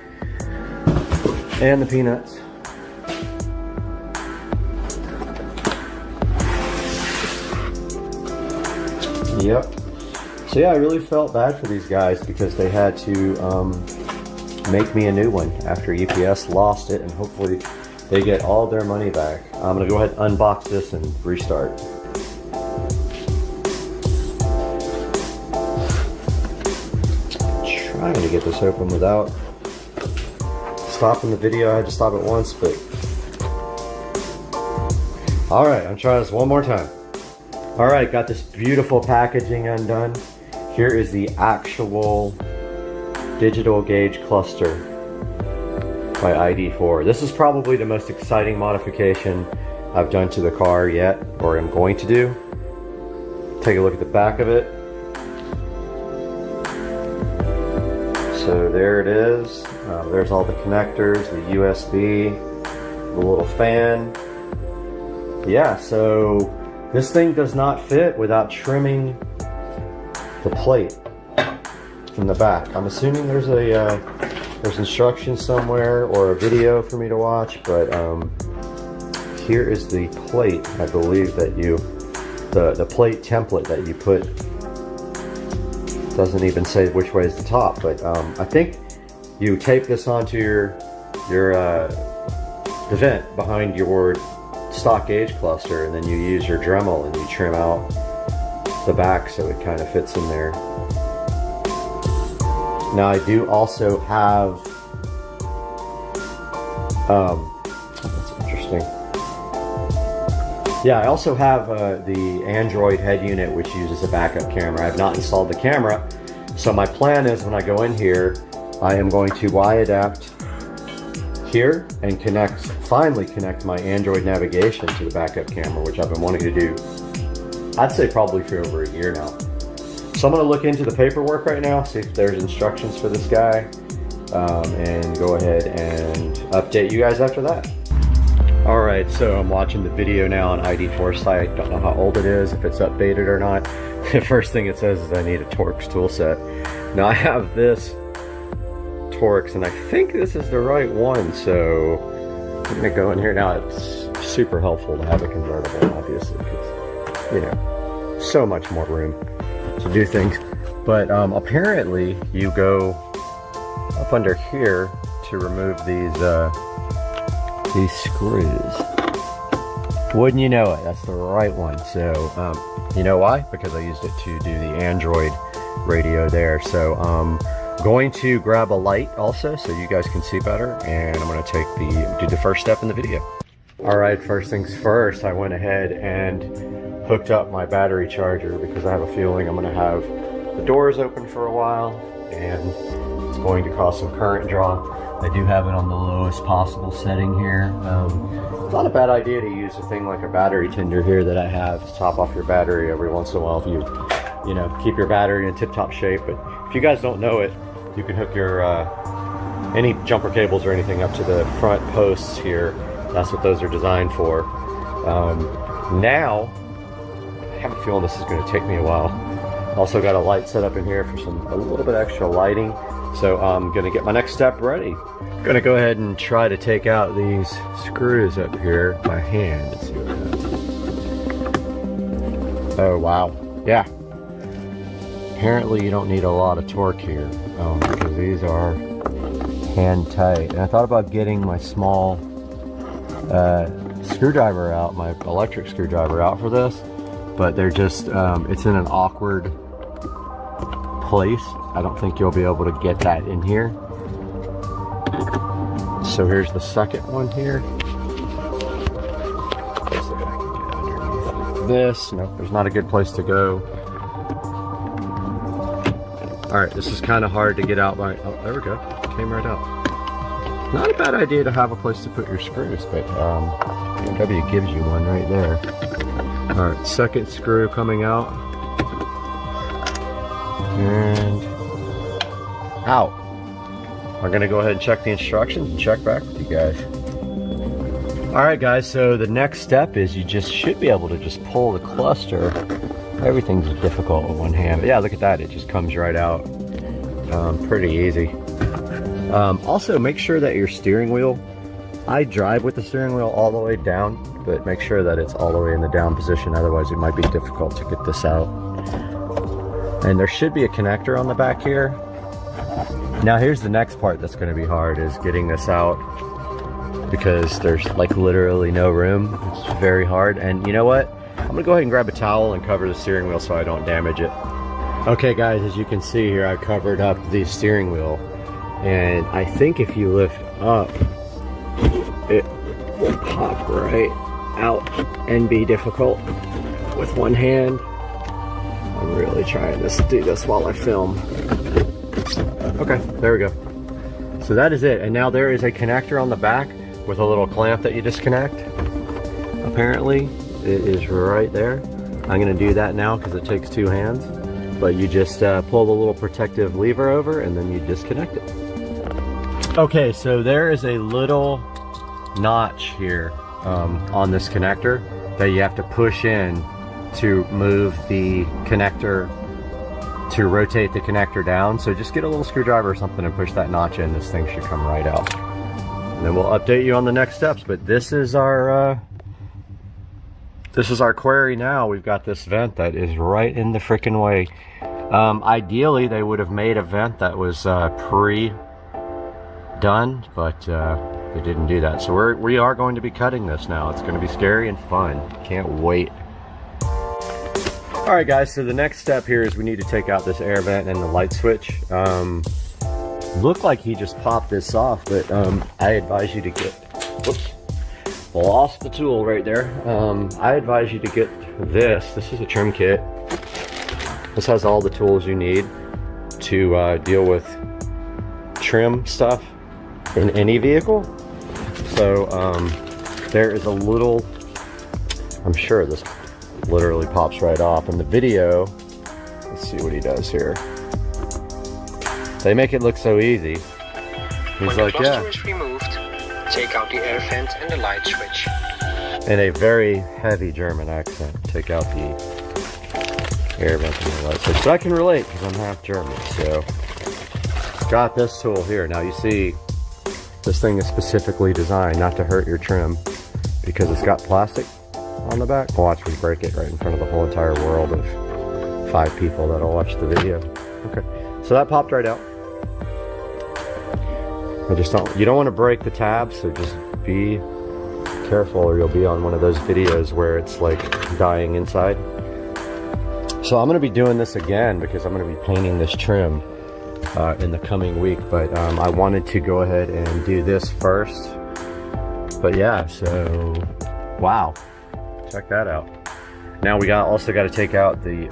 S8: And the peanuts. Yep. So yeah, I really felt bad for these guys because they had to make me a new one after UPS lost it, and hopefully they get all their money back. I'm gonna go ahead and unbox this and restart. Trying to get this open without stopping the video. I had to stop it once, but all right, I'm trying this one more time. All right, got this beautiful packaging undone. Here is the actual digital gauge cluster by ID4. This is probably the most exciting modification I've done to the car yet, or am going to do. Take a look at the back of it. So there it is. There's all the connectors, the USB, the little fan. Yeah, so this thing does not fit without trimming the plate from the back. I'm assuming there's instructions somewhere or a video for me to watch, but here is the plate. I believe that the plate template that you put doesn't even say which way is the top, but I think you tape this onto the vent behind your stock gauge cluster, and then you use your Dremel and you trim out the back so it kind of fits in there. Now I do also have that's interesting. Yeah, I also have the Android head unit, which uses a backup camera. I have not installed the camera, so my plan is when I go in here, I am going to Y-adapt here and finally connect my Android navigation to the backup camera, which I've been wanting to do, I'd say probably for over a year now. So I'm going to look into the paperwork right now, see if there's instructions for this guy, and go ahead and update you guys after that. Alright, so I'm watching the video now on ID4 site. Don't know how old it is, if it's updated or not. The first thing it says is I need a Torx tool set. Now I have this Torx, and I think this is the right one, so I'm gonna go in here now. It's super helpful to have a convertible, obviously, because, you know, so much more room to do things. But apparently you go up under here to remove these screws. Wouldn't you know it, that's the right one. So you know why? Because I used it to do the Android radio there. So going to grab a light also so you guys can see better, and I'm going to do the first step in the video. Alright, first things first, I went ahead and hooked up my battery charger because I have a feeling I'm going to have the doors open for a while and it's going to cause some current draw. I do have it on the lowest possible setting here. It's not a bad idea to use a thing like a battery tender here that I have to top off your battery every once in a while if you know, keep your battery in tip-top shape. But if you guys don't know it, you can hook your any jumper cables or anything up to the front posts here. That's what those are designed for. Now, I have a feeling this is going to take me a while. Also got a light set up in here for a little bit extra lighting. So I'm going to get my next step ready. I'm going to go ahead and try to take out these screws up here by hand. Let's see what happens. Oh wow, yeah. Apparently you don't need a lot of torque here because these are hand tight. And I thought about getting my small screwdriver out, my electric screwdriver out for this, but they're just, it's in an awkward place. I don't think you'll be able to get that in here. So here's the second one here. Let's see if I can get underneath this. Nope, there's not a good place to go. Alright, this is kind of hard to get out by, oh, there we go. Came right out. Not a bad idea to have a place to put your screws, but BMW gives you one right there. All right, second screw coming out. And out. I'm gonna go ahead and check the instructions and check back with you guys. All right, guys, so the next step is you just should be able to just pull the cluster. Everything's difficult with one hand, but yeah, look at that, it just comes right out. Pretty easy. Also, make sure that your steering wheel, I drive with the steering wheel all the way down, but make sure that it's all the way in the down position, otherwise it might be difficult to get this out. And there should be a connector on the back here. Now here's the next part that's going to be hard, is getting this out, because there's like literally no room. It's very hard. And you know what? I'm gonna go ahead and grab a towel and cover the steering wheel so I don't damage it. Okay guys, as you can see here, I covered up the steering wheel. And I think if you lift up, it will pop right out and be difficult with one hand. I'm really trying to do this while I film. Okay, there we go. So that is it. And now there is a connector on the back with a little clamp that you disconnect. Apparently, it is right there. I'm gonna do that now because it takes two hands. But you just pull the little protective lever over and then you disconnect it. Okay, so there is a little notch here on this connector that you have to push in to move the connector, to rotate the connector down. So just get a little screwdriver or something and push that notch in. This thing should come right out. And then we'll update you on the next steps. But this is our query now. We've got this vent that is right in the frickin' way. Ideally, they would have made a vent that was pre-done, but they didn't do that. So we are going to be cutting this now. It's going to be scary and fun. Can't wait. All right, guys. So the next step here is we need to take out this air vent and the light switch. Looked like he just popped this off, but I advise you to get. Whoops. Lost the tool right there. I advise you to get this. This is a trim kit. This has all the tools you need to deal with trim stuff in any vehicle. So there is a little, I'm sure this literally pops right off in the video. Let's see what he does here. They make it look so easy. He's like, yeah.
S11: When the cluster is removed, take out the air vent and the light switch.
S8: In a very heavy German accent, take out the air vent and the light switch. So I can relate because I'm half German. So got this tool here. Now you see this thing is specifically designed not to hurt your trim because it's got plastic on the back. Watch me break it right in front of the whole entire world of 5 people that'll watch the video. Okay, so that popped right out. You don't want to break the tab, so just be careful or you'll be on one of those videos where it's like dying inside. So I'm going to be doing this again because I'm going to be painting this trim in the coming week, but I wanted to go ahead and do this first. But yeah, so wow, check that out. Now we also got to take out the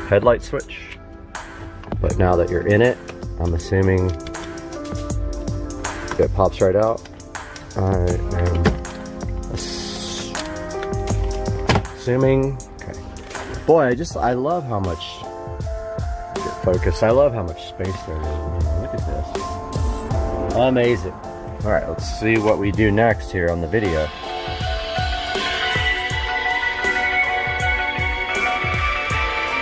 S8: headlight switch, but now that you're in it, I'm assuming it pops right out. I am assuming. Okay. Boy, I love how much. Get focused. I love how much space there is. Look at this. Amazing. All right, let's see what we do next here on the video.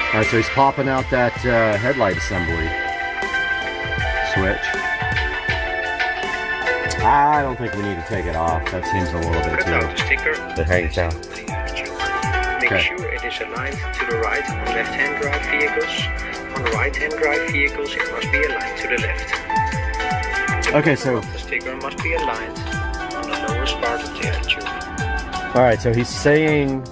S8: All right, so he's popping out that headlight assembly switch. I don't think we need to take it off. That seems a little bit too. It hangs down.
S11: Make sure it is aligned to the right on left-hand drive vehicles. On right-hand drive vehicles, it must be aligned to the left.
S8: Okay, so
S11: the sticker must be aligned on the lowest part of the air tube.
S8: All right, so he's saying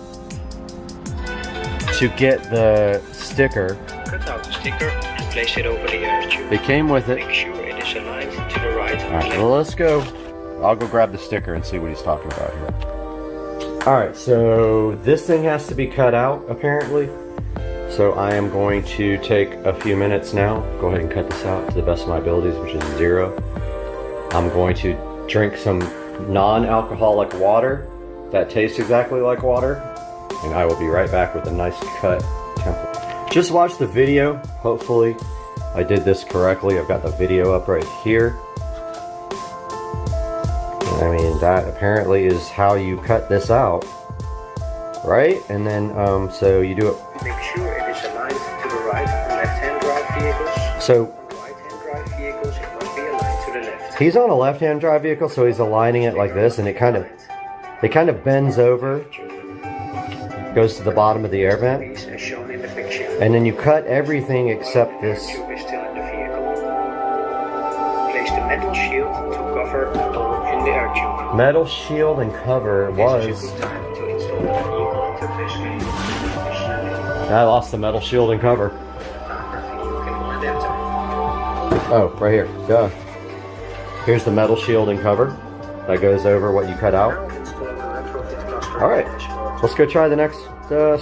S8: to get the sticker.
S11: Cut out the sticker and place it over the air tube.
S8: It came with it.
S11: Make sure it is aligned to the right.
S8: All right, well, let's go. I'll go grab the sticker and see what he's talking about here. All right, so this thing has to be cut out, apparently. So I am going to take a few minutes now. Go ahead and cut this out to the best of my abilities, which is 0. I'm going to drink some non-alcoholic water that tastes exactly like water, and I will be right back with a nice cut template. Just watch the video. Hopefully I did this correctly. I've got the video up right here. I mean, that apparently is how you cut this out, right? And then, so you do it.
S11: Make sure it is aligned to the right and left-hand drive vehicles.
S8: So,
S11: On right-hand drive vehicles, it must be aligned to the left.
S8: he's on a left-hand drive vehicle, so he's aligning it like this, and it kind of bends over, goes to the bottom of the air vent,
S11: As shown in the picture.
S8: and then you cut everything except this.
S11: Tube is still in the vehicle. Place the metal shield to cover the hole in the air tube.
S8: Metal shield and cover
S11: This is
S8: was.
S11: a good time to install the vehicle interface cable.
S8: I lost the metal shield and cover. Oh, right here. Go. Here's the metal shield and cover that goes over what you cut out. All right, let's go try the next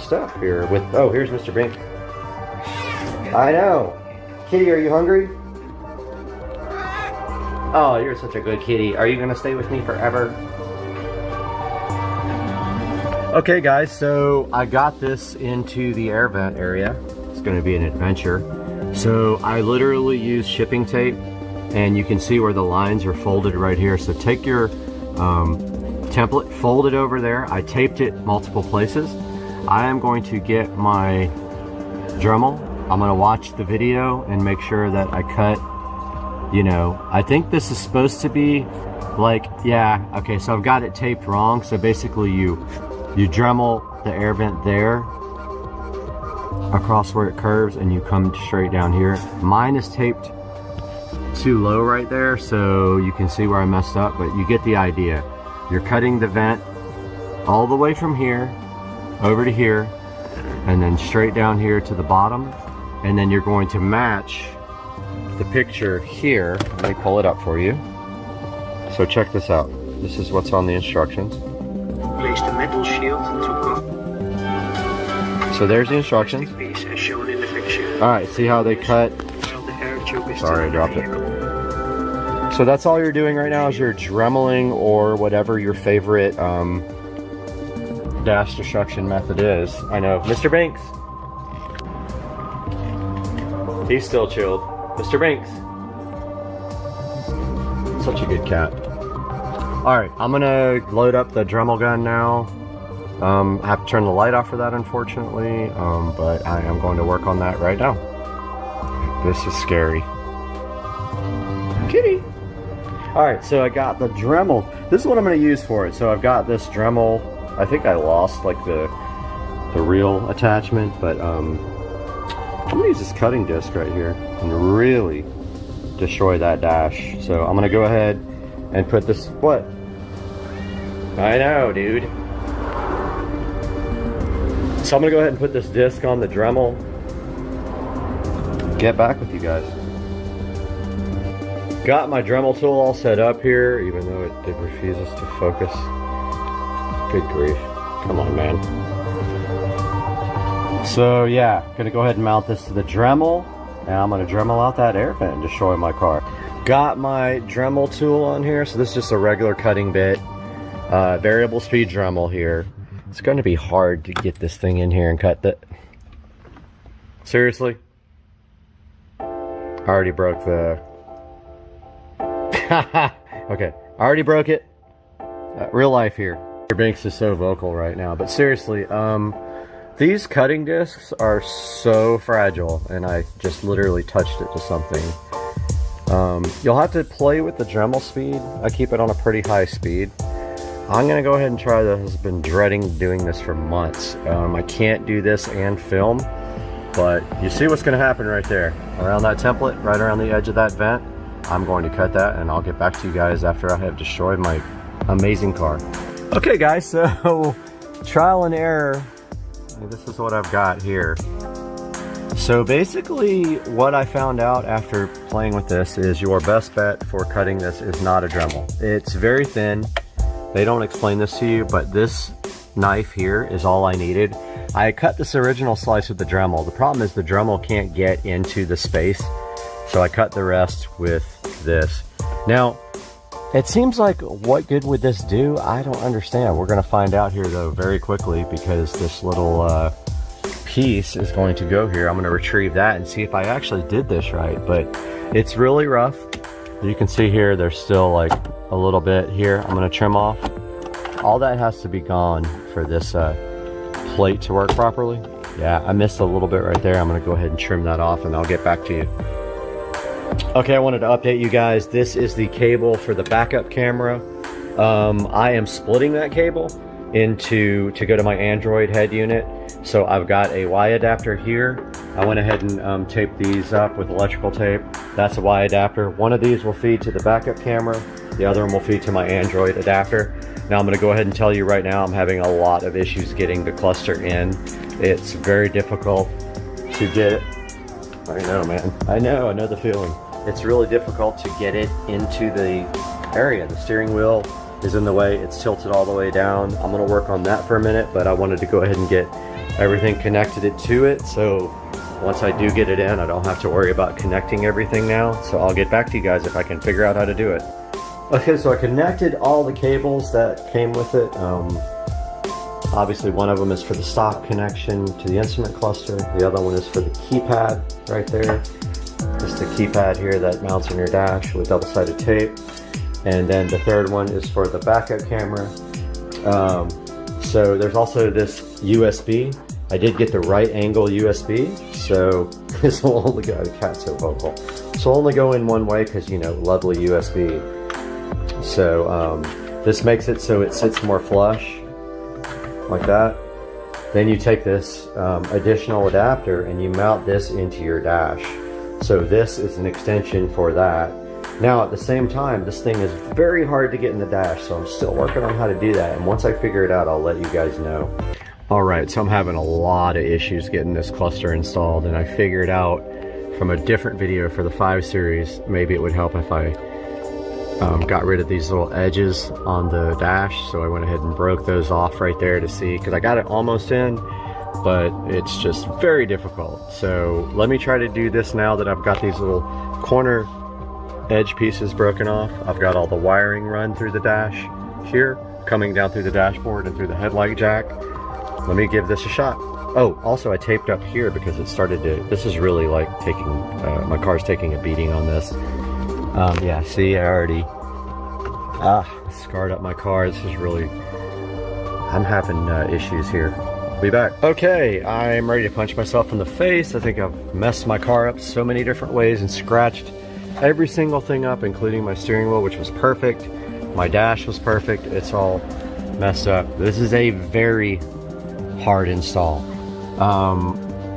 S8: step here with. Oh, here's Mr. Bink. I know. Kitty, are you hungry? Oh, you're such a good kitty. Are you gonna stay with me forever? Okay guys, so I got this into the air vent area. It's gonna be an adventure. So I literally use shipping tape, and you can see where the lines are folded right here. So take your template, fold it over there. I taped it multiple places. I am going to get my Dremel. I'm gonna watch the video and make sure that I cut, you know, I think this is supposed to be like, yeah, okay, so I've got it taped wrong. So basically you Dremel the air vent there across where it curves, and you come straight down here. Mine is taped too low right there, so you can see where I messed up, but you get the idea. You're cutting the vent all the way from here over to here, and then straight down here to the bottom, and then you're going to match the picture here. Let me pull it up for you. So check this out. This is what's on the instructions.
S11: Place the metal shield to cover.
S8: So there's the instructions.
S11: Piece as shown in the picture.
S8: All right, see how they cut.
S11: While the air tube is
S8: Sorry, I
S11: still in
S8: dropped
S11: the
S8: it.
S11: vehicle.
S8: So that's all you're doing right now is you're dremeling, or whatever your favorite dash destruction method is. I know. Mr. Banks. He's still chilled. Mr. Banks. Such a good cat. Alright, I'm gonna load up the Dremel gun now. I have to turn the light off for that, unfortunately, but I am going to work on that right now. This is scary. Kitty! Alright, so I got the Dremel. This is what I'm going to use for it. So I've got this Dremel. I think I lost like the real attachment, but I'm going to use this cutting disc right here and really destroy that dash. So I'm going to go ahead and put this. What? I know, dude. So I'm going to go ahead and put this disc on the Dremel. Get back with you guys. Got my Dremel tool all set up here, even though it refuses to focus. Good grief. Come on, man. So yeah, gonna go ahead and mount this to the Dremel, and I'm gonna Dremel out that air vent and destroy my car. Got my Dremel tool on here, so this is just a regular cutting bit. Variable speed Dremel here. It's gonna be hard to get this thing in here and cut that. Seriously? I already broke the... Okay, I already broke it. Real life here. Your Banks is so vocal right now, but seriously, these cutting discs are so fragile, and I just literally touched it to something. You'll have to play with the Dremel speed. I keep it on a pretty high speed. I'm gonna go ahead and try this. I've been dreading doing this for months. I can't do this and film, but you see what's gonna happen right there. Around that template, right around the edge of that vent, I'm going to cut that, and I'll get back to you guys after I have destroyed my amazing car. Okay guys, so trial and error. This is what I've got here. So basically what I found out after playing with this is your best bet for cutting this is not a Dremel. It's very thin. They don't explain this to you, but this knife here is all I needed. I cut this original slice with the Dremel. The problem is the Dremel can't get into the space, so I cut the rest with this. Now, It seems like, what good would this do? I don't understand. We're gonna find out here though very quickly, because this little piece is going to go here. I'm gonna retrieve that and see if I actually did this right, but it's really rough. You can see here, there's still like a little bit here. I'm gonna trim off. All that has to be gone for this plate to work properly. Yeah, I missed a little bit right there. I'm gonna go ahead and trim that off and I'll get back to you. Okay, I wanted to update you guys. This is the cable for the backup camera. I am splitting that cable to go to my Android head unit. So I've got a Y adapter here. I went ahead and taped these up with electrical tape. That's a Y adapter. One of these will feed to the backup camera. The other one will feed to my Android adapter. Now I'm gonna go ahead and tell you right now, I'm having a lot of issues getting the cluster in. It's very difficult to get it. I know, man. I know the feeling. It's really difficult to get it into the area. The steering wheel is in the way. It's tilted all the way down. I'm gonna work on that for a minute, but I wanted to go ahead and get everything connected to it. So once I do get it in, I don't have to worry about connecting everything now. So I'll get back to you guys if I can figure out how to do it. Okay, so I connected all the cables that came with it. Obviously one of them is for the stock connection to the instrument cluster. The other one is for the keypad right there. Just the keypad here that mounts on your dash with double-sided tape. And then the third one is for the backup camera. So there's also this USB. I did get the right angle USB, so this will only go, the cat's so vocal. So only go in one way because, you know, lovely USB. So this makes it so it sits more flush, like that. Then you take this additional adapter and you mount this into your dash. So this is an extension for that. Now at the same time, this thing is very hard to get in the dash, so I'm still working on how to do that. And once I figure it out, I'll let you guys know. Alright, so I'm having a lot of issues getting this cluster installed, and I figured out from a different video for the 5 series, maybe it would help if I got rid of these little edges on the dash. So I went ahead and broke those off right there to see, because I got it almost in, but it's just very difficult. So let me try to do this now that I've got these little corner edge pieces broken off. I've got all the wiring run through the dash here, coming down through the dashboard and through the headlight jack. Let me give this a shot. Oh, also I taped up here because it started to, this is really like taking, my car's taking a beating on this. Yeah, see, I already scarred up my car. This is really, I'm having issues here. I'll be back. Okay, I'm ready to punch myself in the face. I think I've messed my car up so many different ways and scratched every single thing up, including my steering wheel, which was perfect. My dash was perfect. It's all messed up. This is a very hard install.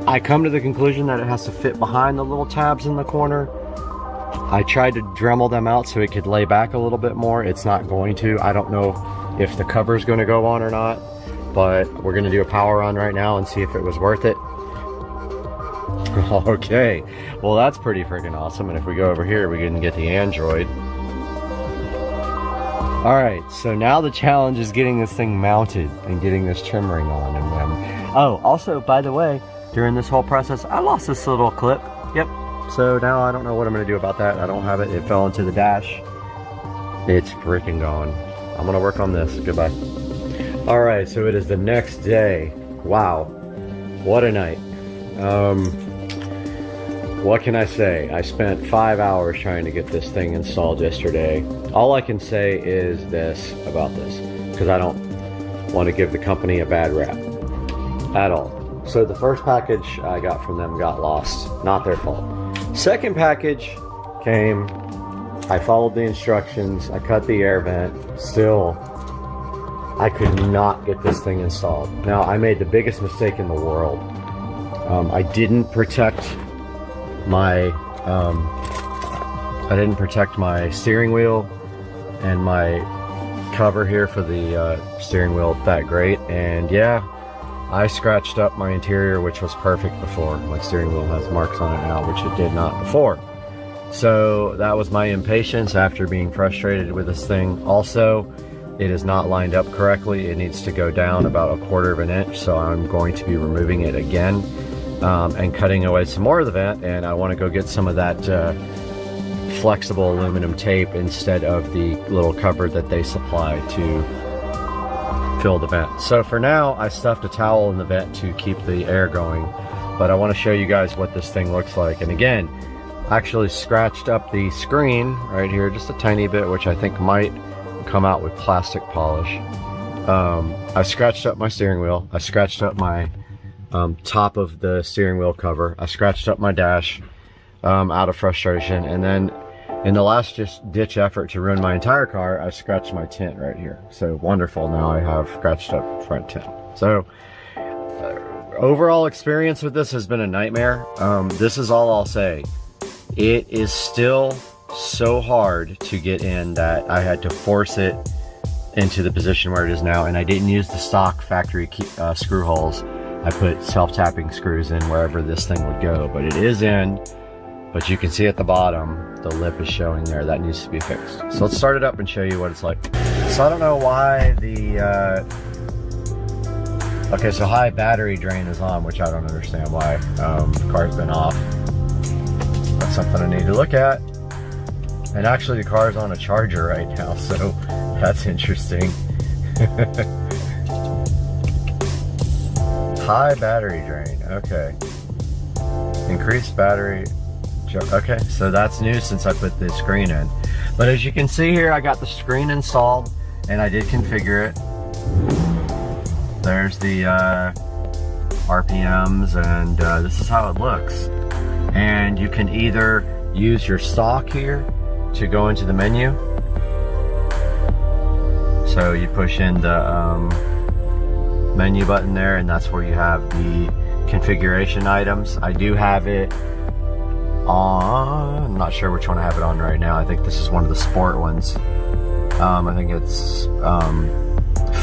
S8: I come to the conclusion that it has to fit behind the little tabs in the corner. I tried to Dremel them out so it could lay back a little bit more. It's not going to. I don't know if the cover's going to go on or not, but we're going to do a power on right now and see if it was worth it. Okay, well that's pretty freaking awesome. And if we go over here, we can get the Android. Alright, so now the challenge is getting this thing mounted and getting this trim ring on. And oh, also, by the way, during this whole process, I lost this little clip. Yep. So now I don't know what I'm going to do about that. I don't have it. It fell into the dash. It's freaking gone. I'm going to work on this. Goodbye. Alright, so it is the next day. Wow. What a night. What can I say? I spent 5 hours trying to get this thing installed yesterday. All I can say is this about this, because I don't want to give the company a bad rap at all. So the first package I got from them got lost. Not their fault. Second package came. I followed the instructions. I cut the air vent. Still, I could not get this thing installed. Now, I made the biggest mistake in the world. I didn't protect my steering wheel and my cover here for the steering wheel that great, and yeah, I scratched up my interior, which was perfect before. My steering wheel has marks on it now, which it did not before. So that was my impatience after being frustrated with this thing. Also, it is not lined up correctly. It needs to go down about 1/4 of an inch, so I'm going to be removing it again and cutting away some more of the vent, and I want to go get some of that flexible aluminum tape instead of the little cover that they supply to fill the vent. So for now, I stuffed a towel in the vent to keep the air going, but I want to show you guys what this thing looks like. And again, I actually scratched up the screen right here just a tiny bit, which I think might come out with plastic polish. I scratched up my steering wheel. I scratched up my top of the steering wheel cover. I scratched up my dash out of frustration, and then in the last just ditch effort to ruin my entire car, I scratched my tint right here. So wonderful, now I have scratched up front tint. So overall experience with this has been a nightmare. This is all I'll say. It is still so hard to get in that I had to force it into the position where it is now, and I didn't use the stock factory screw holes. I put self-tapping screws in wherever this thing would go, but it is in. But you can see at the bottom, the lip is showing there. That needs to be fixed. So let's start it up and show you what it's like. So I don't know why the, okay, so high battery drain is on, which I don't understand why. The car's been off. That's something I need to look at. And actually the car's on a charger right now, so that's interesting. High battery drain, okay. Increased battery. Okay, so that's new since I put the screen in. But as you can see here, I got the screen installed and I did configure it. There's the RPMs, and this is how it looks. And you can either use your stock here to go into the menu. So you push in the menu button there, and that's where you have the configuration items. I do have it on, I'm not sure which one I have it on right now. I think this is one of the sport ones. I think it's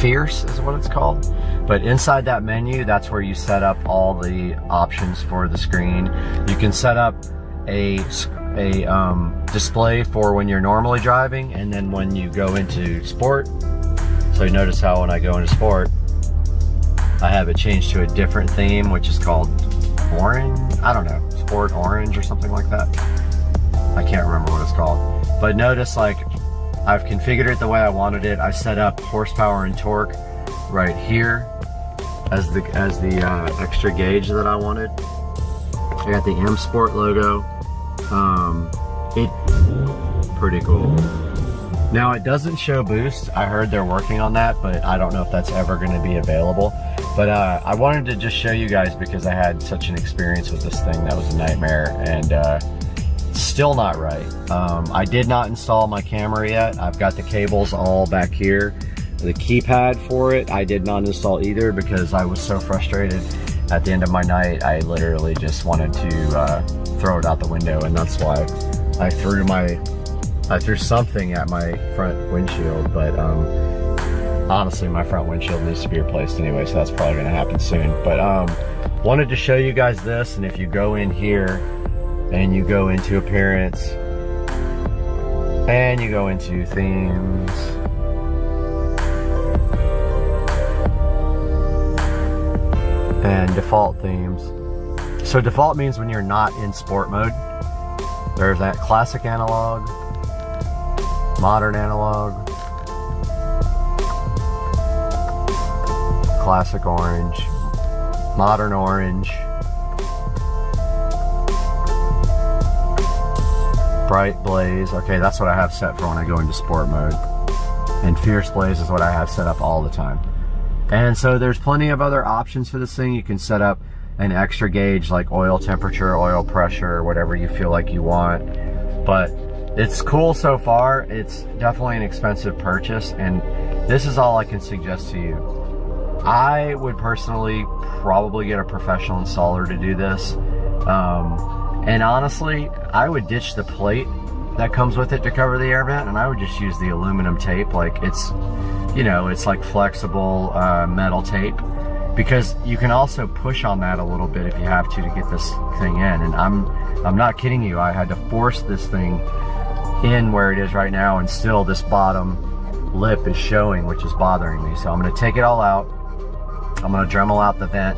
S8: Fierce is what it's called. But inside that menu, that's where you set up all the options for the screen. You can set up a display for when you're normally driving, and then when you go into sport. So you notice how when I go into sport, I have it changed to a different theme, which is called orange. I don't know, sport orange or something like that. I can't remember what it's called. But notice, like, I've configured it the way I wanted it. I set up horsepower and torque right here as the extra gauge that I wanted. I got the M Sport logo. Pretty cool. Now it doesn't show boost. I heard they're working on that, but I don't know if that's ever going to be available. But I wanted to just show you guys because I had such an experience with this thing that was a nightmare, and still not right. I did not install my camera yet. I've got the cables all back here. The keypad for it, I did not install either because I was so frustrated at the end of my night. I literally just wanted to throw it out the window, and that's why I threw something at my front windshield. But honestly, my front windshield needs to be replaced anyway, so that's probably going to happen soon. But wanted to show you guys this, and if you go in here and you go into appearance and you go into themes, and default themes. So default means when you're not in sport mode. There's that classic analog, modern analog, classic orange, modern orange, bright blaze. Okay, that's what I have set for when I go into sport mode. And fierce blaze is what I have set up all the time. And so there's plenty of other options for this thing. You can set up an extra gauge like oil temperature, oil pressure, whatever you feel like you want. But it's cool so far. It's definitely an expensive purchase, and this is all I can suggest to you. I would personally probably get a professional installer to do this. And honestly, I would ditch the plate that comes with it to cover the air vent, and I would just use the aluminum tape. Like, it's, you know, it's like flexible metal tape, because you can also push on that a little bit if you have to get this thing in. And I'm not kidding you, I had to force this thing in where it is right now, and still this bottom lip is showing, which is bothering me. So I'm going to take it all out. I'm going to Dremel out the vent,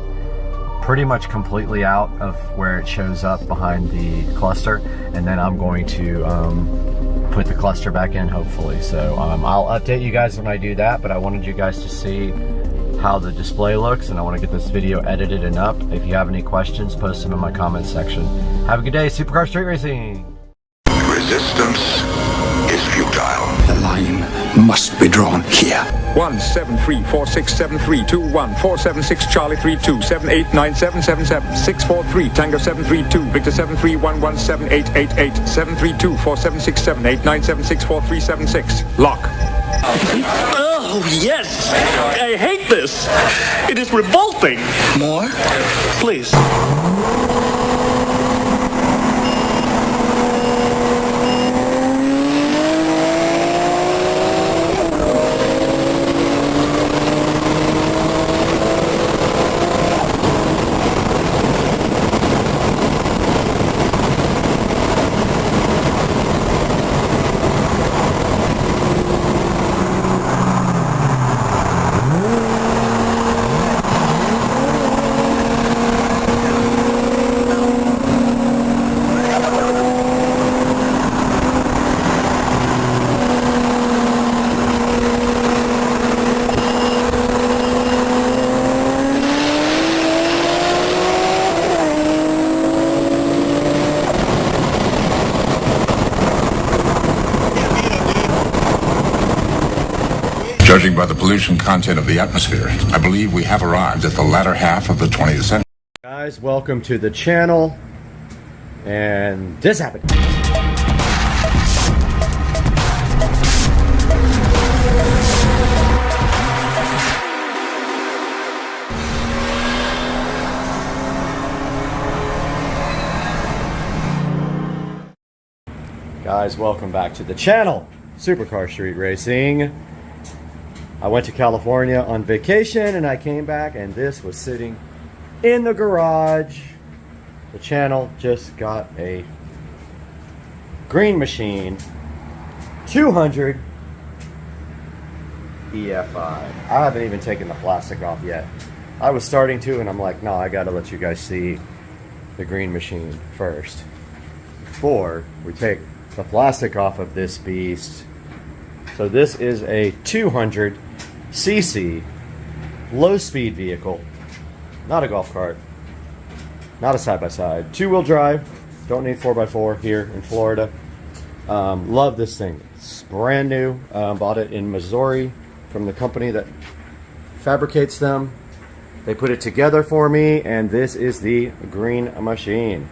S8: pretty much completely out of where it shows up behind the cluster, and then I'm going to put the cluster back in, hopefully. So I'll update you guys when I do that, but I wanted you guys to see how the display looks, and I want to get this video edited and up. If you have any questions, post them in my comments section. Have a good day, Supercar Street Racing!
S3: Resistance is futile.
S5: The line must be drawn here.
S4: 173467321 Charlie 32 789777 643 Tango 732 Victor 731178888 732 476789764376 lock.
S5: Oh, yes! I hate this! It is revolting! More? Please.
S3: Judging by the pollution content of the atmosphere, I believe we have arrived at the latter half of the 20th century.
S8: Guys, welcome to the channel. And this happened. Guys, welcome back to the channel. Supercar Street Racing. I went to California on vacation and I came back and this was sitting in the garage. The channel just got a green machine 200 EFI. I haven't even taken the plastic off yet. I was starting to, and I'm like, no, I gotta let you guys see the green machine first before we take the plastic off of this beast. So this is a 200cc low-speed vehicle, not a golf cart, not a side-by-side, two-wheel drive. Don't need 4x4 here in Florida. Love this thing. It's brand new. Bought it in Missouri from the company that fabricates them. They put it together for me, and this is the green machine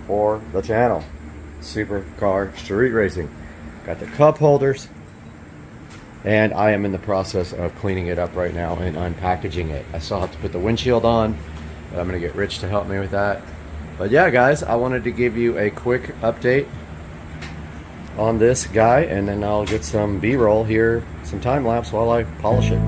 S8: for the channel. Supercar Street Racing. Got the cup holders, and I am in the process of cleaning it up right now and unpackaging it. I still have to put the windshield on, but I'm gonna get Rich to help me with that. But yeah, guys, I wanted to give you a quick update on this guy, and then I'll get some B-roll here, some time lapse while I polish it.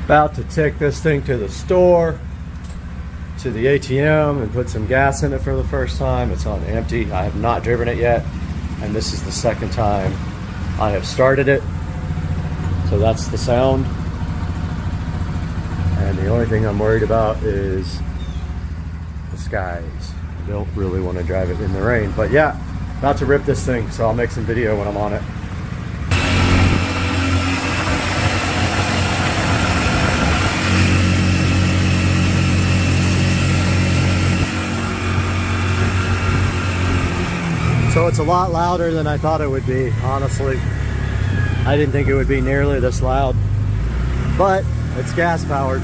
S1: About to take this thing to the store, to the ATM, and put some gas in it for the first time. It's on empty. I have not driven it yet, and this is the second time I have started it. So that's the sound. And the only thing I'm worried about is the skies. I don't really want to drive it in the rain, but yeah, about to rip this thing, so I'll make some video when I'm on it. So it's a lot louder than I thought it would be, honestly. I didn't think it would be nearly this loud, but it's gas powered.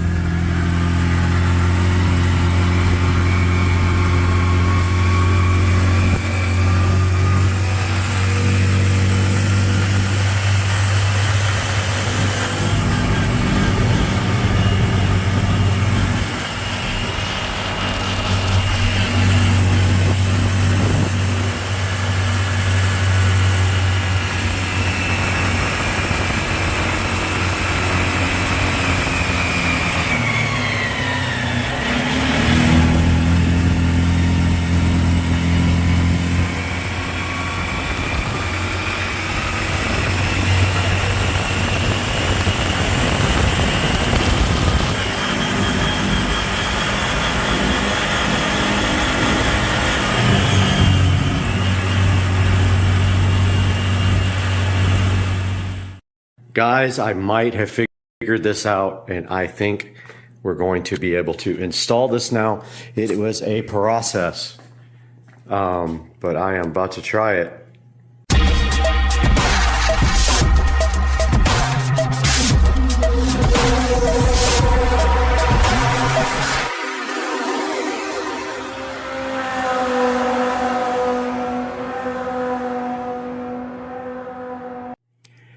S1: Guys, I might have figured this out, and I think we're going to be able to install this now. It was a process, but I am about to try it.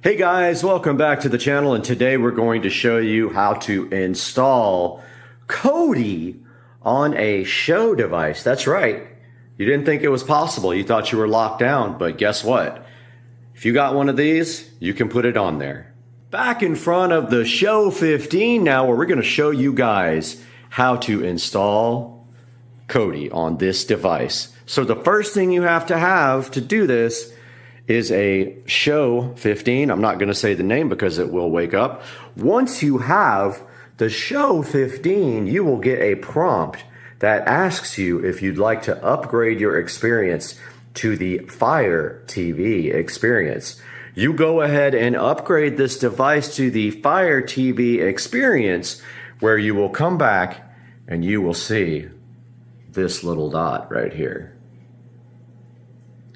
S1: Hey guys, welcome back to the channel, and today we're going to show you how to install Kodi on a show device. That's right. You didn't think it was possible. You thought you were locked down, but guess what? If you got one of these, you can put it on there. Back in front of the Show 15 now, where we're going to show you guys how to install Kodi on this device. So the first thing you have to do this is a Show 15. I'm not going to say the name because it will wake up. Once you have the Show 15, you will get a prompt that asks you if you'd like to upgrade your experience to the Fire TV experience. You go ahead and upgrade this device to the Fire TV experience, where you will come back and you will see this little dot right here.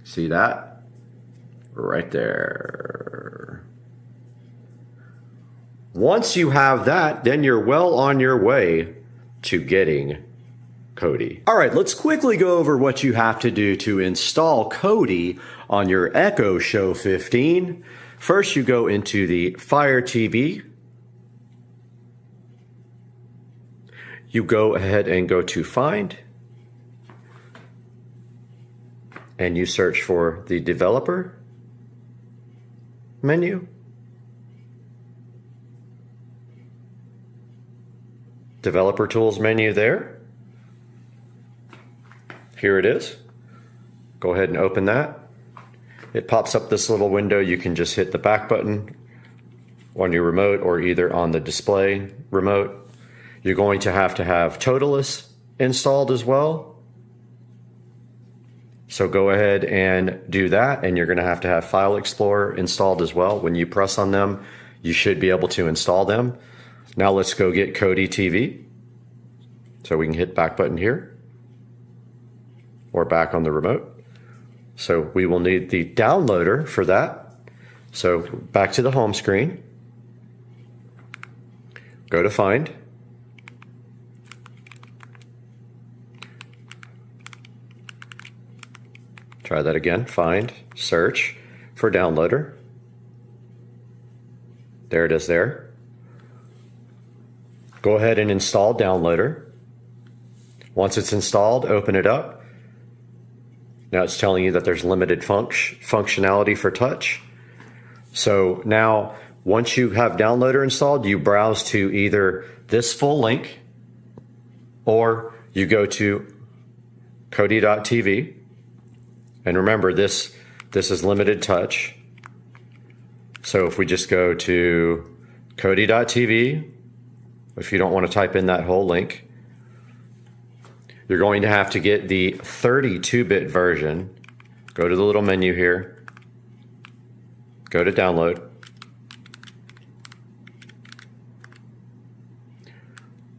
S1: See that? Right there. Once you have that, then you're well on your way to getting Kodi. All right, let's quickly go over what you have to do to install Kodi on your Echo Show 15. First, you go into the Fire TV. You go ahead and go to Find, and you search for the developer menu. Developer tools menu there. Here it is. Go ahead and open that. It pops up this little window. You can just hit the back button on your remote or either on the display remote. You're going to have Toolless installed as well. So go ahead and do that, and you're going to have File Explorer installed as well. When you press on them, you should be able to install them. Now let's go get Kodi TV. So we can hit back button here, or back on the remote. So we will need the downloader for that. So back to the home screen. Go to Find. Try that again. Find, search for downloader. There it is there. Go ahead and install downloader. Once it's installed, open it up. Now it's telling you that there's limited functionality for touch. So now
S8: Once you have Downloader installed, you browse to either this full link or you go to Kodi.tv. And remember, this is limited touch. So if we just go to Kodi.tv, if you don't want to type in that whole link, you're going to have to get the 32-bit version. Go to the little menu here. Go to download.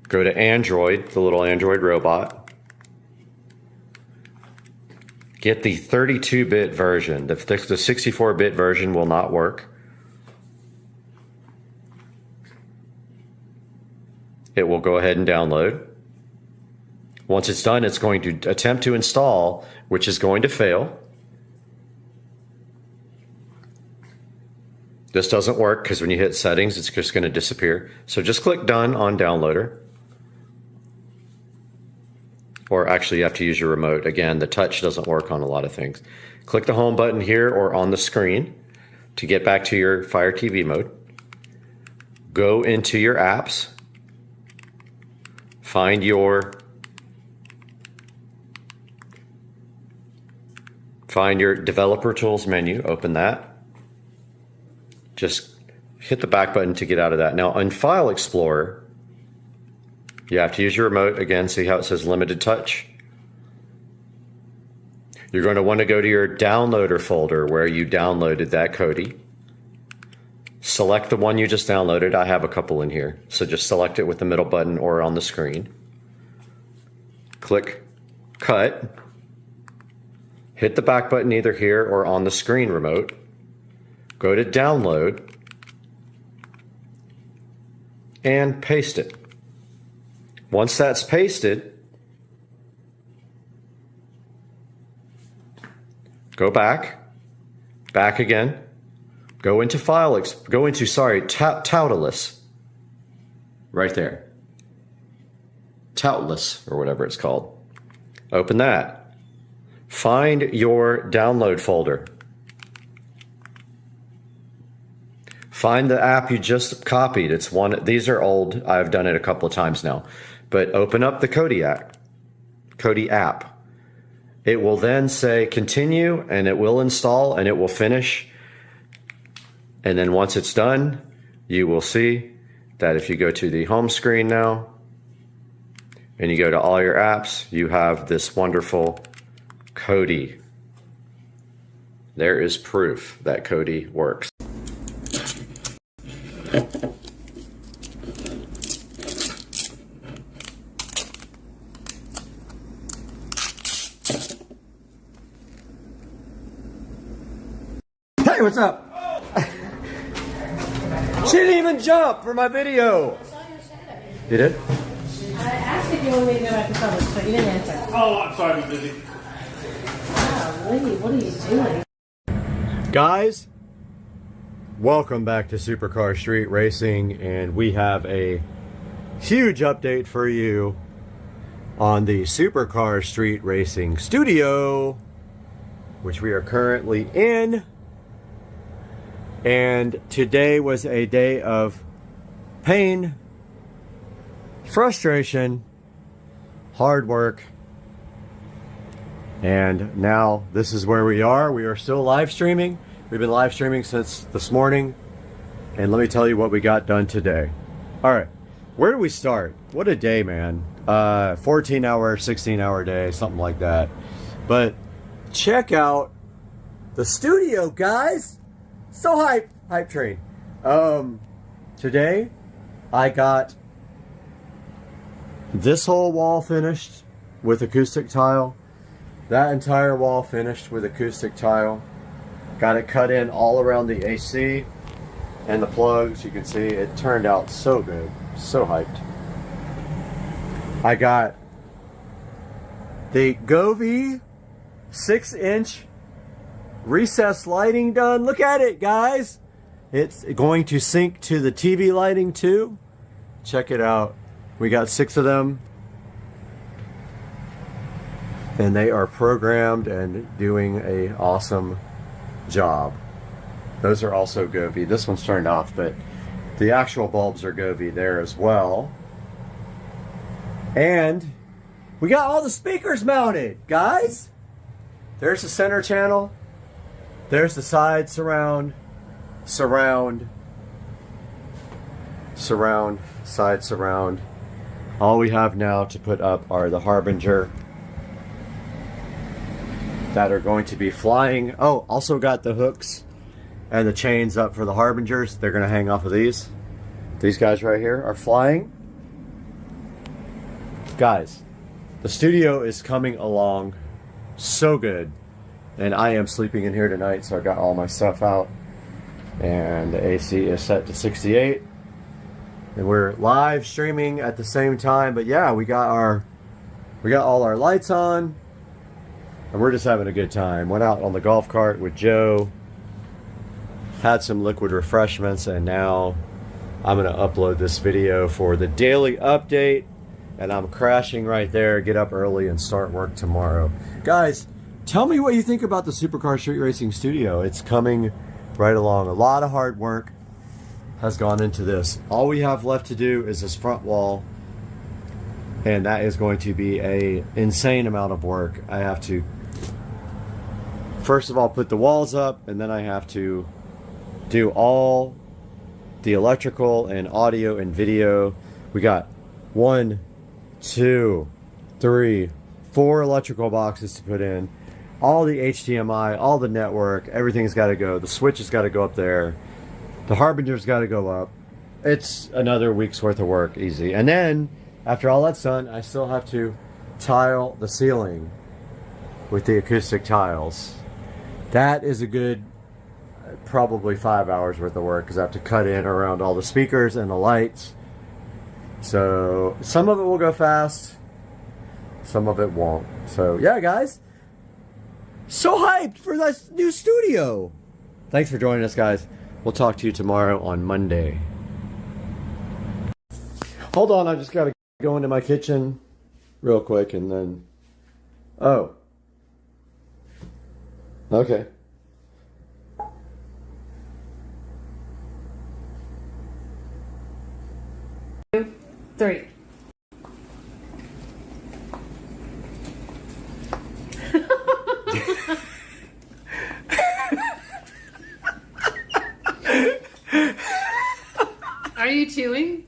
S8: Go to Android, the little Android robot. Get the 32-bit version. The 64-bit version will not work. It will go ahead and download. Once it's done, it's going to attempt to install, which is going to fail. This doesn't work because when you hit settings, it's just going to disappear. So just click done on downloader. Or actually you have to use your remote. Again, the touch doesn't work on a lot of things. Click the home button here or on the screen to get back to your Fire TV mode. Go into your apps. Find your developer tools menu, open that. Just hit the back button to get out of that. Now on File Explorer, you have to use your remote again. See how it says limited touch? You're going to want to go to your downloader folder where you downloaded that Kodi. Select the one you just downloaded. I have a couple in here. So just select it with the middle button or on the screen. Click cut. Hit the back button either here or on the screen remote. Go to download and paste it. Once that's pasted, go back again, go into Toolless, right there. Toolless, or whatever it's called. Open that. Find your download folder. Find the app you just copied. It's one. These are old. I've done it a couple of times now. But open up the Kodi app. It will then say continue, and it will install, and it will finish. And then once it's done, you will see that if you go to the home screen now, and you go to all your apps, you have this wonderful Kodi. There is proof that Kodi works. Hey, what's up? She didn't even jump for my video. You did?
S6: I asked if you wanted me to go back to public, but you didn't answer.
S7: Oh, I'm sorry, I'm busy.
S6: What are you doing?
S8: Guys, welcome back to Supercar Street Racing, and we have a huge update for you on the Supercar Street Racing studio, which we are currently in. And today was a day of pain, frustration, hard work, and now this is where we are. We are still live streaming. We've been live streaming since this morning, and let me tell you what we got done today. All right, where do we start? What a day, man. 14-hour, 16-hour day, something like that. But check out the studio, guys. So hype train. Today I got this whole wall finished with acoustic tile. That entire wall finished with acoustic tile. Got it cut in all around the AC and the plugs. You can see it turned out so good. So hyped. I got the Govee 6-inch recessed lighting done. Look at it, guys. It's going to sync to the TV lighting too. Check it out. We got 6 of them, and they are programmed and doing an awesome job. Those are also Govee. This one's turned off, but the actual bulbs are Govee there as well. And we got all the speakers mounted, guys. There's the center channel. There's the side surround, surround, surround, side surround. All we have now to put up are the Harbinger that are going to be flying. Oh, also got the hooks and the chains up for the Harbingers. They're going to hang off of these. These guys right here are flying. Guys, the studio is coming along so good. And I am sleeping in here tonight, so I got all my stuff out. And the AC is set to 68. And we're live streaming at the same time. But yeah, we got all our lights on. And we're just having a good time. Went out on the golf cart with Joe. Had some liquid refreshments, and now I'm gonna upload this video for the daily update. And I'm crashing right there, get up early and start work tomorrow. Guys, tell me what you think about the Supercar Street Racing Studio. It's coming right along. A lot of hard work has gone into this. All we have left to do is this front wall, and that is going to be an insane amount of work. I have to, first of all, put the walls up, and then I have to do all the electrical and audio and video. We got 1, 2, 3, 4 electrical boxes to put in. All the HDMI, all the network, everything's got to go. The switch has got to go up there. The Harbinger's got to go up. It's another week's worth of work, easy. And then, after all that's done, I still have to tile the ceiling with the acoustic tiles. That is a good, probably 5 hours worth of work, because I have to cut in around all the speakers and the lights. So, some of it will go fast, some of it won't. So, yeah, guys. So hyped for this new studio. Thanks for joining us, guys. We'll talk to you tomorrow on Monday. Hold on, I just gotta go into my kitchen real quick and then... Oh. Okay.
S6: Two, 3. Are you chewing?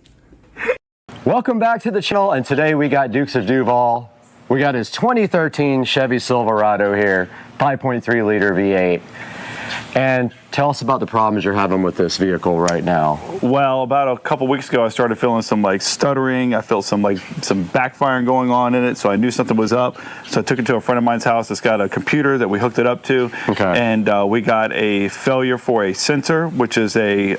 S8: Welcome back to the channel, and today we got Dukes of Duval. We got his 2013 Chevy Silverado here, 5.3 liter V8. And tell us about the problems you're having with this vehicle right now.
S7: Well, about a couple weeks ago, I started feeling some like stuttering. I felt some backfiring going on in it, so I knew something was up. So I took it to a friend of mine's house that's got a computer that we hooked it up to. Okay. And we got a failure for a sensor, which is a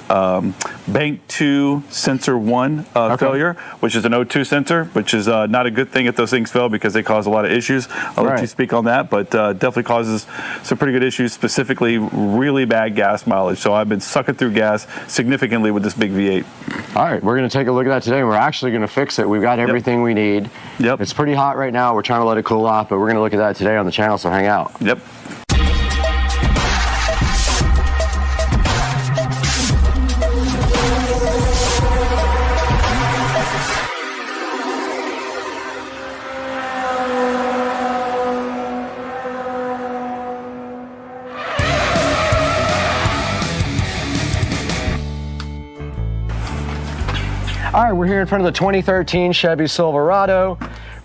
S7: Bank 2 Sensor 1 failure, which is an O2 sensor, which is not a good thing if those things fail because they cause a lot of issues. I'll let you speak on that, but definitely causes some pretty good issues, specifically really bad gas mileage. So I've been sucking through gas significantly with this big V8.
S8: All right, we're going to take a look at that today. We're actually going to fix it. We've got everything we need. Yep. It's pretty hot right now. We're trying to let it cool off, but we're going to look at that today on the channel, so hang out.
S7: Yep.
S8: All right, we're here in front of the 2013 Chevy Silverado.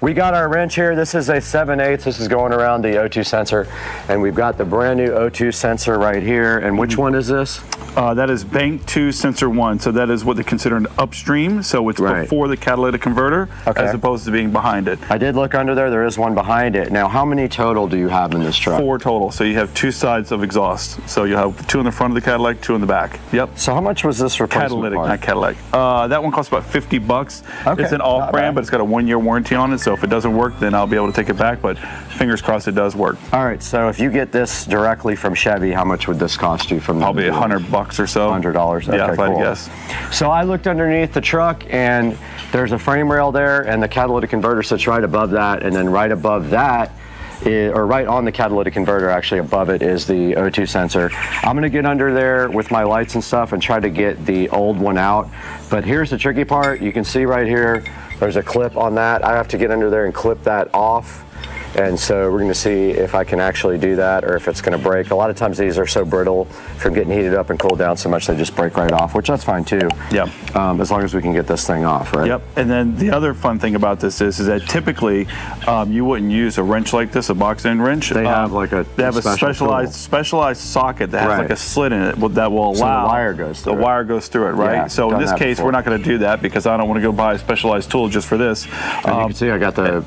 S8: We got our wrench here. This is a 7/8. This is going around the O2 sensor. And we've got the brand new O2 sensor right here. And which one is this?
S7: That is Bank 2 Sensor 1. So that is what they consider an upstream. So it's before the catalytic converter, as opposed to being behind it.
S8: I did look under there. There is one behind it. Now, how many total do you have in this truck?
S7: 4 total. So you have 2 sides of exhaust. So you have 2 in the front of the Cadillac, 2 in the back. Yep.
S8: So how much was this replacement
S7: Catalytic,
S8: part?
S7: not Cadillac. That one costs about $50.
S8: Okay,
S7: it's an off-brand, but it's got a 1-year warranty on it. So if it doesn't work, then I'll be able to take it back. But fingers crossed it does work.
S8: All right. So if you get this directly from Chevy, how much would this cost you from
S7: Probably $100 or so.
S8: $100. Okay,
S7: yeah, if I had to
S8: cool.
S7: guess.
S8: So I looked underneath the truck, and there's a frame rail there, and the catalytic converter sits right above that, and then right above that or right on the catalytic converter, actually above it, is the O2 sensor. I'm gonna get under there with my lights and stuff and try to get the old one out. But here's the tricky part. You can see right here, there's a clip on that. I have to get under there and clip that off. And so we're going to see if I can actually do that or if it's going to break. A lot of times these are so brittle from getting heated up and cooled down so much they just break right off, which that's fine too.
S7: Yep.
S8: As long as we can get this thing off, right?
S7: Yep. And then the other fun thing about this is that typically you wouldn't use a wrench like this, a box end wrench.
S8: They have like a
S7: they have a specialized socket that has like a slit in it that will allow
S8: so the wire goes through
S7: wire goes through it, right?
S8: Yeah,
S7: so in this case,
S8: before.
S7: we're not going to do that because I don't want to go buy a specialized tool just for this.
S8: And you can see I got the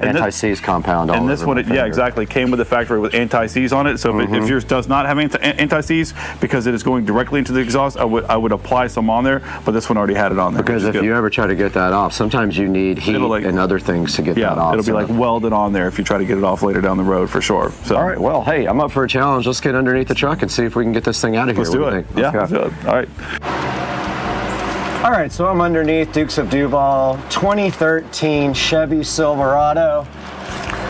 S8: anti-seize compound all
S7: and this
S8: over
S7: one,
S8: my finger.
S7: yeah, exactly, came with the factory with anti-seize on it. So if yours does not have anti-seize, because it is going directly into the exhaust, I would apply some on there, but this one already had it on there.
S8: Because if you ever try to get that off, sometimes you need heat and other things to get that off.
S7: It'll be like welded on there if you try to get it off later down the road for sure. So.
S8: All right, well, hey, I'm up for a challenge. Let's get underneath the truck and see if we can get this thing out of here.
S7: Let's do it. Yeah, let's do it. All right.
S8: All right, so I'm underneath Dukes of Duval 2013 Chevy Silverado.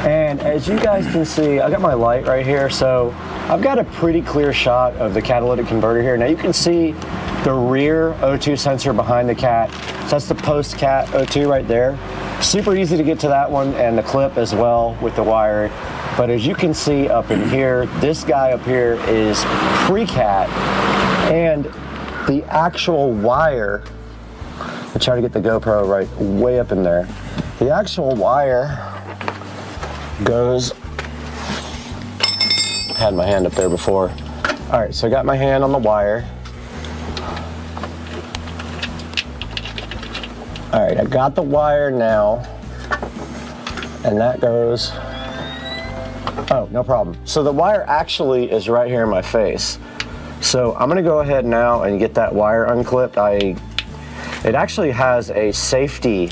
S8: And as you guys can see, I got my light right here, so I've got a pretty clear shot of the catalytic converter here. Now you can see the rear O2 sensor behind the cat. So that's the post-cat O2 right there. Super easy to get to that one, and the clip as well with the wire. But as you can see up in here, this guy up here is pre-cat, and the actual wire, I'll try to get the GoPro right way up in there. The actual wire goes, I had my hand up there before. All right, so I got my hand on the wire. All right, I got the wire now, and that goes, oh, no problem. So the wire actually is right here in my face. So I'm gonna go ahead now and get that wire unclipped. It actually has a safety,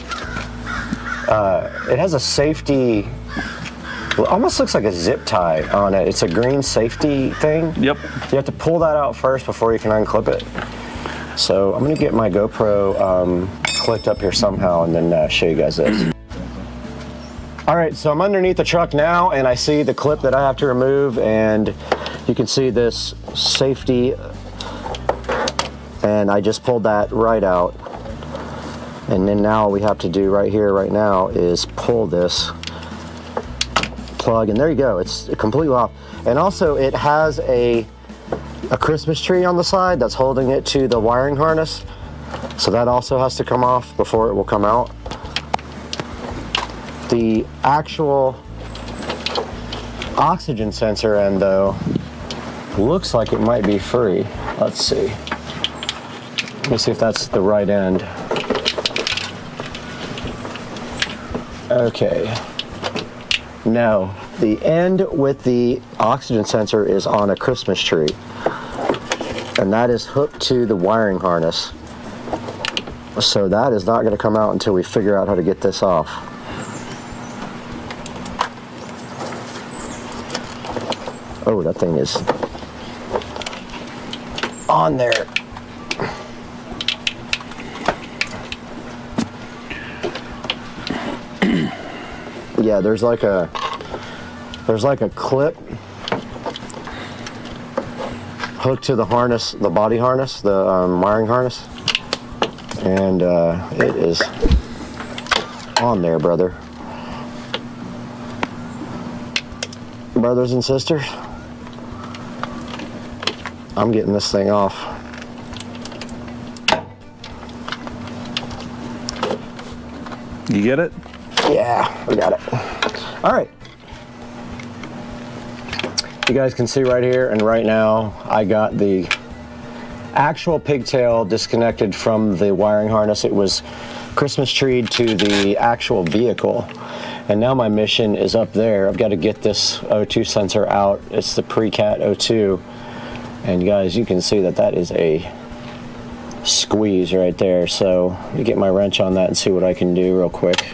S8: it almost looks like a zip tie on it. It's a green safety thing.
S7: Yep.
S8: You have to pull that out first before you can unclip it. So I'm gonna get my GoPro clipped up here somehow and then show you guys this. All right, so I'm underneath the truck now and I see the clip that I have to remove, and you can see this safety, and I just pulled that right out. And then now all we have to do right here, right now, is pull this plug, and there you go, it's completely off. And also it has a Christmas tree on the side that's holding it to the wiring harness, so that also has to come off before it will come out. The actual oxygen sensor end, though, looks like it might be free. Let's see. Let me see if that's the right end. Okay. No, the end with the oxygen sensor is on a Christmas tree, and that is hooked to the wiring harness. So that is not going to come out until we figure out how to get this off. Oh, that thing is on there. Yeah, there's like a clip hooked to the harness, the body harness, the wiring harness, and it is on there, brother. Brothers and sisters, I'm getting this thing off.
S7: You get it?
S8: Yeah, we got it. All right. You guys can see right here and right now, I got the actual pigtail disconnected from the wiring harness. It was Christmas treed to the actual vehicle. And now my mission is up there. I've got to get this O2 sensor out. It's the pre-cat O2. And guys, you can see that that is a squeeze right there. So let me get my wrench on that and see what I can do real quick.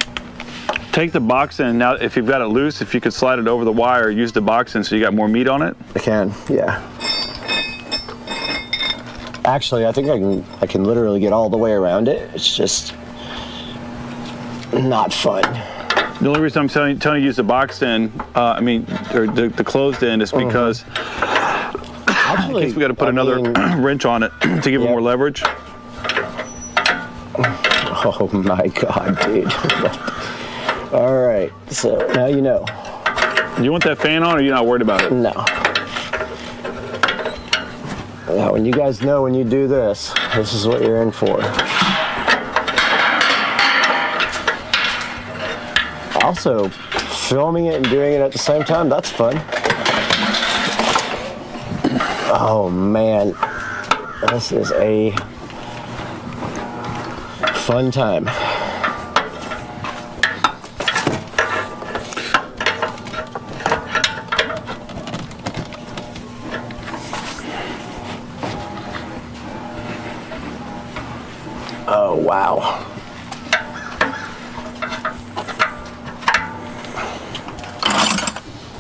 S7: Take the box in. Now, if you've got it loose, if you could slide it over the wire, use the box in so you got more meat on it.
S8: I can, yeah. Actually, I think I can literally get all the way around it. It's just not fun.
S7: The only reason I'm telling you to use the boxed end, or the closed end, is because
S8: actually,
S7: in case we got to put another wrench on it to give it more leverage.
S8: Oh my God, dude. All right, so now you know.
S7: You want that fan on, or you're not worried about it?
S8: No. Now, when you guys know when you do this, this is what you're in for. Also, filming it and doing it at the same time, that's fun. Oh man, this is a fun time. Oh, wow.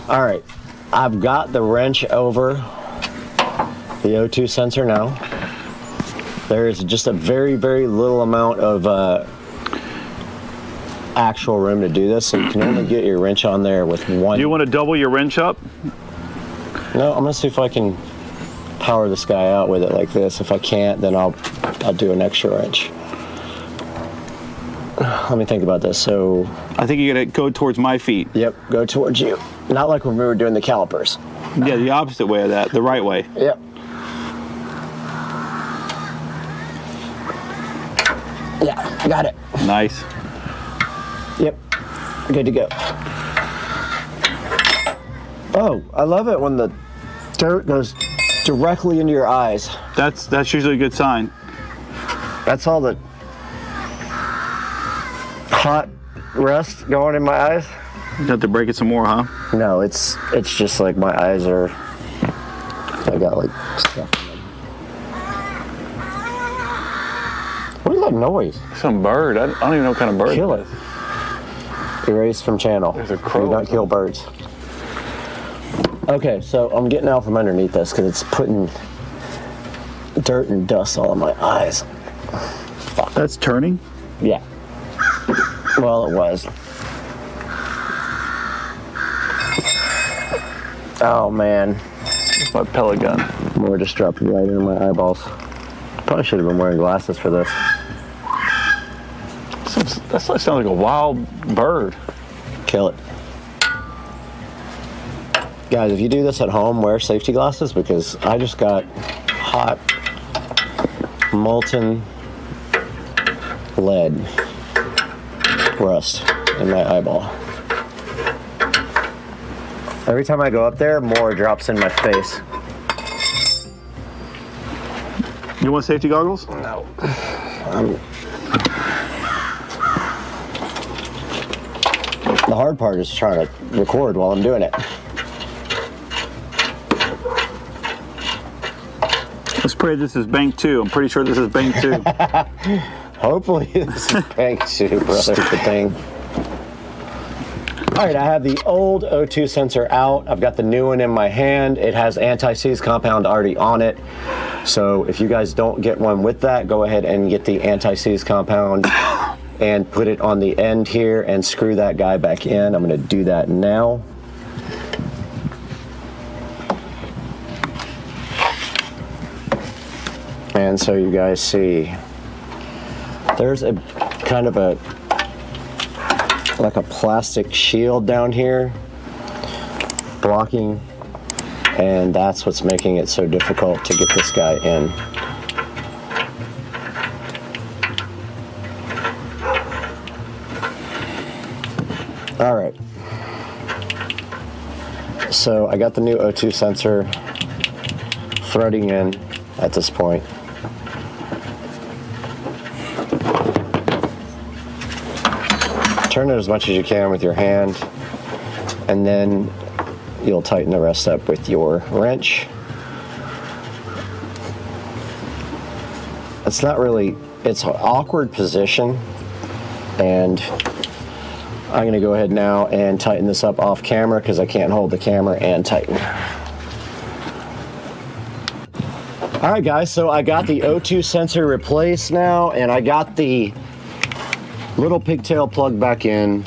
S8: All right, I've got the wrench over the O2 sensor now. There is just a very, very little amount of actual room to do this, so you can only get your wrench on there with one.
S7: Do you want to double your wrench up?
S8: No, I'm gonna see if I can power this guy out with it like this. If I can't, then I'll do an extra wrench. Let me think about this. So
S7: I think you gotta go towards my feet.
S8: Yep, go towards you. Not like when we were doing the calipers.
S7: Yeah, the opposite way of that, the right way.
S8: Yep. Yeah, got it.
S7: Nice.
S8: Yep, good to go. Oh, I love it when the dirt goes directly into your eyes.
S7: That's usually a good sign.
S8: That's all the hot rust going in my eyes.
S7: You have to break it some more, huh?
S8: No, it's just like my eyes are, I got like stuff in them. What is that noise?
S7: Some bird. I don't even know what kind of bird.
S8: Kill it. Erase from channel.
S7: There's a crow.
S8: Do not kill birds. Okay, so I'm getting out from underneath this because it's putting dirt and dust all in my eyes. Fuck.
S7: That's turning?
S8: Yeah. Well, it was. Oh man.
S7: It's my pellet gun.
S8: More just dropped right into my eyeballs. Probably should have been wearing glasses for this.
S7: That sounds like a wild bird.
S8: Kill it. Guys, if you do this at home, wear safety glasses because I just got hot, molten lead rust in my eyeball. Every time I go up there, more drops in my face.
S7: You want safety goggles?
S8: No. The hard part is trying to record while I'm doing it.
S7: Let's pray this is bank 2. I'm pretty sure this is bank 2.
S8: Hopefully this is bank 2, brother. Good thing. All right, I have the old O2 sensor out. I've got the new one in my hand. It has anti-seize compound already on it. So if you guys don't get one with that, go ahead and get the anti-seize compound and put it on the end here and screw that guy back in. I'm gonna do that now. And so you guys see, there's a kind of a like a plastic shield down here blocking, and that's what's making it so difficult to get this guy in. All right, so I got the new O2 sensor threading in at this point. Turn it as much as you can with your hand, and then you'll tighten the rest up with your wrench. It's not really, it's an awkward position, and I'm gonna go ahead now and tighten this up off camera because I can't hold the camera and tighten. All right guys, so I got the O2 sensor replaced now, and I got the little pigtail plug back in.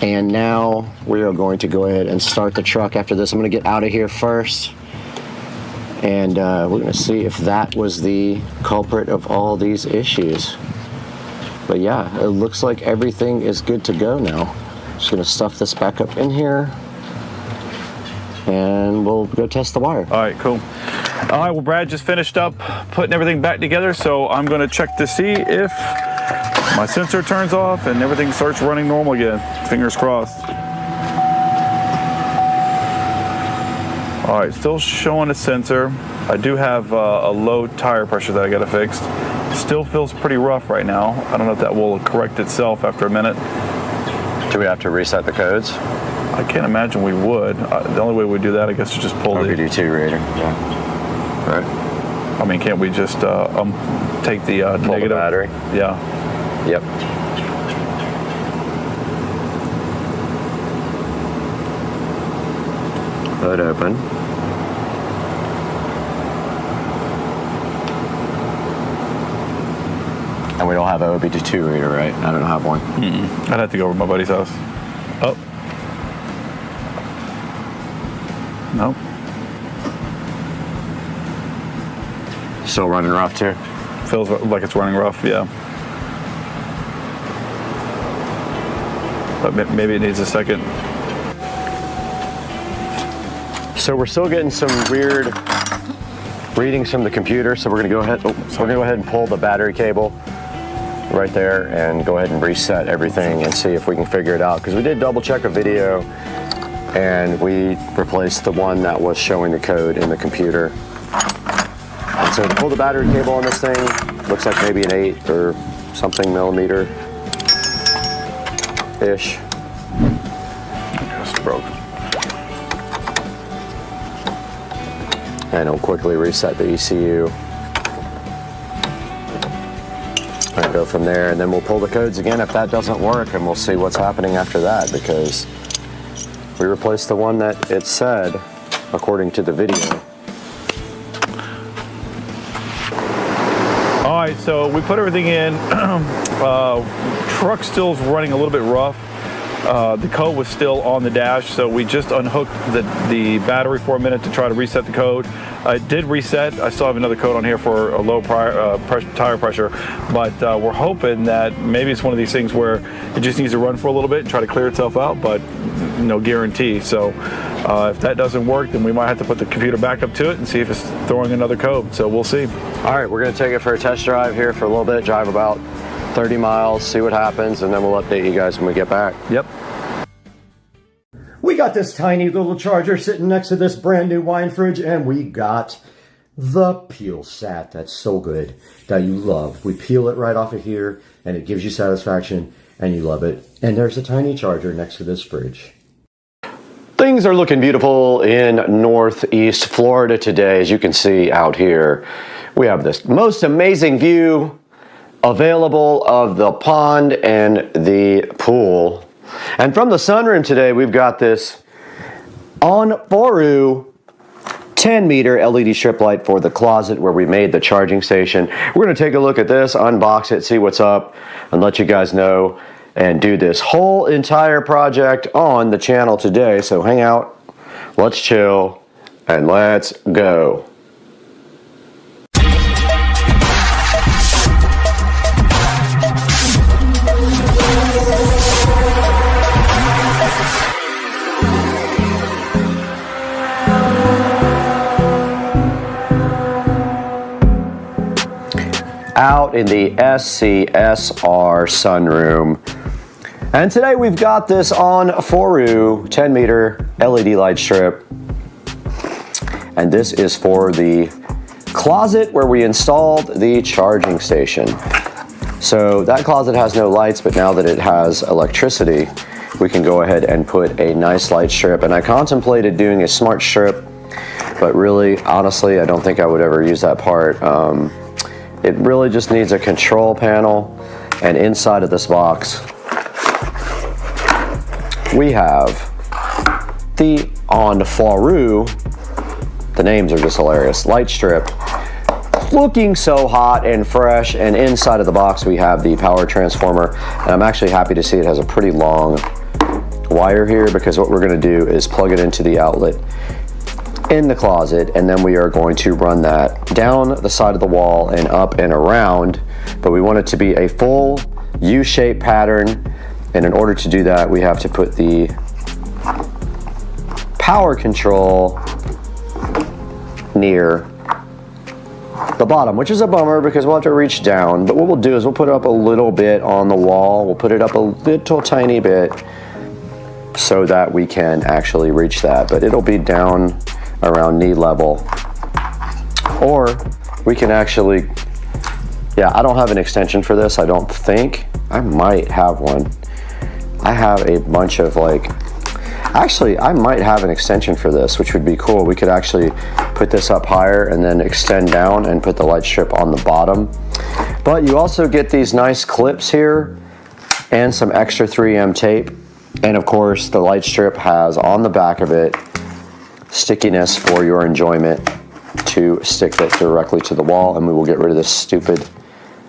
S8: And now we are going to go ahead and start the truck after this. I'm going to get out of here first. And we're going to see if that was the culprit of all these issues. But yeah, it looks like everything is good to go now. Just going to stuff this back up in here. And we'll go test the wire.
S7: All right, cool. All right, well, Brad just finished up putting everything back together, so I'm going to check to see if my sensor turns off and everything starts running normal again. Fingers crossed. All right, still showing a sensor. I do have a low tire pressure that I got to fix. Still feels pretty rough right now. I don't know if that will correct itself after a minute.
S8: Do we have to reset the codes?
S7: I can't imagine we would. The only way we do that, I guess, is just pull the
S8: OBD2 reader. Yeah. Right.
S7: I mean, can't we just take the
S8: pull
S7: negative?
S8: The battery?
S7: Yeah.
S8: Yep. Hood open. And we don't have an OBD2 reader, right? I don't have one.
S7: I'd have to go over to my buddy's house. Oh. No.
S8: Still running rough too?
S7: Feels like it's running rough, yeah. But maybe it needs a second.
S8: So we're still getting some weird readings from the computer. So we're gonna go ahead. We're gonna go ahead and pull the battery cable right there and go ahead and reset everything and see if we can figure it out. Because we did double check a video and we replaced the one that was showing the code in the computer. And so to pull the battery cable on this thing, looks like maybe an 8 or something millimeter ish.
S7: Just broke.
S8: And it'll quickly reset the ECU. And go from there, and then we'll pull the codes again if that doesn't work, and we'll see what's happening after that, because we replaced the one that it said according to the video.
S7: All right, so we put everything in. Truck still's running a little bit rough. The code was still on the dash, so we just unhooked the battery for a minute to try to reset the code. It did reset. I still have another code on here for a low tire pressure, but we're hoping that maybe it's one of these things where it just needs to run for a little bit and try to clear itself out, but no guarantee. So if that doesn't work, then we might have to put the computer back up to it and see if it's throwing another code. So we'll see.
S8: All right, we're gonna take it for a test drive here for a little bit, drive about 30 miles, see what happens, and then we'll update you guys when we get back.
S7: Yep.
S1: We got this tiny little charger sitting next to this brand new wine fridge, and we got the peel sat. That's so good, that you love. We peel it right off of here, and it gives you satisfaction, and you love it. And there's a tiny charger next to this fridge.
S8: Things are looking beautiful in Northeast Florida today. As you can see out here, we have this most amazing view available of the pond and the pool. And from the sunroom today, we've got this On-Foru 10-meter LED strip light for the closet where we made the charging station. We're going to take a look at this, unbox it, see what's up, and let you guys know, and do this whole entire project on the channel today. So hang out, let's chill, and let's go. Out in the SCSR sunroom. And today we've got this On-Foru 10-meter LED light strip. And this is for the closet where we installed the charging station. So that closet has no lights, but now that it has electricity, we can go ahead and put a nice light strip. And I contemplated doing a smart strip, but really, honestly, I don't think I would ever use that part. It really just needs a control panel, and inside of this box we have the On-Foru, the names are just hilarious, light strip, looking so hot and fresh, and inside of the box we have the power transformer, and I'm actually happy to see it has a pretty long wire here, because what we're going to do is plug it into the outlet in the closet, and then we are going to run that down the side of the wall and up and around, but we want it to be a full U-shaped pattern, and in order to do that we have to put the power control near the bottom, which is a bummer because we'll have to reach down, but what we'll do is we'll put it up a little bit on the wall. We'll put it up a little tiny bit so that we can actually reach that, but it'll be down around knee level. Or we can actually, yeah, I don't have an extension for this, I don't think. I might have one. I have a bunch of like, actually I might have an extension for this, which would be cool. We could actually put this up higher and then extend down and put the light strip on the bottom. But you also get these nice clips here and some extra 3M tape. And of course the light strip has on the back of it stickiness for your enjoyment to stick that directly to the wall, and we will get rid of this stupid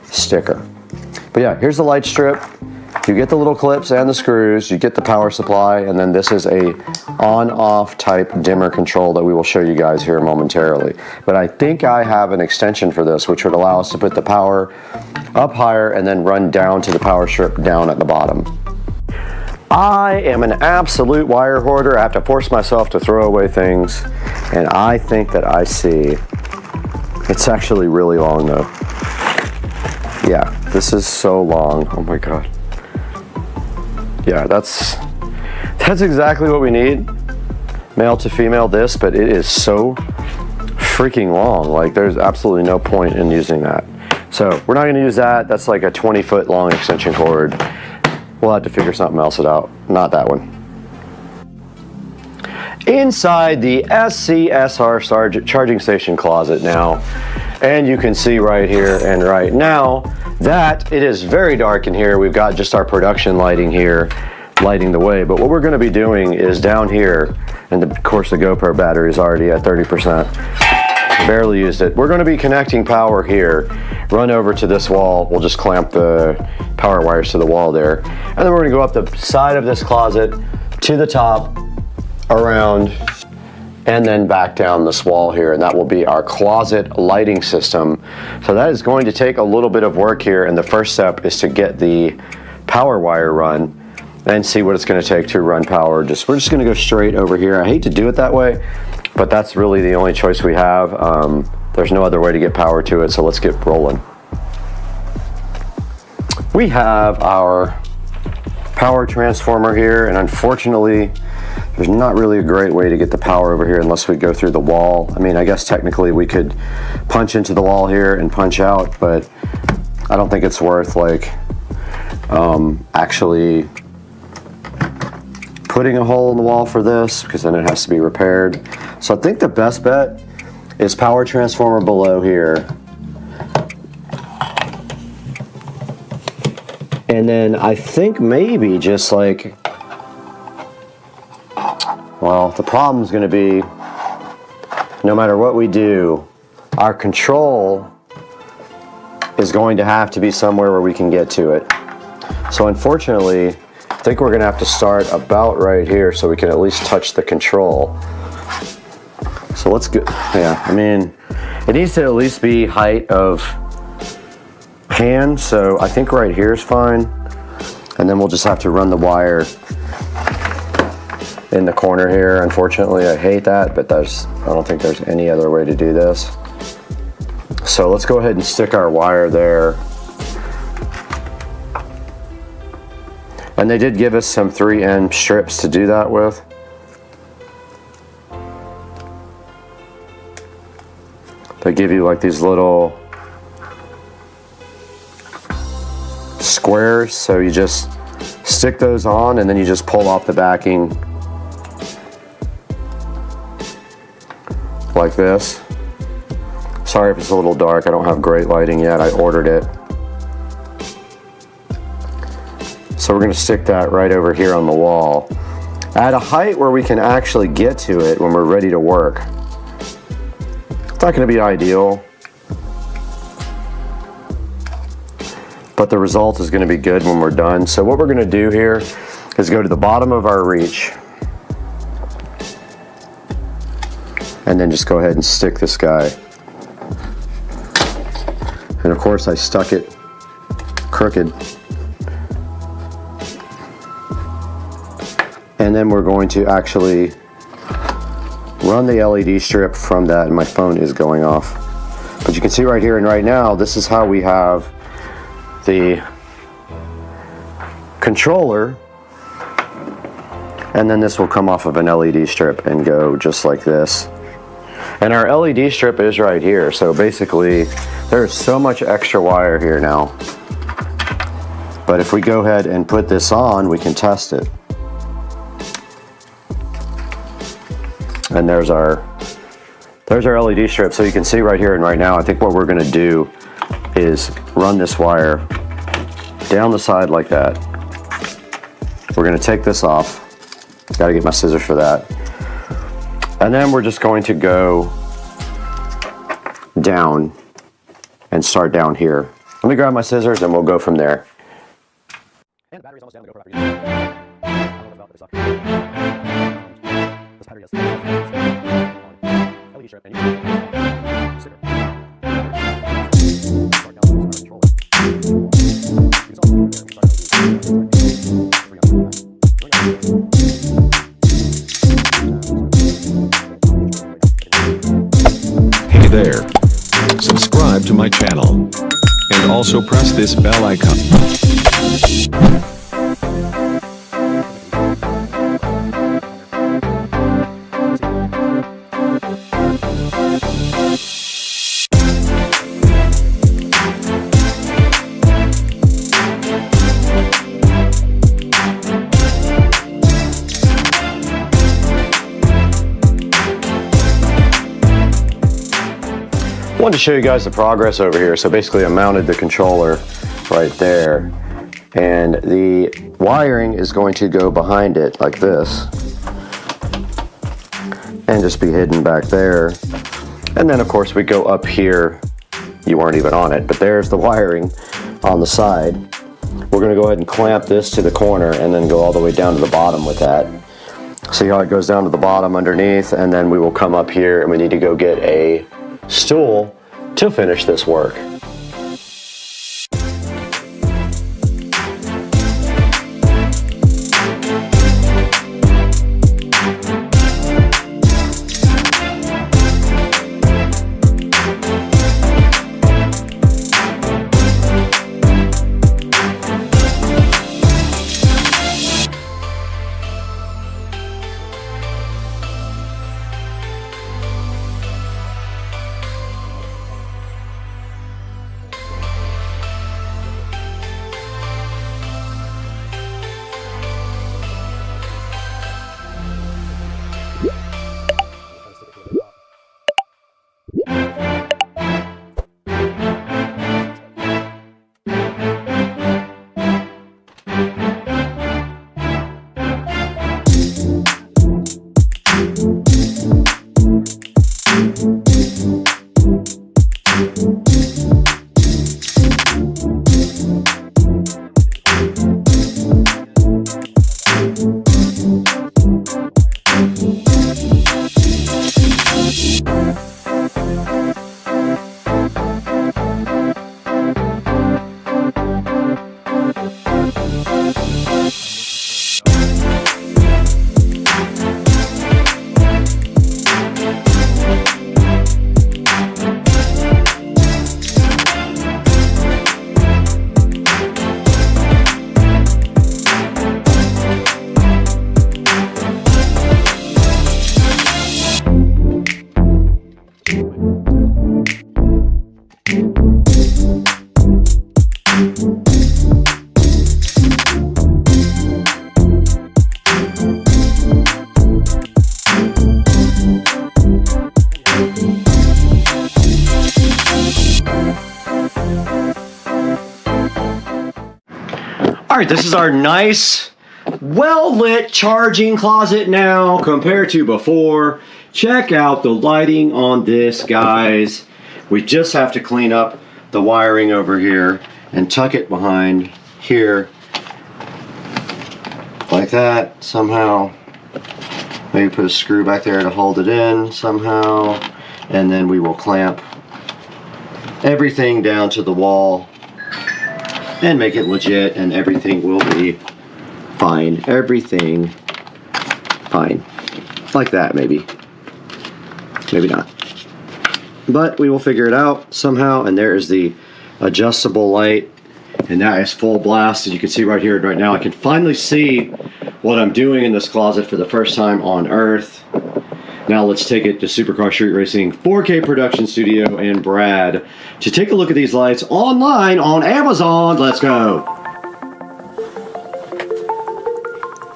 S8: sticker. But yeah, here's the light strip. You get the little clips and the screws, you get the power supply, and then this is a on-off type dimmer control that we will show you guys here momentarily. But I think I have an extension for this, which would allow us to put the power up higher and then run down to the power strip down at the bottom. I am an absolute wire hoarder. I have to force myself to throw away things, and I think that I see, it's actually really long though. Yeah, this is so long, oh my God. Yeah, that's exactly what we need, male to female this, but it is so freaking long. Like there's absolutely no point in using that. So we're not gonna use that. That's like a 20-foot long extension cord. We'll have to figure something else out, not that one. Inside the SCSR charging station closet now, and you can see right here and right now that it is very dark in here. We've got just our production lighting here lighting the way, but what we're going to be doing is down here, and of course the GoPro battery is already at 30%, barely used it. We're going to be connecting power here, run over to this wall. We'll just clamp the power wires to the wall there, and then we're going to go up the side of this closet to the top, around, and then back down this wall here, and that will be our closet lighting system. So that is going to take a little bit of work here, and the first step is to get the power wire run and see what it's going to take to run power. We're just going to go straight over here. I hate to do it that way, but that's really the only choice we have. There's no other way to get power to it, so let's get rolling. We have our power transformer here, and unfortunately there's not really a great way to get the power over here unless we go through the wall. I mean, I guess technically we could punch into the wall here and punch out, but I don't think it's worth like actually putting a hole in the wall for this, because then it has to be repaired. So I think the best bet is power transformer below here. And then I think maybe just like, well, the problem is going to be no matter what we do, our control is going to have to be somewhere where we can get to it. So unfortunately, I think we're going to have to start about right here so we can at least touch the control. So let's go, yeah, I mean, it needs to at least be height of hand, so I think right here is fine. And then we'll just have to run the wire in the corner here. Unfortunately, I hate that, but I don't think there's any other way to do this. So let's go ahead and stick our wire there. And they did give us some 3M strips to do that with. They give you like these little squares, so you just stick those on and then you just pull off the backing like this. Sorry if it's a little dark, I don't have great lighting yet, I ordered it. So we're going to stick that right over here on the wall at a height where we can actually get to it when we're ready to work. It's not going to be ideal, but the result is going to be good when we're done. So what we're going to do here is go to the bottom of our reach and then just go ahead and stick this guy. And of course I stuck it crooked. And then we're going to actually run the LED strip from that, and my phone is going off. But you can see right here and right now, this is how we have the controller, and then this will come off of an LED strip and go just like this. And our LED strip is right here, so basically there's so much extra wire here now. But if we go ahead and put this on, we can test it. And there's our LED strip. So you can see right here and right now, I think what we're gonna do is run this wire down the side like that. We're gonna take this off. Gotta get my scissors for that. And then we're just going to go down and start down here. Let me grab my scissors and we'll go from there. And the battery's almost down to go for I don't know about this. This battery has LED strip and
S12: Hey there. Subscribe to my channel. And also press this bell icon.
S8: I wanted to show you guys the progress over here. So basically I mounted the controller right there, and the wiring is going to go behind it like this and just be hidden back there. And then of course we go up here. You weren't even on it, but there's the wiring on the side. We're going to go ahead and clamp this to the corner and then go all the way down to the bottom with that. See how it goes down to the bottom underneath, and then we will come up here and we need to go get a stool to finish this work. All right, this is our nice, well-lit charging closet now compared to before. Check out the lighting on this, guys. We just have to clean up the wiring over here and tuck it behind here. like that somehow. Maybe put a screw back there to hold it in somehow, and then we will clamp everything down to the wall and make it legit, and everything will be fine. Everything fine. Like that, maybe. Maybe not. But we will figure it out somehow, and there is the adjustable light, and that is full blast. As you can see right here, right now, I can finally see what I'm doing in this closet for the first time on Earth. Now let's take it to Supercar Street Racing 4K Production Studio and Brad to take a look at these lights online on Amazon. Let's go.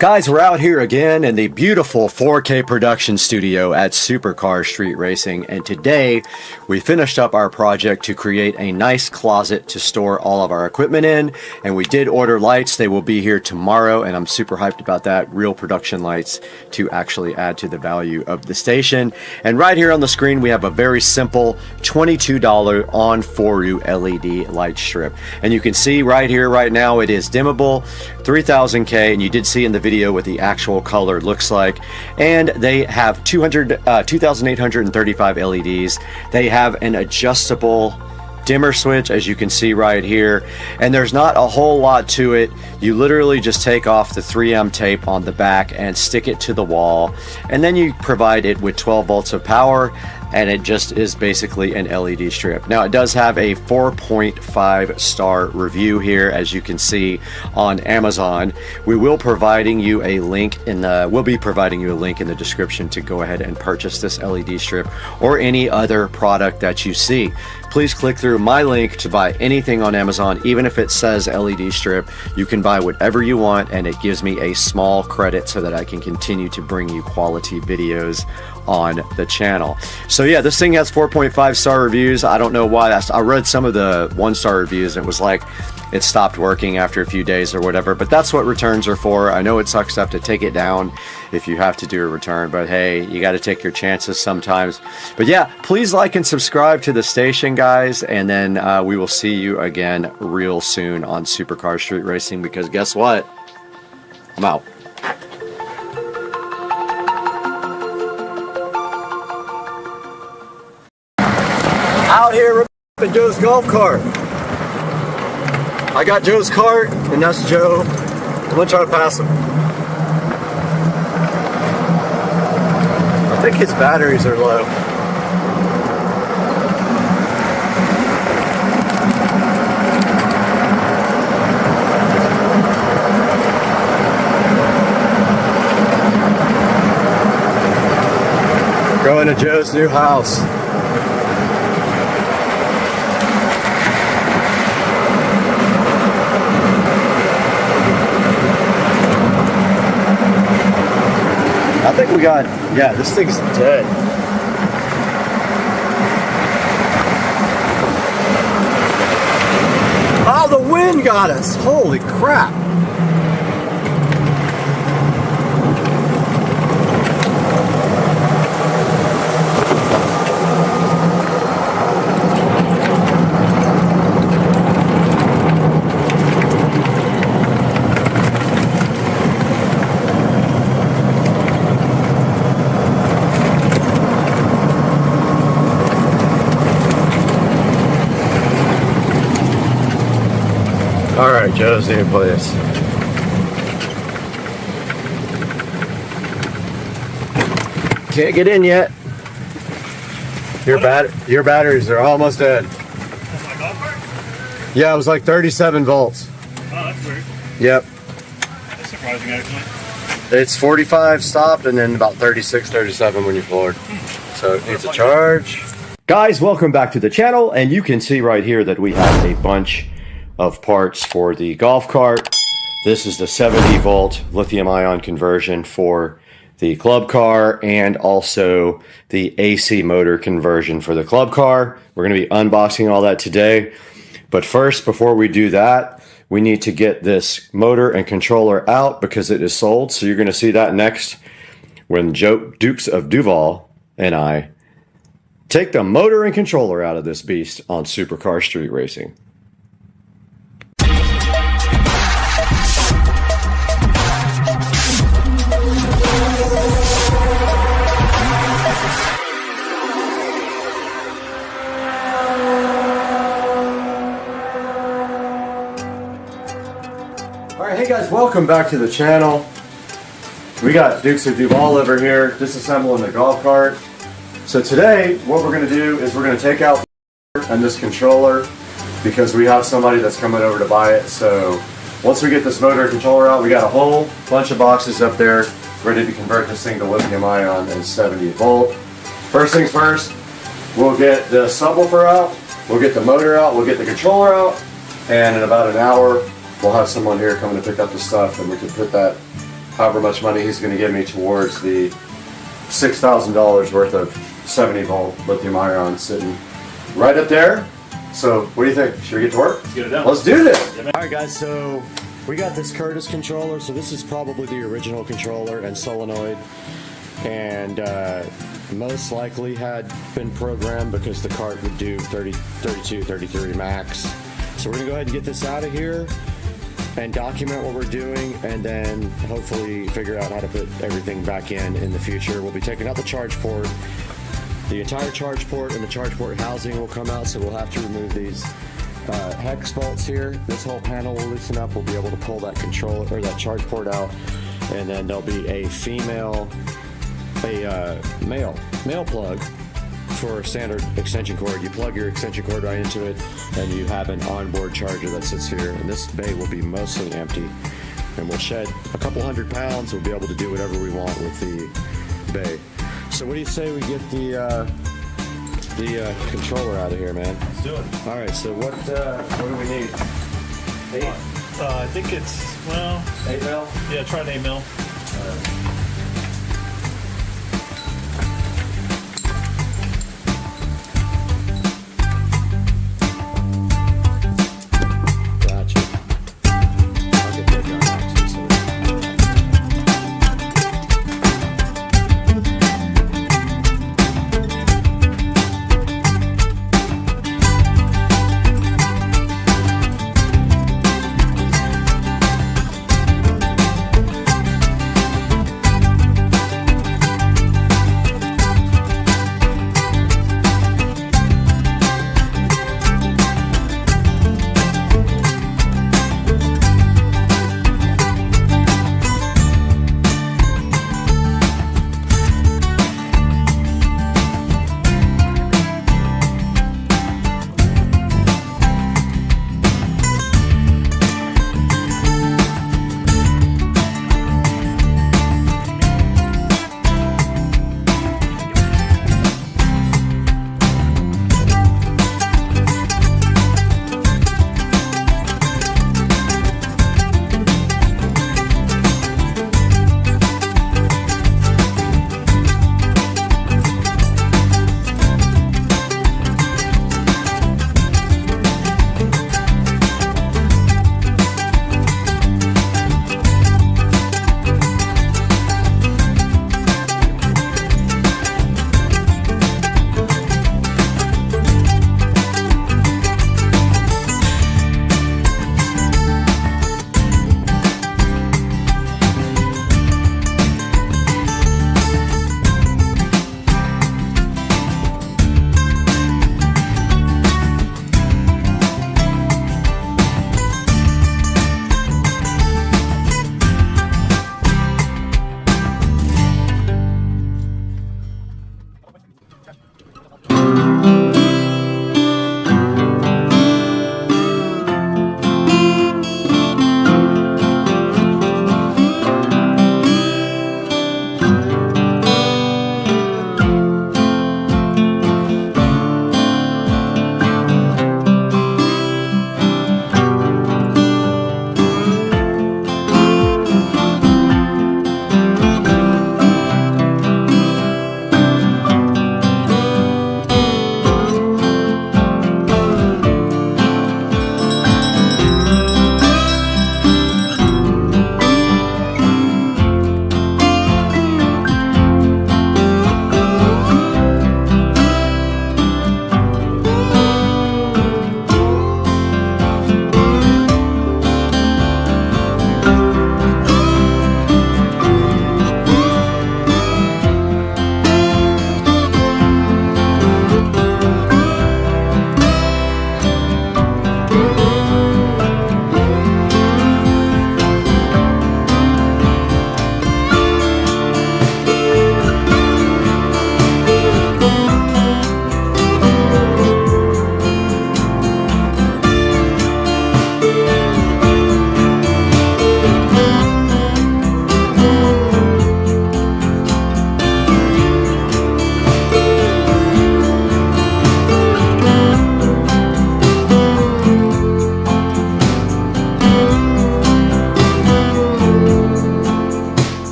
S8: Guys, we're out here again in the beautiful 4K production studio at Supercar Street Racing, and today we finished up our project to create a nice closet to store all of our equipment in, and we did order lights. They will be here tomorrow, and I'm super hyped about that. Real production lights to actually add to the value of the station. And right here on the screen we have a very simple $22 on 4U LED light strip, and you can see right here right now it is dimmable, 3000K, and you did see in the video what the actual color looks like. And they have 2,835 LEDs. They have an adjustable dimmer switch, as you can see right here, and there's not a whole lot to it. You literally just take off the 3M tape on the back and stick it to the wall, and then you provide it with 12 volts of power, and it just is basically an LED strip. Now it does have a 4.5 star review here, as you can see on Amazon. We will be providing you a link in the description to go ahead and purchase this LED strip or any other product that you see. Please click through my link to buy anything on Amazon. Even if it says LED strip, you can buy whatever you want, and it gives me a small credit so that I can continue to bring you quality videos on the channel. So yeah, this thing has 4.5 star reviews. I don't know why. I read some of the 1-star reviews and it was like it stopped working after a few days or whatever, but that's what returns are for. I know it sucks to have to take it down if you have to do a return, but hey, you got to take your chances sometimes. But yeah, please like and subscribe to the station, guys, and then we will see you again real soon on Supercar Street Racing, because guess what? I'm out. Out here in Joe's golf cart. I got Joe's cart, and that's Joe. I'm gonna try to pass him. I think his batteries are low. Going to Joe's new house. I think we got, yeah, this thing's dead. Oh, the wind got us. Holy crap. Alright, Joe's new place. Can't get in yet. Your batteries are almost dead.
S7: That's my golf cart?
S8: Yeah, it was like 37 volts.
S7: Oh, that's weird.
S8: Yep.
S7: That's surprising, actually.
S8: It's 45 stopped and then about 36, 37 when you floored. So it needs a charge. Guys, welcome back to the channel, and you can see right here that we have a bunch of parts for the golf cart. This is the 70 volt lithium ion conversion for the club car, and also the AC motor conversion for the club car. We're going to be unboxing all that today. But first, before we do that, we need to get this motor and controller out because it is sold. So you're going to see that next when Dukes of Duval and I take the motor and controller out of this beast on Supercar Street Racing. welcome back to the channel. We got Dukes of Duval over here disassembling the golf cart. So today what we're going to do is we're going to take out and this controller because we have somebody that's coming over to buy it. So once we get this motor and controller out, we got a whole bunch of boxes up there ready to convert this thing to lithium ion and 70 volt. First things first, we'll get the subwoofer out, we'll get the motor out, we'll get the controller out, and in about an hour we'll have someone here coming to pick up the stuff, and we can put that, however much money he's going to give me, towards the $6,000 worth of 70 volt lithium ion sitting right up there. So what do you think? Should we get to work?
S7: Let's get it done.
S8: Let's do this. Alright guys, so we got this Curtis controller. So this is probably the original controller and solenoid, and most likely had been programmed because the cart would do 30, 32, 33 max. So we're going to go ahead and get this out of here and document what we're doing, and then hopefully figure out how to put everything back in the future. We'll be taking out the charge port. The entire charge port and the charge port housing will come out, so we'll have to remove these hex bolts here. This whole panel will loosen up. We'll be able to pull that controller or that charge port out, and then there'll be a male plug for a standard extension cord. You plug your extension cord right into it, and you have an onboard charger that sits here. And this bay will be mostly empty, and we'll shed a couple 100 pounds. We'll be able to do whatever we want with the bay. So what do you say we get the controller out of here, man?
S7: Let's do it.
S8: All right. So what do we need? 8?
S7: I think it's, well,
S8: 8 mil.
S7: Yeah, try an 8 mil.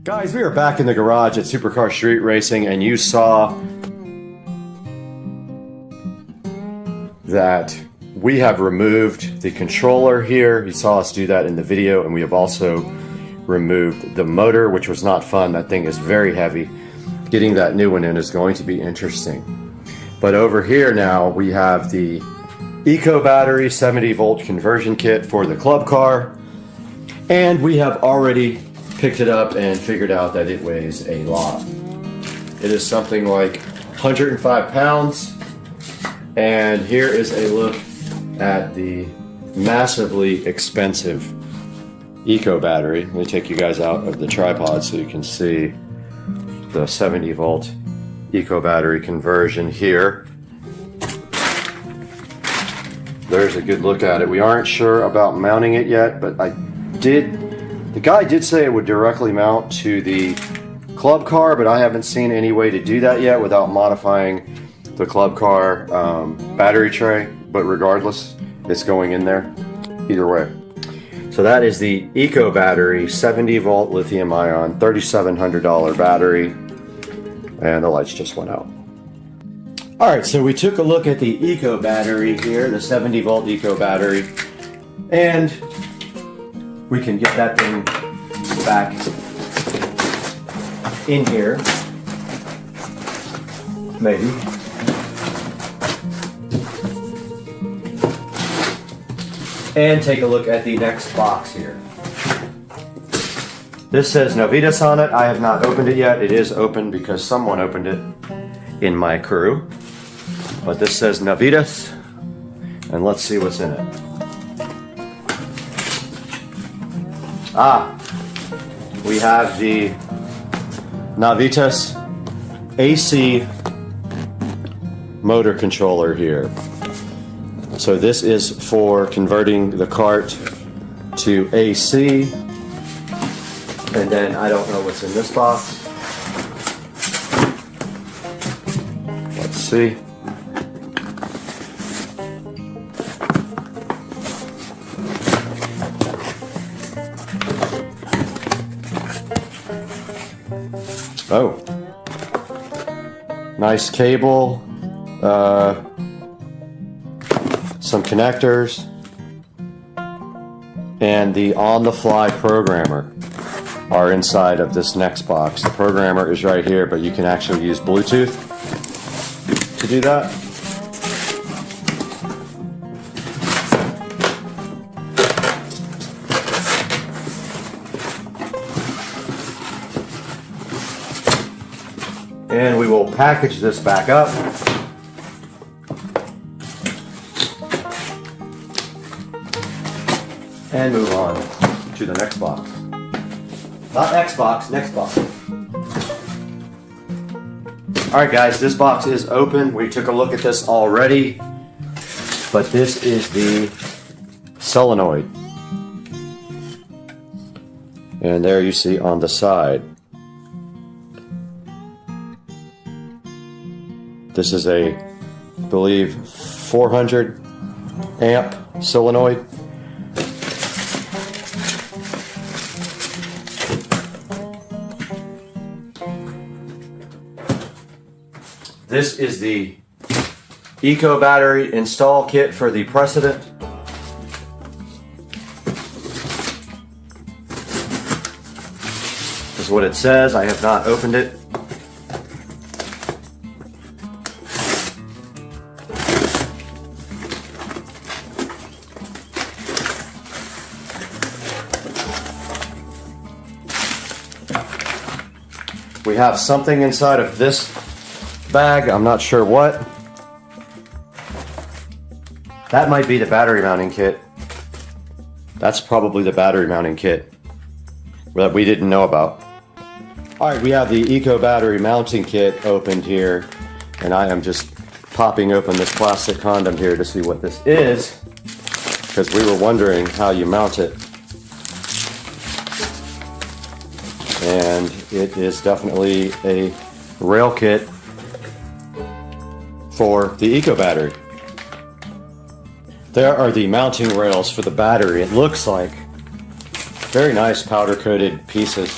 S8: Guys, we are back in the garage at Supercar Street Racing, and you saw that we have removed the controller here. You saw us do that in the video, and we have also removed the motor, which was not fun. That thing is very heavy. Getting that new one in is going to be interesting. But over here now, we have the Eco Battery 70 volt conversion kit for the club car, and we have already picked it up and figured out that it weighs a lot. It is something like 105 pounds, and here is a look at the massively expensive Eco Battery. Let me take you guys out of the tripod so you can see the 70 volt Eco Battery conversion here. There's a good look at it. We aren't sure about mounting it yet, but the guy did say it would directly mount to the club car, but I haven't seen any way to do that yet without modifying the club car battery tray. But regardless, it's going in there either way. So that is the Eco Battery 70 volt lithium ion $3,700 battery, and the lights just went out. All right, so we took a look at the Eco Battery here, the 70 volt Eco Battery, and we can get that thing back in here, maybe. And take a look at the next box here. This says Novitas on it. I have not opened it yet. It is open because someone opened it in my crew. But this says Novitas, and let's see what's in it. We have the Novitas AC motor controller here. So this is for converting the cart to AC. And then I don't know what's in this box. Let's see. Oh, nice cable, some connectors, and the on-the-fly programmer are inside of this next box. The programmer is right here, but you can actually use Bluetooth to do that. And we will package this back up. And move on to the next box. Not Xbox, next box. Alright guys, this box is open. We took a look at this already. But this is the solenoid. And there you see on the side. This is a, I believe, 400 amp solenoid. This is the Eco Battery install kit for the Precedent. This is what it says. I have not opened it. We have something inside of this bag. I'm not sure what. That might be the battery mounting kit. That's probably the battery mounting kit that we didn't know about. All right, we have the Eco Battery mounting kit opened here, and I am just popping open this plastic condom here to see what this is, because we were wondering how you mount it. And it is definitely a rail kit for the Eco Battery. There are the mounting rails for the battery. It looks like very nice powder coated pieces.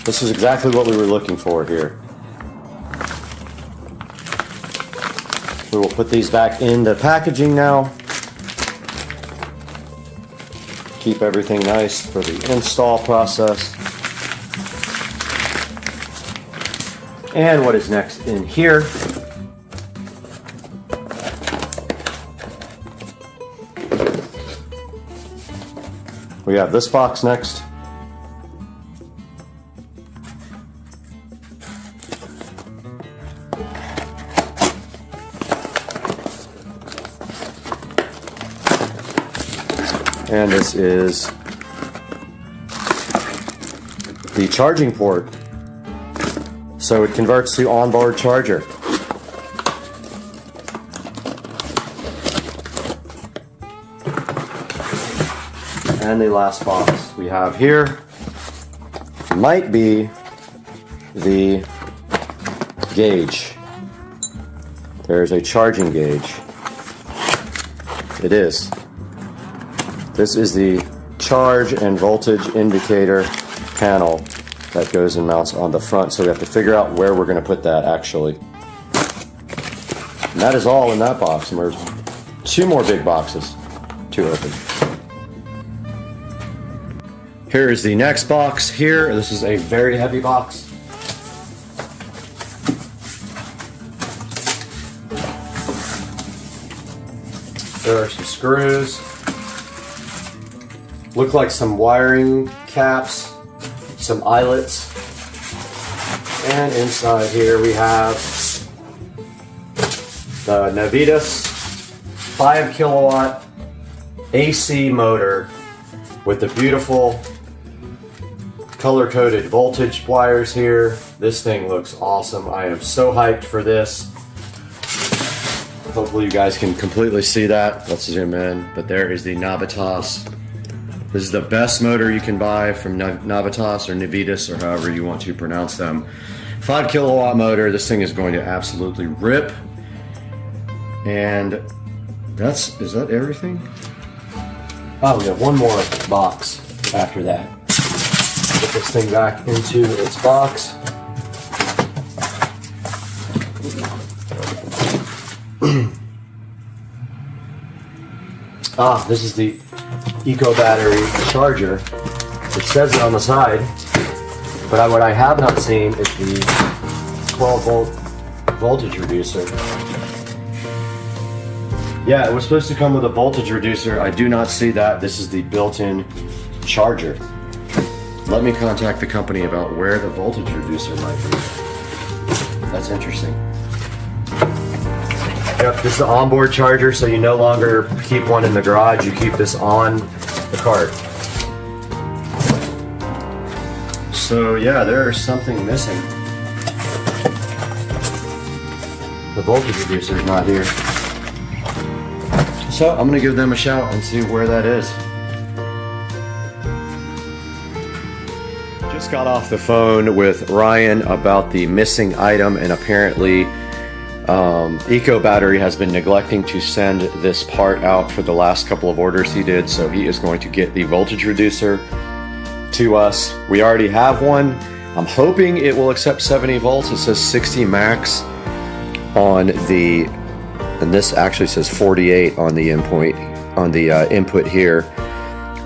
S8: This is exactly what we were looking for here. We will put these back in the packaging now. Keep everything nice for the install process. And what is next in here? We have this box next. And this is the charging port. So it converts to onboard charger. And the last box we have here might be the gauge. There's a charging gauge. It is. This is the charge and voltage indicator panel that goes and mounts on the front. So we have to figure out where we're going to put that actually. And that is all in that box. And there's 2 more big boxes to open. Here is the next box here. This is a very heavy box. There are some screws. Look like some wiring caps, some eyelets. And inside here we have the Navitas 5 kilowatt AC motor with the beautiful color-coded voltage wires here. This thing looks awesome. I am so hyped for this. Hopefully you guys can completely see that. Let's zoom in. But there is the Navitas. This is the best motor you can buy from Navitas or Navitas or however you want to pronounce them. 5 kilowatt motor. This thing is going to absolutely rip. And is that everything? Oh, we have one more box after that. Put this thing back into its box. This is the Eco battery charger. It says it on the side, but what I have not seen is the 12 volt voltage reducer. Yeah, it was supposed to come with a voltage reducer. I do not see that. This is the built-in charger. Let me contact the company about where the voltage reducer might be. That's interesting. Yep, this is the onboard charger, so you no longer keep one in the garage. You keep this on the cart. So yeah, there's something missing. The voltage reducer is not here. So I'm gonna give them a shout and see where that is. Just got off the phone with Ryan about the missing item, and apparently Eco Battery has been neglecting to send this part out for the last couple of orders he did, so he is going to get the voltage reducer to us. We already have one. I'm hoping it will accept 70 volts. It says 60 max on the, and this actually says 48 on the input here.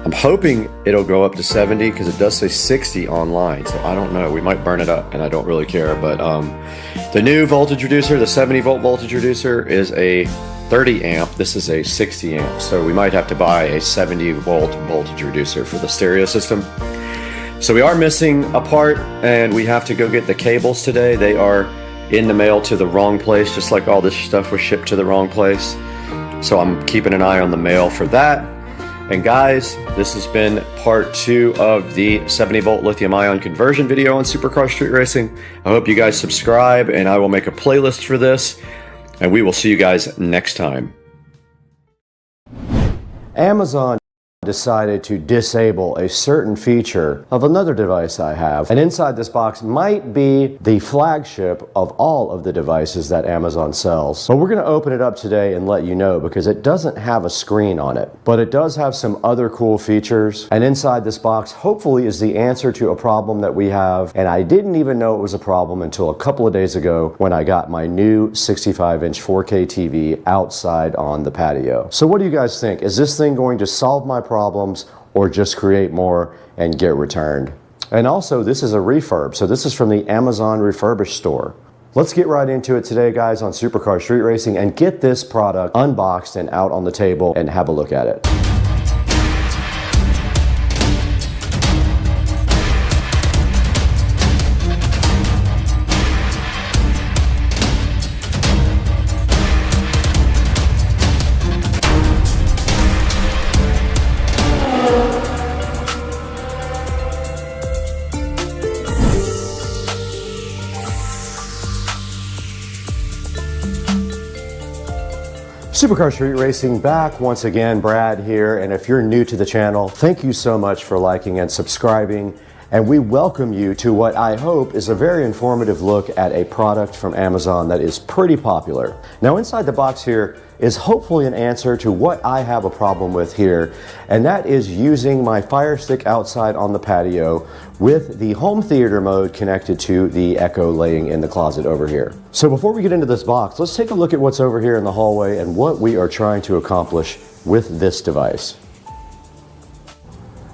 S8: I'm hoping it'll go up to 70 because it does say 60 online, so I don't know. We might burn it up, and I don't really care. But the new voltage reducer, the 70 volt voltage reducer, is a 30 amp. This is a 60 amp, so we might have to buy a 70 volt voltage reducer for the stereo system. So we are missing a part, and we have to go get the cables today. They are in the mail to the wrong place, just like all this stuff was shipped to the wrong place. So I'm keeping an eye on the mail for that. And guys, this has been part 2 of the 70 volt lithium ion conversion video on Supercar Street Racing. I hope you guys subscribe, and I will make a playlist for this, and we will see you guys next time. Amazon decided to disable a certain feature of another device I have. And inside this box might be the flagship of all of the devices that Amazon sells. But we're going to open it up today and let you know, because it doesn't have a screen on it, but it does have some other cool features. And inside this box, hopefully, is the answer to a problem that we have. And I didn't even know it was a problem until a couple of days ago when I got my new 65-inch 4K TV outside on the patio. So what do you guys think? Is this thing going to solve my problems or just create more and get returned? And also, this is a refurb, so this is from the Amazon refurbished store. Let's get right into it today, guys, on Supercar Street Racing and get this product unboxed and out on the table and have a look at it. Supercar Street Racing back once again, Brad here, and if you're new to the channel, thank you so much for liking and subscribing, and we welcome you to what I hope is a very informative look at a product from Amazon that is pretty popular. Now inside the box here is hopefully an answer to what I have a problem with here, and that is using my Fire Stick outside on the patio with the home theater mode connected to the Echo laying in the closet over here. So before we get into this box, let's take a look at what's over here in the hallway and what we are trying to accomplish with this device.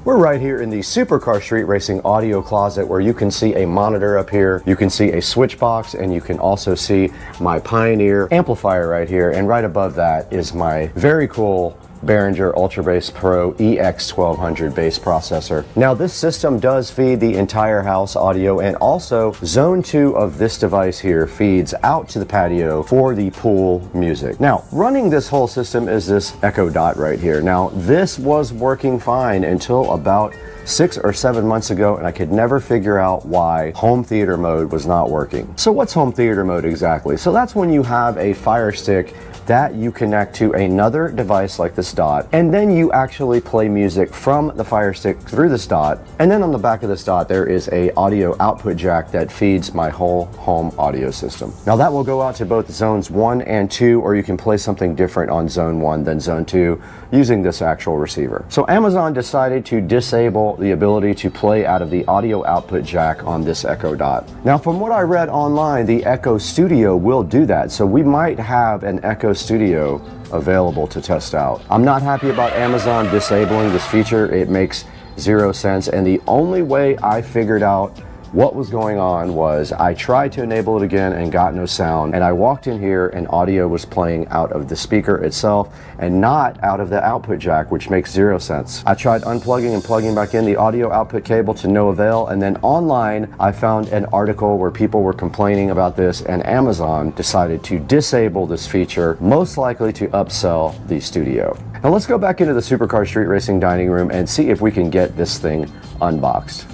S8: We're right here in the Supercar Street Racing audio closet, where you can see a monitor up here, you can see a switch box, and you can also see my Pioneer amplifier right here, and right above that is my very cool Behringer Ultra Bass Pro EX1200 bass processor. Now this system does feed the entire house audio, and also zone 2 of this device here feeds out to the patio for the pool music. Now running this whole system is this Echo Dot right here. Now this was working fine until about 6 or 7 months ago, and I could never figure out why home theater mode was not working. So what's home theater mode exactly? So that's when you have a Fire Stick that you connect to another device like this Dot, and then you actually play music from the Fire Stick through this Dot, and then on the back of this Dot there is a audio output jack that feeds my whole home audio system. Now that will go out to both zones 1 and 2, or you can play something different on zone 1 than zone 2 using this actual receiver. So Amazon decided to disable the ability to play out of the audio output jack on this Echo Dot. Now from what I read online, the Echo Studio will do that, so we might have an Echo Studio available to test out. I'm not happy about Amazon disabling this feature. It makes zero sense, and the only way I figured out what was going on was I tried to enable it again and got no sound, and I walked in here and audio was playing out of the speaker itself and not out of the output jack, which makes zero sense. I tried unplugging and plugging back in the audio output cable to no avail, and then online I found an article where people were complaining about this, and Amazon decided to disable this feature, most likely to upsell the Studio. Now let's go back into the Supercar Street Racing dining room and see if we can get this thing unboxed.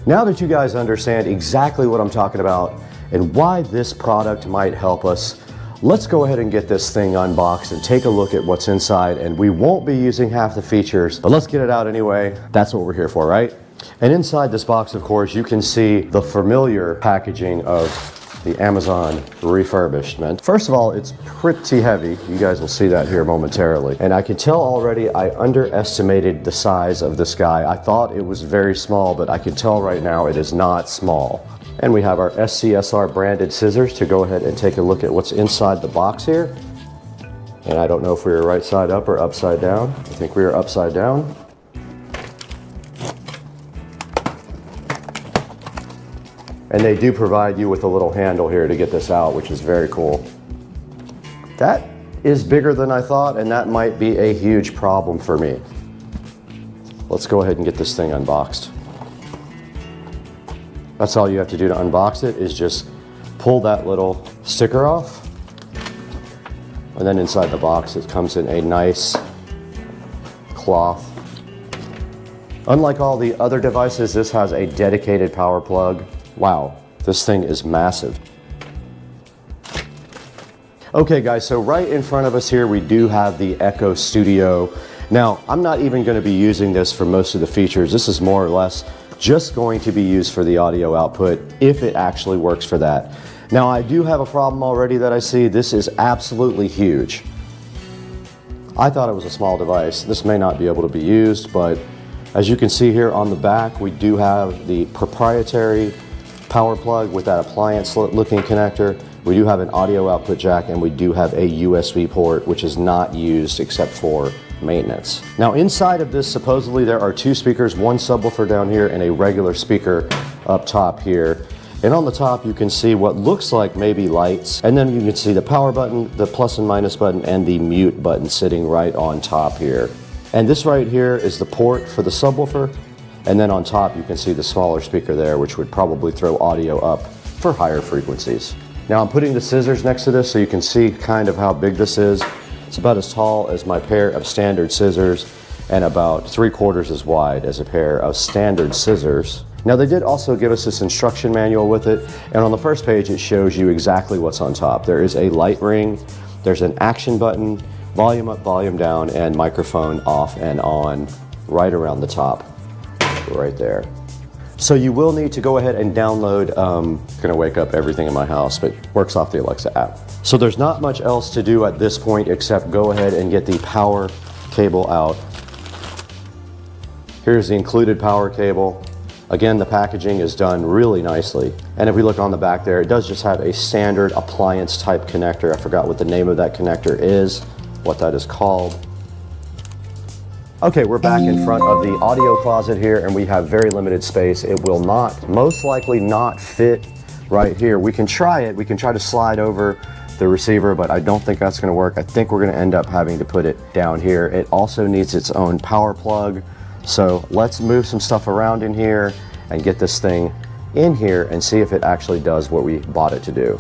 S8: Now that you guys understand exactly what I'm talking about and why this product might help us, let's go ahead and get this thing unboxed and take a look at what's inside. And we won't be using half the features, but let's get it out anyway. That's what we're here for, right? And inside this box, of course, you can see the familiar packaging of the Amazon refurbishment. First of all, it's pretty heavy. You guys will see that here momentarily. And I can tell already I underestimated the size of this guy. I thought it was very small, but I can tell right now it is not small. And we have our SCSR branded scissors to go ahead and take a look at what's inside the box here. And I don't know if we were right side up or upside down. I think we are upside down. And they do provide you with a little handle here to get this out, which is very cool. That is bigger than I thought, and that might be a huge problem for me. Let's go ahead and get this thing unboxed. That's all you have to do to unbox it, is just pull that little sticker off. And then inside the box, it comes in a nice cloth. Unlike all the other devices, this has a dedicated power plug. Wow, this thing is massive. Okay guys, so right in front of us here we do have the Echo Studio. Now, I'm not even going to be using this for most of the features. This is more or less just going to be used for the audio output if it actually works for that. Now, I do have a problem already that I see. This is absolutely huge. I thought it was a small device. This may not be able to be used, but as you can see here on the back, we do have the proprietary power plug with that appliance looking connector. We do have an audio output jack, and we do have a USB port, which is not used except for maintenance. Now inside of this, supposedly there are 2 speakers, one subwoofer down here and a regular speaker up top here. And on the top you can see what looks like maybe lights, and then you can see the power button, the plus and minus button, and the mute button sitting right on top here. And this right here is the port for the subwoofer, and then on top you can see the smaller speaker there, which would probably throw audio up for higher frequencies. Now I'm putting the scissors next to this so you can see kind of how big this is. It's about as tall as my pair of standard scissors and about 3/4 as wide as a pair of standard scissors. Now they did also give us this instruction manual with it, and on the first page it shows you exactly what's on top. There is a light ring, there's an action button, volume up, volume down, and microphone off and on right around the top, right there. So you will need to go ahead and download, gonna wake up everything in my house, but works off the Alexa app. So there's not much else to do at this point except go ahead and get the power cable out. Here's the included power cable. Again, the packaging is done really nicely. And if we look on the back there, it does just have a standard appliance type connector. I forgot what the name of that connector is, what that is called. Okay, we're back in front of the audio closet here, and we have very limited space. It will most likely not fit right here. We can try it. We can try to slide over the receiver, but I don't think that's going to work. I think we're going to end up having to put it down here. It also needs its own power plug. So let's move some stuff around in here and get this thing in here and see if it actually does what we bought it to do.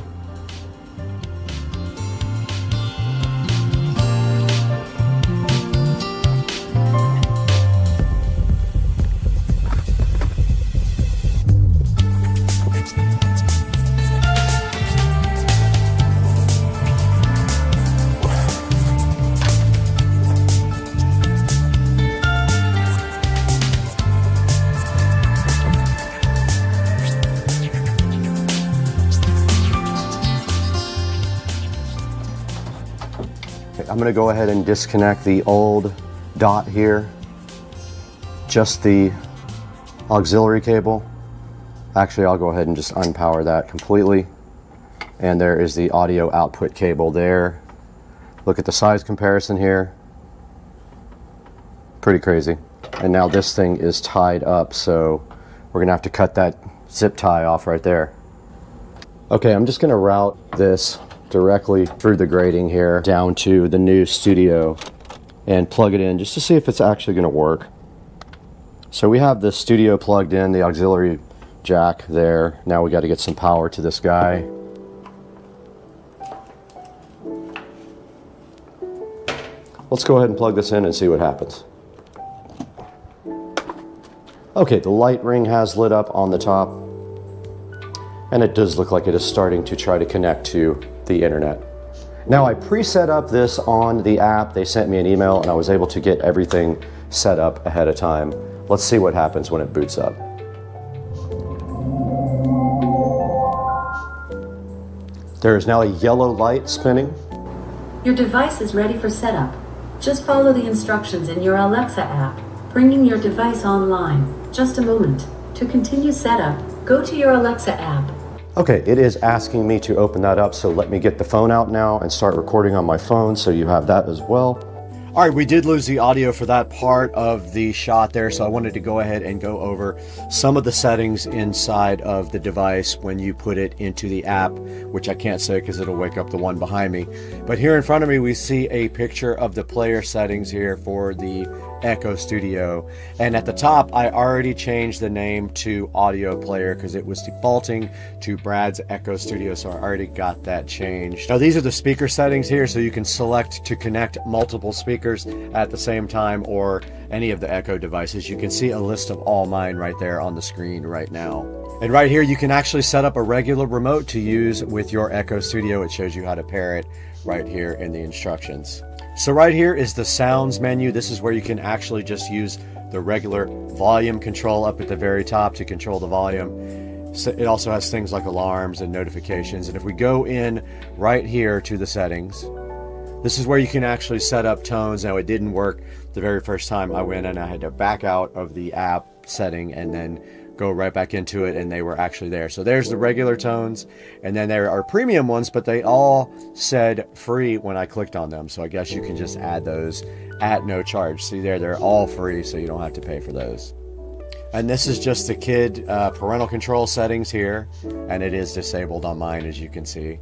S8: I'm going to go ahead and disconnect the old dot here, just the auxiliary cable. Actually, I'll go ahead and just unpower that completely. And there is the audio output cable there. Look at the size comparison here. Pretty crazy. And now this thing is tied up, so we're going to have to cut that zip tie off right there. Okay, I'm just going to route this directly through the grating here down to the new studio and plug it in just to see if it's actually going to work. So we have the studio plugged in, the auxiliary jack there. Now we got to get some power to this guy. Let's go ahead and plug this in and see what happens. Okay, the light ring has lit up on the top, and it does look like it is starting to try to connect to the internet. Now I pre-set up this on the app. They sent me an email and I was able to get everything set up ahead of time. Let's see what happens when it boots up. There is now a yellow light spinning.
S2: Your device is ready for setup. Just follow the instructions in your Alexa app, bringing your device online. Just a moment. To continue setup, go to your Alexa app.
S8: Okay, it is asking me to open that up, so let me get the phone out now and start recording on my phone so you have that as well. All right, we did lose the audio for that part of the shot there, so I wanted to go ahead and go over some of the settings inside of the device when you put it into the app, which I can't say because it'll wake up the one behind me. But here in front of me, we see a picture of the player settings here for the Echo Studio. And at the top, I already changed the name to Audio Player because it was defaulting to Brad's Echo Studio, so I already got that changed. Now these are the speaker settings here, so you can select to connect multiple speakers speakers at the same time or any of the Echo devices. You can see a list of all mine right there on the screen right now. And right here, you can actually set up a regular remote to use with your Echo Studio. It shows you how to pair it right here in the instructions. So right here is the sounds menu. This is where you can actually just use the regular volume control up at the very top to control the volume. So it also has things like alarms and notifications. And if we go in right here to the settings, this is where you can actually set up tones. Now, it didn't work the very first time I went, and I had to back out of the app setting and then go right back into it, and they were actually there. So there's the regular tones, and then there are premium ones, but they all said free when I clicked on them. So I guess you can just add those at no charge. See there, they're all free, so you don't have to pay for those. And this is just the kid parental control settings here, and it is disabled on mine, as you can see.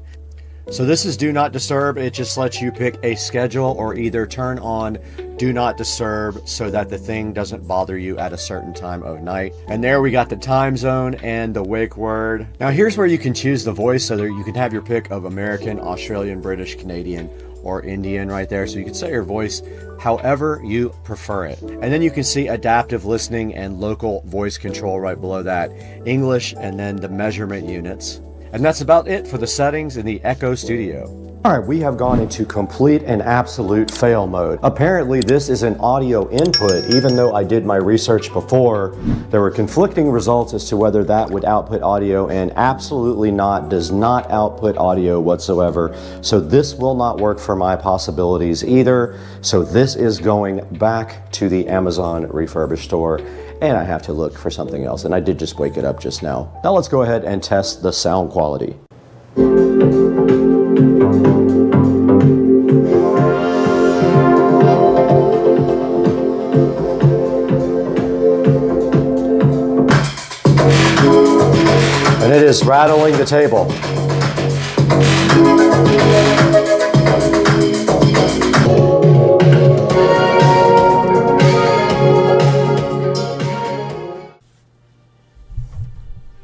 S8: So this is Do Not Disturb. It just lets you pick a schedule or either turn on Do Not Disturb so that the thing doesn't bother you at a certain time of night. And there we got the time zone and the wake word. Now here's where you can choose the voice, so that you can have your pick of American, Australian, British, Canadian, or Indian right there. So you can set your voice however you prefer it. And then you can see adaptive listening and local voice control right below that. English, and then the measurement units. And that's about it for the settings in the Echo Studio. All right, we have gone into complete and absolute fail mode. Apparently this is an audio input. Even though I did my research before, there were conflicting results as to whether that would output audio, and absolutely not, does not output audio whatsoever. So this will not work for my possibilities either. So this is going back to the Amazon refurbished store, and I have to look for something else. And I did just wake it up just now. Now let's go ahead and test the sound quality. And it is rattling the table.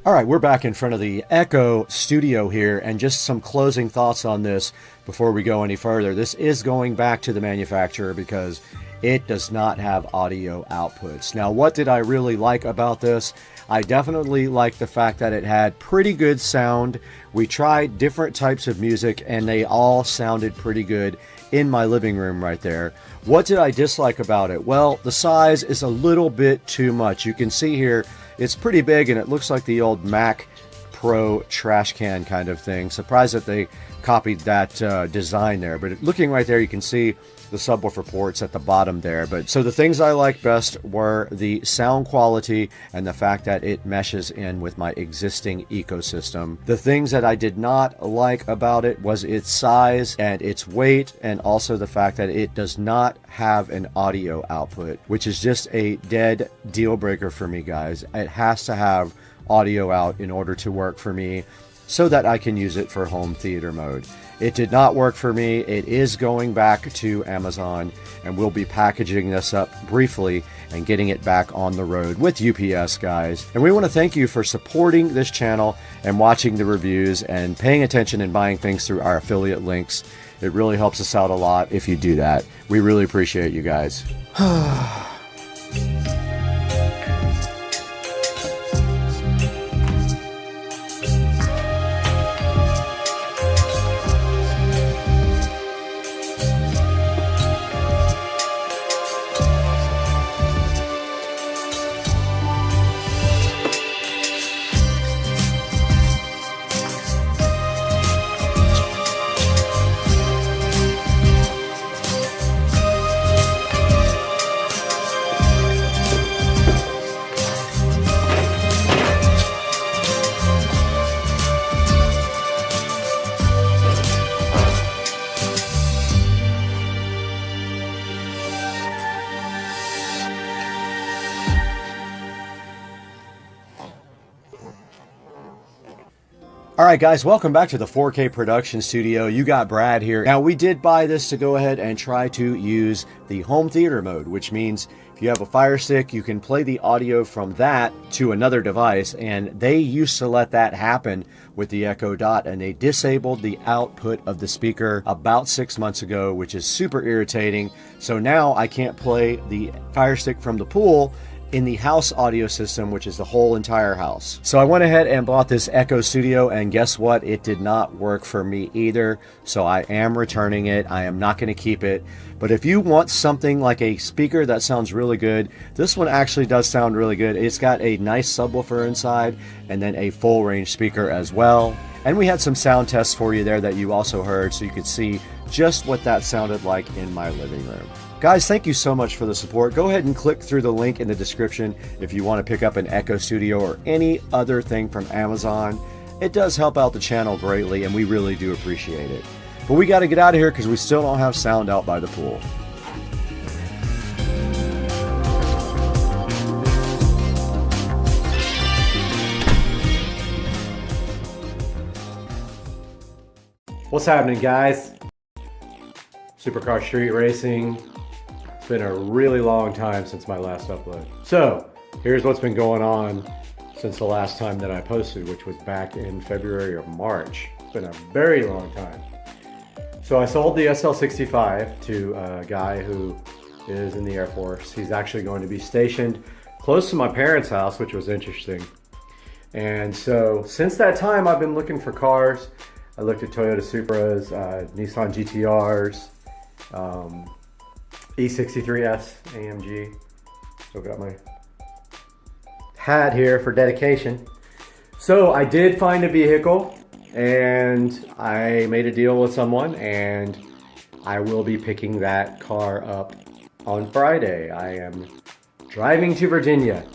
S8: All right, we're back in front of the Echo Studio here, and just some closing thoughts on this before we go any further. This is going back to the manufacturer because it does not have audio outputs. Now, what did I really like about this? I definitely like the fact that it had pretty good sound. We tried different types of music, and they all sounded pretty good in my living room right there. What did I dislike about it? Well, the size is a little bit too much. You can see here, it's pretty big, and it looks like the old Mac Pro trash can kind of thing. Surprised that they copied that design there. But looking right there, you can see the subwoofer ports at the bottom there. But so the things I liked best were the sound quality and the fact that it meshes in with my existing ecosystem. The things that I did not like about it was its size and its weight, and also the fact that it does not have an audio output, which is just a dead deal breaker for me, guys. It has to have audio out in order to work for me, so that I can use it for home theater mode. It did not work for me. It is going back to Amazon, and we'll be packaging this up briefly and getting it back on the road with UPS, guys. And we want to thank you for supporting this channel and watching the reviews and paying attention and buying things through our affiliate links. It really helps us out a lot if you do that. We really appreciate you guys. All right, guys, welcome back to the 4K production studio. You got Brad here. Now, we did buy this to go ahead and try to use the home theater mode, which means if you have a Fire Stick, you can play the audio from that to another device, and they used to let that happen with the Echo Dot, and they disabled the output of the speaker about 6 months ago, which is super irritating. So now I can't play the Fire Stick from the pool in the house audio system, which is the whole entire house. So I went ahead and bought this Echo Studio, and guess what? It did not work for me either. So I am returning it. I am not going to keep it. But if you want something like a speaker that sounds really good, this one actually does sound really good. It's got a nice subwoofer inside and then a full range speaker as well. And we had some sound tests for you there that you also heard, so you could see just what that sounded like in my living room. Guys, thank you so much for the support. Go ahead and click through the link in the description if you want to pick up an Echo Studio or any other thing from Amazon. It does help out the channel greatly, and we really do appreciate it. But we got to get out of here because we still don't have sound out by the pool. What's happening, guys? Supercar Street Racing. It's been a really long time since my last upload. So here's what's been going on since the last time that I posted, which was back in February or March. It's been a very long time. So I sold the SL65 to a guy who is in the Air Force. He's actually going to be stationed close to my parents' house, which was interesting. And so since that time, I've been looking for cars. I looked at Toyota Supras, Nissan GTRs, E63S AMG. Still got my hat here for dedication. So I did find a vehicle, and I made a deal with someone, and I will be picking that car up on Friday. I am driving to Virginia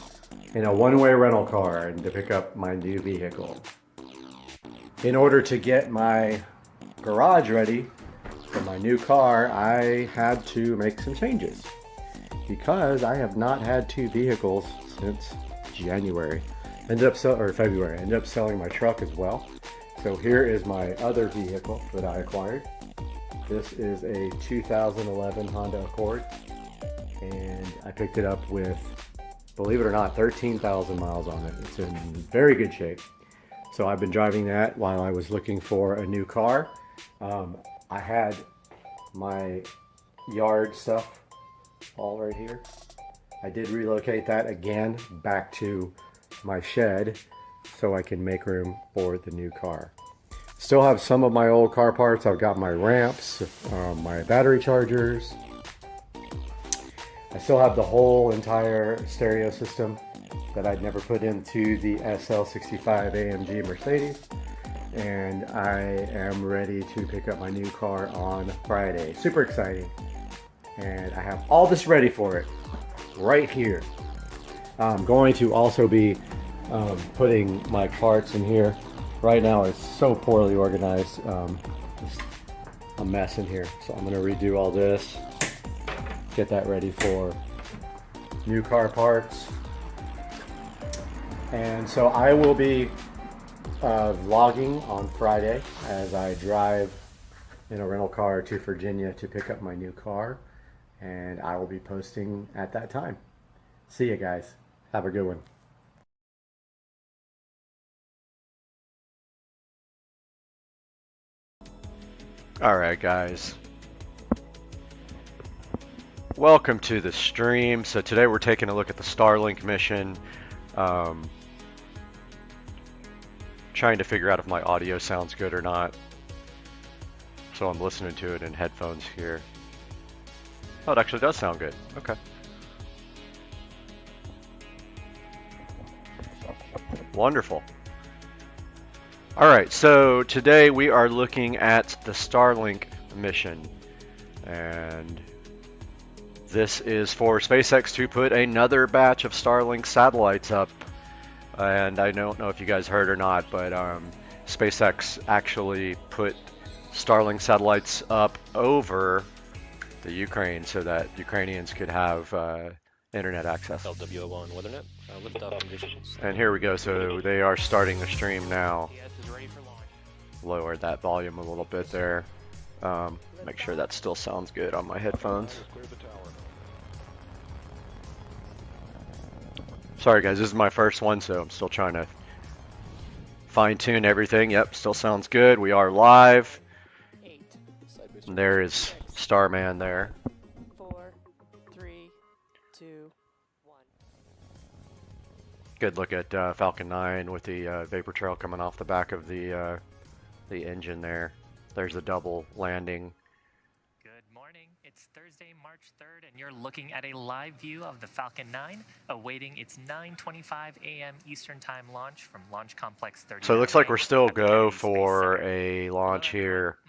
S8: in a one-way rental car and to pick up my new vehicle. In order to get my garage ready for my new car, I had to make some changes because I have not had two vehicles since January. February. Ended up selling my truck as well. So here is my other vehicle that I acquired. This is a 2011 Honda Accord, and I picked it up with, believe it or not, 13,000 miles on it. It's in very good shape. So I've been driving that while I was looking for a new car. I had my yard stuff all right here. I did relocate that again back to my shed so I can make room for the new car. Still have some of my old car parts. I've got my ramps, my battery chargers. I still have the whole entire stereo system that I'd never put into the SL65 AMG Mercedes. And I am ready to pick up my new car on Friday. Super exciting. And I have all this ready for it right here. I'm going to also be putting my parts in here. Right now it's so poorly organized. Just a mess in here. So I'm going to redo all this. Get that ready for new car parts. And so I will be vlogging on Friday as I drive in a rental car to Virginia to pick up my new car, and I will be posting at that time. See you guys. Have a good one. Alright guys, welcome to the stream. So today we're taking a look at the Starlink mission. Trying to figure out if my audio sounds good or not. So I'm listening to it in headphones here. Oh, it actually does sound good. Okay. Wonderful. Alright, so today we are looking at the Starlink mission. And this is for SpaceX to put another batch of Starlink satellites up. And I don't know if you guys heard or not, but SpaceX actually put Starlink satellites up over the Ukraine so that Ukrainians could have internet access.
S13: LWO1 Weathernet, lift up conditions.
S8: And here we go, so they are starting the stream now.
S13: Yes, is ready for launch.
S8: Lower that volume a little bit there. Make sure that still sounds good on my headphones. Sorry guys, this is my first one, so I'm still trying to fine-tune everything. Yep, still sounds good. We are live. And there is Starman there.
S6: 4, 3, 2, 1.
S8: Good look at Falcon 9 with the vapor trail coming off the back of the engine there. There's a double landing.
S13: Good morning. It's Thursday, March 3rd, and you're looking at a live view of the Falcon 9 awaiting its 9:25 a.m. Eastern Time launch from Launch Complex 30.
S8: So it looks like we're still go for a launch here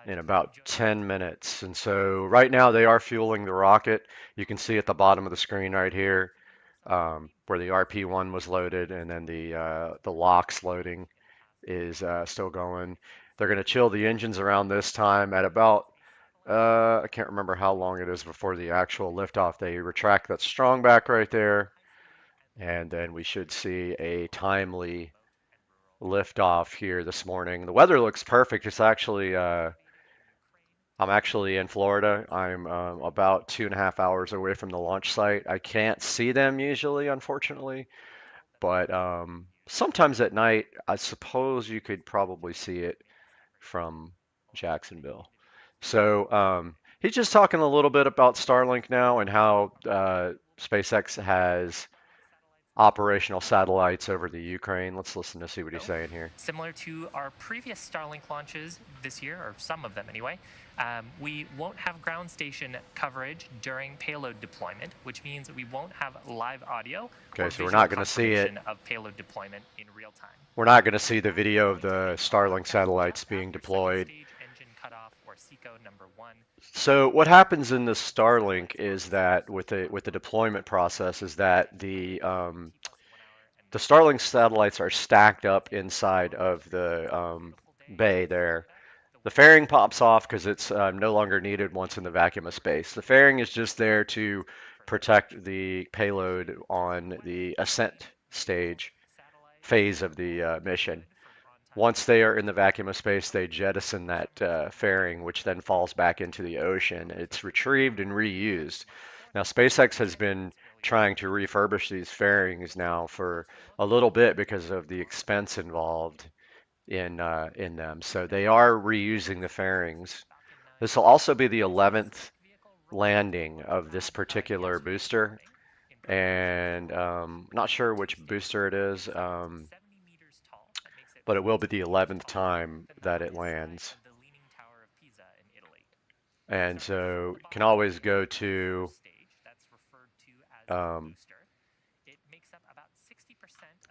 S8: in about 10 minutes. And so right now they are fueling the rocket. You can see at the bottom of the screen right here where the RP1 was loaded, and then the LOX loading is still going. They're going to chill the engines around this time at about, I can't remember how long it is before the actual liftoff. They retract that strong back right there, and then we should see a timely liftoff here this morning. The weather looks perfect. It's actually, I'm actually in Florida. I'm about 2.5 hours away from the launch site. I can't see them usually, unfortunately, but sometimes at night, I suppose you could probably see it from Jacksonville. So he's just talking a little bit about Starlink now and how SpaceX has operational satellites over the Ukraine. Let's listen to see what he's saying here.
S13: Similar to our previous Starlink launches this year, or some of them anyway, we won't have ground station coverage during payload deployment, which means that we won't have live audio.
S8: Okay, so we're not going to see it.
S13: Of payload deployment in real time.
S8: We're not going to see the video of the Starlink satellites being deployed. So what happens in the Starlink is that with the deployment process is that the Starlink satellites are stacked up inside of the bay there. The fairing pops off because it's no longer needed once in the vacuum of space. The fairing is just there to protect the payload on the ascent phase of the mission. Once they are in the vacuum of space, they jettison that fairing, which then falls back into the ocean. It's retrieved and reused. Now, SpaceX has been trying to refurbish these fairings now for a little bit because of the expense involved in them. So they are reusing the fairings. This will also be the 11th landing of this particular booster, and not sure which booster it is. But it will be the 11th time that it lands. And so you can always go to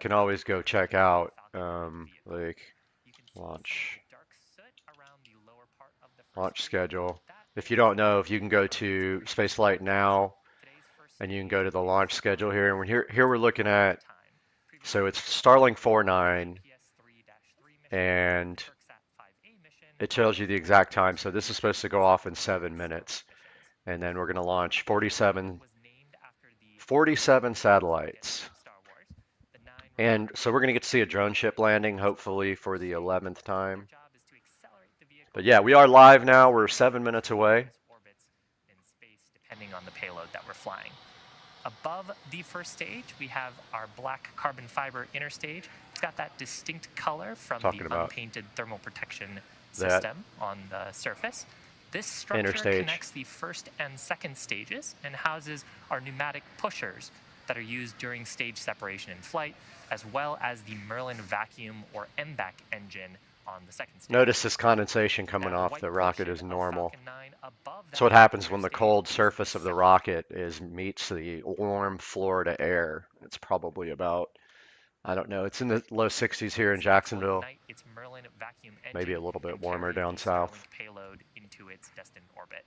S8: can always go check out like launch schedule. If you don't know, if you can go to Spaceflight Now and you can go to the launch schedule here, and here we're looking at, so it's Starlink 4.9. And it tells you the exact time. So this is supposed to go off in 7 minutes. And then we're going to launch 47 satellites. And so we're going to get to see a drone ship landing, hopefully for the 11th time. But yeah, we are live now. We're 7 minutes away.
S13: Depending on the payload that we're flying. Above the first stage, we have our black carbon fiber inner stage. It's got that distinct color from the unpainted thermal protection system on the surface. This structure connects the first and second stages and houses our pneumatic pushers that are used during stage separation in flight, as well as the Merlin vacuum or MVAC engine on the second stage.
S8: Notice this condensation coming off the rocket is normal. So what happens when the cold surface of the rocket meets the warm Florida air? It's probably about, I don't know, it's in the low 60s here in Jacksonville. Maybe a little bit warmer down south.
S13: Payload into its destined orbit.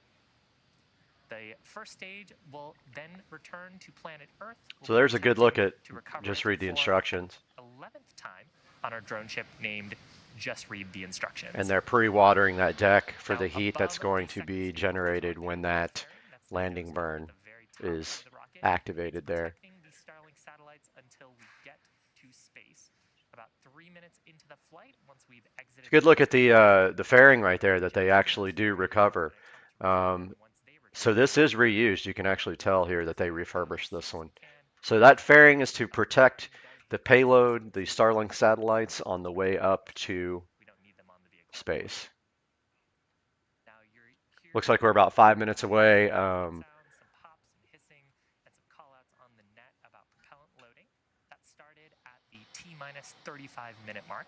S13: The first stage will then return to planet Earth.
S8: So there's a good look at, just read the instructions.
S13: 11th time on our drone ship named Just Read the Instructions.
S8: And they're pre-watering that deck for the heat that's going to be generated when that landing burn is activated there.
S13: minutes into the flight, once we've exited.
S8: Good look at the fairing right there that they actually do recover. So this is reused. You can actually tell here that they refurbished this one. So that fairing is to protect the payload, the Starlink satellites on the way up to space. Looks like we're about 5 minutes away.
S13: Some pops, some hissing, and some callouts on the net about propellant loading. That started at the T-minus 35-minute mark.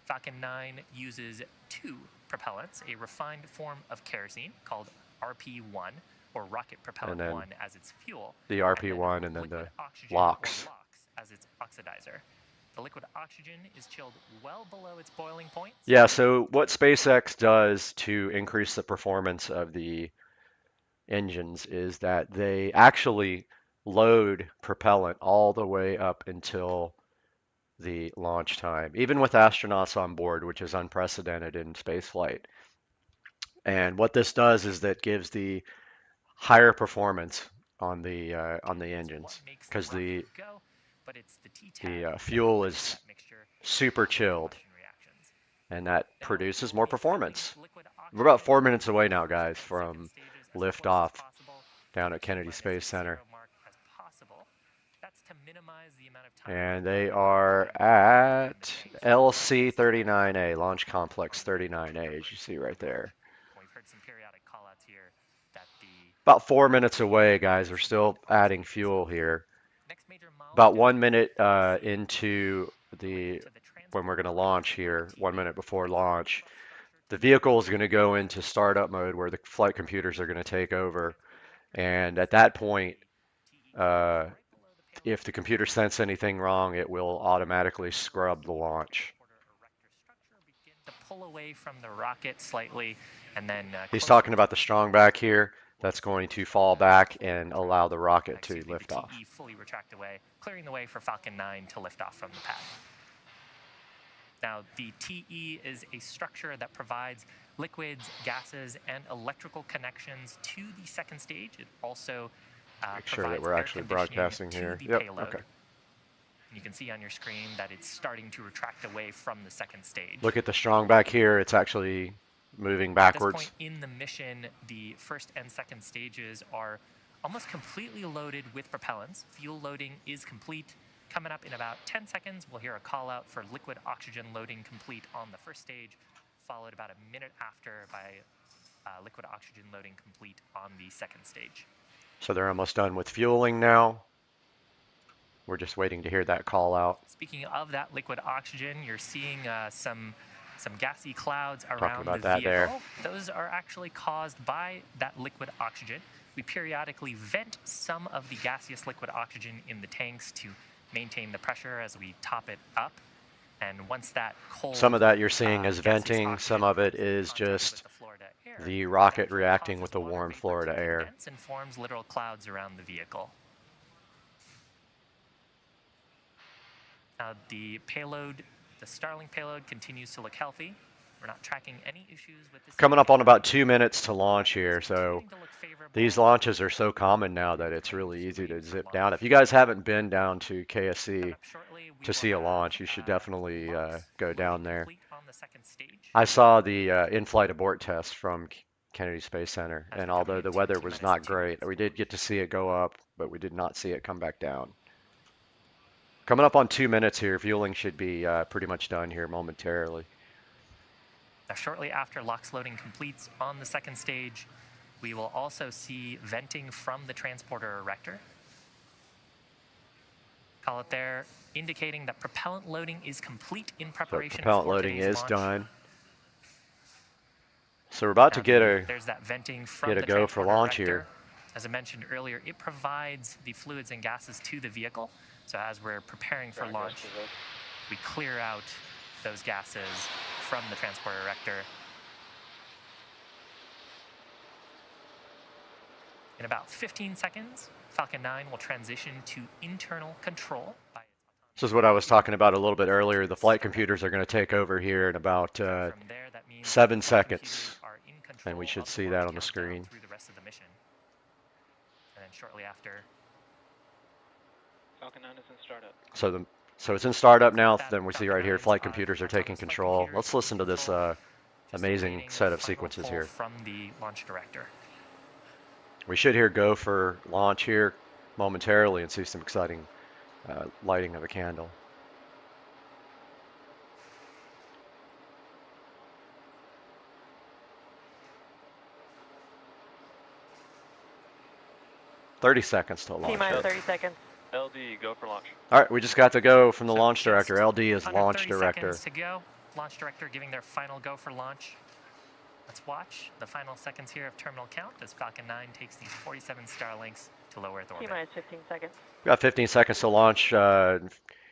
S13: Falcon 9 uses two propellants, a refined form of kerosene called RP1, or rocket propellant 1 as its fuel.
S8: The RP1 and then the LOX
S13: as its oxidizer. The liquid oxygen is chilled well below its boiling point.
S8: Yeah, so what SpaceX does to increase the performance of the engines is that they actually load propellant all the way up until the launch time, even with astronauts on board, which is unprecedented in spaceflight. And what this does is that gives the higher performance on the engines, because the fuel is super chilled, and that produces more performance. We're about 4 minutes away now, guys, from liftoff down at Kennedy Space Center. And they are at LC-39A, Launch Complex 39A, as you see right there. About 4 minutes away, guys. We're still adding fuel here. About 1 minute into when we're going to launch here, 1 minute before launch, the vehicle is going to go into startup mode where the flight computers are going to take over. And at that point, if the computer sense anything wrong, it will automatically scrub the launch.
S13: To pull away from the rocket slightly, and then
S8: he's talking about the strong back here. That's going to fall back and allow the rocket to lift off.
S13: Fully retract away, clearing the way for Falcon 9 to lift off from the pad. Now, the TE is a structure that provides liquids, gases, and electrical connections to the second stage. It also
S8: make sure that we're actually broadcasting here. Yep. Okay.
S13: You can see on your screen that it's starting to retract away from the second stage.
S8: Look at the strong back here. It's actually moving backwards.
S13: At this point in the mission, the first and second stages are almost completely loaded with propellants. Fuel loading is complete. Coming up in about 10 seconds, we'll hear a call out for liquid oxygen loading complete on the first stage, followed about a minute after by liquid oxygen loading complete on the second stage.
S8: So they're almost done with fueling now. We're just waiting to hear that call out.
S13: Speaking of that liquid oxygen, you're seeing some gassy clouds around the vehicle.
S8: There.
S13: Those are actually caused by that liquid oxygen. We periodically vent some of the gaseous liquid oxygen in the tanks to maintain the pressure as we top it up. And once that cold,
S8: some of that you're seeing is venting, some of it is just the rocket reacting with the warm Florida air.
S13: And forms literal clouds around the vehicle. The payload, the Starlink payload, continues to look healthy. We're not tracking any issues with this.
S8: Coming up on about 2 minutes to launch here, so these launches are so common now that it's really easy to zip down. If you guys haven't been down to KSC to see a launch, you should definitely go down there. I saw the in-flight abort test from Kennedy Space Center, and although the weather was not great, we did get to see it go up, but we did not see it come back down. Coming up on 2 minutes here, fueling should be pretty much done here momentarily.
S13: Now, shortly after LOX loading completes on the second stage, we will also see venting from the transporter erector. Call it there, indicating that propellant loading is complete in preparation.
S8: So propellant loading is done. So we're about to get a go for launch here.
S13: As I mentioned earlier, it provides the fluids and gases to the vehicle. So as we're preparing for launch, we clear out those gases from the transporter erector. In about 15 seconds, Falcon 9 will transition to internal control.
S8: This is what I was talking about a little bit earlier. The flight computers are going to take over here in about 7 seconds, and we should see that on the screen.
S13: Through the rest of the mission. And then shortly after,
S11: Falcon 9 is in startup.
S8: So So it's in startup now. Then we see right here, flight computers are taking control. Let's listen to this amazing set of sequences here.
S13: From the launch director.
S8: We should hear go for launch here momentarily and see some exciting lighting of a candle. "30 seconds till launch."
S14: T-minus 30 seconds.
S15: LD, go for launch.
S8: All right, we just got to go from the launch director. LD is launch director.
S13: To go. Launch director giving their final go for launch. Let's watch the final seconds here of terminal count as Falcon 9 takes these 47 Starlinks to low Earth orbit.
S14: T-minus 15 seconds.
S8: We got 15 seconds to launch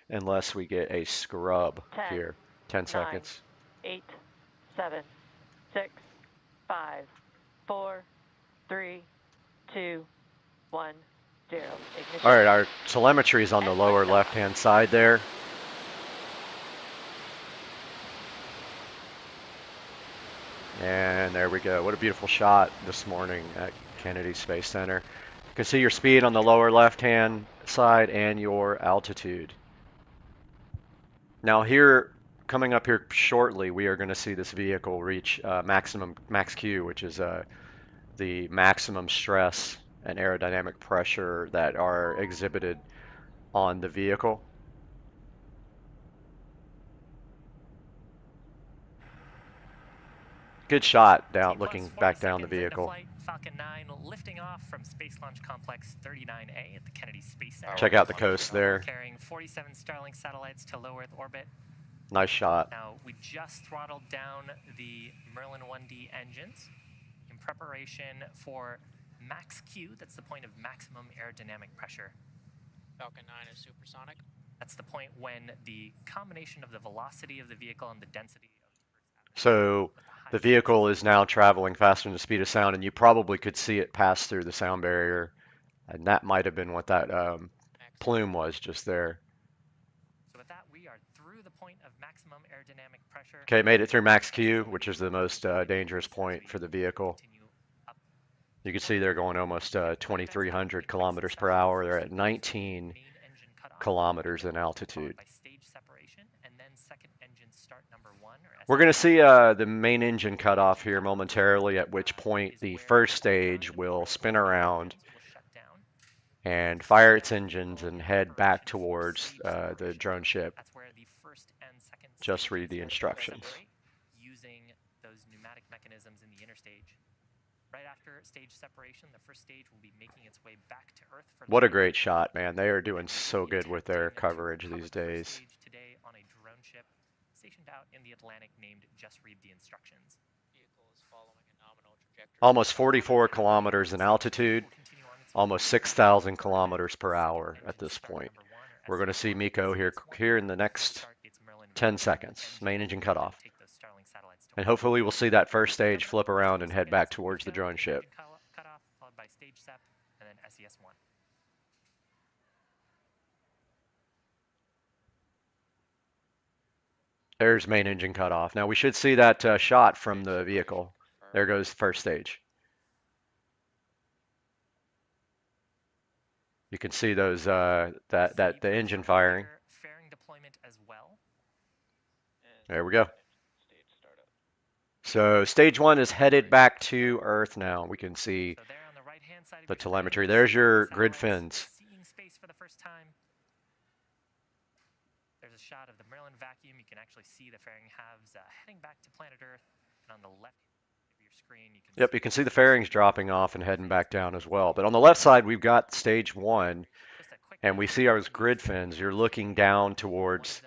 S8: unless we get a scrub
S14: 10,
S8: here. 10
S14: 9,
S8: seconds.
S14: 8, 7, 6, 5, 4, 3, 2, 1, 0. Ignition.
S8: All right, our telemetry is on the lower left-hand side there. And there we go. What a beautiful shot this morning at Kennedy Space Center. You can see your speed on the lower left-hand side and your altitude. Now here, coming up here shortly, we are going to see this vehicle reach max Q, which is the maximum stress and aerodynamic pressure that are exhibited on the vehicle. Good shot down, looking back down the vehicle.
S13: Falcon 9 lifting off from Space Launch Complex 39A at the Kennedy Space Center.
S8: Check out the coast there.
S13: Carrying 47 Starlink satellites to low Earth orbit.
S8: Nice shot.
S13: Now, we just throttled down the Merlin 1D engines in preparation for max Q. That's the point of maximum aerodynamic pressure.
S15: Falcon 9 is supersonic.
S13: That's the point when the combination of the velocity of the vehicle and the density of the Earth's atmosphere.
S8: So the vehicle is now traveling faster than the speed of sound, and you probably could see it pass through the sound barrier, and that might have been what that plume was just there.
S13: So with that, we are through the point of maximum aerodynamic pressure.
S8: Okay, made it through max Q, which is the most dangerous point for the vehicle. You can see they're going almost 2,300 kilometers per hour. They're at 19 kilometers in altitude. We're going to see the main engine cut off here momentarily, at which point the first stage will spin around and fire its engines and head back towards the drone ship. Just read the instructions.
S13: Using those pneumatic mechanisms in the interstage. Right after stage separation, the first stage will be making its way back to Earth.
S8: What a great shot, man. They are doing so good with their coverage these days.
S13: Today on a drone ship stationed out in the Atlantic named Just Read the Instructions.
S15: Vehicle is following a nominal trajectory.
S8: Almost 44 kilometers in altitude, almost 6,000 kilometers per hour at this point. We're going to see Miko here in the next 10 seconds. Main engine cut off. And hopefully we'll see that first stage flip around and head back towards the drone ship.
S13: Cut off, followed by stage SEP, and then SES1.
S8: There's main engine cut off. Now we should see that shot from the vehicle. There goes first stage. You can see those the engine firing.
S13: Fairing deployment as well.
S8: There we go. So stage 1 is headed back to Earth now. We can see the telemetry. There's your grid fins.
S13: Seeing space for the first time. There's a shot of the Merlin vacuum. You can actually see the fairing halves heading back to planet Earth. And on the left of your screen,
S8: you can see the fairings dropping off and heading back down as well. But on the left side, we've got stage 1, and we see our grid fins. You're looking down towards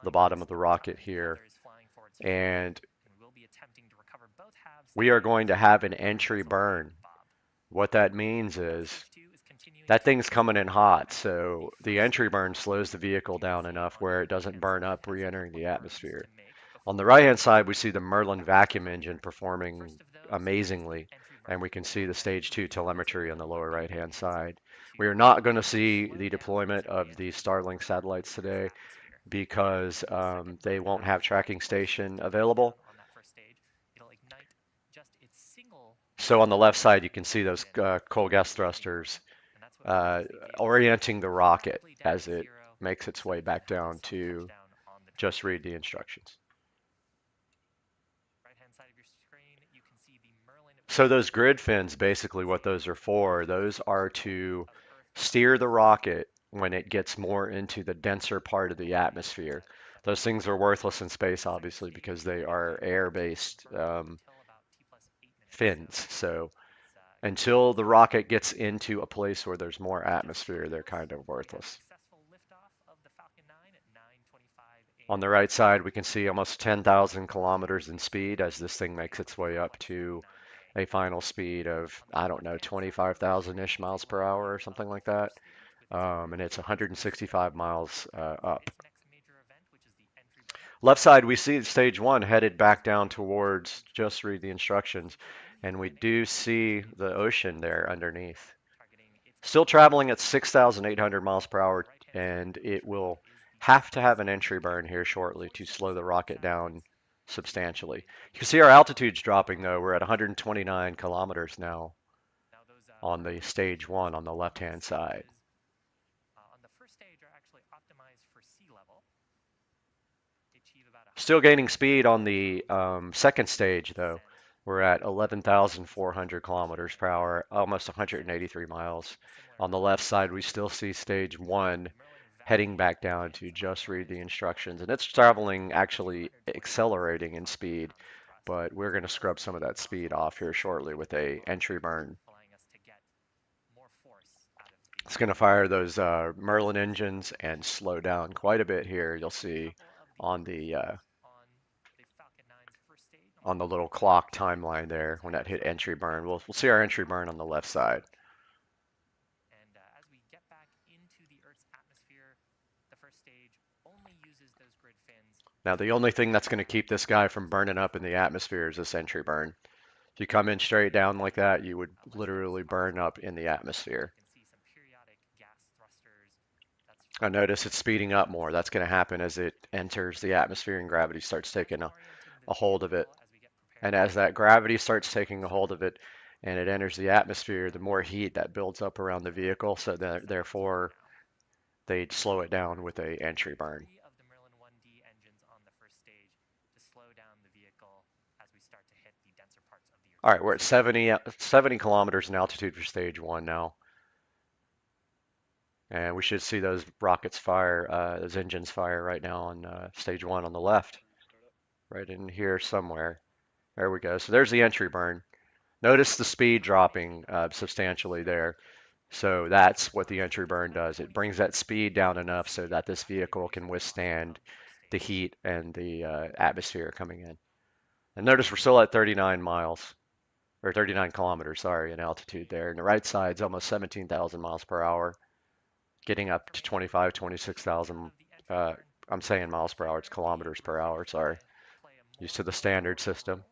S8: the bottom of the rocket here, and we are going to have an entry burn. What that means is that thing's coming in hot, so the entry burn slows the vehicle down enough where it doesn't burn up re-entering the atmosphere. On the right-hand side, we see the Merlin vacuum engine performing amazingly, and we can see the stage 2 telemetry on the lower right-hand side. We are not going to see the deployment of the Starlink satellites today because they won't have tracking station available. So on the left side, you can see those coal gas thrusters orienting the rocket as it makes its way back down to just read the instructions. So those grid fins, basically what those are for, those are to steer the rocket when it gets more into the denser part of the atmosphere. Those things are worthless in space, obviously, because they are air-based fins. So until the rocket gets into a place where there's more atmosphere, they're kind of worthless. On the right side, we can see almost 10,000 kilometers in speed as this thing makes its way up to a final speed of, I don't know, 25,000-ish miles per hour or something like that. And it's 165 miles up. Left side, we see stage 1 headed back down towards just read the instructions. And we do see the ocean there underneath. Still traveling at 6,800 miles per hour, and it will have to have an entry burn here shortly to slow the rocket down substantially. You can see our altitude's dropping though. We're at 129 kilometers now on the stage 1 on the left-hand side. Still gaining speed on the second stage though. We're at 11,400 kilometers per hour, almost 183 miles. On the left side, we still see stage 1 heading back down to just read the instructions. And it's traveling, actually accelerating in speed, but we're going to scrub some of that speed off here shortly with a entry burn. It's going to fire those Merlin engines and slow down quite a bit here. You'll see on the little clock timeline there when that hit entry burn. We'll see our entry burn on the left side.
S13: And as we get back into the Earth's atmosphere, the first stage only uses those grid fins.
S8: Now the only thing that's going to keep this guy from burning up in the atmosphere is this entry burn. If you come in straight down like that, you would literally burn up in the atmosphere. I notice it's speeding up more. That's going to happen as it enters the atmosphere and gravity starts taking a hold of it. And as that gravity starts taking a hold of it and it enters the atmosphere, the more heat that builds up around the vehicle. So that, therefore, they'd slow it down with a entry burn. All right, we're at 70 kilometers in altitude for stage 1 now. And we should see those rockets fire, those engines fire right now on stage 1 on the left. Right in here somewhere. There we go. So there's the entry burn. Notice the speed dropping substantially there. So that's what the entry burn does. It brings that speed down enough so that this vehicle can withstand the heat and the atmosphere coming in. And notice we're still at 39 miles, or 39 kilometers, sorry, in altitude there. And the right side's almost 17,000 miles per hour, getting up to 26,000. I'm saying miles per hour, it's kilometers per hour, sorry. Used to the standard system.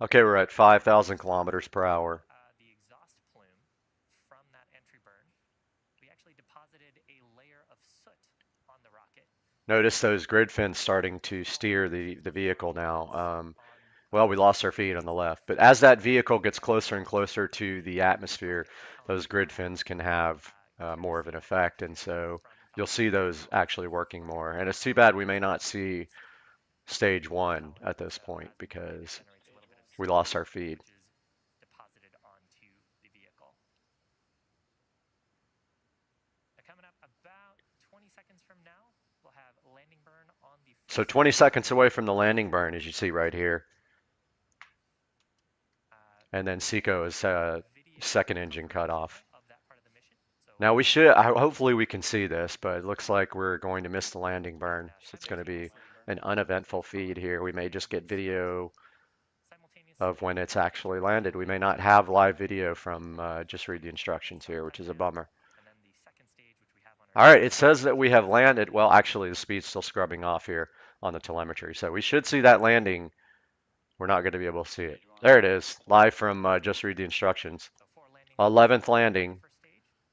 S8: Okay, we're at 5,000 kilometers per hour.
S13: The exhaust plume from that entry burn, we actually deposited a layer of soot on the rocket.
S8: Notice those grid fins starting to steer the vehicle now. Well, we lost our feed on the left, but as that vehicle gets closer and closer to the atmosphere, those grid fins can have more of an effect, and so you'll see those actually working more. And it's too bad we may not see stage 1 at this point because we lost our feed.
S13: Deposited onto the vehicle. Coming up about 20 seconds from now, we'll have landing burn on the.
S8: So 20 seconds away from the landing burn, as you see right here. And then Seco is second engine cut off. Now we should, hopefully we can see this, but it looks like we're going to miss the landing burn. So it's going to be an uneventful feed here. We may just get video of when it's actually landed. We may not have live video from just read the instructions here, which is a bummer. All right, it says that we have landed. Well, actually the speed's still scrubbing off here on the telemetry. So we should see that landing. We're not going to be able to see it. There it is, live from just read the instructions. 11th landing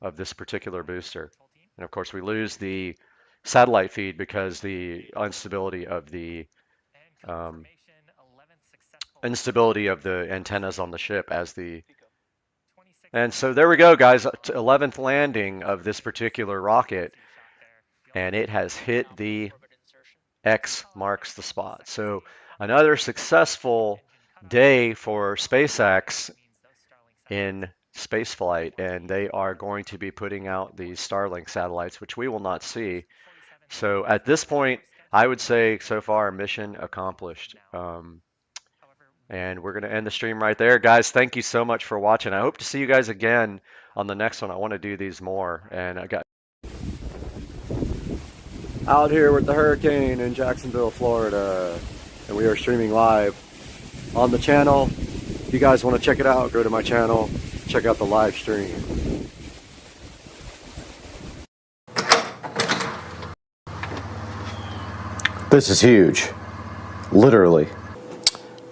S8: of this particular booster. And of course we lose the satellite feed because the instability of the antennas on the ship as And so there we go, guys. 11th landing of this particular rocket, and it has hit the X marks the spot. So another successful day for SpaceX in spaceflight, and they are going to be putting out these Starlink satellites, which we will not see. So at this point, I would say so far mission accomplished. And we're going to end the stream right there. Guys, thank you so much for watching. I hope to see you guys again on the next one. I want to do these more. And I got out here with the hurricane in Jacksonville, Florida. And we are streaming live on the channel. If you guys want to check it out, go to my channel. Check out the live stream. This is huge. Literally.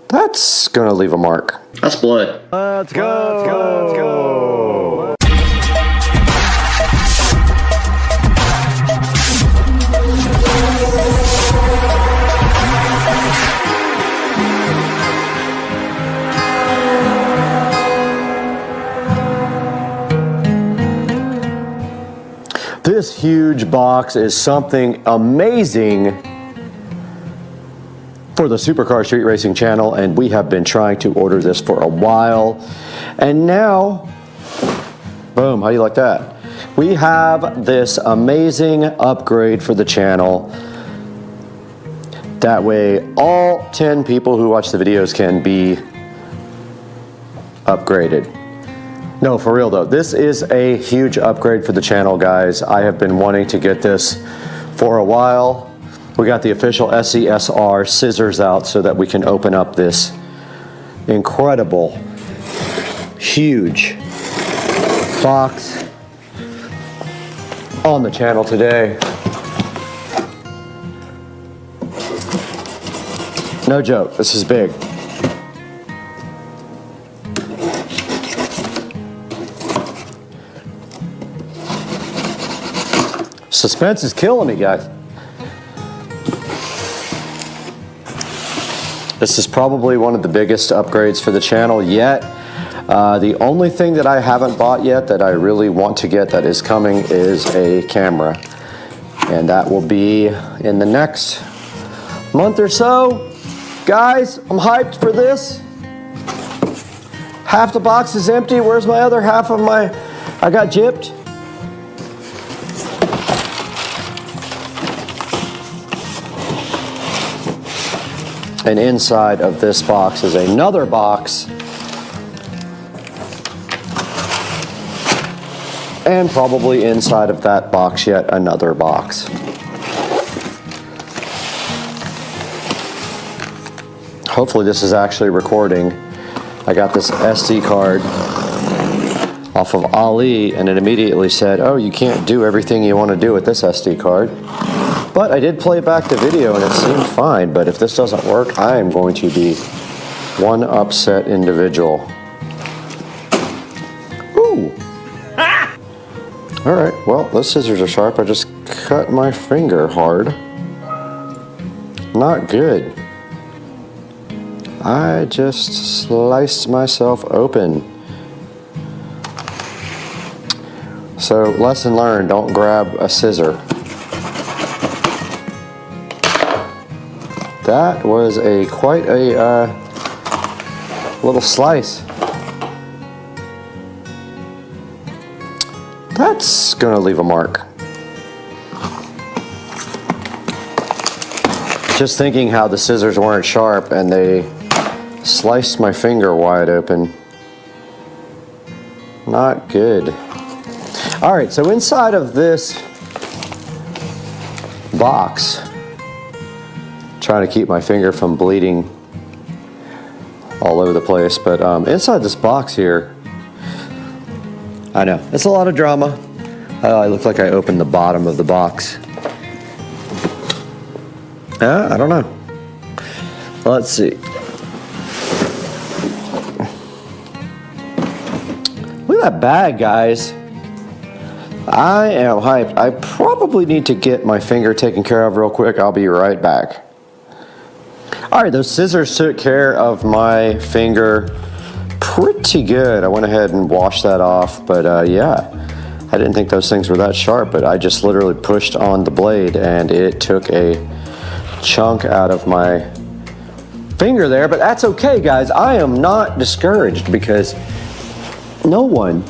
S8: That's gonna leave a mark.
S16: That's blood.
S8: Let's go. Let's go. Let's go. This huge box is something amazing for the Supercar Street Racing channel, and we have been trying to order this for a while, and now, boom, how do you like that? We have this amazing upgrade for the channel. That way all 10 people who watch the videos can be upgraded. No, for real though, this is a huge upgrade for the channel, guys. I have been wanting to get this for a while. We got the official SCSR scissors out so that we can open up this incredible, huge box on the channel today. No joke, this is big. Suspense is killing me, guys. This is probably one of the biggest upgrades for the channel yet. The only thing that I haven't bought yet that I really want to get that is coming is a camera. And that will be in the next month or so. Guys, I'm hyped for this. Half the box is empty. Where's my other half of my... I got gypped. And inside of this box is another box. And probably inside of that box yet another box. Hopefully this is actually recording. I got this SD card off of Ali and it immediately said, oh, you can't do everything you want to do with this SD card. But I did play back the video and it seemed fine, but if this doesn't work, I am going to be one upset individual. Ooh. Alright, well, those scissors are sharp. I just cut my finger hard. Not good. I just sliced myself open. So, lesson learned, don't grab a scissor. That was quite a little slice. That's gonna leave a mark. Just thinking how the scissors weren't sharp and they sliced my finger wide open. Not good. All right, so inside of this box, trying to keep my finger from bleeding all over the place, but inside this box here, I know, it's a lot of drama. I look like I opened the bottom of the box. I don't know. Let's see. Look at that bag, guys. I am hyped. I probably need to get my finger taken care of real quick. I'll be right back. All right, those scissors took care of my finger pretty good. I went ahead and washed that off, but yeah, I didn't think those things were that sharp, but I just literally pushed on the blade and it took a chunk out of my finger there, but that's okay, guys. I am not discouraged because no one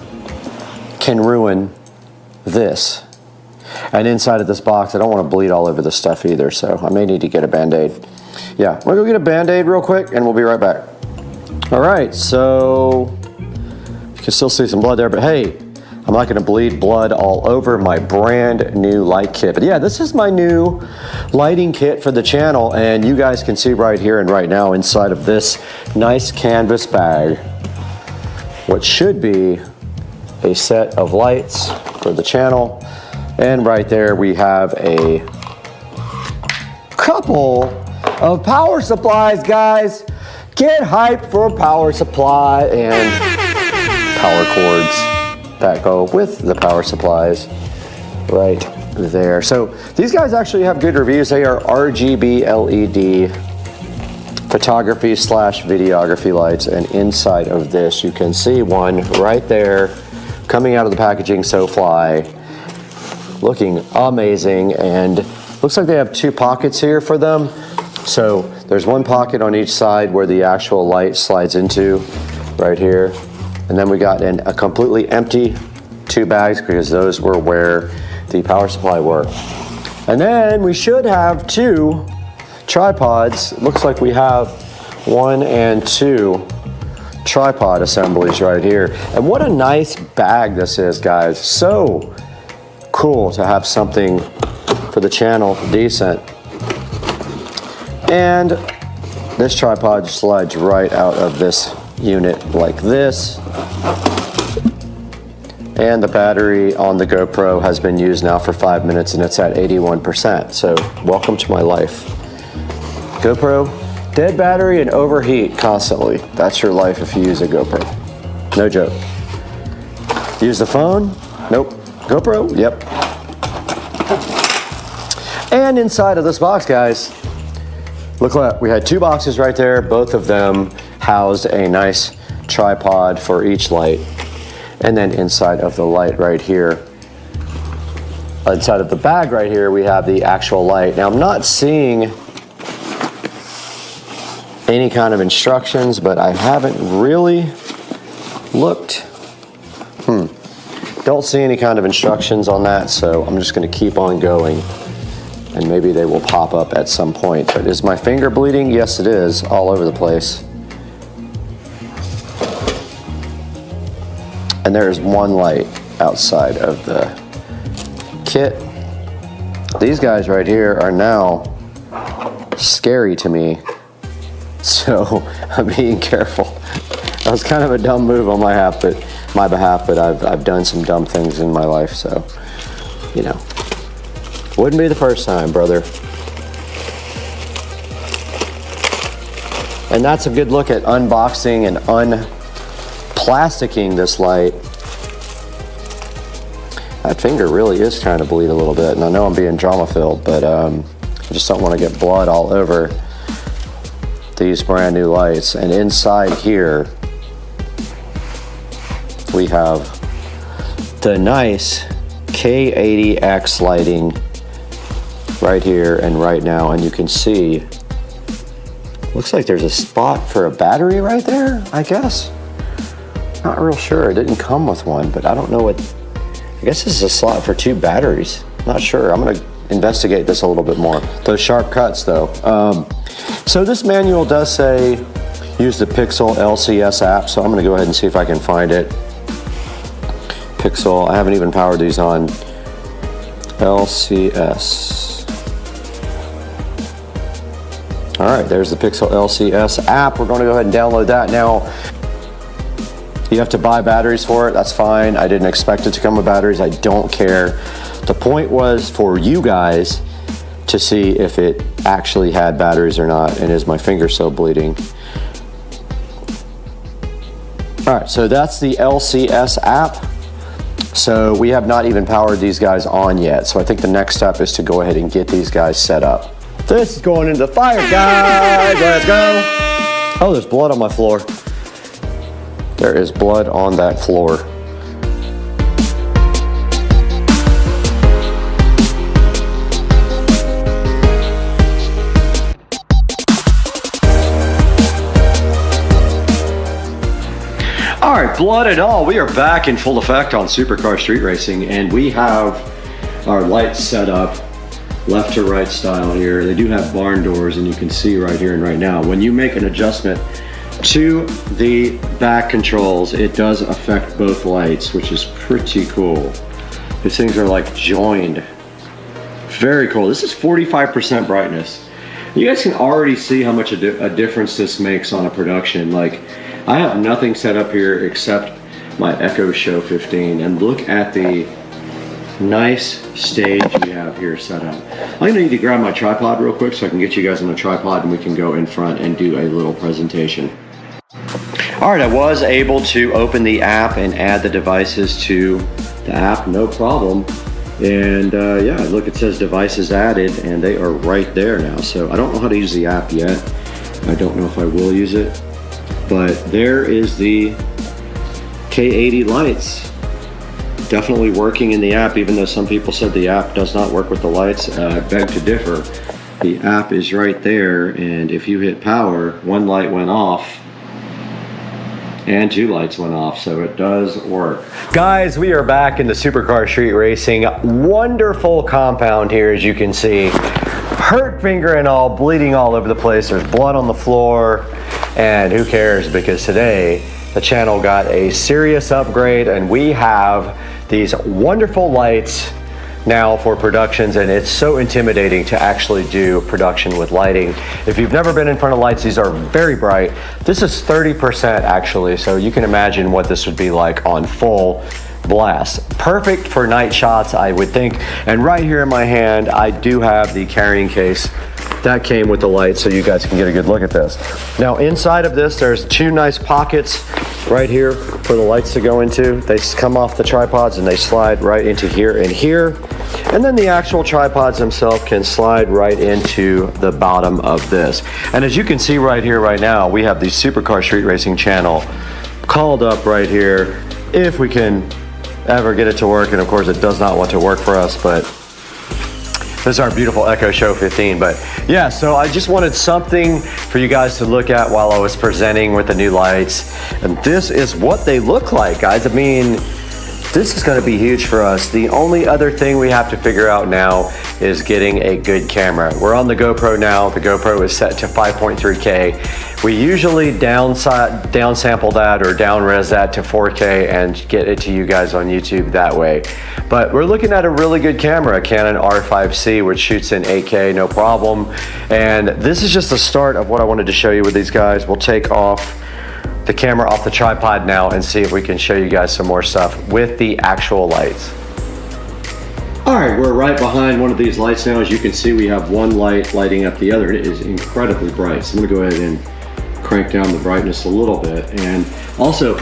S8: can ruin this. And inside of this box, I don't want to bleed all over this stuff either, so I may need to get a Band-Aid. Yeah, I'm gonna go get a Band-Aid real quick and we'll be right back. All right, so you can still see some blood there, but hey, I'm not gonna bleed blood all over my brand new light kit. But yeah, this is my new lighting kit for the channel, and you guys can see right here and right now inside of this nice canvas bag what should be a set of lights for the channel. And right there we have a couple of power supplies, guys. Get hyped for power supply and power cords that go with the power supplies right there. So these guys actually have good reviews. They are RGB LED photography / videography lights, and inside of this you can see one right there coming out of the packaging, so fly, looking amazing. And looks like they have 2 pockets here for them. So there's one pocket on each side where the actual light slides into right here. And then we got a completely empty 2 bags because those were where the power supply were. And then we should have 2 tripods. It looks like we have 1 and 2 tripod assemblies right here. And what a nice bag this is, guys. So cool to have something for the channel decent. And this tripod slides right out of this unit like this. And the battery on the GoPro has been used now for 5 minutes and it's at 81%. So welcome to my life. GoPro, dead battery and overheat constantly. That's your life if you use a GoPro. No joke. Use the phone? Nope. GoPro? Yep. And inside of this box, guys, look what, we had 2 boxes right there. Both of them housed a nice tripod for each light. And then inside of the light right here, inside of the bag right here, we have the actual light. Now I'm not seeing any kind of instructions, but I haven't really looked. Don't see any kind of instructions on that, so I'm just gonna keep on going and maybe they will pop up at some point. But is my finger bleeding? Yes, it is, all over the place. And there is 1 light outside of the kit. These guys right here are now scary to me, so I'm being careful. That was kind of a dumb move on my behalf, but I've done some dumb things in my life, so you know, wouldn't be the first time, brother. And that's a good look at unboxing and unplasticking this light. That finger really is trying to bleed a little bit, and I know I'm being drama filled, but I just don't want to get blood all over these brand new lights. And inside here we have the nice K80X lighting right here and right now, and you can see looks like there's a spot for a battery right there, I guess. Not real sure, it didn't come with one, but I don't know what, I guess this is a slot for 2 batteries. Not sure, I'm gonna investigate this a little bit more. Those sharp cuts though. So this manual does say use the Pixel LCS app, so I'm gonna go ahead and see if I can find it. Pixel, I haven't even powered these on. LCS. All right, there's the Pixel LCS app. We're gonna go ahead and download that. Now, you have to buy batteries for it, that's fine. I didn't expect it to come with batteries, I don't care. The point was for you guys to see if it actually had batteries or not, and is my finger still bleeding? All right, so that's the LCS app. So we have not even powered these guys on yet. So I think the next step is to go ahead and get these guys set up. This is going into the fire, guys. Let's go. Oh, there's blood on my floor. There is blood on that floor. All right, blood and all, we are back in full effect on Supercar Street Racing, and we have our lights set up left to right style here. They do have barn doors, and you can see right here and right now, when you make an adjustment to the back controls, it does affect both lights, which is pretty cool. These things are like joined. Very cool. This is 45% brightness. You guys can already see how much a difference this makes on a production. Like, I have nothing set up here except my Echo Show 15, and look at the nice stage we have here set up. I'm gonna need to grab my tripod real quick so I can get you guys on a tripod and we can go in front and do a little presentation. All right, I was able to open the app and add the devices to the app, no problem. And yeah, look, it says devices added, and they are right there now. So I don't know how to use the app yet. I don't know if I will use it. But there is the K80 lights. Definitely working in the app, even though some people said the app does not work with the lights. I beg to differ. The app is right there, and if you hit power, one light went off and two lights went off, so it does work. Guys, we are back in the Supercar Street Racing. Wonderful compound here, as you can see. Hurt finger and all, bleeding all over the place. There's blood on the floor. And who cares, because today the channel got a serious upgrade and we have these wonderful lights now for productions, and it's so intimidating to actually do production with lighting. If you've never been in front of lights, these are very bright. This is 30% actually, so you can imagine what this would be like on full blast. Perfect for night shots, I would think. And right here in my hand, I do have the carrying case that came with the light, so you guys can get a good look at this. Now inside of this, there's two nice pockets right here for the lights to go into. They come off the tripods and they slide right into here and here. And then the actual tripods themselves can slide right into the bottom of this. And as you can see right here, right now, we have the Supercar Street Racing channel called up right here, if we can ever get it to work. And of course it does not want to work for us, but this is our beautiful Echo Show 15. But yeah, so I just wanted something for you guys to look at while I was presenting with the new lights. And this is what they look like, guys. I mean, this is gonna be huge for us. The only other thing we have to figure out now is getting a good camera. We're on the GoPro now. The GoPro is set to 5.3K. We usually downsample that or down-res that to 4K and get it to you guys on YouTube that way. But we're looking at a really good camera, a Canon R5C, which shoots in 8K, no problem. And this is just the start of what I wanted to show you with these guys. We'll take off the camera off the tripod now and see if we can show you guys some more stuff with the actual lights. All right, we're right behind one of these lights now. As you can see, we have one light lighting up the other. It is incredibly bright. So I'm gonna go ahead and crank down the brightness a little bit. And also,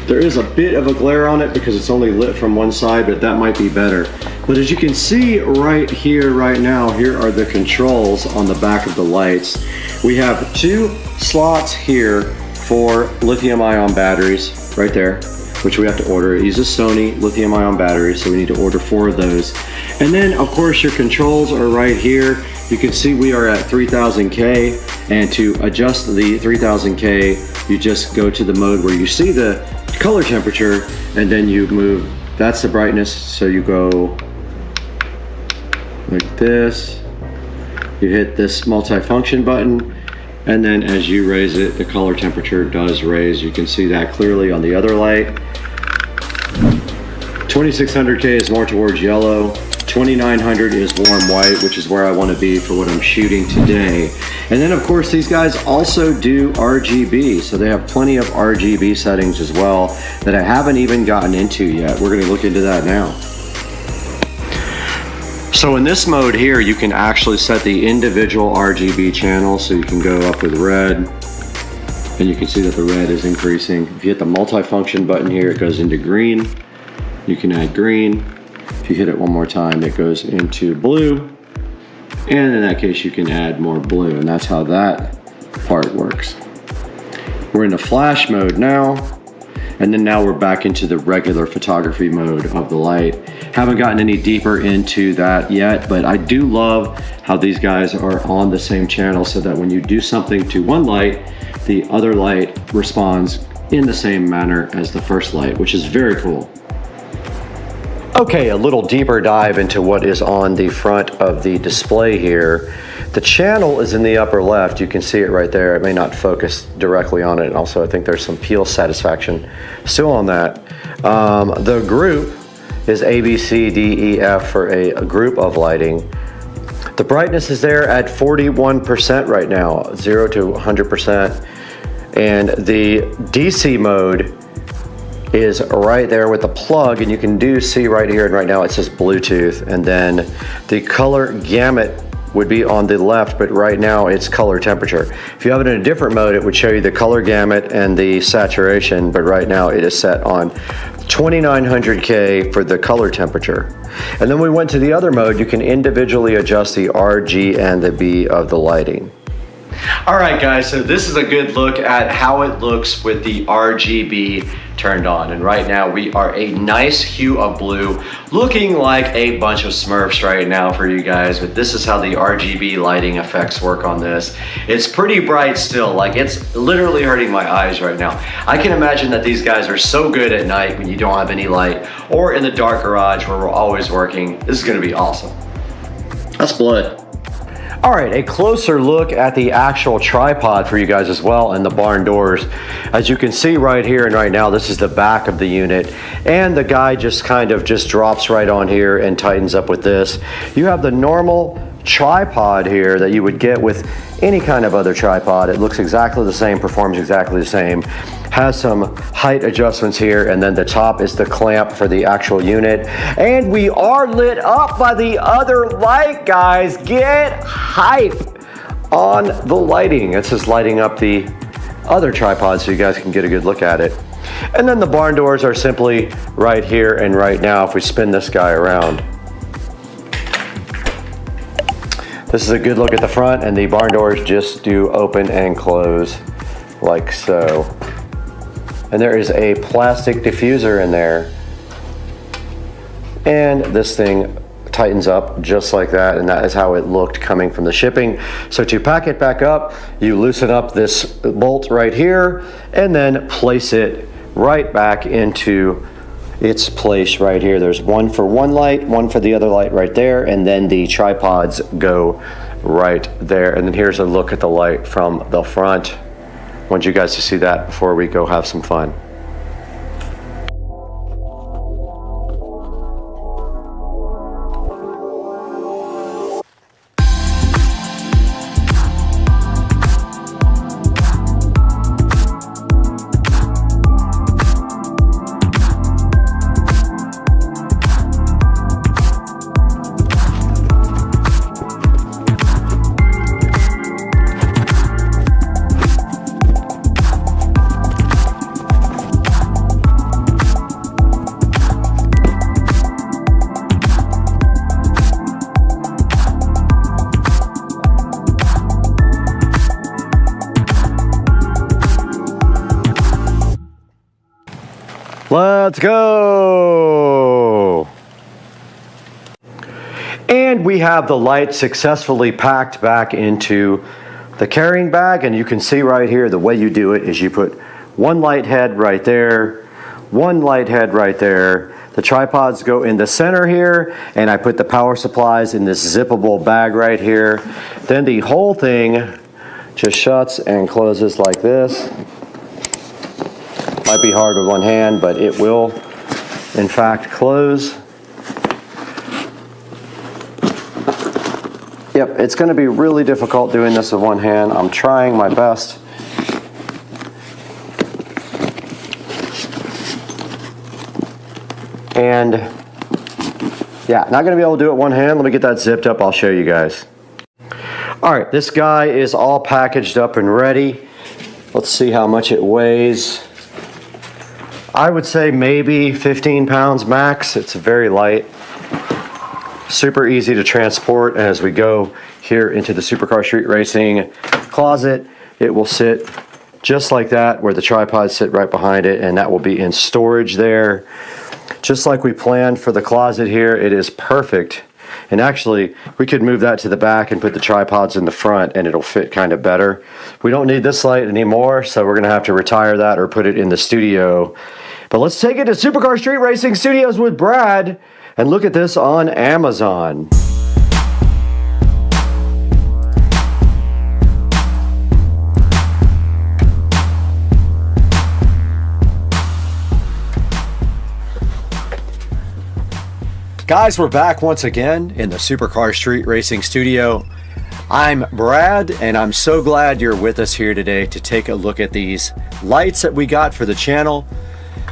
S8: there is a bit of a glare on it because it's only lit from one side, but that might be better. But as you can see right here, right now, here are the controls on the back of the lights. We have two slots here for lithium-ion batteries right there, which we have to order. It uses Sony lithium-ion batteries, so we need to order 4 of those. And then, of course, your controls are right here. You can see we are at 3000K, and to adjust the 3000K, you just go to the mode where you see the color temperature, and then you move, that's the brightness, so you go like this. You hit this multifunction button, and then as you raise it, the color temperature does raise. You can see that clearly on the other light. 2600K is more towards yellow. 2900 is warm white, which is where I want to be for what I'm shooting today. And then of course these guys also do RGB, so they have plenty of RGB settings as well that I haven't even gotten into yet. We're going to look into that now. So in this mode here, you can actually set the individual RGB channels, so you can go up with red, and you can see that the red is increasing. If you hit the multifunction button here, it goes into green. You can add green. If you hit it one more time, it goes into blue. And in that case, you can add more blue, and that's how that part works. We're in the flash mode now. And then now we're back into the regular photography mode of the light. Haven't gotten any deeper into that yet, but I do love how these guys are on the same channel so that when you do something to one light, the other light responds in the same manner as the first light, which is very cool. Okay, a little deeper dive into what is on the front of the display here. The channel is in the upper left. You can see it right there. It may not focus directly on it. Also, I think there's some peel satisfaction still on that. The group is A, B, C, D, E, F for a group of lighting. The brightness is there at 41% right now, 0 to 100%. And the DC mode is right there with the plug, and you can see right here and right now it says Bluetooth, and then the color gamut would be on the left, but right now it's color temperature. If you have it in a different mode, it would show you the color gamut and the saturation, but right now it is set on 2900K for the color temperature. And then we went to the other mode. You can individually adjust the R, G, and the B of the lighting. All right, guys, so this is a good look at how it looks with the RGB turned on. And right now we are a nice hue of blue, looking like a bunch of Smurfs right now for you guys, but this is how the RGB lighting effects work on this. It's pretty bright still, like it's literally hurting my eyes right now. I can imagine that these guys are so good at night when you don't have any light, or in the dark garage where we're always working. This is gonna be awesome. That's blood. All right, a closer look at the actual tripod for you guys as well, and the barn doors. As you can see right here and right now, this is the back of the unit, and the guy just kind of drops right on here and tightens up with this. You have the normal tripod here that you would get with any kind of other tripod. It looks exactly the same, performs exactly the same, has some height adjustments here, and then the top is the clamp for the actual unit. And we are lit up by the other light, guys. Get hype on the lighting. It's just lighting up the other tripod so you guys can get a good look at it. And then the barn doors are simply right here and right now if we spin this guy around. This is a good look at the front, and the barn doors just do open and close like so. And there is a plastic diffuser in there. And this thing tightens up just like that, and that is how it looked coming from the shipping. So to pack it back up, you loosen up this bolt right here and then place it right back into its place right here. There's one for one light, one for the other light right there, and then the tripods go right there. And then here's a look at the light from the front. I want you guys to see that before we go have some fun. Let's go! And we have the light successfully packed back into the carrying bag, and you can see right here the way you do it is you put one light head right there, one light head right there. The tripods go in the center here, and I put the power supplies in this zippable bag right here. Then the whole thing just shuts and closes like this. Might be hard with one hand, but it will, in fact, close. Yep, it's going to be really difficult doing this with one hand. I'm trying my best. And yeah, not going to be able to do it one hand. Let me get that zipped up. I'll show you guys. All right, this guy is all packaged up and ready. Let's see how much it weighs. I would say maybe 15 pounds max. It's very light, super easy to transport. And as we go here into the Supercar Street Racing closet, it will sit just like that, where the tripods sit right behind it, and that will be in storage there. Just like we planned for the closet here, it is perfect. And actually, we could move that to the back and put the tripods in the front, and it'll fit kind of better. We don't need this light anymore, so we're gonna have to retire that or put it in the studio. But let's take it to Supercar Street Racing Studios with Brad and look at this on Amazon. Guys, we're back once again in the Supercar Street Racing Studio. I'm Brad, and I'm so glad you're with us here today to take a look at these lights that we got for the channel.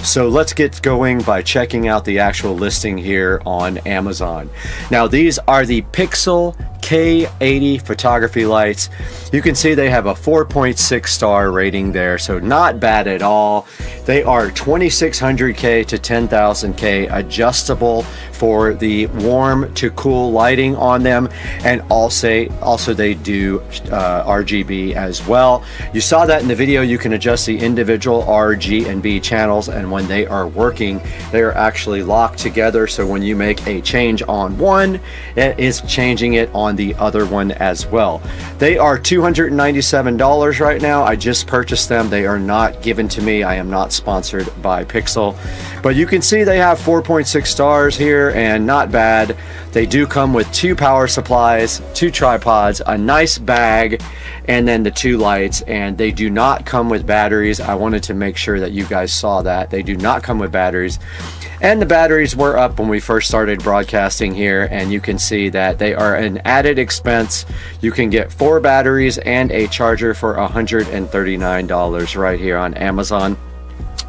S8: So let's get going by checking out the actual listing here on Amazon. Now, these are the Pixel K80 photography lights. You can see they have a 4.6 star rating there, so not bad at all. They are 2600K to 10,000K, adjustable for the warm to cool lighting on them, and also they do RGB as well. You saw that in the video. You can adjust the individual R, G, and B channels, and when they are working, they are actually locked together, so when you make a change on one, it is changing it on the other one as well. They are $297 right now. I just purchased them. They are not given to me. I am not sponsored by Pixel, but you can see they have 4.6 stars here, and not bad. They do come with 2 power supplies, 2 tripods, a nice bag, and then the 2 lights, and they do not come with batteries. I wanted to make sure that you guys saw that. They do not come with batteries. And the batteries were up when we first started broadcasting here, and you can see that they are an added expense. You can get 4 batteries and a charger for $139 right here on Amazon.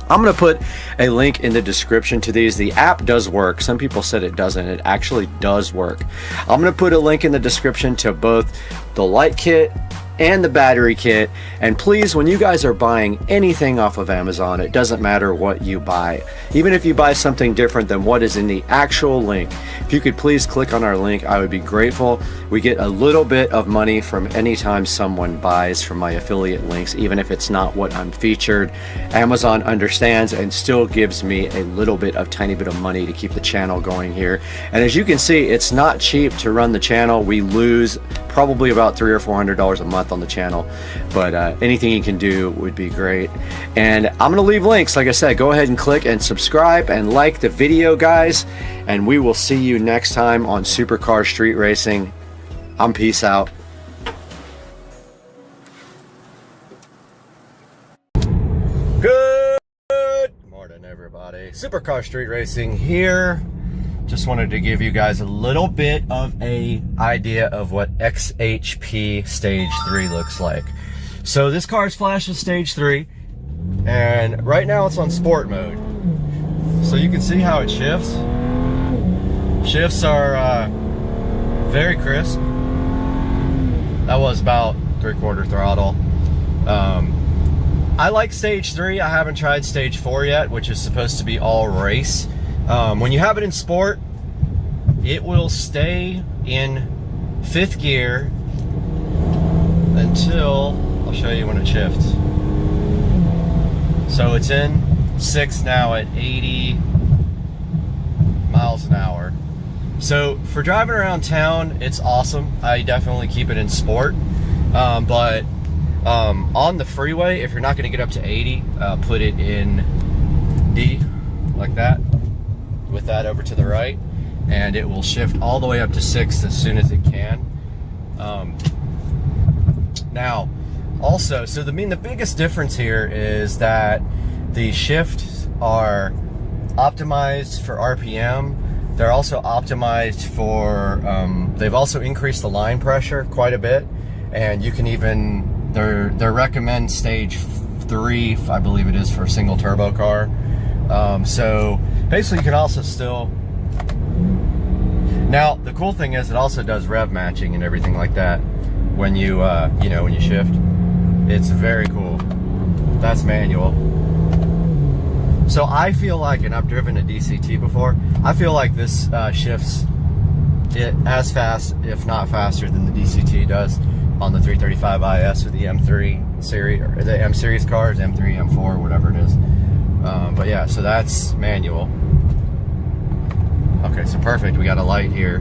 S8: I'm going to put a link in the description to these. The app does work. Some people said it doesn't. It actually does work. I'm going to put a link in the description to both the light kit and the battery kit. And please, when you guys are buying anything off of Amazon, it doesn't matter what you buy. Even if you buy something different than what is in the actual link, if you could please click on our link, I would be grateful. We get a little bit of money from any time someone buys from my affiliate links, even if it's not what I'm featured. Amazon understands and still gives me a little bit of tiny bit of money to keep the channel going here. And as you can see, it's not cheap to run the channel. We lose probably about $300 or $400 a month on the channel, but anything you can do would be great. And I'm gonna leave links. Like I said, go ahead and click and subscribe and like the video, guys, and we will see you next time on Supercar Street Racing. I'm peace out. Good morning, everybody. Supercar Street Racing here. Just wanted to give you guys a little bit of a idea of what XHP Stage 3 looks like. So this car is flashed with Stage 3, and right now it's on Sport mode. So you can see how it shifts. Shifts are very crisp. That was about 3/4 throttle. I like Stage 3. I haven't tried Stage 4 yet, which is supposed to be all race. When you have it in sport, it will stay in 5th gear until, I'll show you when it shifts. So it's in 6th now at 80 miles an hour. So for driving around town, it's awesome. I definitely keep it in sport. But on the freeway, if you're not going to get up to 80, put it in D, like that, with that over to the right, and it will shift all the way up to 6th as soon as it can. Now, also, so the biggest difference here is that the shifts are optimized for RPM. They're also optimized for, they've also increased the line pressure quite a bit, and you can even, they recommend Stage 3, I believe it is, for a single turbo car. So basically you can also still, now the cool thing is it also does rev matching and everything like that when you, you know, when you shift. It's very cool. That's manual. So I feel like, and I've driven a DCT before, I feel like this shifts it as fast, if not faster, than the DCT does on the 335 IS or the M3 series, or the M series cars, M3, M4, whatever it is. But yeah, so that's manual. Okay, so perfect. We got a light here.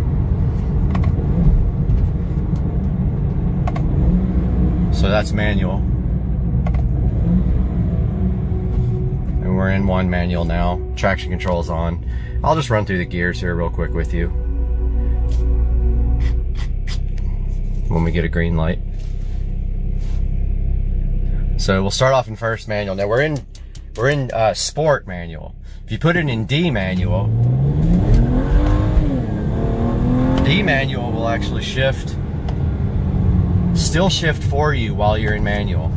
S8: So that's manual. And we're in one manual now. Traction control's on. I'll just run through the gears here real quick with you when we get a green light. So we'll start off in first manual. Now we're in sport manual. If you put it in D manual will actually still shift for you while you're in manual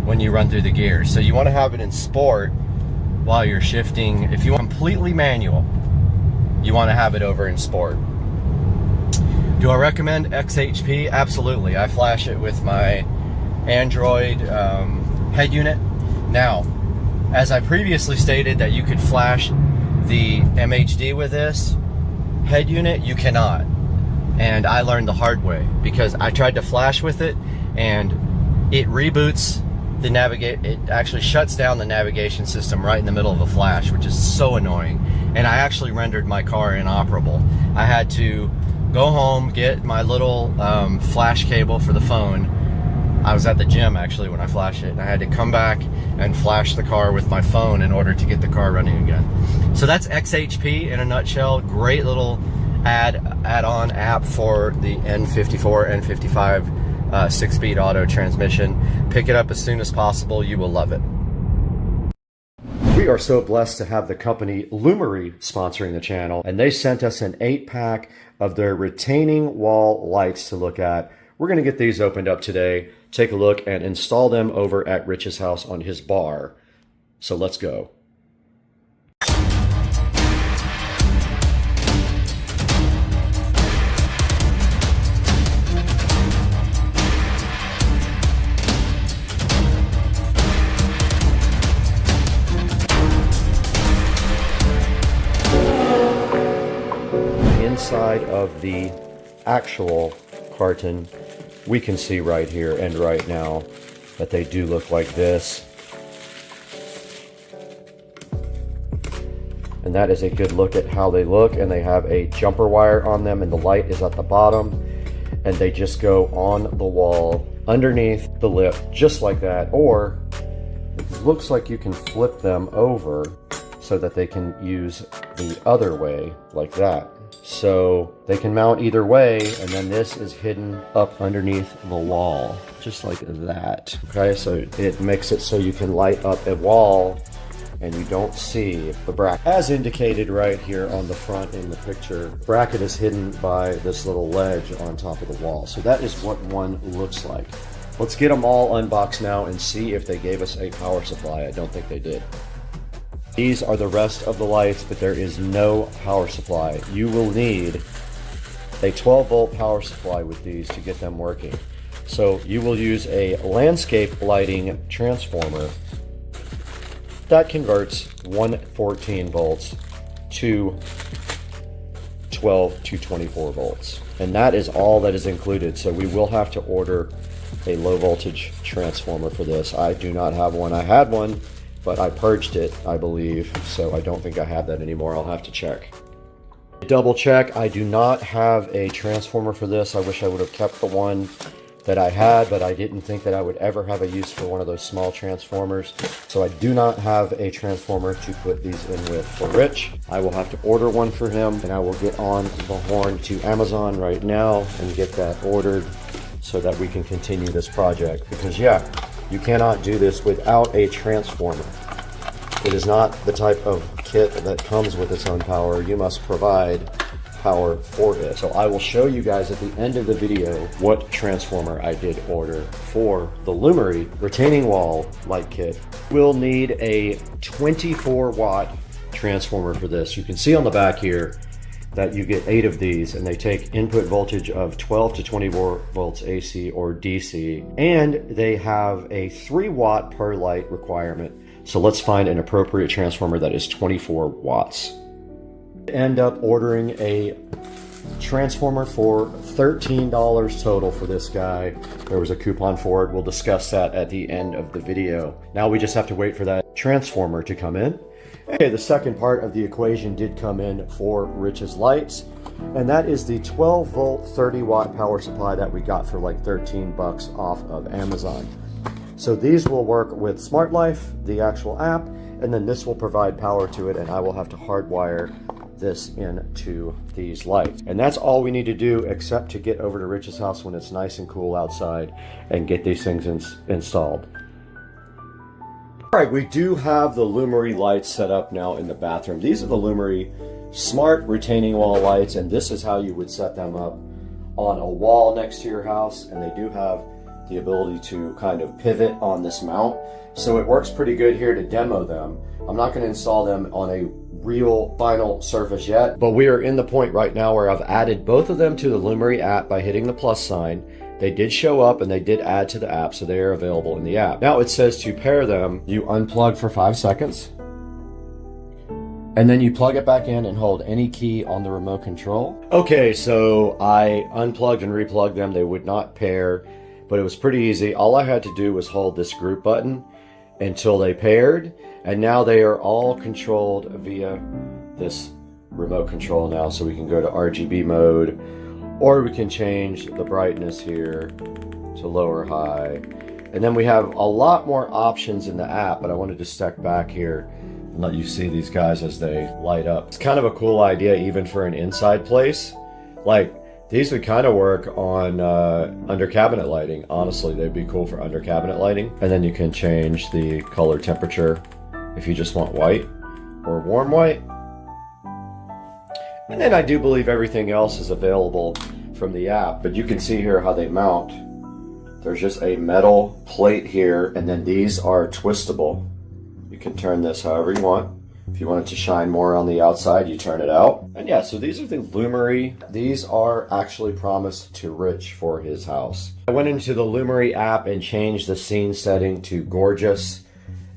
S8: when you run through the gears. So you want to have it in sport while you're shifting. If you want completely manual, you want to have it over in sport. Do I recommend XHP? Absolutely. I flash it with my Android head unit. Now, as I previously stated that you could flash the MHD with this head unit, you cannot. And I learned the hard way because I tried to flash with it and it reboots the it actually shuts down the navigation system right in the middle of a flash, which is so annoying. And I actually rendered my car inoperable. I had to go home, get my little flash cable for the phone. I was at the gym actually when I flashed it, and I had to come back and flash the car with my phone in order to get the car running again. So that's XHP in a nutshell. Great little add-on app for the N54, N55 6-speed auto transmission. Pick it up as soon as possible. You will love it. We are so blessed to have the company Lumery sponsoring the channel, and they sent us an 8-pack of their retaining wall lights to look at. We're going to get these opened up today, take a look, and install them over at Rich's house on his bar. So let's go. Inside of the actual carton, we can see right here and right now that they do look like this. And that is a good look at how they look, and they have a jumper wire on them, and the light is at the bottom, and they just go on the wall underneath the lip just like that. Or it looks like you can flip them over so that they can use the other way like that. So they can mount either way, and then this is hidden up underneath the wall, just like that. Okay, so it makes it so you can light up a wall and you don't see the bracket. As indicated right here on the front in the picture, the bracket is hidden by this little ledge on top of the wall. So that is what one looks like. Let's get them all unboxed now and see if they gave us a power supply. I don't think they did. These are the rest of the lights, but there is no power supply. You will need a 12-volt power supply with these to get them working. So you will use a landscape lighting transformer that converts 114 volts to 12 to 24 volts. And that is all that is included. So we will have to order a low voltage transformer for this. I do not have one. I had one, but I purged it, I believe, so I don't think I have that anymore. I'll have to check. Double check, I do not have a transformer for this. I wish I would have kept the one that I had, but I didn't think that I would ever have a use for one of those small transformers. So I do not have a transformer to put these in with for Rich. I will have to order one for him, and I will get on the horn to Amazon right now and get that ordered so that we can continue this project. Because yeah, you cannot do this without a transformer. It is not the type of kit that comes with its own power. You must provide power for it. So I will show you guys at the end of the video what transformer I did order for the Lumery retaining wall light kit. We'll need a 24-watt transformer for this. You can see on the back here that you get 8 of these, and they take input voltage of 12 to 24 volts AC or DC, and they have a 3-watt per light requirement. So let's find an appropriate transformer that is 24 watts. End up ordering a transformer for $13 total for this guy. There was a coupon for it. We'll discuss that at the end of the video. Now we just have to wait for that transformer to come in. Okay, the second part of the equation did come in for Rich's lights, and that is the 12 volt 30 watt power supply that we got for like 13 bucks off of Amazon. So these will work with Smart Life, the actual app, and then this will provide power to it, and I will have to hardwire this into these lights. And that's all we need to do, except to get over to Rich's house when it's nice and cool outside and get these things installed. All right, we do have the Lumery lights set up now in the bathroom. These are the Lumery smart retaining wall lights, and this is how you would set them up on a wall next to your house. And they do have the ability to kind of pivot on this mount. So it works pretty good here to demo them. I'm not going to install them on a real final surface yet, but we are in the point right now where I've added both of them to the Lumery app by hitting the plus sign. They did show up and they did add to the app, so they are available in the app. Now it says to pair them, you unplug for 5 seconds, and then you plug it back in and hold any key on the remote control. Okay, so I unplugged and replugged them. They would not pair, but it was pretty easy. All I had to do was hold this group button until they paired, and now they are all controlled via this remote control now. So we can go to RGB mode, or we can change the brightness here to low or high. And then we have a lot more options in the app, but I wanted to step back here and let you see these guys as they light up. It's kind of a cool idea even for an inside place. Like, these would kind of work on under cabinet lighting. Honestly, they'd be cool for under cabinet lighting. And then you can change the color temperature if you just want white or warm white. And then I do believe everything else is available from the app, but you can see here how they mount. There's just a metal plate here, and then these are twistable. You can turn this however you want. If you want it to shine more on the outside, you turn it out. And yeah, so these are the Lumery. These are actually promised to Rich for his house. I went into the Lumery app and changed the scene setting to gorgeous,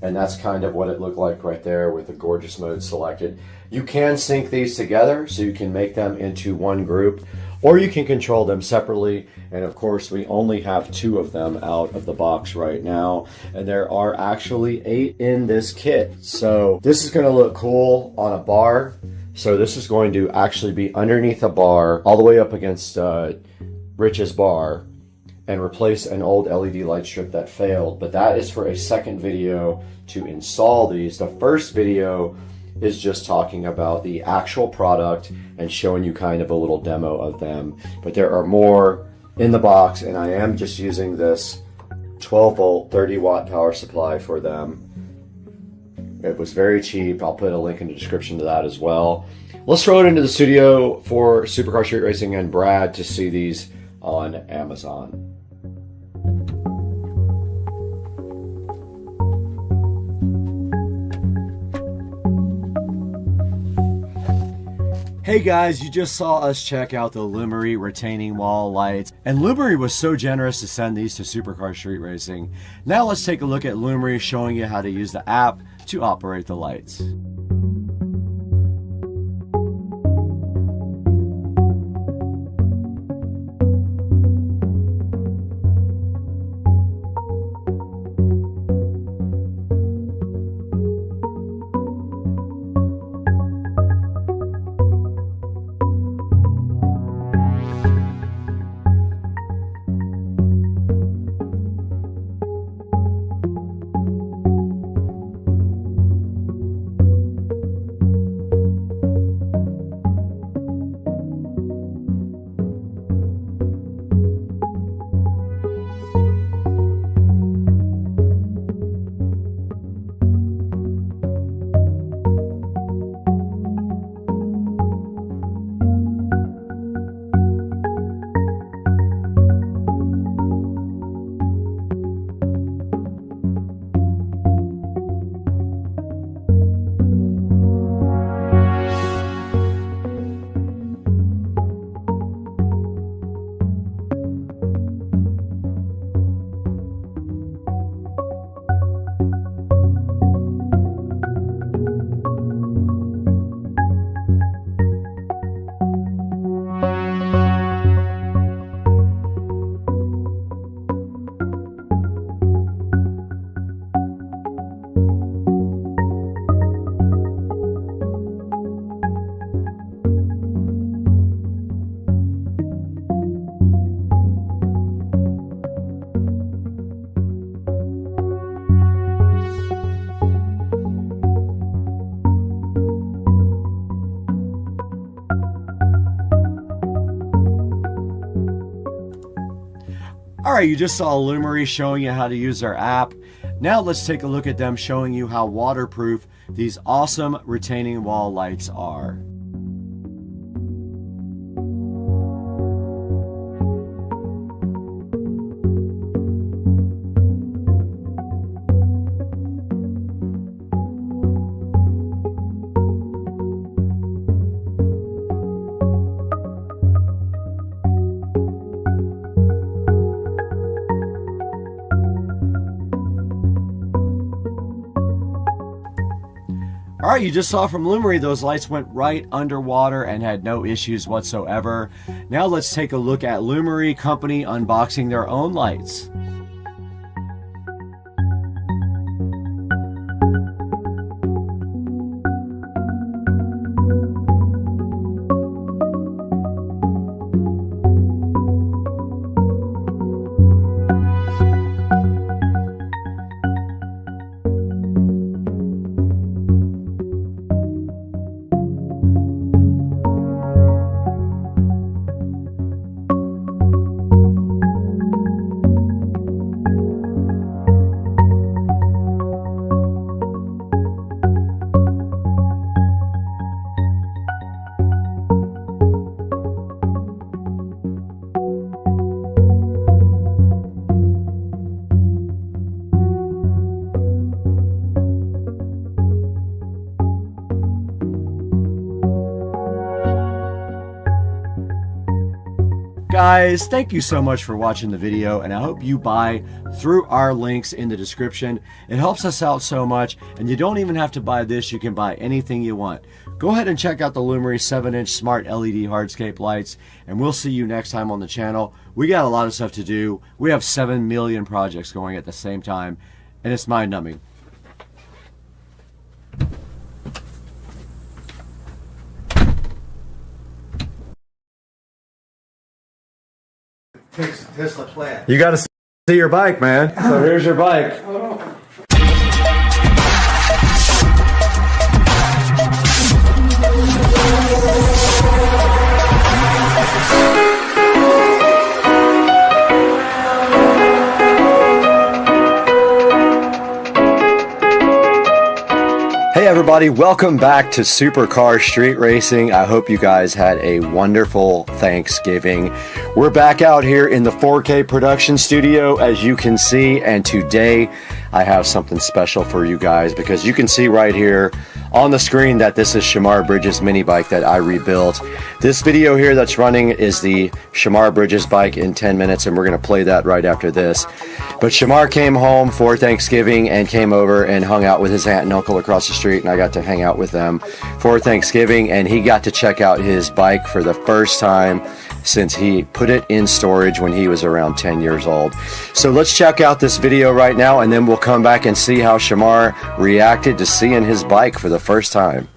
S8: and that's kind of what it looked like right there with the gorgeous mode selected. You can sync these together, so you can make them into one group, or you can control them separately. And of course, we only have 2 of them out of the box right now, and there are actually 8 in this kit. So this is going to look cool on a bar. So this is going to actually be underneath a bar, all the way up against Rich's bar, and replace an old LED light strip that failed. But that is for a second video to install these. The first video is just talking about the actual product and showing you kind of a little demo of them. But there are more in the box, and I am just using this 12 volt 30 watt power supply for them. It was very cheap. I'll put a link in the description to that as well. Let's throw it into the studio for Supercar Street Racing and Brad to see these on Amazon. Hey guys, you just saw us check out the Lumery retaining wall lights, and Lumery was so generous to send these to Supercar Street Racing. Now let's take a look at Lumery showing you how to use the app to operate the lights. Alright, you just saw Lumery showing you how to use their app. Now let's take a look at them showing you how waterproof these awesome retaining wall lights are. Alright, you just saw from Lumery those lights went right underwater and had no issues whatsoever. Now let's take a look at Lumery Company unboxing their own lights. Guys, thank you so much for watching the video, and I hope you buy through our links in the description. It helps us out so much, and you don't even have to buy this. You can buy anything you want. Go ahead and check out the Lumery 7-inch smart LED hardscape lights, and we'll see you next time on the channel. We got a lot of stuff to do. We have 7 million projects going at the same time, and it's mind-numbing.
S1: Tesla plan.
S8: You got to see your bike, man. So here's your bike. Hey everybody, welcome back to Supercar Street Racing. I hope you guys had a wonderful Thanksgiving. We're back out here in the 4K production studio, as you can see, and today I have something special for you guys, because you can see right here on the screen that this is Shamar Bridges mini bike that I rebuilt. This video here that's running is the Shamar Bridges bike in 10 minutes, and we're going to play that right after this. But Shamar came home for Thanksgiving and came over and hung out with his aunt and uncle across the street, and I got to hang out with them for Thanksgiving, and he got to check out his bike for the first time since he put it in storage when he was around 10 years old. So let's check out this video right now, and then we'll come back and see how Shamar reacted to seeing his bike for the first time.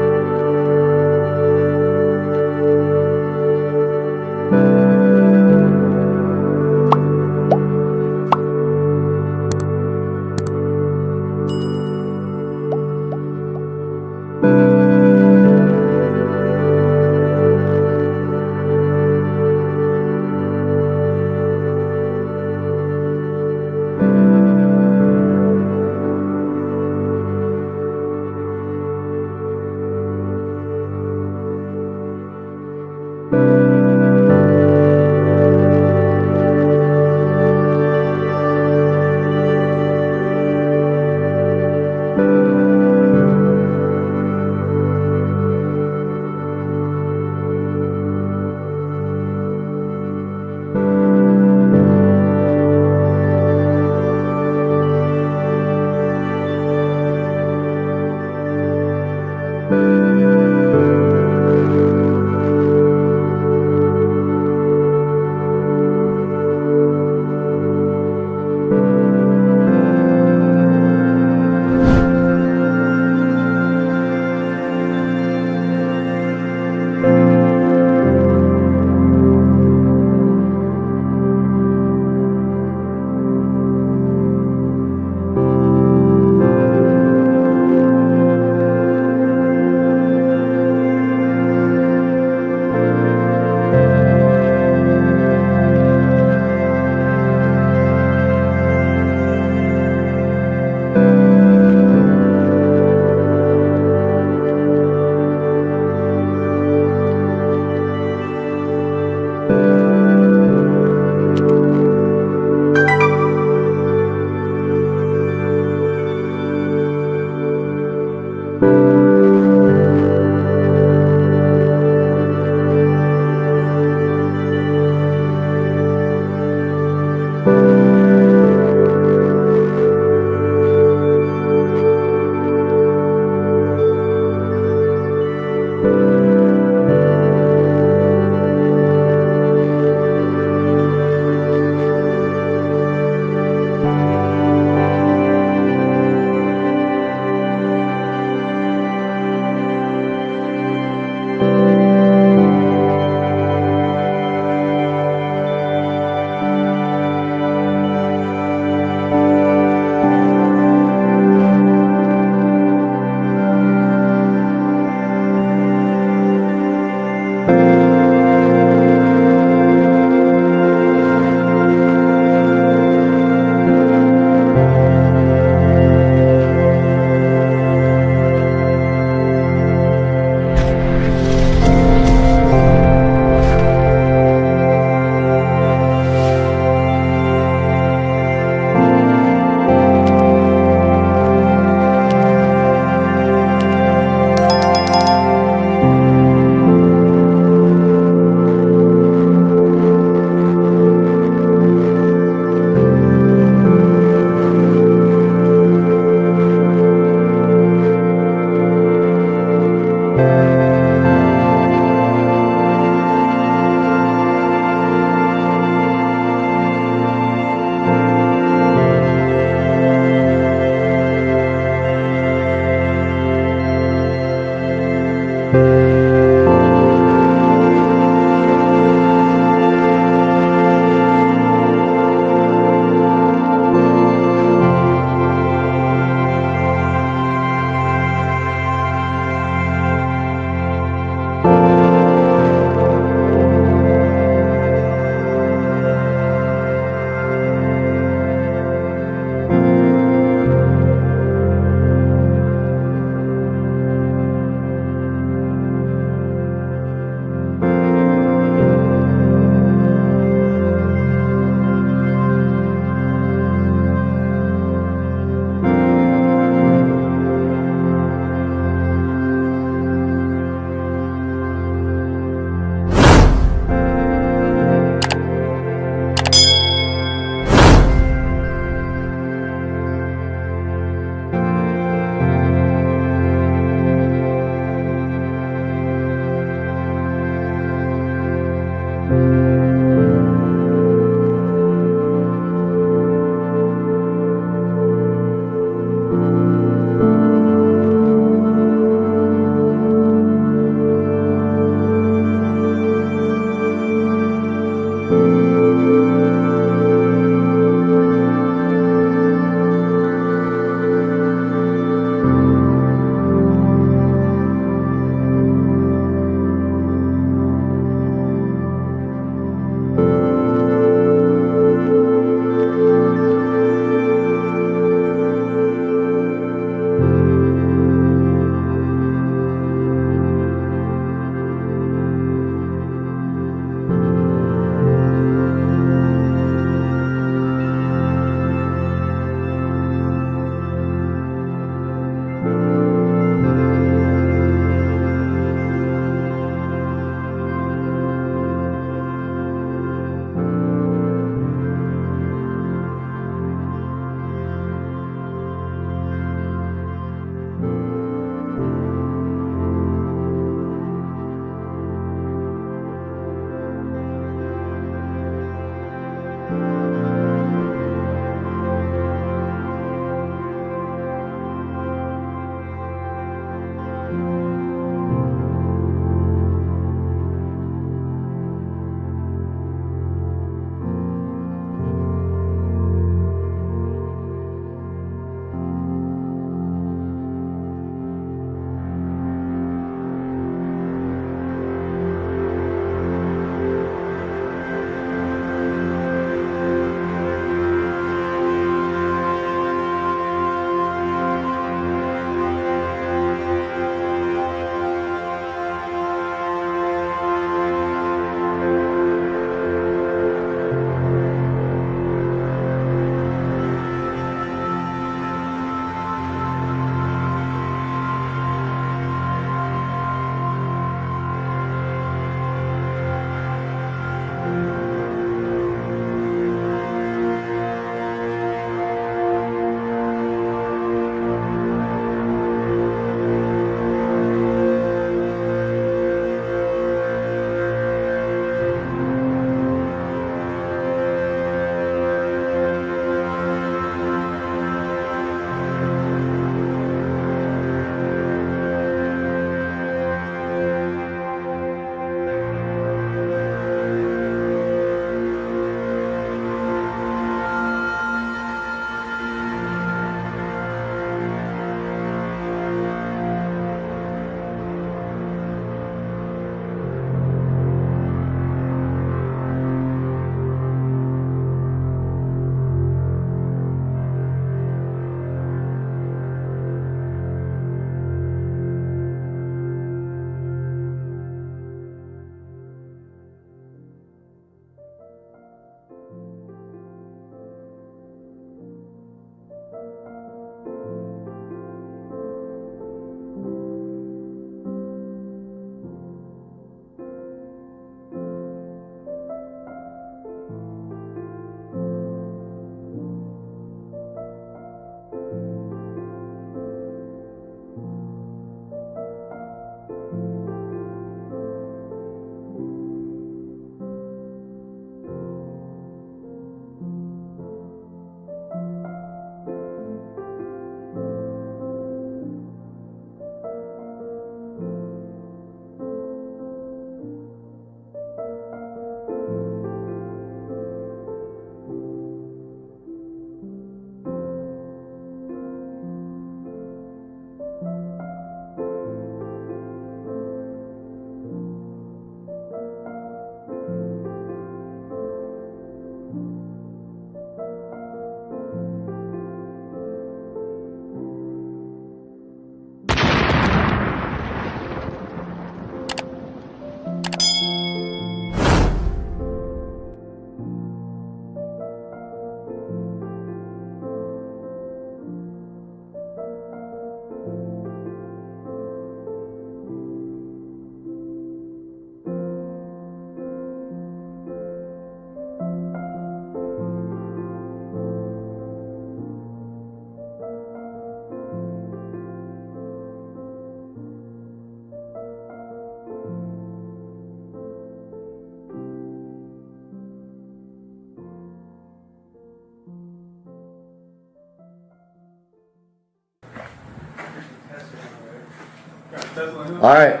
S8: All right.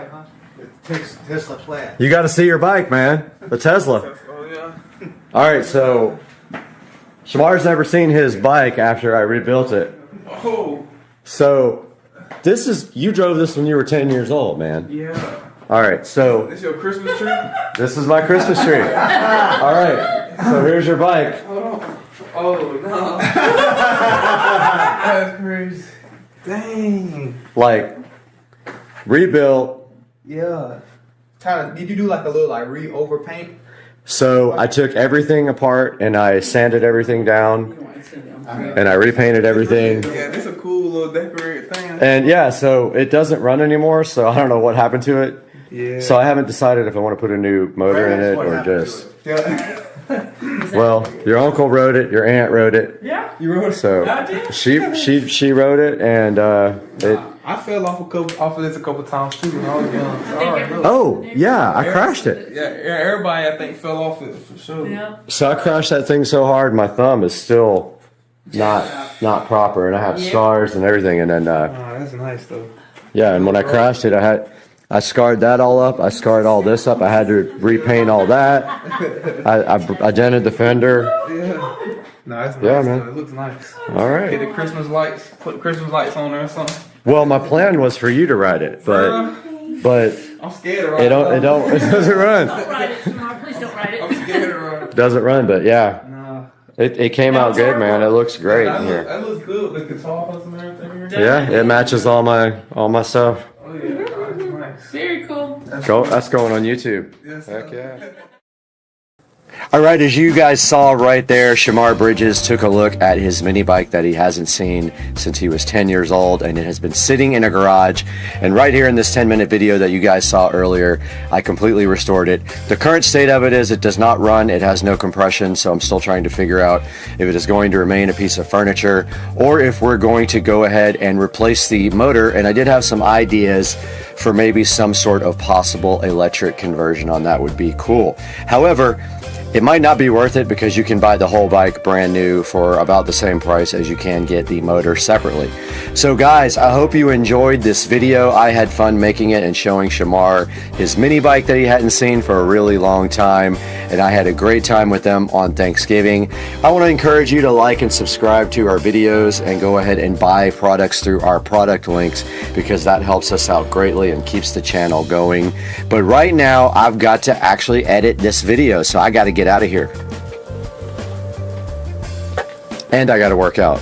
S16: Tesla plant.
S8: You got to see your bike, man. The Tesla.
S16: Oh yeah.
S8: All right, so Shamar's never seen his bike after I rebuilt it.
S16: Oh.
S8: So this is, you drove this when you were 10 years old, man.
S16: Yeah.
S8: All right, so
S16: This your Christmas tree?
S8: this is my Christmas tree. All right, so here's your bike.
S16: Oh no. That's crazy. Dang.
S8: Like, rebuilt.
S16: Yeah. Did you do like a little like overpaint?
S8: So I took everything apart and I sanded everything down and I repainted everything.
S16: Yeah, this is a cool little decorated thing.
S8: And yeah, so it doesn't run anymore, so I don't know what happened to it.
S16: Yeah.
S8: So I haven't decided if I want to put a new motor in it or just. Well, your uncle rode it, your aunt rode it.
S16: Yeah, you rode it.
S8: So
S16: I did.
S8: she rode it, and it.
S16: I fell off of this a couple times too when I was young. Sorry, look.
S8: Oh yeah, I crashed it.
S16: Yeah, everybody I think fell off it for sure. Yeah.
S8: So I crashed that thing so hard, my thumb is still not proper, and I have scars and everything. And then
S16: that's nice though.
S8: yeah, and when I crashed it, I scarred that all up. I scarred all this up. I had to repaint all that. I dented the fender.
S16: Yeah. No, it's nice.
S8: Yeah, man.
S16: Though. It looks nice.
S8: All right.
S16: Get the Christmas lights. Put Christmas lights on there or something.
S8: Well, my plan was for you to ride it, but
S16: I'm scared to ride
S8: it doesn't run.
S6: Don't ride it, Shamar. Please don't ride it.
S16: I'm scared to ride it.
S8: Doesn't run, but yeah.
S16: Nah.
S8: It came out good, man. It looks great in here.
S16: That looks good with the guitars and everything.
S8: Yeah, it matches all my stuff.
S16: Oh yeah, that's nice.
S6: Very cool.
S8: That's going on YouTube.
S16: Yes,
S8: heck yeah. All right, as you guys saw right there, Shamar Bridges took a look at his mini bike that he hasn't seen since he was 10 years old, and it has been sitting in a garage. And right here in this 10-minute video that you guys saw earlier, I completely restored it. The current state of it is it does not run, it has no compression, so I'm still trying to figure out if it is going to remain a piece of furniture or if we're going to go ahead and replace the motor. And I did have some ideas for maybe some sort of possible electric conversion on that. Would be cool. However, it might not be worth it because you can buy the whole bike brand new for about the same price as you can get the motor separately. So guys, I hope you enjoyed this video. I had fun making it and showing Shamar his mini bike that he hadn't seen for a really long time, and I had a great time with them on Thanksgiving. I want to encourage you to like and subscribe to our videos and go ahead and buy products through our product links because that helps us out greatly and keeps the channel going. But right now, I've got to actually edit this video, so I got to get out of here. And I got to work out.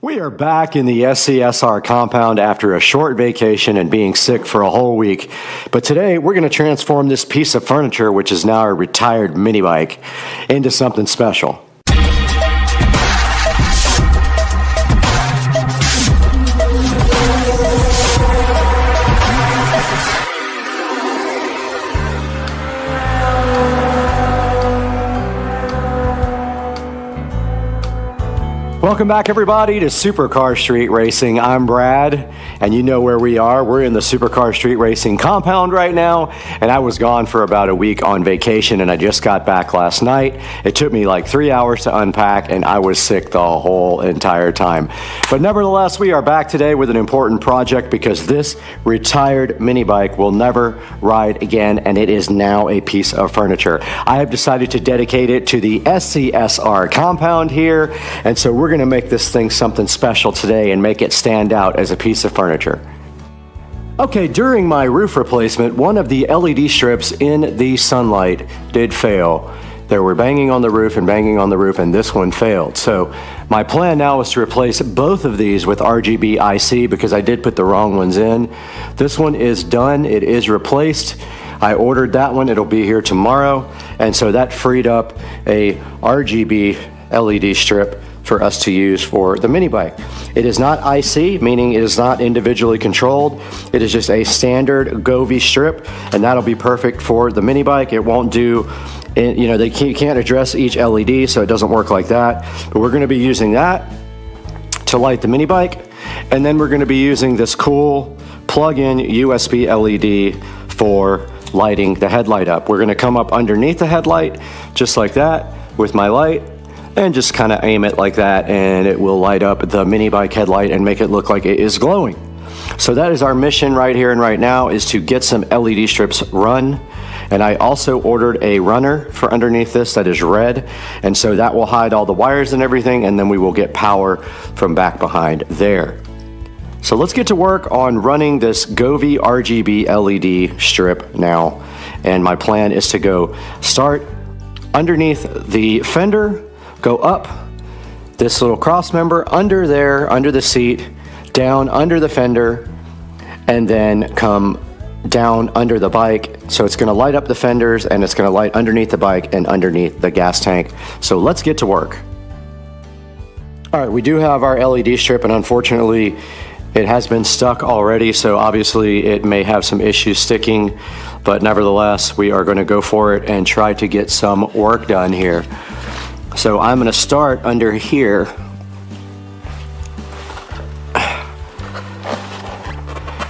S8: We are back in the SCSR compound after a short vacation and being sick for a whole week. But today we're going to transform this piece of furniture, which is now a retired mini bike, into something special. Welcome back, everybody, to Supercar Street Racing. I'm Brad, and you know where we are. We're in the Supercar Street Racing compound right now, and I was gone for about a week on vacation, and I just got back last night. It took me like 3 hours to unpack, and I was sick the whole entire time. But nevertheless, we are back today with an important project because this retired mini bike will never ride again, and it is now a piece of furniture. I have decided to dedicate it to the SCSR compound here, and so we're going to make this thing something special today and make it stand out as a piece of furniture. Okay, during my roof replacement, one of the LED strips in the sunlight did fail. They were banging on the roof, and this one failed. So my plan now is to replace both of these with RGB IC because I did put the wrong ones in. This one is done. It is replaced. I ordered that one. It'll be here tomorrow. And so that freed up a RGB LED strip for us to use for the mini bike. It is not IC, meaning it is not individually controlled. It is just a standard Govee strip, and that'll be perfect for the mini bike. It won't do, you know, they can't address each LED, so it doesn't work like that. But we're going to be using that to light the mini bike, and then we're going to be using this cool plug-in USB LED for lighting the headlight up. We're going to come up underneath the headlight just like that with my light. and just kind of aim it like that, and it will light up the mini bike headlight and make it look like it is glowing. So that is our mission right here and right now, is to get some LED strips run. And I also ordered a runner for underneath this that is red, and so that will hide all the wires and everything, and then we will get power from back behind there. So let's get to work on running this Govee RGB LED strip now. And my plan is to go start underneath the fender, go up this little cross member under there, under the seat, down under the fender, and then come down under the bike. So it's going to light up the fenders, and it's going to light underneath the bike and underneath the gas tank. So let's get to work. All right, we do have our LED strip, and unfortunately it has been stuck already, so obviously it may have some issues sticking, but nevertheless we are going to go for it and try to get some work done here. So I'm going to start under here.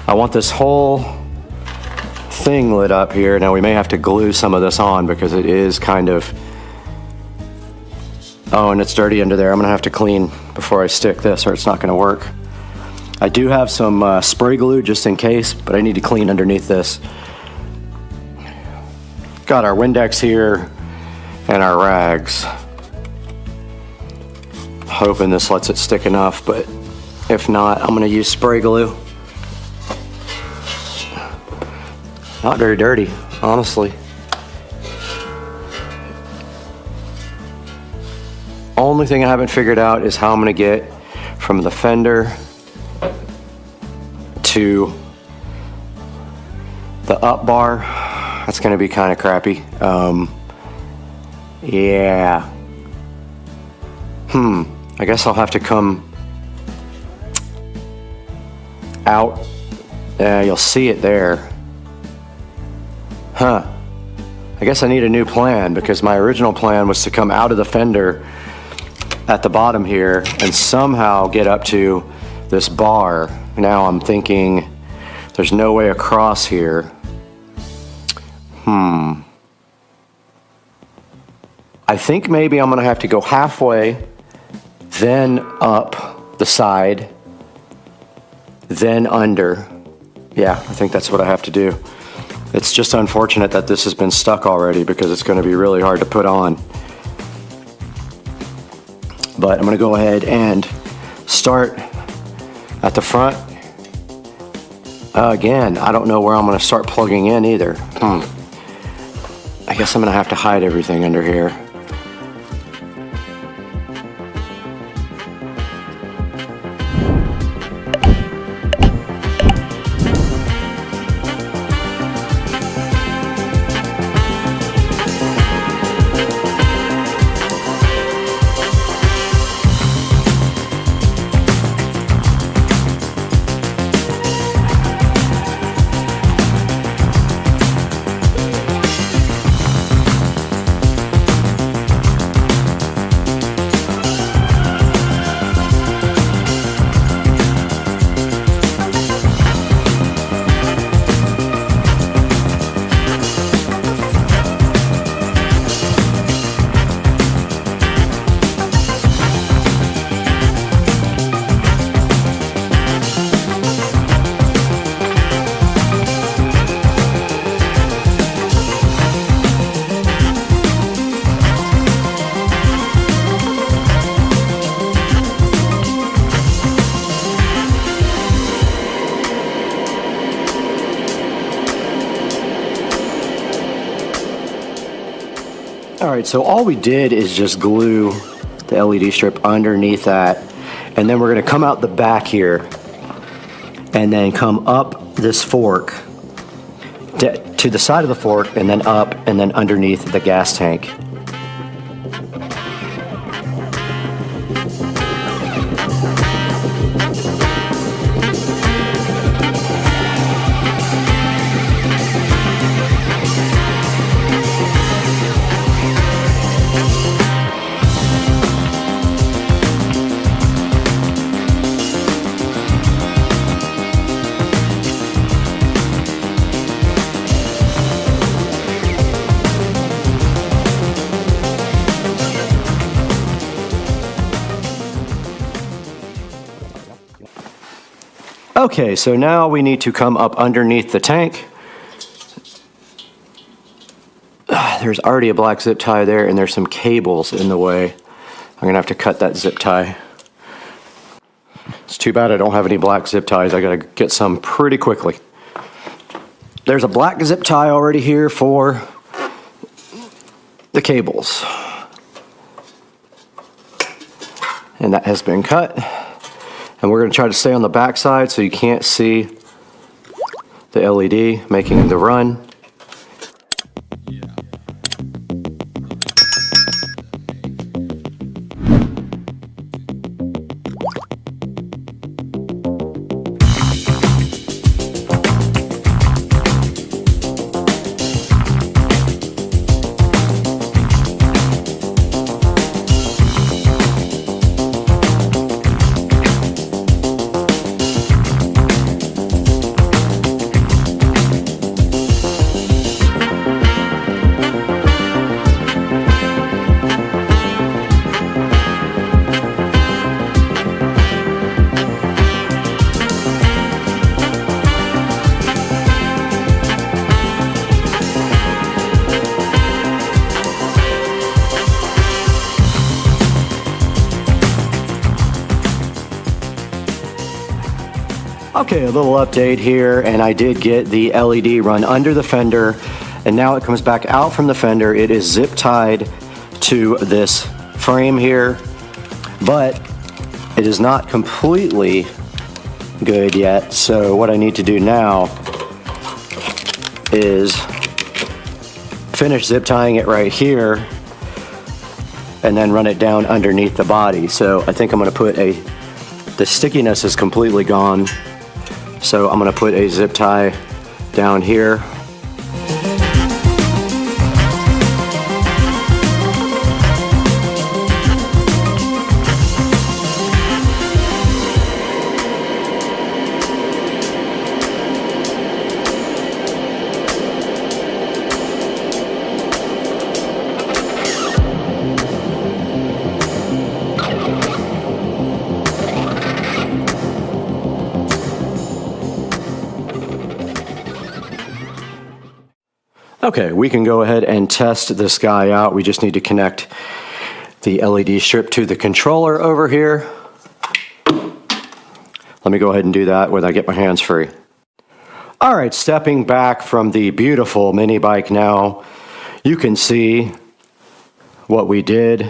S8: I want this whole thing lit up here. Now we may have to glue some of this on because it is kind of, oh, and it's dirty under there. I'm gonna have to clean before I stick this, or it's not gonna work. I do have some spray glue just in case, but I need to clean underneath this. Got our Windex here and our rags. Hoping this lets it stick enough, but if not, I'm gonna use spray glue. Not very dirty, honestly. Only thing I haven't figured out is how I'm gonna get from the fender to the up bar. That's gonna be kind of crappy. Yeah. I guess I'll have to come out. You'll see it there. I guess I need a new plan, because my original plan was to come out of the fender at the bottom here and somehow get up to this bar. Now I'm thinking there's no way across here. I think maybe I'm gonna have to go halfway, then up the side, then under. Yeah, I think that's what I have to do. It's just unfortunate that this has been stuck already, because it's going to be really hard to put on. But I'm going to go ahead and start at the front. Again, I don't know where I'm going to start plugging in either. I guess I'm going to have to hide everything under here. Alright, so all we did is just glue the LED strip underneath that, and then we're going to come out the back here and then come up this fork to the side of the fork, and then up and then underneath the gas tank. Okay, so now we need to come up underneath the tank. There's already a black zip tie there, and there's some cables in the way. I'm gonna have to cut that zip tie. It's too bad I don't have any black zip ties. I gotta get some pretty quickly. There's a black zip tie already here for the cables. And that has been cut. And we're gonna try to stay on the back side so you can't see the LED making the run. Okay, a little update here, and I did get the LED run under the fender, and now it comes back out from the fender. It is zip tied to this frame here, but it is not completely good yet. So what I need to do now is finish zip tying it right here and then run it down underneath the body. So I think I'm going to put the stickiness is completely gone. So I'm going to put a zip tie down here. Okay, we can go ahead and test this guy out. We just need to connect the LED strip to the controller over here. Let me go ahead and do that when I get my hands free. All right, stepping back from the beautiful mini bike now, you can see what we did,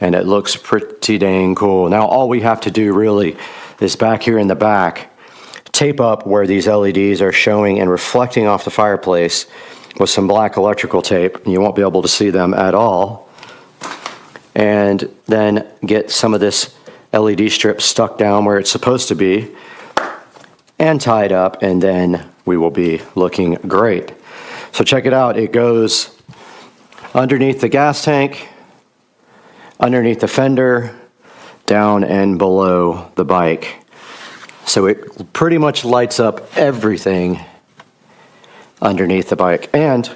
S8: and it looks pretty dang cool. Now all we have to do really is back here in the back, tape up where these LEDs are showing and reflecting off the fireplace with some black electrical tape. You won't be able to see them at all. And then get some of this LED strip stuck down where it's supposed to be and tied up, and then we will be looking great. So check it out. It goes underneath the gas tank, underneath the fender, down and below the bike. So it pretty much lights up everything underneath the bike. And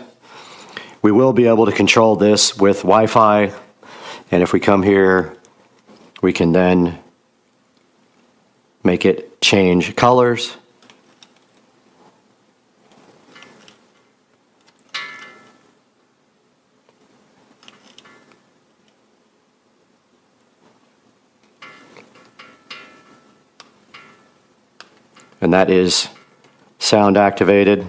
S8: we will be able to control this with Wi-Fi. And if we come here, we can then make it change colors. And that is sound activated.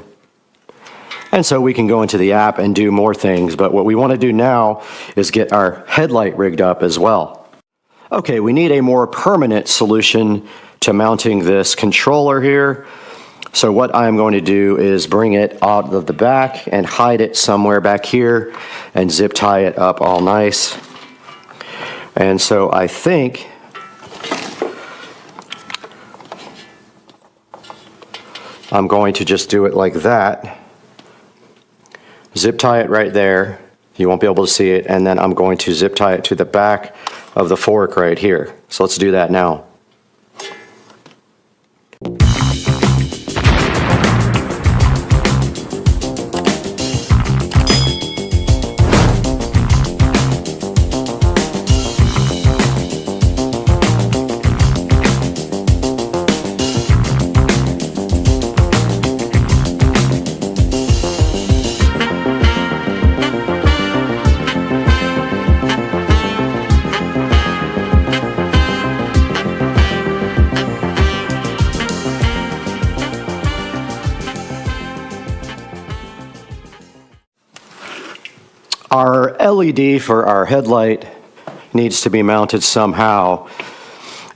S8: And so we can go into the app and do more things, but what we want to do now is get our headlight rigged up as well. Okay, we need a more permanent solution to mounting this controller here. So what I'm going to do is bring it out of the back and hide it somewhere back here and zip tie it up all nice. And so I think I'm going to just do it like that. Zip tie it right there. You won't be able to see it. And then I'm going to zip tie it to the back of the fork right here. So let's do that now. Our LED for our headlight needs to be mounted somehow,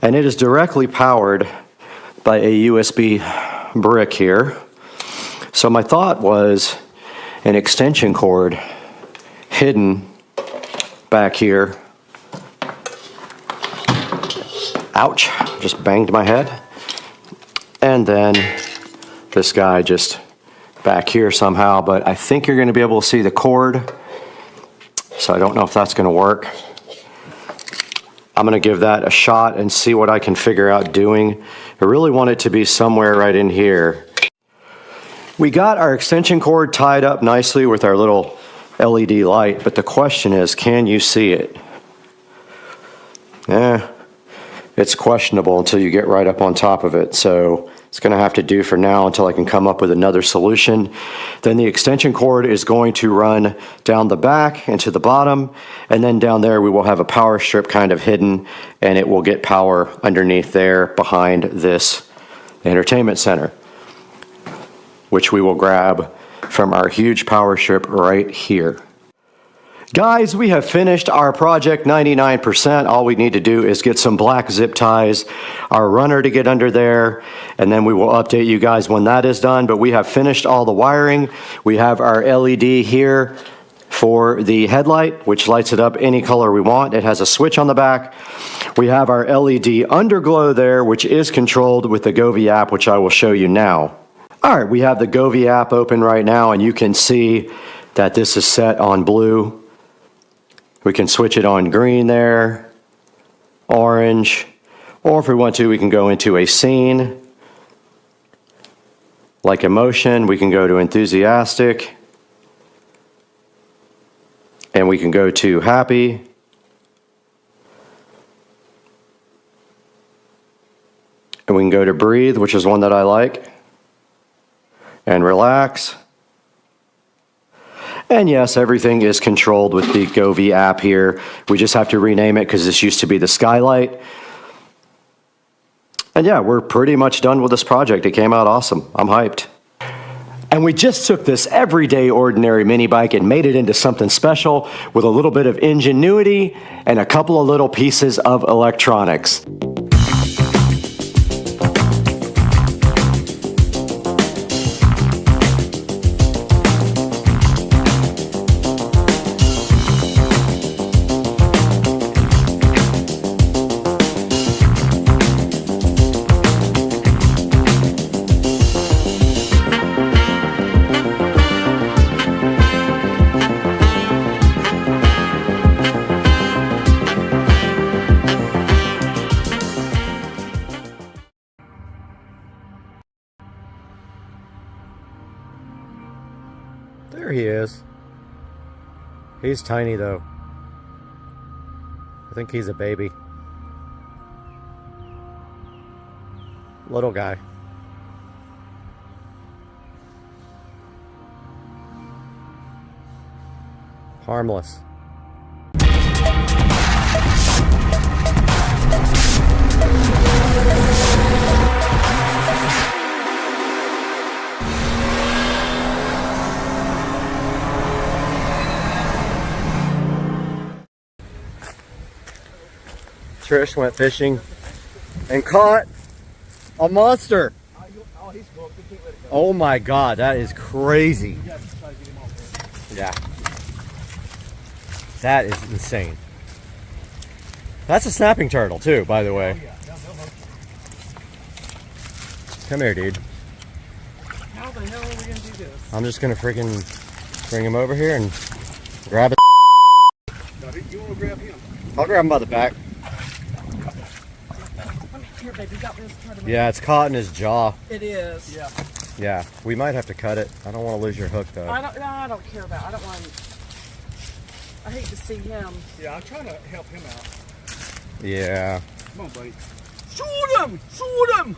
S8: and it is directly powered by a USB brick here. So my thought was an extension cord hidden back here. Ouch, just banged my head. And then this guy just back here somehow, but I think you're going to be able to see the cord. So I don't know if that's going to work. I'm going to give that a shot and see what I can figure out doing. I really want it to be somewhere right in here. We got our extension cord tied up nicely with our little LED light, but the question is, can you see it? It's questionable until you get right up on top of it. So it's going to have to do for now until I can come up with another solution. Then the extension cord is going to run down the back and to the bottom, and then down there we will have a power strip kind of hidden, and it will get power underneath there behind this entertainment center, which we will grab from our huge power strip right here. Guys, we have finished our project 99%. All we need to do is get some black zip ties, our runner to get under there, and then we will update you guys when that is done. But we have finished all the wiring. We have our LED here for the headlight, which lights it up any color we want. It has a switch on the back. We have our LED underglow there, which is controlled with the Govee app, which I will show you now. All right, we have the Govee app open right now, and you can see that this is set on blue. We can switch it on green there, orange, or if we want to, we can go into a scene. Like emotion, we can go to enthusiastic, and we can go to happy. And we can go to breathe, which is one that I like, and relax. And yes, everything is controlled with the Govee app here. We just have to rename it because this used to be the skylight. And yeah, we're pretty much done with this project. It came out awesome. I'm hyped. And we just took this everyday ordinary mini bike and made it into something special with a little bit of ingenuity and a couple of little pieces of electronics. There he is. He's tiny though. I think he's a baby. Little guy. Harmless. Trish went fishing and caught a monster. Oh my God, that is crazy. Yeah. That is insane. That's a snapping turtle too, by the way. Come here, dude.
S6: How the hell are we gonna do this?
S8: I'm just gonna freaking bring him over here and grab it.
S6: You wanna grab him?
S8: I'll grab him by the back.
S6: Here, babe, you got this.
S8: Yeah, it's caught in his jaw.
S6: It is. Yeah.
S8: Yeah, we might have to cut it. I don't want to lose your hook though.
S6: I don't care about. I don't want. I hate to see him. Yeah, I'm trying to help him out.
S8: Yeah.
S6: Come on, buddy. Shoot him! Shoot him!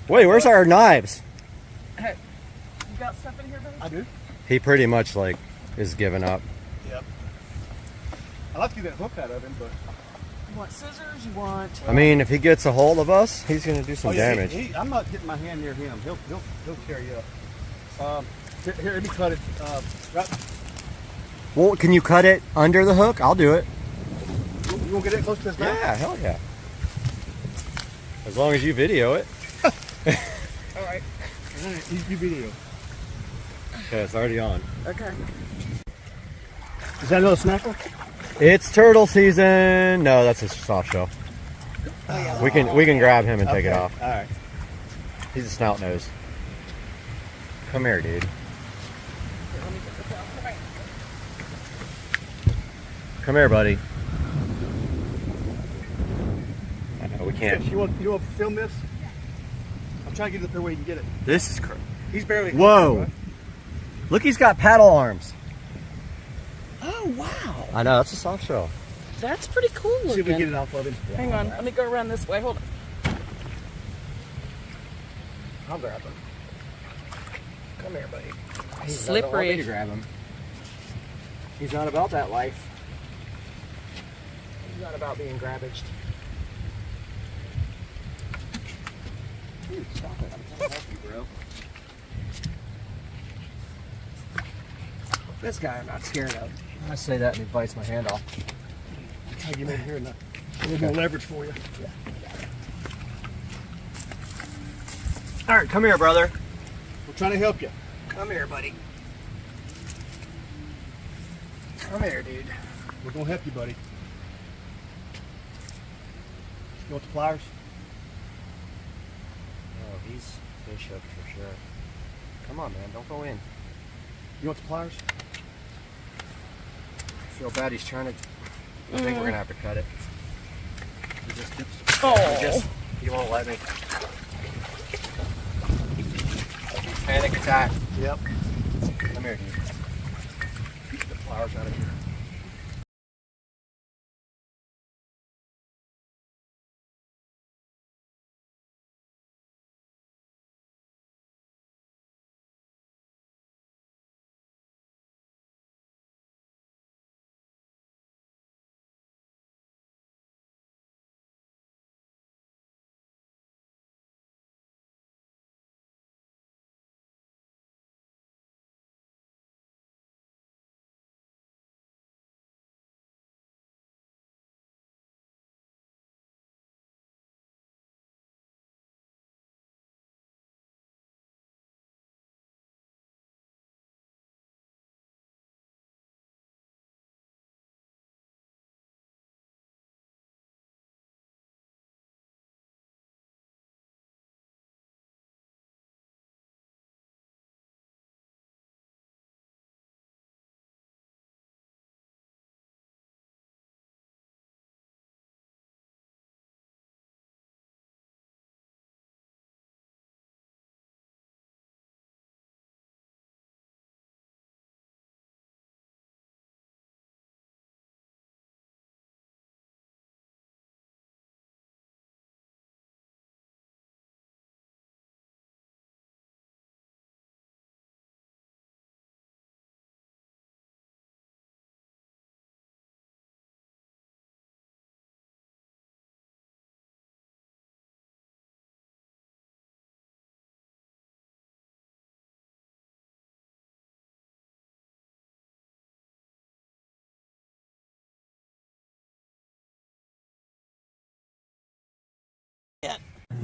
S8: Wait, where's our knives?
S6: Hey, you got stuff in here, baby? I do.
S8: He pretty much like is giving up.
S6: Yep. I'd like to get that hook out of him, but. You want scissors? You want?
S8: I mean, if he gets a hold of us, he's going to do some damage.
S6: I'm not getting my hand near him. He'll carry you up. Here, let me cut it. Right.
S8: Well, can you cut it under the hook? I'll do it.
S16: You want to get it close to this mouth?
S8: Yeah, hell yeah. As long as you video it.
S16: All right. You video.
S8: Okay, it's already on.
S16: Okay. Is that a little snapper?
S8: It's turtle season. No, that's a soft shell.
S16: Oh, yeah.
S8: We can grab him and take it off.
S16: All right.
S8: He's a snout nose. Come here, dude. Come here, buddy. I know we can't.
S16: You want to film this? I'm trying to get it up there where you can get it.
S8: This is crazy.
S16: He's barely.
S8: Whoa!
S16: Right?
S8: Look, he's got paddle arms.
S6: Oh, wow.
S8: I know, that's a soft shell.
S6: That's pretty cool looking.
S16: See if we can get it off of him.
S6: Hang on, let me go around this way. Hold on.
S16: I'll grab him. Come here, buddy. He's
S6: Slippery.
S16: Don't want me to grab him. He's not about that life. He's not about being grabbaged. Dude, stop it. I'm trying to help you, bro. This guy I'm not scared of. I say that and he bites my hand off. I'm trying to get him in here and a little more leverage for you. Yeah.
S8: All right, come here, brother.
S16: We're trying to help you. Come here, buddy. Come here, dude. We're going to help you, buddy. You want the pliers?
S8: Oh, he's fish up for sure. Come on, man, don't go in.
S16: You want the pliers?
S8: I feel bad he's trying to... I think we're going to have to cut it. He won't let me. Panic attack.
S16: Yep.
S8: Come here, dude.
S16: Keep the pliers out of here.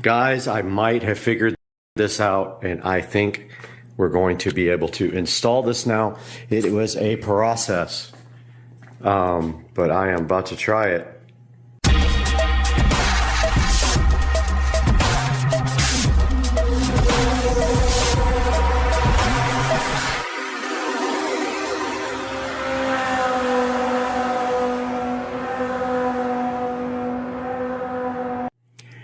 S8: Guys, I might have figured this out, and I think we're going to be able to install this now. It was a process, but I am about to try it.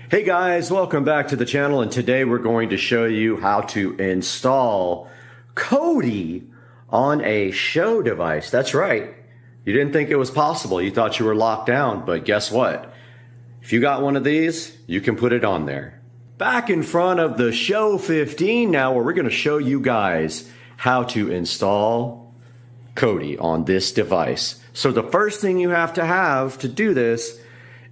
S8: Hey guys, welcome back to the channel, and today we're going to show you how to install Kodi on a show device. That's right. You didn't think it was possible. You thought you were locked down, but guess what? If you got one of these, you can put it on there. Back in front of the Show 15 now, where we're going to show you guys how to install Kodi on this device. So the first thing you have to do this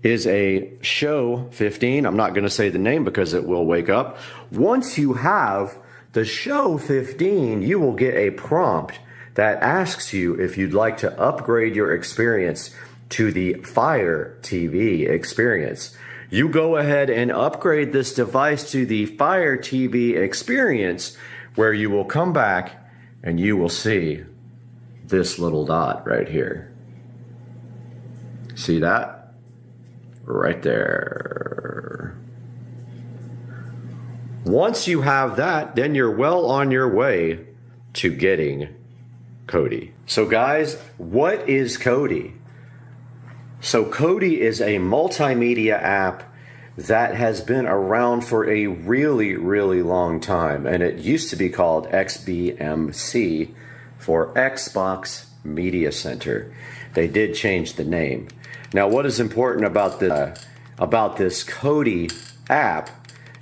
S8: is a Show 15. I'm not going to say the name because it will wake up. Once you have the Show 15, you will get a prompt that asks you if you'd like to upgrade your experience to the Fire TV experience. You go ahead and upgrade this device to the Fire TV experience, where you will come back and you will see this little dot right here. See that? Right there. Once you have that, then you're well on your way to getting Kodi. So guys, what is Kodi? So Kodi is a multimedia app that has been around for a really, really long time. And it used to be called XBMC for Xbox Media Center. They did change the name. Now, what is important about this Kodi app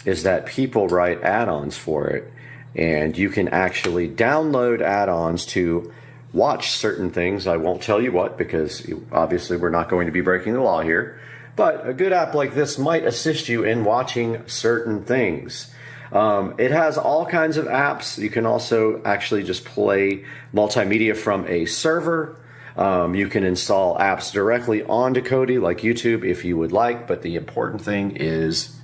S8: is that people write add-ons for it, and you can actually download add-ons to watch certain things. I won't tell you what, because obviously we're not going to be breaking the law here, but a good app like this might assist you in watching certain things. It has all kinds of apps. You can also actually just play multimedia from a server. You can install apps directly onto Kodi, like YouTube, if you would like, but the important thing is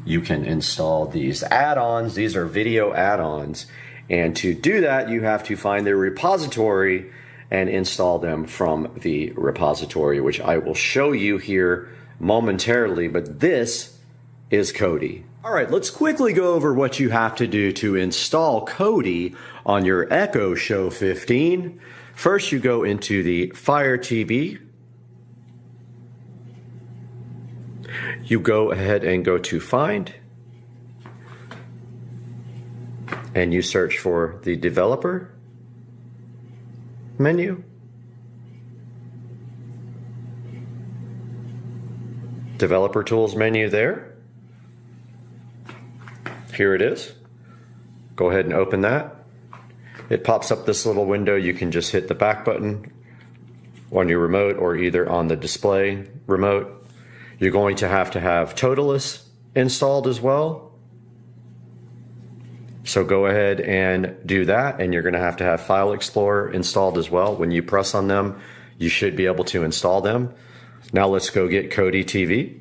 S8: you can install these add-ons. These are video add-ons, and to do that, you have to find their repository and install them from the repository, which I will show you here momentarily, but this is Kodi. All right, let's quickly go over what you have to do to install Kodi on your Echo Show 15. First, you go into the Fire TV. You go ahead and go to Find, and you search for the Developer menu. Developer Tools menu there. Here it is. Go ahead and open that. It pops up this little window. You can just hit the back button on your remote or either on the display remote. You're going to have Toolless installed as well. So go ahead and do that, and you're going to have File Explorer installed as well. When you press on them, you should be able to install them. Now let's go get Kodi TV.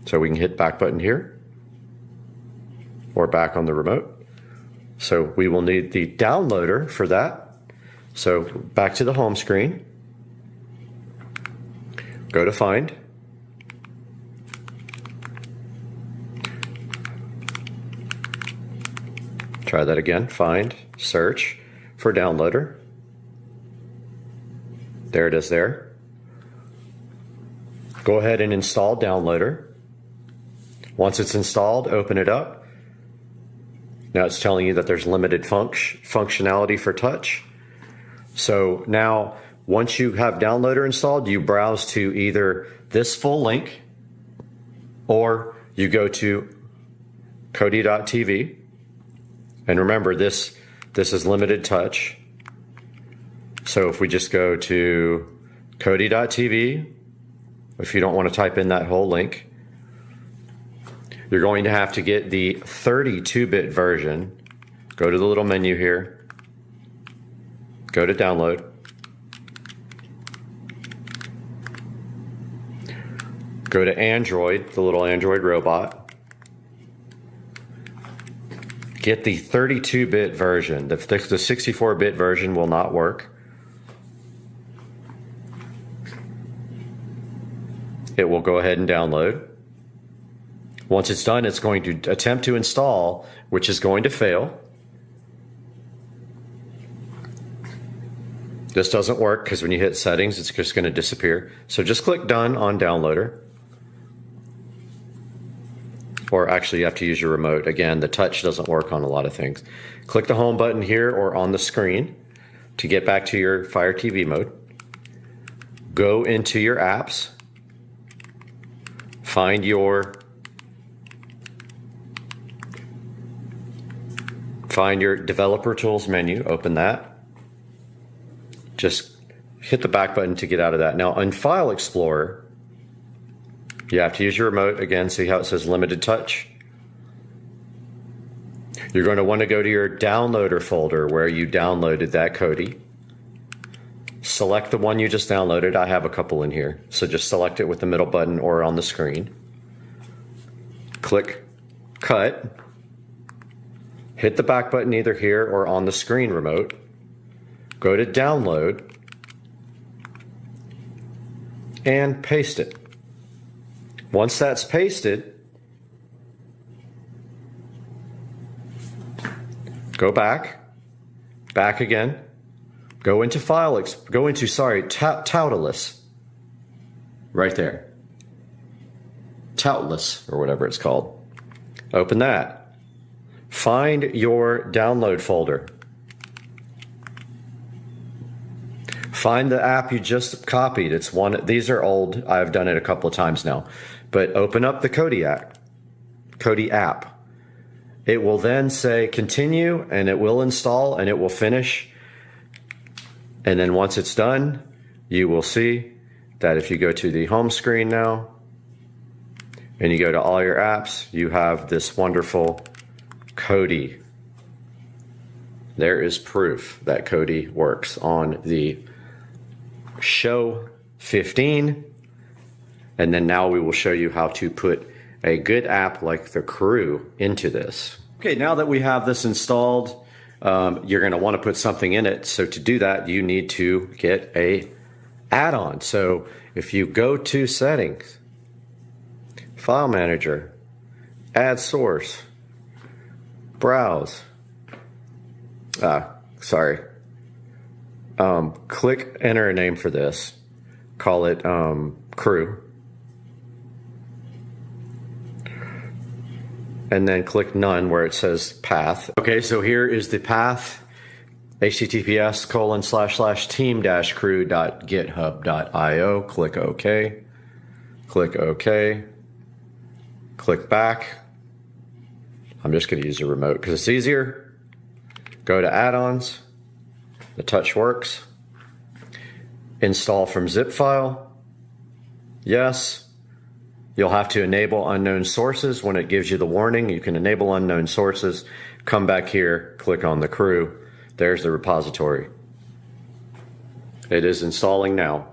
S8: So we can hit back button here or back on the remote. So we will need the downloader for that. So back to the home screen. Go to Find. Try that again. Find, search for downloader. There it is there. Go ahead and install downloader. Once it's installed, open it up. Now it's telling you that there's limited functionality for touch. So now, once you have downloader installed, you browse to either this full link or you go to Kodi.tv. And remember, this is limited touch. So if we just go to Kodi.tv, if you don't want to type in that whole link, you're going to have to get the 32-bit version. Go to the little menu here. Go to download. Go to Android, the little Android robot. Get the 32-bit version. The 64-bit version will not work. It will go ahead and download. Once it's done, it's going to attempt to install, which is going to fail. This doesn't work because when you hit settings, it's just going to disappear. So just click done on downloader. Or actually you have to use your remote. Again, the touch doesn't work on a lot of things. Click the home button here or on the screen to get back to your Fire TV mode. Go into your apps. Find your Developer Tools menu. Open that. Just hit the back button to get out of that. Now on File Explorer, you have to use your remote again. See how it says limited touch? You're going to want to go to your downloader folder where you downloaded that Kodi. Select the one you just downloaded. I have a couple in here. So just select it with the middle button or on the screen. Click cut. Hit the back button either here or on the screen remote. Go to download and paste it. Once that's pasted, go back again, go into Toolless, right there. Toolless, or whatever it's called. Open that. Find your download folder. Find the app you just copied. It's one, these are old. I've done it a couple of times now. But open up the Kodi app. It will then say continue, and it will install, and it will finish. And then once it's done, you will see that if you go to the home screen now, and you go to all your apps, you have this wonderful Kodi. There is proof that Kodi works on the Show 15. And then now we will show you how to put a good app like the Crew into this. Okay, now that we have this installed, you're going to want to put something in it. So to do that, you need to get a add-on. So if you go to Settings, File Manager, Add Source, Browse, click enter a name for this, call it Crew, and then click none where it says path. Okay, so here is the path, https://team-crew.github.io. Click OK, click OK, click back. I'm just going to use a remote because it's easier. Go to add-ons. The touch works. Install from zip file. Yes. You'll have to enable unknown sources when it gives you the warning. You can enable unknown sources. Come back here, click on the Crew. There's the repository. It is installing now.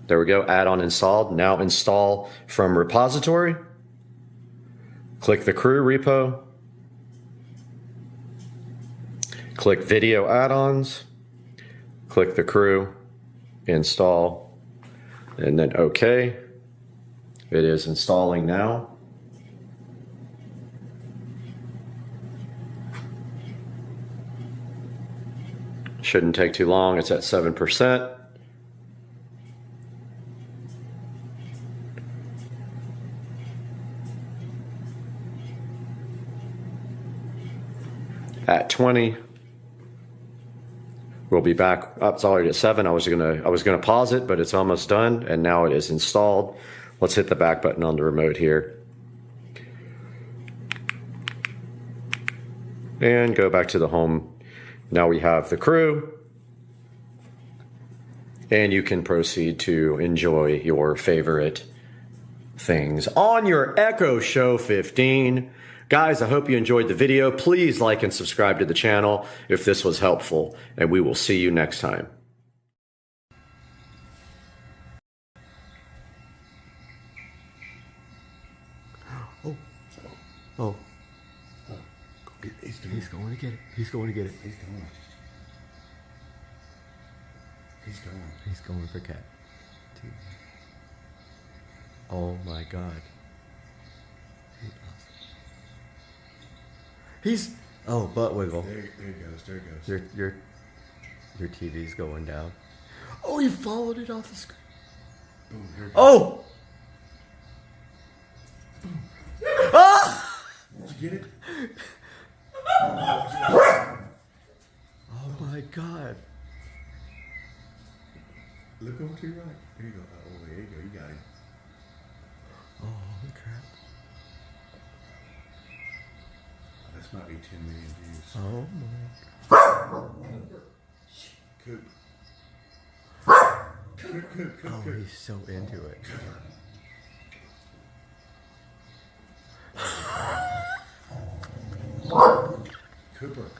S8: There we go, add-on installed. Now install from repository. Click the Crew repo. Click video add-ons. Click the Crew, install, and then OK. It is installing now. Shouldn't take too long. It's at 7%. At 20. We'll be back up. It's already at 7. I was gonna pause it, but it's almost done, and now it is installed. Let's hit the back button on the remote here. And go back to the home. Now we have the Crew. And you can proceed to enjoy your favorite things on your Echo Show 15. Guys, I hope you enjoyed the video. Please like and subscribe to the channel if this was helpful, and we will see you next time. Oh. He's going to get it. He's going to get it. He's going. He's going. He's going for cat. Oh my God. He's butt wiggle. There he goes. There he goes. Your TV's going down. Oh, you followed it off the screen. Boom. Here it goes. Oh. Boom. Ah! Did you get it? Oh my God. Look over to your right. There you go. Oh, there you go. You got it. Oh, holy crap. This might be 10 million views. Oh my. Coop. Oh, he's so into it.
S17: Cooper.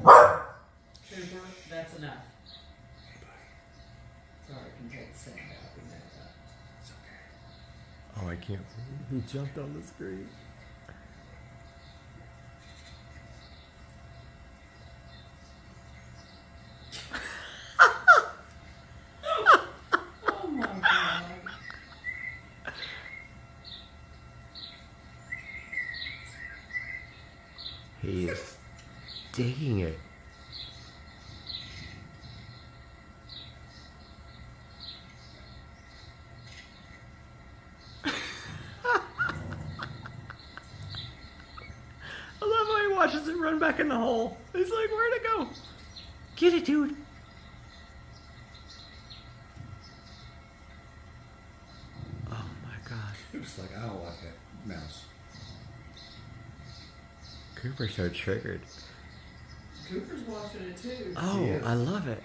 S6: Cooper, that's enough. Sorry, I can take the sound out. We know that.
S17: It's okay.
S8: Oh, I can't believe he jumped on the screen.
S6: Oh my God.
S8: He is digging it. I love how he watches it run back in the hole. He's like, where'd it go? Get it, dude. Oh my God.
S17: Cooper's like, I don't like that mouse.
S8: Cooper's so triggered.
S6: Cooper's watching it too.
S8: Oh, I love it.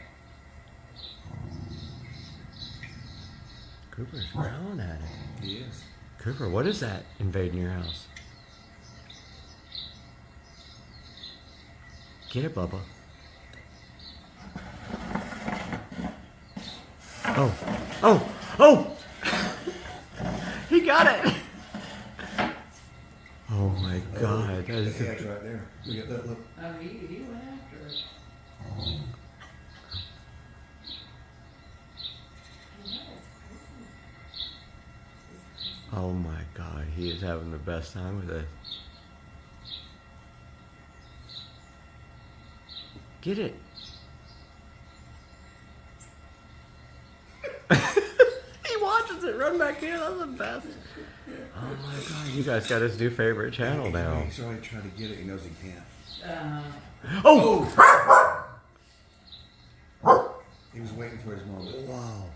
S8: Cooper's growling at it.
S17: He is.
S8: Cooper, what is that invading your house? Get it, Bubba. Oh. Oh. Oh! He got it! Oh my God. That is
S17: the edge right there. Look at that, look.
S6: Oh, he went after it.
S8: Oh my God, he is having the best time with it. Get it. He watches it run back in. That's the best. Oh my God, you guys got his new favorite channel now.
S17: He's already trying to get it. He knows he can't.
S8: Oh!
S17: He was waiting for his moment.
S8: Wow.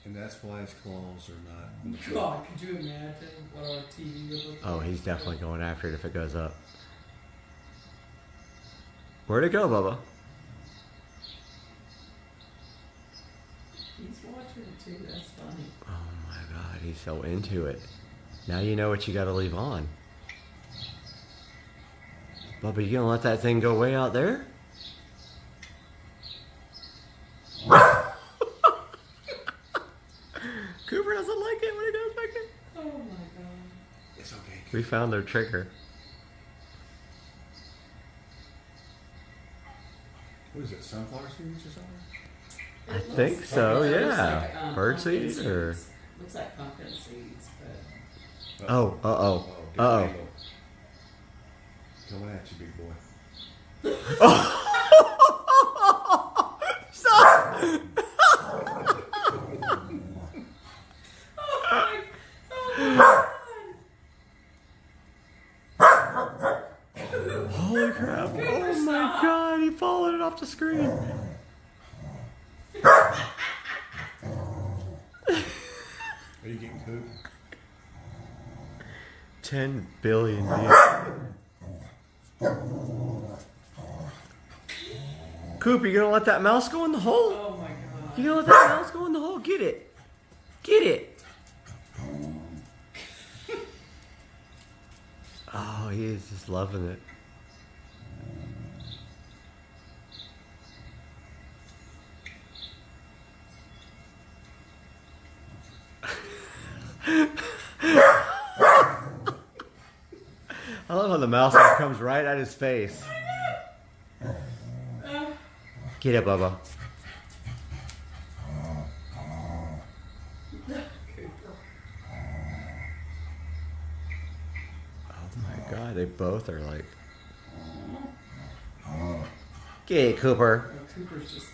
S17: And that's why his claws are not in the floor.
S6: God, could you imagine what our TV would look like?
S8: Oh, he's definitely going after it if it goes up. Where'd it go, Bubba?
S6: He's watching it too, that's funny.
S8: Oh my God, he's so into it. Now you know what you gotta leave on. Bubba, you gonna let that thing go way out there? Cooper doesn't like it when it goes back in.
S6: Oh my God.
S17: It's okay.
S8: We found their trigger.
S17: What is it, sunflower seeds or something?
S8: I think so, yeah.
S6: Like,
S8: Birdseed or...
S6: Looks like pumpkin seeds, but...
S8: Oh, uh-oh. Uh-oh.
S17: Coming at you, big boy.
S8: Stop! Holy crap. Oh my God, he followed it off the screen.
S17: Are you getting Coop?
S8: 10 billion views. Coop, you gonna let that mouse go in the hole?
S6: Oh my God.
S8: You gonna let that mouse go in the hole? Get it. Get it. Oh, he is just loving it. I love how the mouse comes right at his face. Get it, Bubba. Oh my God, they both are like... Get it, Cooper.
S6: Cooper's just...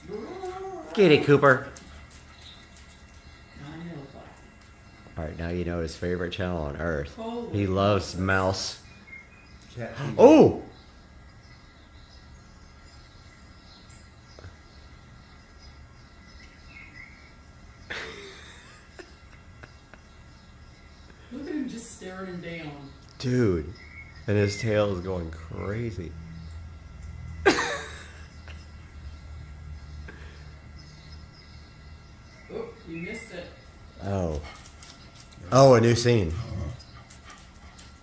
S8: Get it, Cooper.
S6: I know.
S8: Alright, now you know his favorite channel on earth.
S6: Holy
S8: He loves mouse.
S17: Cat
S8: Oh!
S6: Look at him just staring him down.
S8: Dude. And his tail is going crazy. Oh. Oh, a new scene.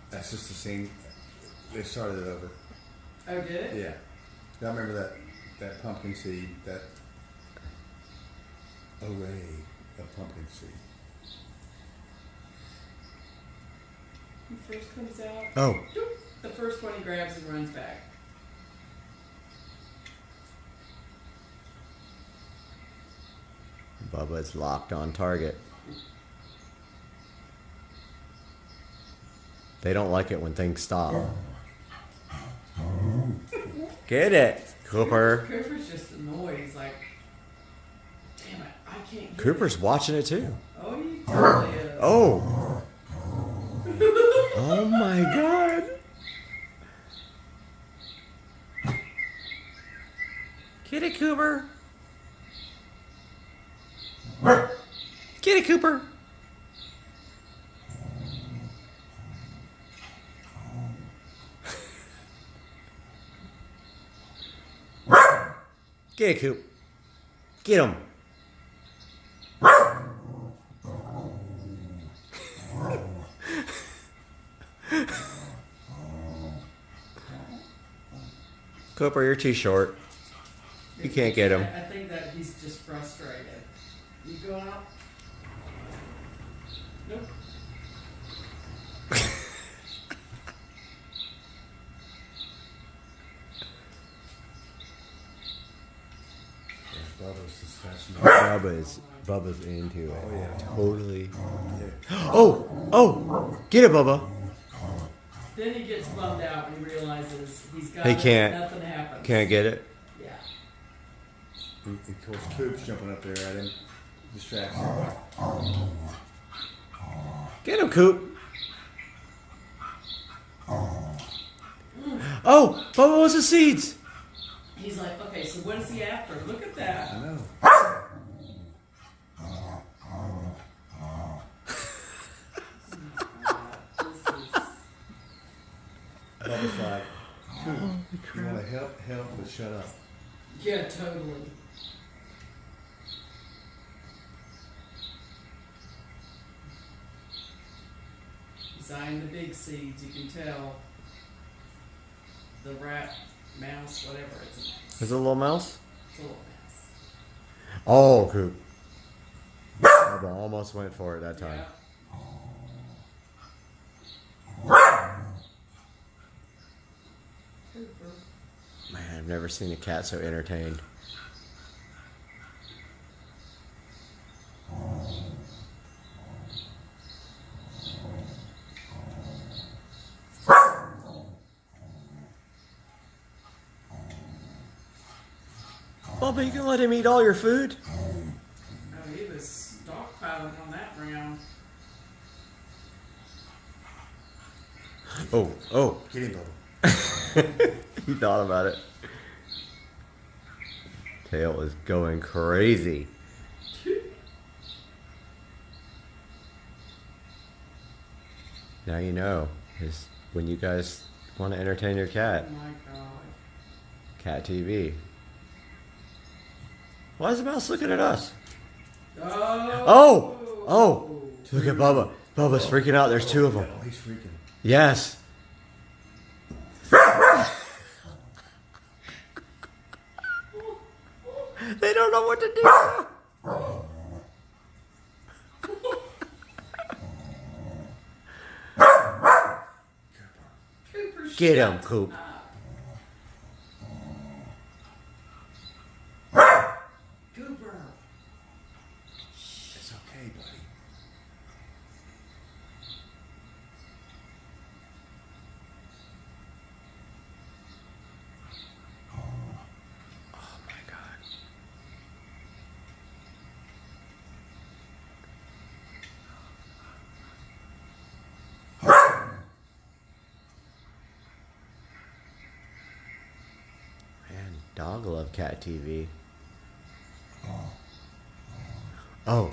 S17: That's just the scene. They started it over.
S6: Oh, did it?
S17: Yeah. I remember that pumpkin seed, that array of pumpkin seed.
S6: He first comes out.
S8: Oh.
S6: The first one he grabs and runs back.
S8: Bubba's locked on target. They don't like it when things stop. Get it, Cooper.
S6: Cooper's just annoyed. He's like, damn it, I can't get
S8: Cooper's watching it too.
S6: Oh, he totally is.
S8: Oh. Oh my God. Get it, Cooper. Get it, Cooper. Get it, Coop. Get him. Cooper, you're too short. You can't get him.
S6: I think that he's just frustrated. You go out? Nope.
S8: Bubba's into it.
S17: Oh, yeah.
S8: Totally. Oh, get it, Bubba.
S6: Then he gets bummed out when he realizes he's got
S8: He can't.
S6: nothing happens.
S8: Can't get it.
S6: Yeah.
S17: And of course, Coop's jumping up there at him, distracts him.
S8: Get him, Coop. Oh, Bubba wants the seeds.
S6: He's like, okay, so what is he after? Look at that.
S17: I know. Bubba's like, Coop, you want to help, but shut up.
S6: Yeah, totally. He's eyeing the big seeds. You can tell the rat, mouse, whatever. It's a mouse.
S8: Is it a little mouse?
S6: It's a little mouse.
S8: Oh, Coop. Bubba almost went for it that time.
S6: Yeah.
S8: Man, I've never seen a cat so entertained. Bubba, you can let him eat all your food?
S6: Oh, he was stockpiling on that round.
S8: Oh.
S17: Get him, Bubba.
S8: He thought about it. Tail is going crazy. Now you know. Is when you guys want to entertain your cat.
S6: Oh my God.
S8: Cat TV. Why is the mouse looking at us? Oh! Look at Bubba. Bubba's freaking out. There's two of them.
S17: Oh, he's freaking.
S8: Yes. They don't know what to do. Get him, Coop.
S6: Cooper.
S17: It's okay, buddy.
S8: Oh my God. Man, dog love cat TV. Oh.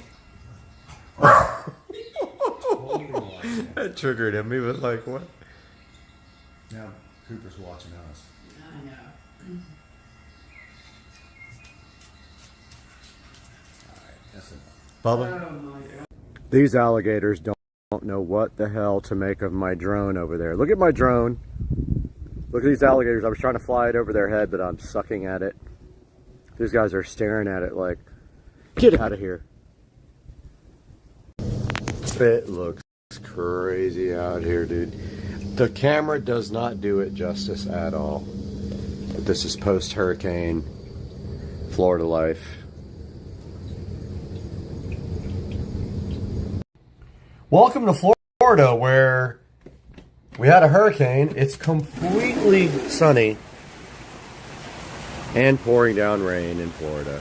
S8: That triggered him. He was like, what?
S17: Now Cooper's watching us.
S6: I know.
S17: Alright, that's enough.
S8: Bubba?
S6: Oh my God.
S1: These alligators don't know what the hell to make of my drone over there. Look at my drone. Look at these alligators. I was trying to fly it over their head, but I'm sucking at it. These guys are staring at it like, get out of here. It looks crazy out here, dude. The camera does not do it justice at all. But this is post-hurricane Florida life. Welcome to Florida, where we had a hurricane. It's completely sunny and pouring down rain in Florida.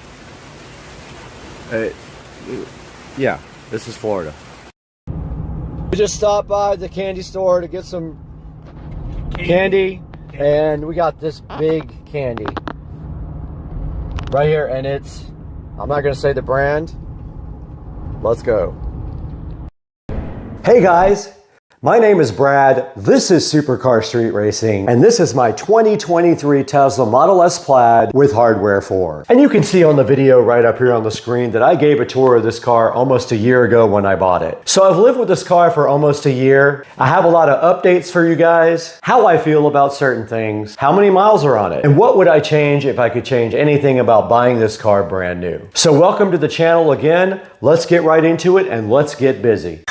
S1: Yeah, this is Florida. We just stopped by the candy store to get some candy, and we got this big candy right here, and it's, I'm not gonna say the brand. Let's go. Hey guys, my name is Brad, this is Supercar Street Racing, and this is my 2023 Tesla Model S Plaid with Hardware 4. And you can see on the video right up here on the screen that I gave a tour of this car almost a year ago when I bought it. So I've lived with this car for almost a year. I have a lot of updates for you guys, how I feel about certain things, how many miles are on it, and what would I change if I could change anything about buying this car brand new. So welcome to the channel again. Let's get right into it and let's get busy.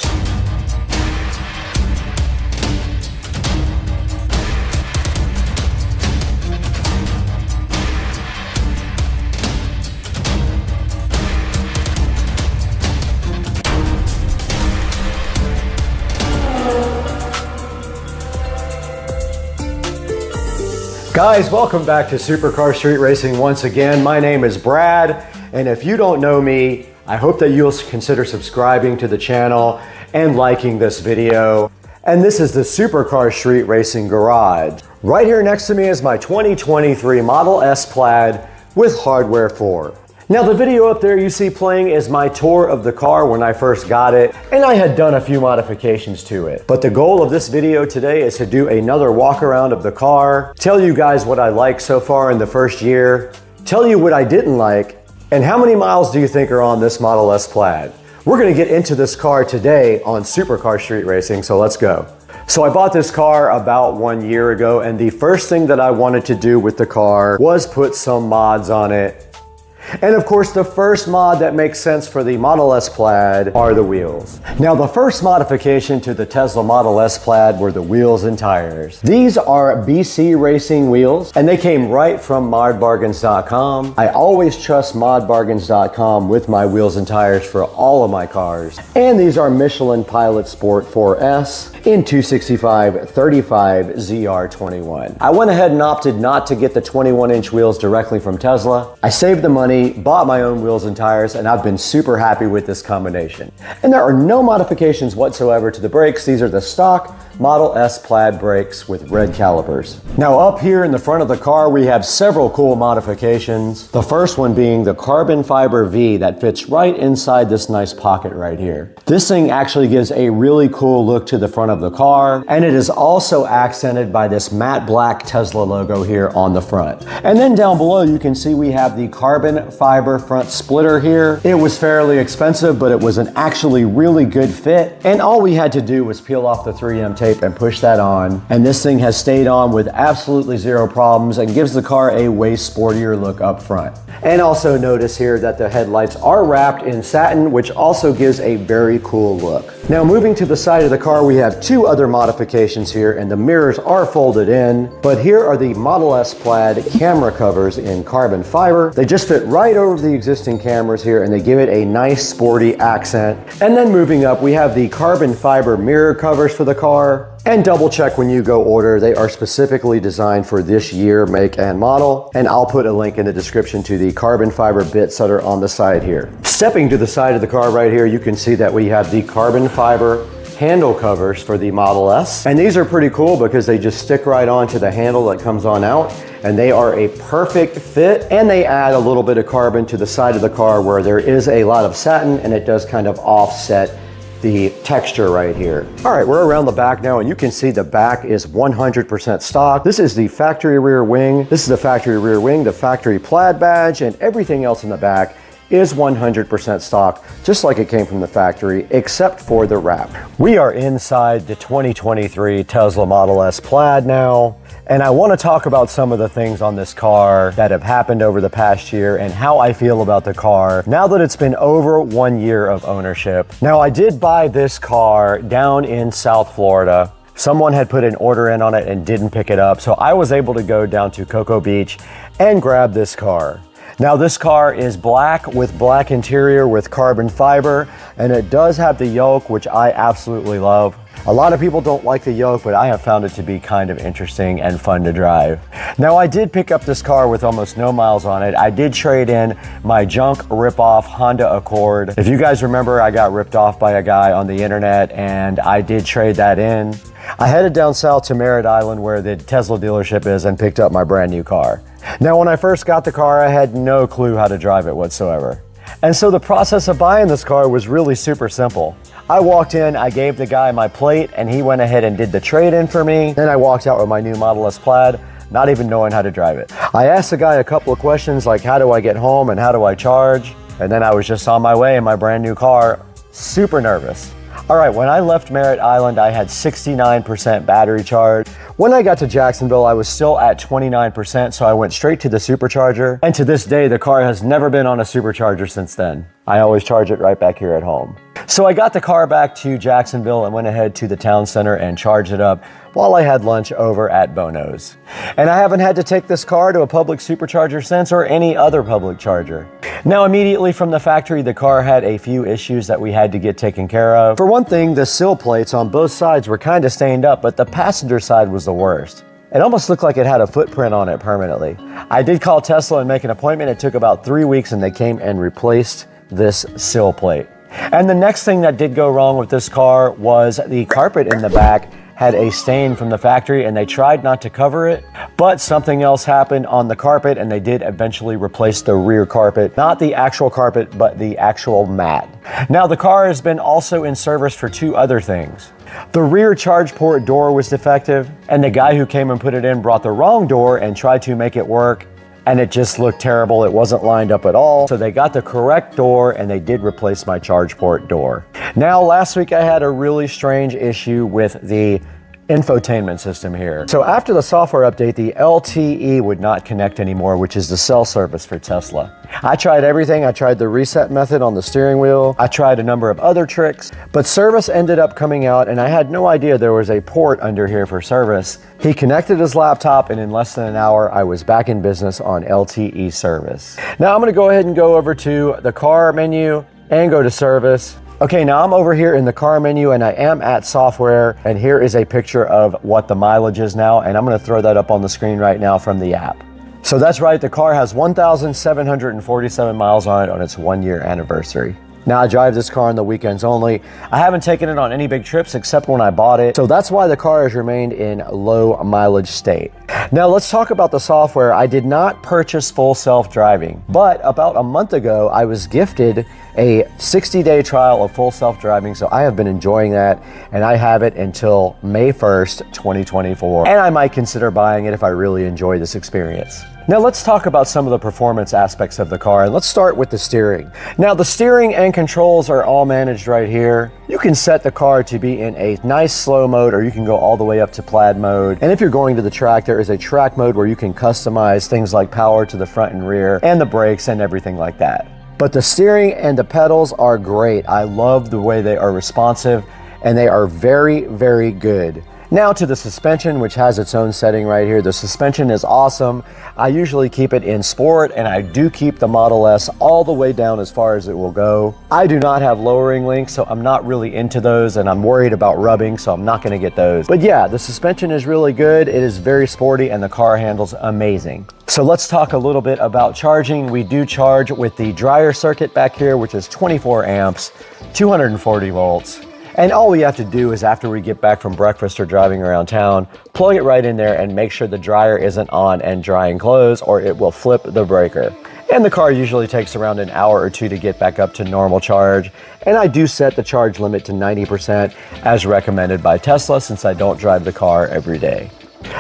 S1: Guys, welcome back to Supercar Street Racing once again. My name is Brad, and if you don't know me, I hope that you'll consider subscribing to the channel and liking this video. And this is the Supercar Street Racing Garage. Right here next to me is my 2023 Model S Plaid with Hardware 4. Now the video up there you see playing is my tour of the car when I first got it, and I had done a few modifications to it. But the goal of this video today is to do another walk around of the car, tell you guys what I like so far in the first year, tell you what I didn't like, and how many miles do you think are on this Model S Plaid? We're gonna get into this car today on Supercar Street Racing, so let's go. So I bought this car about 1 year ago, and the first thing that I wanted to do with the car was put some mods on it. And of course, the first mod that makes sense for the Model S Plaid are the wheels. Now, the first modification to the Tesla Model S Plaid were the wheels and tires. These are BC Racing wheels, and they came right from modbargains.com. I always trust modbargains.com with my wheels and tires for all of my cars. And these are Michelin Pilot Sport 4S in 265/35 ZR21. I went ahead and opted not to get the 21-inch wheels directly from Tesla. I saved the money, bought my own wheels and tires, and I've been super happy with this combination. And there are no modifications whatsoever to the brakes. These are the stock Model S Plaid brakes with red calipers. Now up here in the front of the car we have several cool modifications. The first one being the carbon fiber V that fits right inside this nice pocket right here. This thing actually gives a really cool look to the front of the car, and it is also accented by this matte black Tesla logo here on the front. And then down below you can see we have the carbon fiber front splitter here. It was fairly expensive, but it was an actually really good fit, and all we had to do was peel off the 3M tape and push that on, and this thing has stayed on with absolutely zero problems and gives the car a way sportier look up front. And also notice here that the headlights are wrapped in satin, which also gives a very cool look. Now moving to the side of the car, we have two other modifications here, and the mirrors are folded in, but here are the Model S Plaid camera covers in carbon fiber. They just fit right over the existing cameras here, and they give it a nice sporty accent. And then moving up, we have the carbon fiber mirror covers for the car. And double check when you go order, they are specifically designed for this year, make, and model. And I'll put a link in the description to the carbon fiber bits that are on the side here. Stepping to the side of the car right here, you can see that we have the carbon fiber handle covers for the Model S. And these are pretty cool because they just stick right onto the handle that comes on out, and they are a perfect fit, and they add a little bit of carbon to the side of the car where there is a lot of satin, and it does kind of offset the texture right here. All right, we're around the back now, and you can see the back is 100% stock. This is the factory rear wing. This is the factory rear wing, the factory plaid badge, and everything else in the back
S8: is 100% stock, just like it came from the factory, except for the wrap. We are inside the 2023 Tesla Model S Plaid now, and I want to talk about some of the things on this car that have happened over the past year and how I feel about the car now that it's been over 1 year of ownership. Now, I did buy this car down in South Florida. Someone had put an order in on it and didn't pick it up, so I was able to go down to Cocoa Beach and grab this car. Now, this car is black with black interior with carbon fiber, and it does have the yoke, which I absolutely love. A lot of people don't like the yoke, but I have found it to be kind of interesting and fun to drive. Now, I did pick up this car with almost no miles on it. I did trade in my junk rip-off Honda Accord. If you guys remember, I got ripped off by a guy on the internet, and I did trade that in. I headed down south to Merritt Island, where the Tesla dealership is, and picked up my brand new car. Now, when I first got the car, I had no clue how to drive it whatsoever. And so the process of buying this car was really super simple. I walked in, I gave the guy my plate, and he went ahead and did the trade-in for me. Then I walked out with my new Model S Plaid, not even knowing how to drive it. I asked the guy a couple of questions like, how do I get home and how do I charge? And then I was just on my way in my brand new car, super nervous. All right, when I left Merritt Island, I had 69% battery charge. When I got to Jacksonville, I was still at 29%, so I went straight to the supercharger. And to this day, the car has never been on a supercharger since then. I always charge it right back here at home. So I got the car back to Jacksonville and went ahead to the town center and charged it up while I had lunch over at Bono's. And I haven't had to take this car to a public supercharger since, or any other public charger. Now, immediately from the factory, the car had a few issues that we had to get taken care of. For one thing, the sill plates on both sides were kind of stained up, but the passenger side was the worst. It almost looked like it had a footprint on it permanently. I did call Tesla and make an appointment. It took about 3 weeks, and they came and replaced this sill plate. And the next thing that did go wrong with this car was the carpet in the back had a stain from the factory, and they tried not to cover it, but something else happened on the carpet, and they did eventually replace the rear carpet. Not the actual carpet, but the actual mat. Now, the car has been also in service for 2 other things. The rear charge port door was defective, and the guy who came and put it in brought the wrong door and tried to make it work, and it just looked terrible. It wasn't lined up at all. So they got the correct door, and they did replace my charge port door. Now, last week I had a really strange issue with the infotainment system here. So after the software update, the LTE would not connect anymore, which is the cell service for Tesla. I tried everything. I tried the reset method on the steering wheel. I tried a number of other tricks, but service ended up coming out, and I had no idea there was a port under here for service. He connected his laptop, and in less than an hour, I was back in business on LTE service. Now I'm gonna go ahead and go over to the car menu and go to service. Okay, now I'm over here in the car menu, and I am at software, and here is a picture of what the mileage is now, and I'm gonna throw that up on the screen right now from the app. So that's right, the car has 1,747 miles on it on its 1 year anniversary. Now, I drive this car on the weekends only. I haven't taken it on any big trips except when I bought it. So that's why the car has remained in low mileage state. Now, let's talk about the software. I did not purchase full self-driving, but about a month ago, I was gifted a 60-day trial of full self-driving. So I have been enjoying that, and I have it until May 1st, 2024. And I might consider buying it if I really enjoy this experience. Now let's talk about some of the performance aspects of the car, and let's start with the steering. Now the steering and controls are all managed right here. You can set the car to be in a nice slow mode, or you can go all the way up to plaid mode. And if you're going to the track, there is a track mode where you can customize things like power to the front and rear, and the brakes and everything like that. But the steering and the pedals are great. I love the way they are responsive, and they are very, very good. Now to the suspension, which has its own setting right here. The suspension is awesome. I usually keep it in sport, and I do keep the Model S all the way down as far as it will go. I do not have lowering links, so I'm not really into those, and I'm worried about rubbing, so I'm not gonna get those. But yeah, the suspension is really good. It is very sporty, and the car handles amazing. So let's talk a little bit about charging. We do charge with the dryer circuit back here, which is 24 amps, 240 volts. And all we have to do is, after we get back from breakfast or driving around town, plug it right in there and make sure the dryer isn't on and drying clothes, or it will flip the breaker. And the car usually takes around an hour or two to get back up to normal charge. And I do set the charge limit to 90% as recommended by Tesla, since I don't drive the car every day.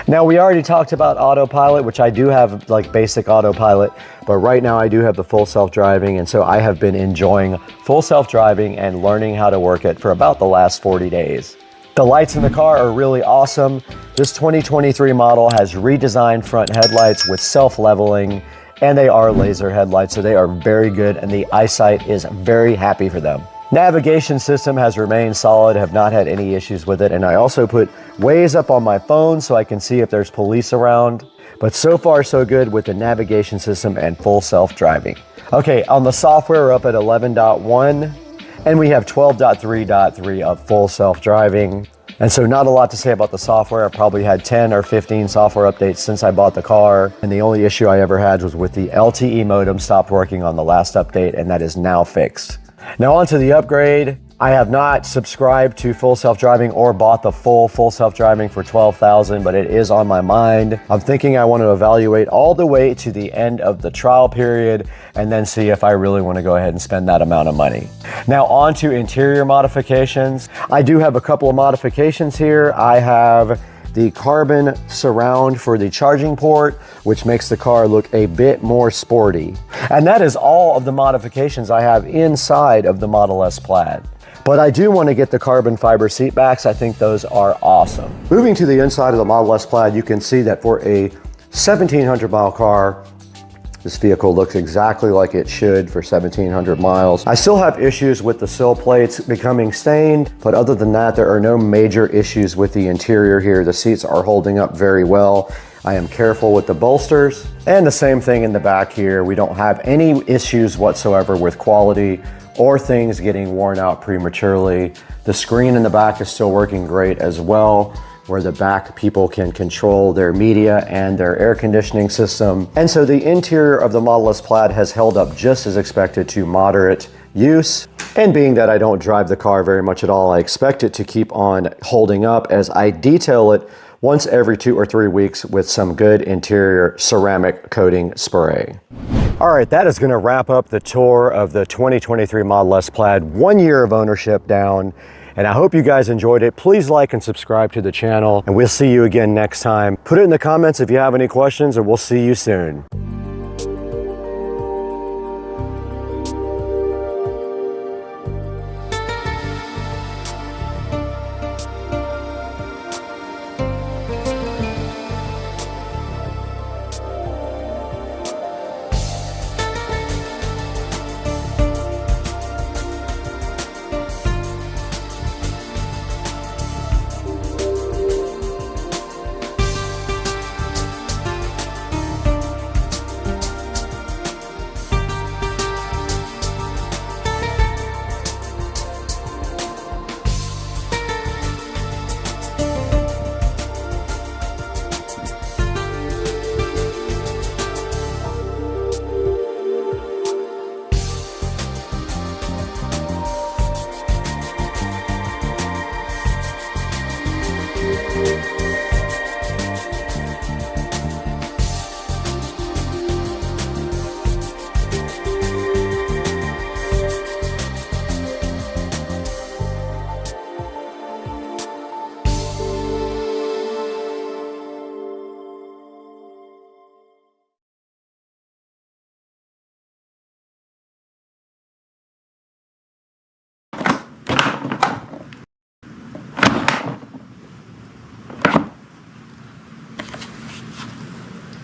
S8: Now, we already talked about autopilot, which I do have like basic autopilot, but right now I do have the full self-driving, and so I have been enjoying full self-driving and learning how to work it for about the last 40 days. The lights in the car are really awesome. This 2023 model has redesigned front headlights with self-leveling, and they are laser headlights, so they are very good, and the eyesight is very happy for them. Navigation system has remained solid, have not had any issues with it, and I also put Waze up on my phone so I can see if there's police around. But so far so good with the navigation system and full self-driving. Okay, on the software we're up at 11.1, and we have 12.3.3 of full self-driving. And so not a lot to say about the software. I probably had 10 or 15 software updates since I bought the car. And the only issue I ever had was with the LTE modem stopped working on the last update, and that is now fixed. Now on to the upgrade. I have not subscribed to full self-driving or bought the full self-driving for $12,000, but it is on my mind. I'm thinking I want to evaluate all the way to the end of the trial period and then see if I really want to go ahead and spend that amount of money. Now on to interior modifications. I do have a couple of modifications here. I have the carbon surround for the charging port, which makes the car look a bit more sporty. And that is all of the modifications I have inside of the Model S Plaid. But I do want to get the carbon fiber seat backs. I think those are awesome. Moving to the inside of the Model S Plaid, you can see that for a 1,700 mile car, this vehicle looks exactly like it should for 1,700 miles. I still have issues with the sill plates becoming stained, but other than that, there are no major issues with the interior here. The seats are holding up very well. I am careful with the bolsters, and the same thing in the back here. We don't have any issues whatsoever with quality or things getting worn out prematurely. The screen in the back is still working great as well, where the back people can control their media and their air conditioning system. And so the interior of the Model S Plaid has held up just as expected to moderate use. And being that I don't drive the car very much at all, I expect it to keep on holding up as I detail it once every 2 or 3 weeks with some good interior ceramic coating spray. All right, that is gonna wrap up the tour of the 2023 Model S Plaid, 1 year of ownership down. And I hope you guys enjoyed it. Please like and subscribe to the channel, and we'll see you again next time. Put it in the comments if you have any questions, and we'll see you soon.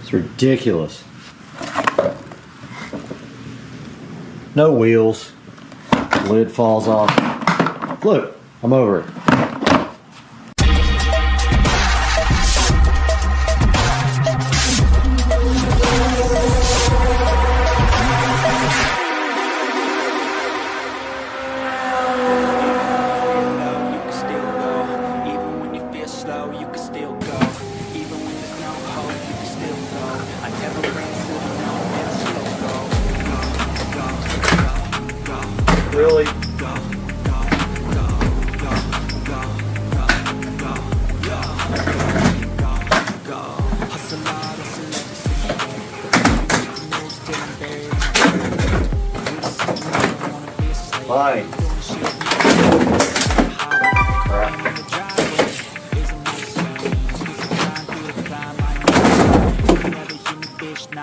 S8: It's ridiculous. No wheels. Lid falls off. Look, I'm over it. Really? Fine. Crap. Good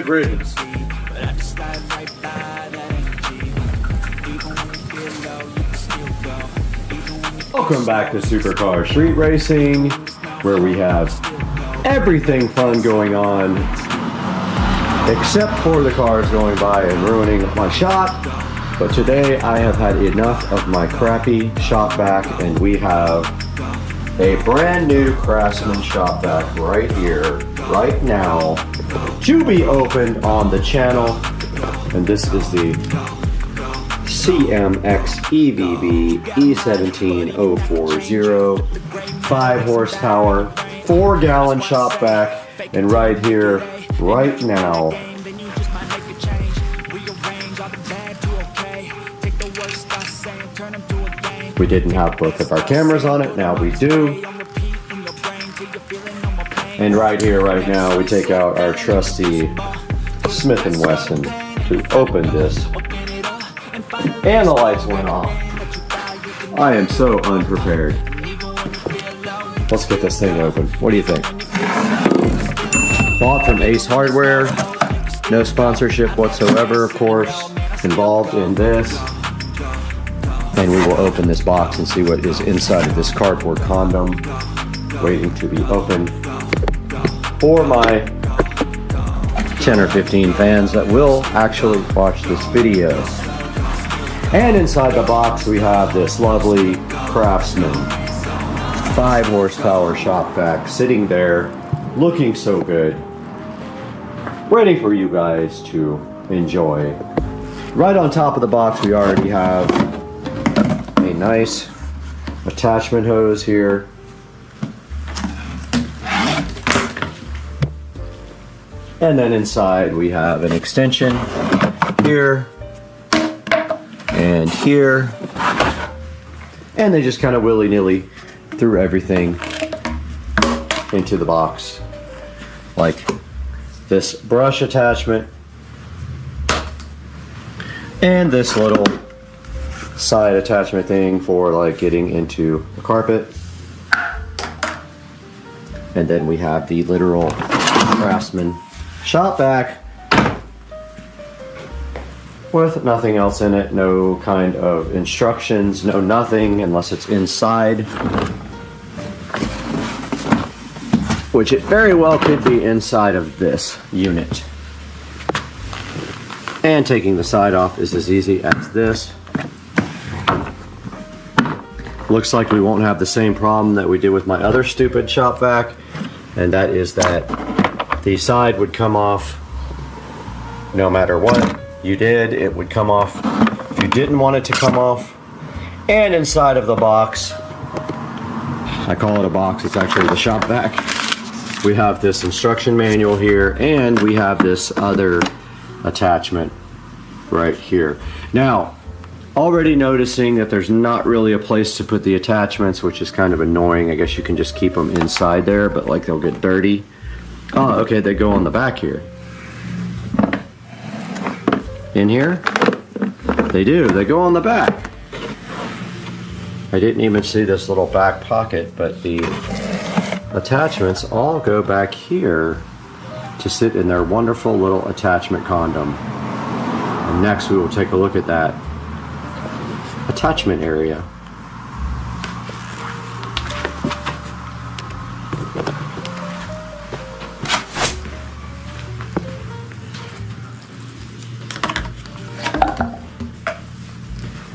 S8: riddance. Welcome back to Supercar Street Racing, where we have everything fun going on, except for the cars going by and ruining my shot. But today I have had enough of my crappy shop vac, and we have a brand new Craftsman shop vac right here, right now, to be opened on the channel. And this is the CMX EVB E17040, 5 horsepower, 4-gallon shop vac, and right here, right now, we didn't have both of our cameras on it, now we do. And right here, right now, we take out our trusty Smith & Wesson to open this. And the lights went off. I am so unprepared. Let's get this thing open. What do you think? Bought from Ace Hardware. No sponsorship whatsoever, of course, involved in this. And we will open this box and see what is inside of this cardboard condom, waiting to be opened for my 10 or 15 fans that will actually watch this video. And inside the box we have this lovely Craftsman 5 horsepower shop vac sitting there, looking so good, ready for you guys to enjoy. Right on top of the box we already have a nice attachment hose here. And then inside we have an extension here and here. And they just kind of willy-nilly threw everything into the box. Like this brush attachment and this little side attachment thing for like getting into the carpet. And then we have the literal Craftsman shop vac with nothing else in it, no kind of instructions, no nothing unless it's inside, which it very well could be inside of this unit. And taking the side off is as easy as this. Looks like we won't have the same problem that we did with my other stupid shop vac, and that is that the side would come off no matter what you did. It would come off if you didn't want it to come off. And inside of the box, I call it a box, it's actually the shop vac, we have this instruction manual here, and we have this other attachment right here. Now, already noticing that there's not really a place to put the attachments, which is kind of annoying. I guess you can just keep them inside there, but like they'll get dirty. Oh, okay, they go on the back here. In here? They do, they go on the back. I didn't even see this little back pocket, but the attachments all go back here to sit in their wonderful little attachment condom. And next we will take a look at that attachment area.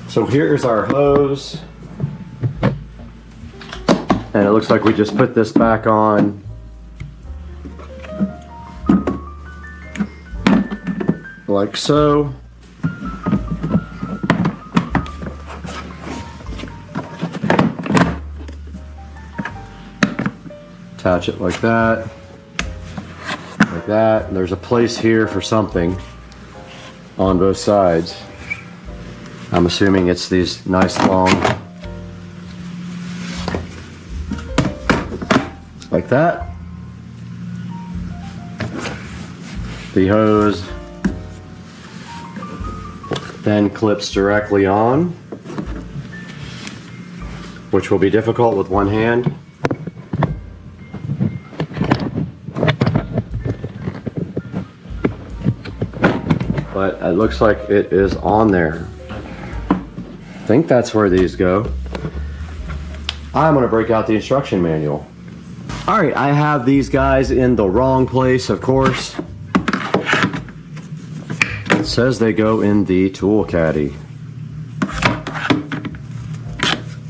S8: So here's our hose, and it looks like we just put this back on like so. Attach it like that, and there's a place here for something on both sides. I'm assuming it's these nice long, like that. The hose then clips directly on, which will be difficult with one hand. But it looks like it is on there. I think that's where these go. I'm gonna break out the instruction manual. All right, I have these guys in the wrong place, of course. It says they go in the tool caddy.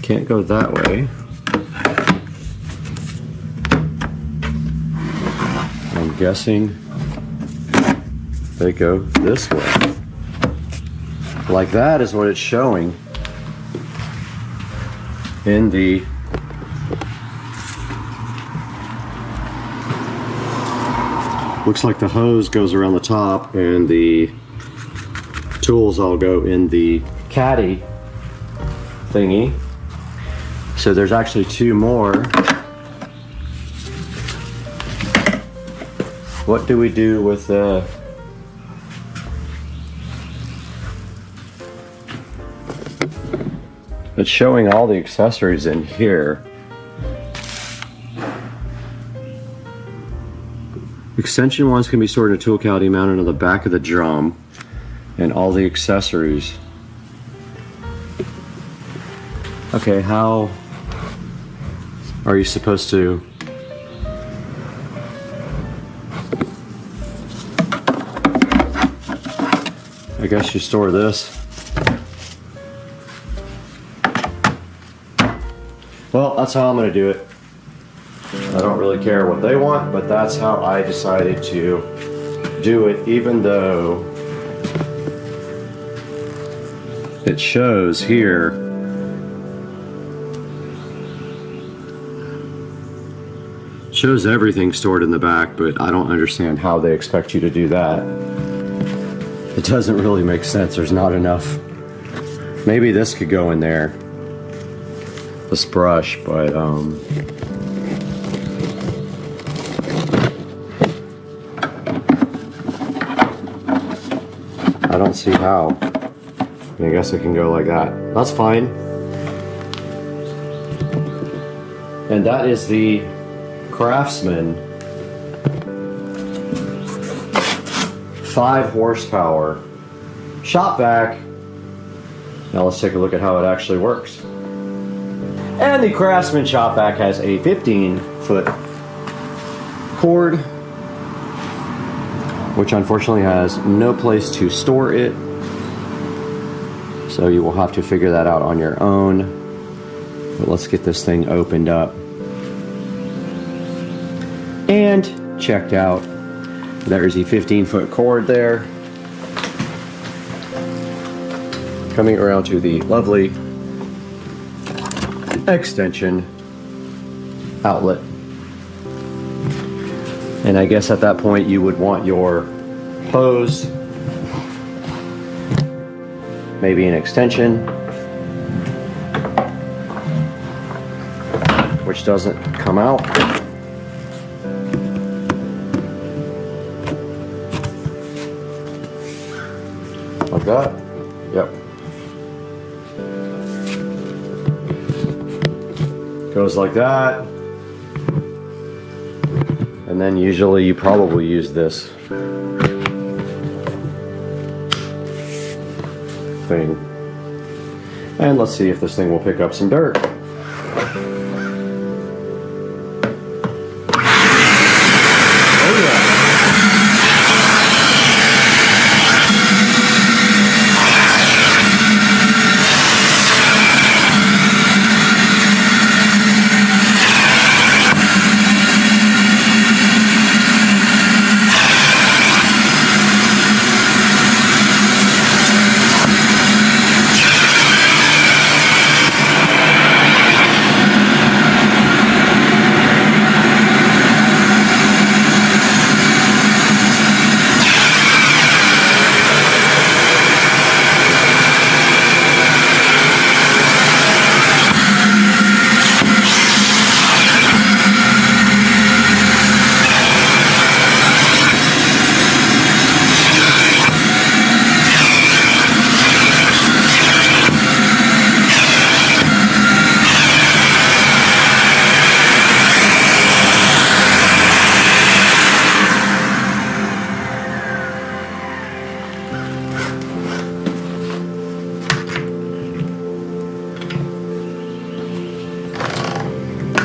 S8: Can't go that way. I'm guessing they go this way. Like that is what it's showing in the looks like the hose goes around the top and the tools all go in the caddy thingy. So there's actually two more. What do we do with the it's showing all the accessories in here. Extension ones can be stored in a tool caddy mounted on the back of the drum, and all the accessories. Okay, how are you supposed to? I guess you store this. Well, that's how I'm going to do it. I don't really care what they want, but that's how I decided to do it, even though it shows here shows everything stored in the back, but I don't understand how they expect you to do that. It doesn't really make sense. There's not enough. Maybe this could go in there, this brush, but I don't see how. I guess it can go like that. That's fine. And that is the Craftsman 5 horsepower shop vac. Now let's take a look at how it actually works. And the Craftsman shop vac has a 15-foot cord, which unfortunately has no place to store it. So you will have to figure that out on your own. But let's get this thing opened up and checked out. There's the 15-foot cord there. Coming around to the lovely extension outlet. And I guess at that point you would want your hose, maybe an extension, which doesn't come out. Like that. Yep. Goes like that. And then usually you probably use this thing. And let's see if this thing will pick up some dirt.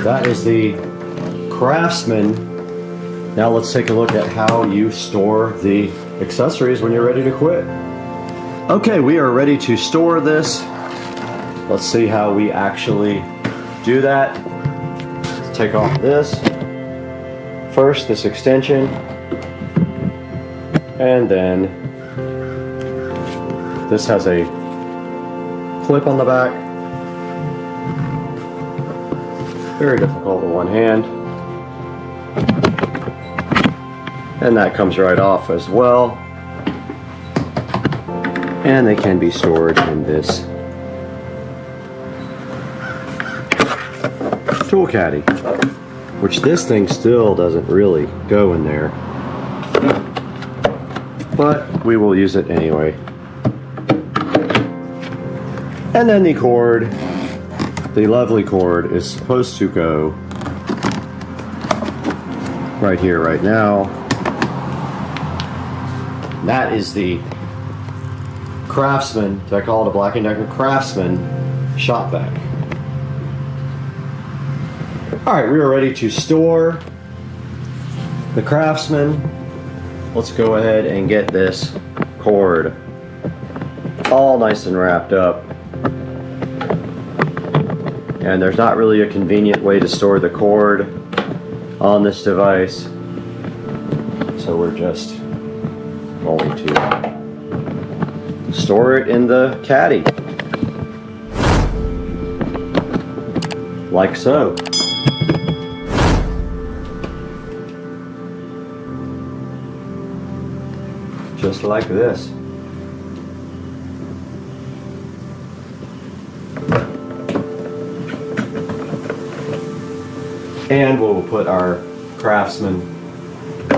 S8: That is the Craftsman. Now let's take a look at how you store the accessories when you're ready to quit. Okay, we are ready to store this. Let's see how we actually do that. Let's take off this. First, this extension. And then this has a clip on the back. Very difficult with one hand. And that comes right off as well. And they can be stored in this tool caddy, which this thing still doesn't really go in there, but we will use it anyway. And then the cord, the lovely cord, is supposed to go right here, right now. That is the Craftsman, did I call it a Black & Decker Craftsman shop vac. All right, we are ready to store the Craftsman. Let's go ahead and get this cord all nice and wrapped up. And there's not really a convenient way to store the cord on this device, so we're just going to store it in the caddy, like so. Just like this. And we'll put our Craftsman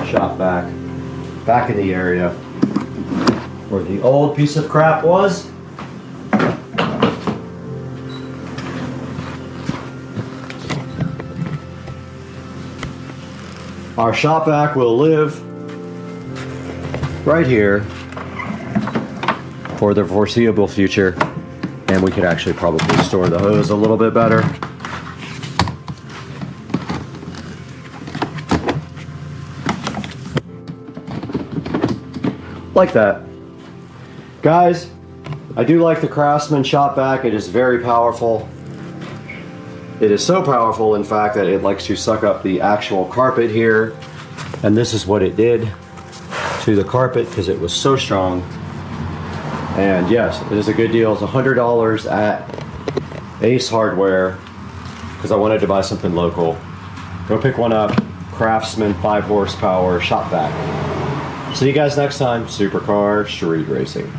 S8: shop vac back in the area where the old piece of crap was. Our shop vac will live right here for the foreseeable future, and we could actually probably store the hose a little bit better. Like that. Guys, I do like the Craftsman shop vac. It is very powerful. It is so powerful, in fact, that it likes to suck up the actual carpet here. And this is what it did to the carpet because it was so strong. And yes, it is a good deal. It's $100 at Ace Hardware because I wanted to buy something local. Go pick one up. Craftsman 5 horsepower shop vac. See you guys next time. Supercar Street Racing.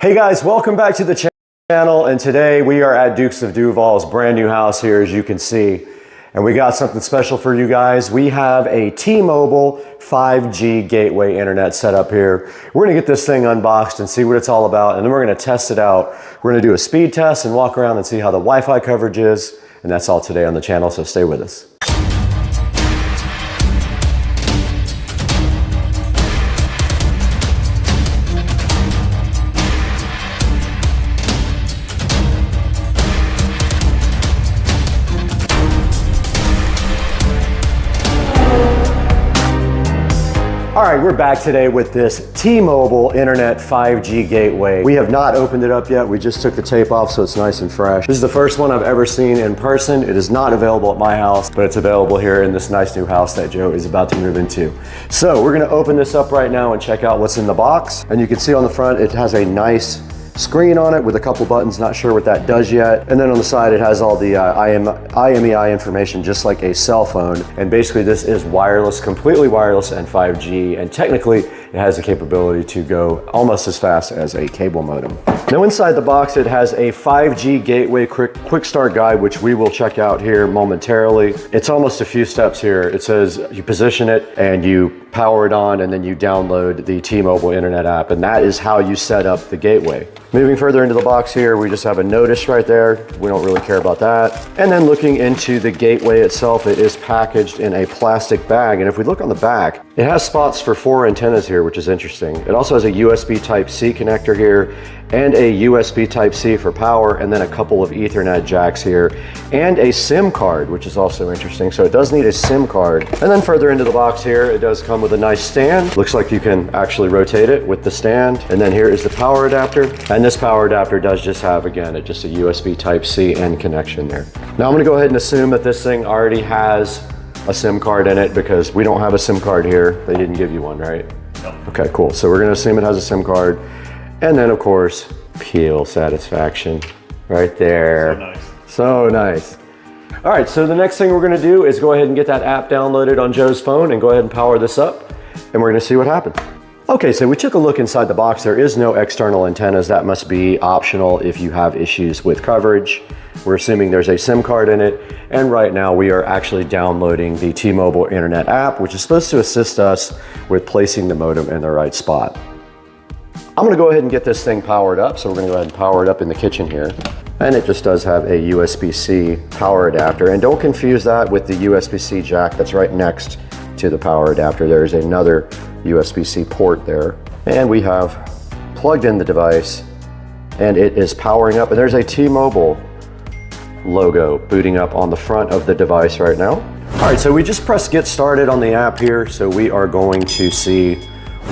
S8: Hey guys, welcome back to the channel, and today we are at Dukes of Duval's brand new house here, as you can see, and we got something special for you guys. We have a T-Mobile 5G gateway internet set up here. We're gonna get this thing unboxed and see what it's all about, and then we're gonna test it out. We're gonna do a speed test and walk around and see how the Wi-Fi coverage is, and that's all today on the channel, so stay with us. All right, we're back today with this T-Mobile Internet 5G gateway. We have not opened it up yet. We just took the tape off so it's nice and fresh. This is the first one I've ever seen in person. It is not available at my house, but it's available here in this nice new house that Joe is about to move into. So we're gonna open this up right now and check out what's in the box. And you can see on the front, it has a nice screen on it with a couple buttons, not sure what that does yet. And then on the side, it has all the IMEI information, just like a cell phone. And basically this is wireless, completely wireless and 5G. And technically it has the capability to go almost as fast as a cable modem. Now inside the box, it has a 5G gateway quick start guide, which we will check out here momentarily. It's almost a few steps here. It says you position it and you power it on, and then you download the T-Mobile Internet app, and that is how you set up the gateway. Moving further into the box here, we just have a notice right there. We don't really care about that. And then looking into the gateway itself, it is packaged in a plastic bag, and if we look on the back, it has spots for 4 antennas here, here, which is interesting. It also has a USB Type-C connector here and a USB Type-C for power, and then a couple of Ethernet jacks here, and a SIM card, which is also interesting. So it does need a SIM card. And then further into the box here, it does come with a nice stand. Looks like you can actually rotate it with the stand. And then here is the power adapter. And this power adapter does just have, again, just a USB Type-C end connection there. Now I'm gonna go ahead and assume that this thing already has a SIM card in it because we don't have a SIM card here. They didn't give you one, right? No. Okay, cool. So we're gonna assume it has a SIM card. And then of course, peel satisfaction right there. So nice. So nice. All right, so the next thing we're gonna do is go ahead and get that app downloaded on Joe's phone and go ahead and power this up, and we're gonna see what happens. Okay, so we took a look inside the box. There is no external antennas. That must be optional if you have issues with coverage. We're assuming there's a SIM card in it, and right now we are actually downloading the T-Mobile Internet app, which is supposed to assist us with placing the modem in the right spot. I'm gonna go ahead and get this thing powered up, so we're gonna go ahead and power it up in the kitchen here. And it just does have a USB-C power adapter, and don't confuse that with the USB-C jack that's right next to the power adapter. There's another USB-C port there, and we have plugged in the device, and it is powering up, and there's a T-Mobile logo booting up on the front of the device right now. All right, so we just pressed get started on the app here, so we are going to see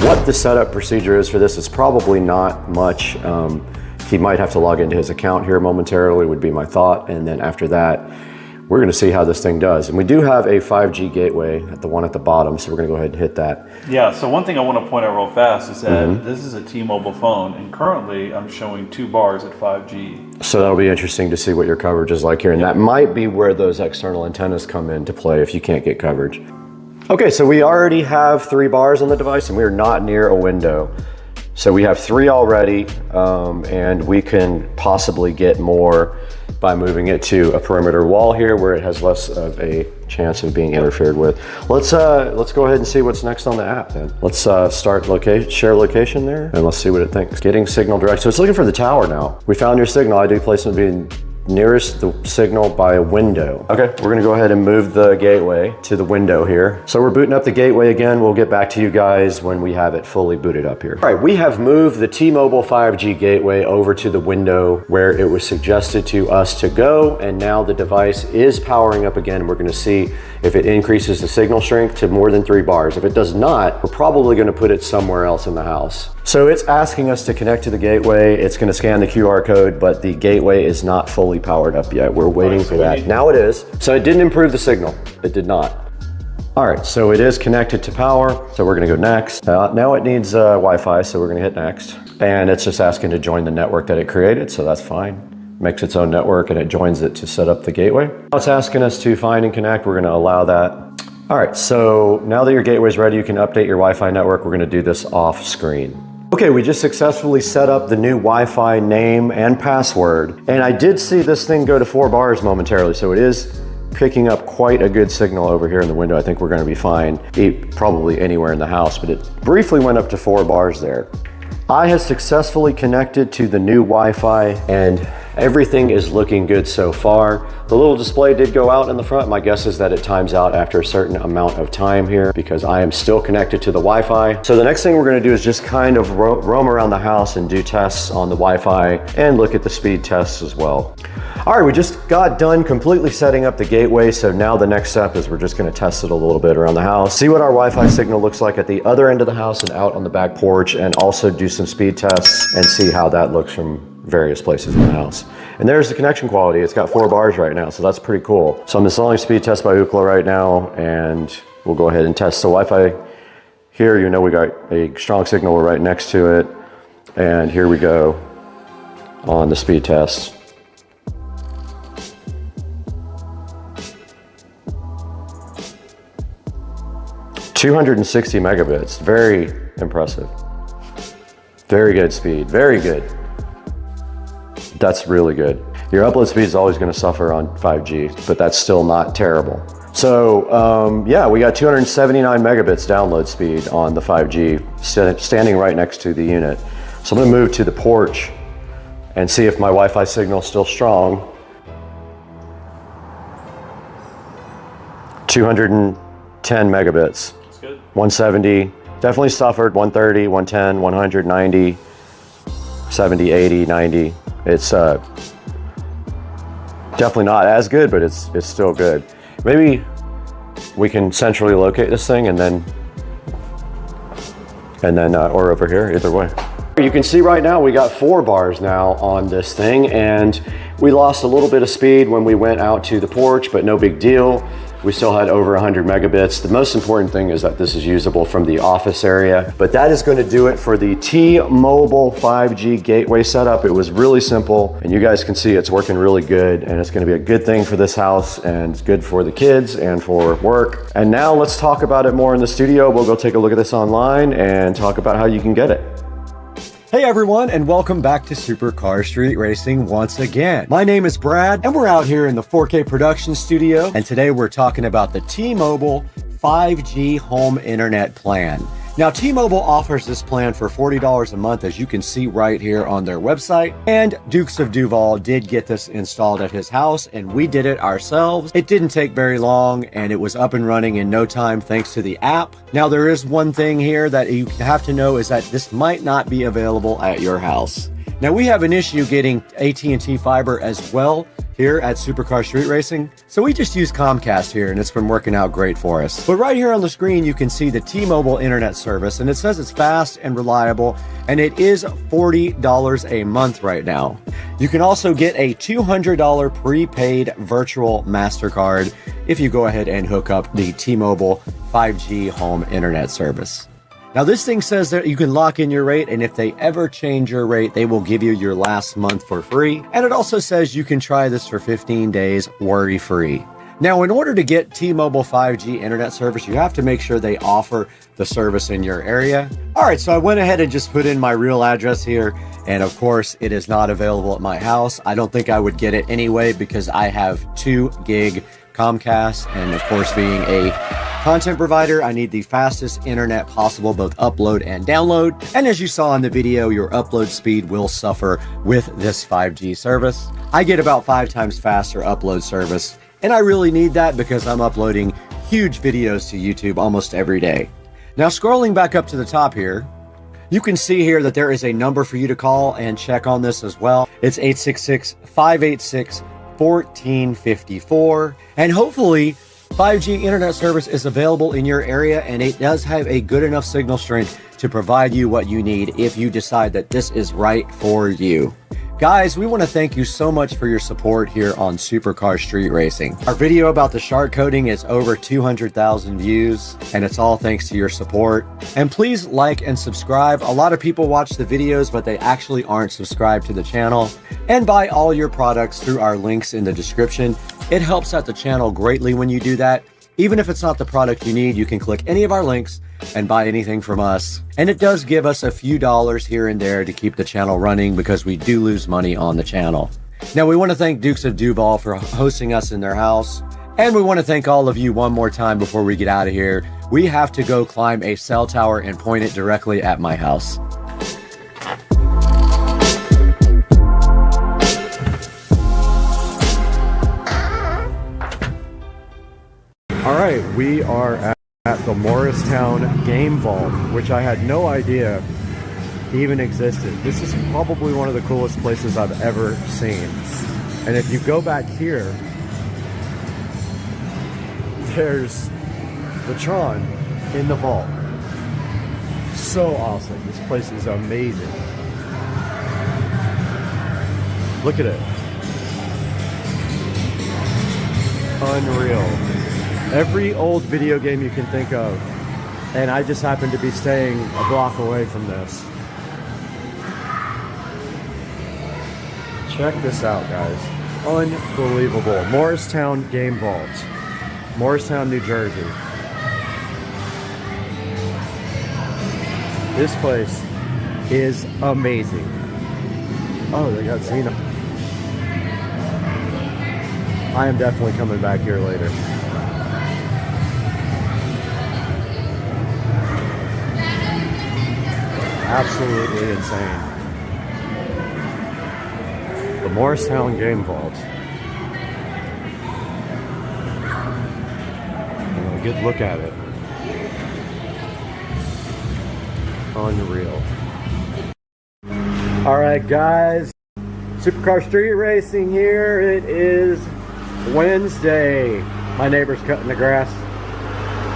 S8: what the setup procedure is for this. It's probably not much. He might have to log into his account here momentarily, would be my thought, and then after that we're going to see how this thing does. And we do have a 5G gateway at the one at the bottom, so we're going to go ahead and hit that.
S7: Yeah, so one thing I want to point out real fast is that this is a T-Mobile phone, and currently I'm showing 2 bars at 5G.
S8: So that'll be interesting to see what your coverage is like here, and that might be where those external antennas come into play if you can't get coverage. Okay, so we already have 3 bars on the device, and we are not near a window. So we have 3 already, and we can possibly get more by moving it to a perimeter wall here where it has less of a chance of being interfered with. Let's go ahead and see what's next on the app then. Let's start share location there, and let's see what it thinks. Getting signal direct. So it's looking for the tower now. We found your signal. ID placement being nearest the signal by a window. Okay, we're gonna go ahead and move the gateway to the window here. So we're booting up the gateway again. We'll get back to you guys when we have it fully booted up here. All right, we have moved the T-Mobile 5G gateway over to the window where it was suggested to us to go, and now the device is powering up again. We're gonna see if it increases the signal strength to more than 3 bars. If it does not, we're probably gonna put it somewhere else in the house. So it's asking us to connect to the gateway. It's gonna scan the QR code, but the gateway is not fully powered up yet. We're waiting for that. Now it is. So it didn't improve the signal. It did not. All right, so it is connected to power. So we're gonna go next. Now it needs Wi-Fi, so we're gonna hit next. And it's just asking to join the network that it created, so that's fine. Makes its own network and it joins it to set up the gateway. Now it's asking us to find and connect. We're gonna allow that. All right, so now that your gateway's ready, you can update your Wi-Fi network. We're gonna do this off screen. Okay, we just successfully set up the new Wi-Fi name and password. And I did see this thing go to 4 bars momentarily, so it is picking up quite a good signal over here in the window. I think we're gonna be fine, probably anywhere in the house, but it briefly went up to 4 bars there. I have successfully connected to the new Wi-Fi, and everything is looking good so far. The little display did go out in the front. My guess is that it times out after a certain amount of time here because I am still connected to the Wi-Fi. So the next thing we're gonna do is just kind of roam around the house and do tests on the Wi-Fi and look at the speed tests as well. All right, we just got done completely setting up the gateway. So now the next step is we're just gonna test it a little bit around the house, see what our Wi-Fi signal looks like at the other end of the house and out on the back porch, and also do some speed tests and see how that looks from various places in the house. And there's the connection quality. It's got 4 bars right now, so that's pretty cool. So I'm installing speed test by Ookla right now, and we'll go ahead and test the Wi-Fi here. You know we got a strong signal, we're right next to it. And here we go on the speed test. $260 megabits, very impressive. Very good speed, very good. That's really good. Your upload speed is always gonna suffer on 5G, but that's still not terrible. So yeah, we got 279 megabits download speed on the 5G, standing right next to the unit. So I'm gonna move to the porch and see if my Wi-Fi signal is still strong. 210 megabits. That's good. 170, Definitely suffered 130, 110, 100, 90, 70, 80, 90. It's definitely not as good, but it's still good. Maybe we can centrally locate this thing and then or over here, either way. You can see right now we got 4 bars now on this thing, and we lost a little bit of speed when we went out to the porch, but no big deal. We still had over 100 megabits. The most important thing is that this is usable from the office area. But that is going to do it for the T-Mobile 5G gateway setup. It was really simple, and you guys can see it's working really good, and it's going to be a good thing for this house, and it's good for the kids and for work. And now let's talk about it more in the studio. We'll go take a look at this online and talk about how you can get it. Hey everyone, and welcome back to Supercar Street Racing once again. My name is Brad, and we're out here in the 4K production studio, and today we're talking about the T-Mobile 5G home internet plan. Now, T-Mobile offers this plan for $40 a month, as you can see right here on their website. And Dukes of Duval did get this installed at his house, and we did it ourselves. It didn't take very long, and it was up and running in no time thanks to the app. Now, there is one thing here that you have to know is that this might not be available at your house. Now, we have an issue getting AT&T fiber as well here at Supercar Street Racing. So we just use Comcast here, and it's been working out great for us. But right here on the screen, you can see the T-Mobile internet service, and it says it's fast and reliable, and it is $40 a month right now. You can also get a $200 prepaid virtual MasterCard if you go ahead and hook up the T-Mobile 5G home internet service. Now, this thing says that you can lock in your rate, and if they ever change your rate, they will give you your last month for free. And it also says you can try this for 15 days worry-free. Now, in order to get T-Mobile 5G internet service, you have to make sure they offer the service in your area. All right, so I went ahead and just put in my real address here, and of course, it is not available at my house. I don't think I would get it anyway because I have 2 gig Comcast, and of course, being a content provider, I need the fastest internet possible, both upload and download. And as you saw in the video, your upload speed will suffer with this 5G service. I get about 5 times faster upload service, and I really need that because I'm uploading huge videos to YouTube almost every day. Now, scrolling back up to the top here, you can see here that there is a number for you to call and check on this as well. It's 866-586-1454, and hopefully 5G internet service is available in your area, and it does have a good enough signal strength to provide you what you need if you decide that this is right for you. Guys, we want to thank you so much for your support here on Supercar Street Racing. Our video about the shark coating is over 200,000 views, and it's all thanks to your support. And please like and subscribe. A lot of people watch the videos, but they actually aren't subscribed to the channel. And buy all your products through our links in the description. It helps out the channel greatly when you do that. Even if it's not the product you need, you can click any of our links and buy anything from us. And it does give us a few dollars here and there to keep the channel running because we do lose money on the channel. Now, we want to thank Dukes of Duval for hosting us in their house. And we want to thank all of you one more time before we get out of here. We have to go climb a cell tower and point it directly at my house. All right, we are at the Morristown Game Vault, which I had no idea even existed. This is probably one of the coolest places I've ever seen. And if you go back here, there's the Tron in the vault. So awesome. This place is amazing. Look at it. Unreal. Every old video game you can think of, and I just happen to be staying a block away from this. Check this out, guys. Unbelievable. Morristown Game Vault. Morristown, New Jersey. This place is amazing. Oh, they got Xena. I am definitely coming back here later. Absolutely insane. The Morristown Game Vault. A good look at it.
S1: unreal. All right, guys, Supercar Street Racing here. It is Wednesday. My neighbor's cutting the grass.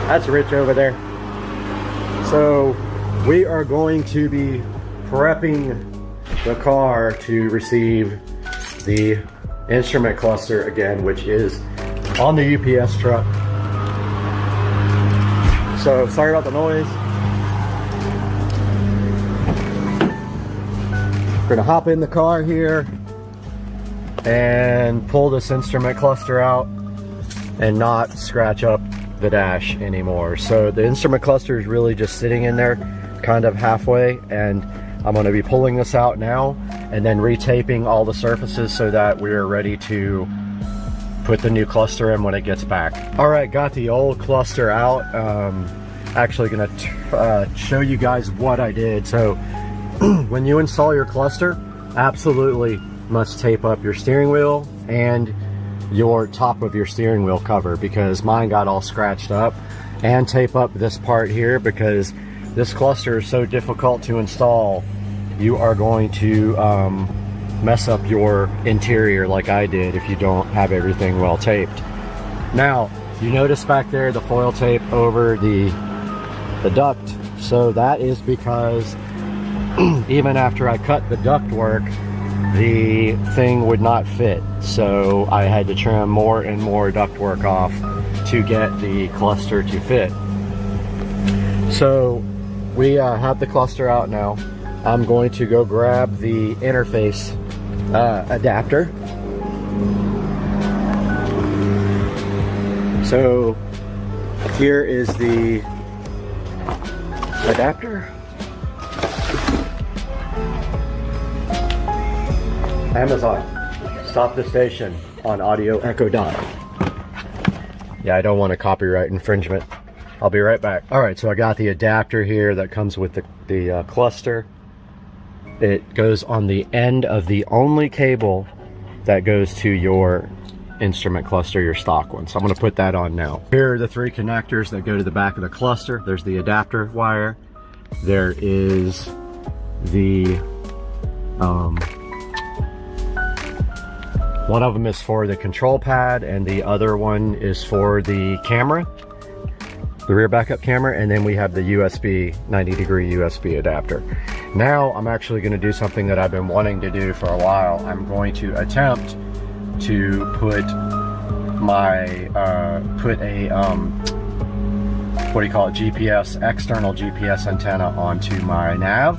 S1: That's Rich over there. So we are going to be prepping the car to receive the instrument cluster again, which is on the UPS truck. So sorry about the noise. We're gonna hop in the car here and pull this instrument cluster out and not scratch up the dash anymore. So the instrument cluster is really just sitting in there kind of halfway, and I'm going to be pulling this out now and then retaping all the surfaces so that we're ready to put the new cluster in when it gets back. All right, got the old cluster out. Actually going to show you guys what I did. So when you install your cluster, absolutely must tape up your steering wheel and your top of your steering wheel cover, because mine got all scratched up, and tape up this part here because this cluster is so difficult to install. You are going to mess up your interior like I did if you don't have everything well taped. Now, you notice back there the foil tape over the duct. So that is because even after I cut the duct work, the thing would not fit. So I had to trim more and more duct work off to get the cluster to fit. So we have the cluster out now. I'm going to go grab the interface adapter. So here is the adapter. Amazon, stop the station on audio echo dot. Yeah, I don't want a copyright infringement. I'll be right back. All right, so I got the adapter here that comes with the cluster. It goes on the end of the only cable that goes to your instrument cluster, your stock one. So I'm gonna put that on now. Here are the three connectors that go to the back of the cluster. There's the adapter wire. There is the, one of them is for the control pad and the other one is for the camera, the rear backup camera, and then we have the USB 90-degree USB adapter. Now I'm actually going to do something that I've been wanting to do for a while. I'm going to attempt to put my what do you call it, GPS, external GPS antenna onto my nav,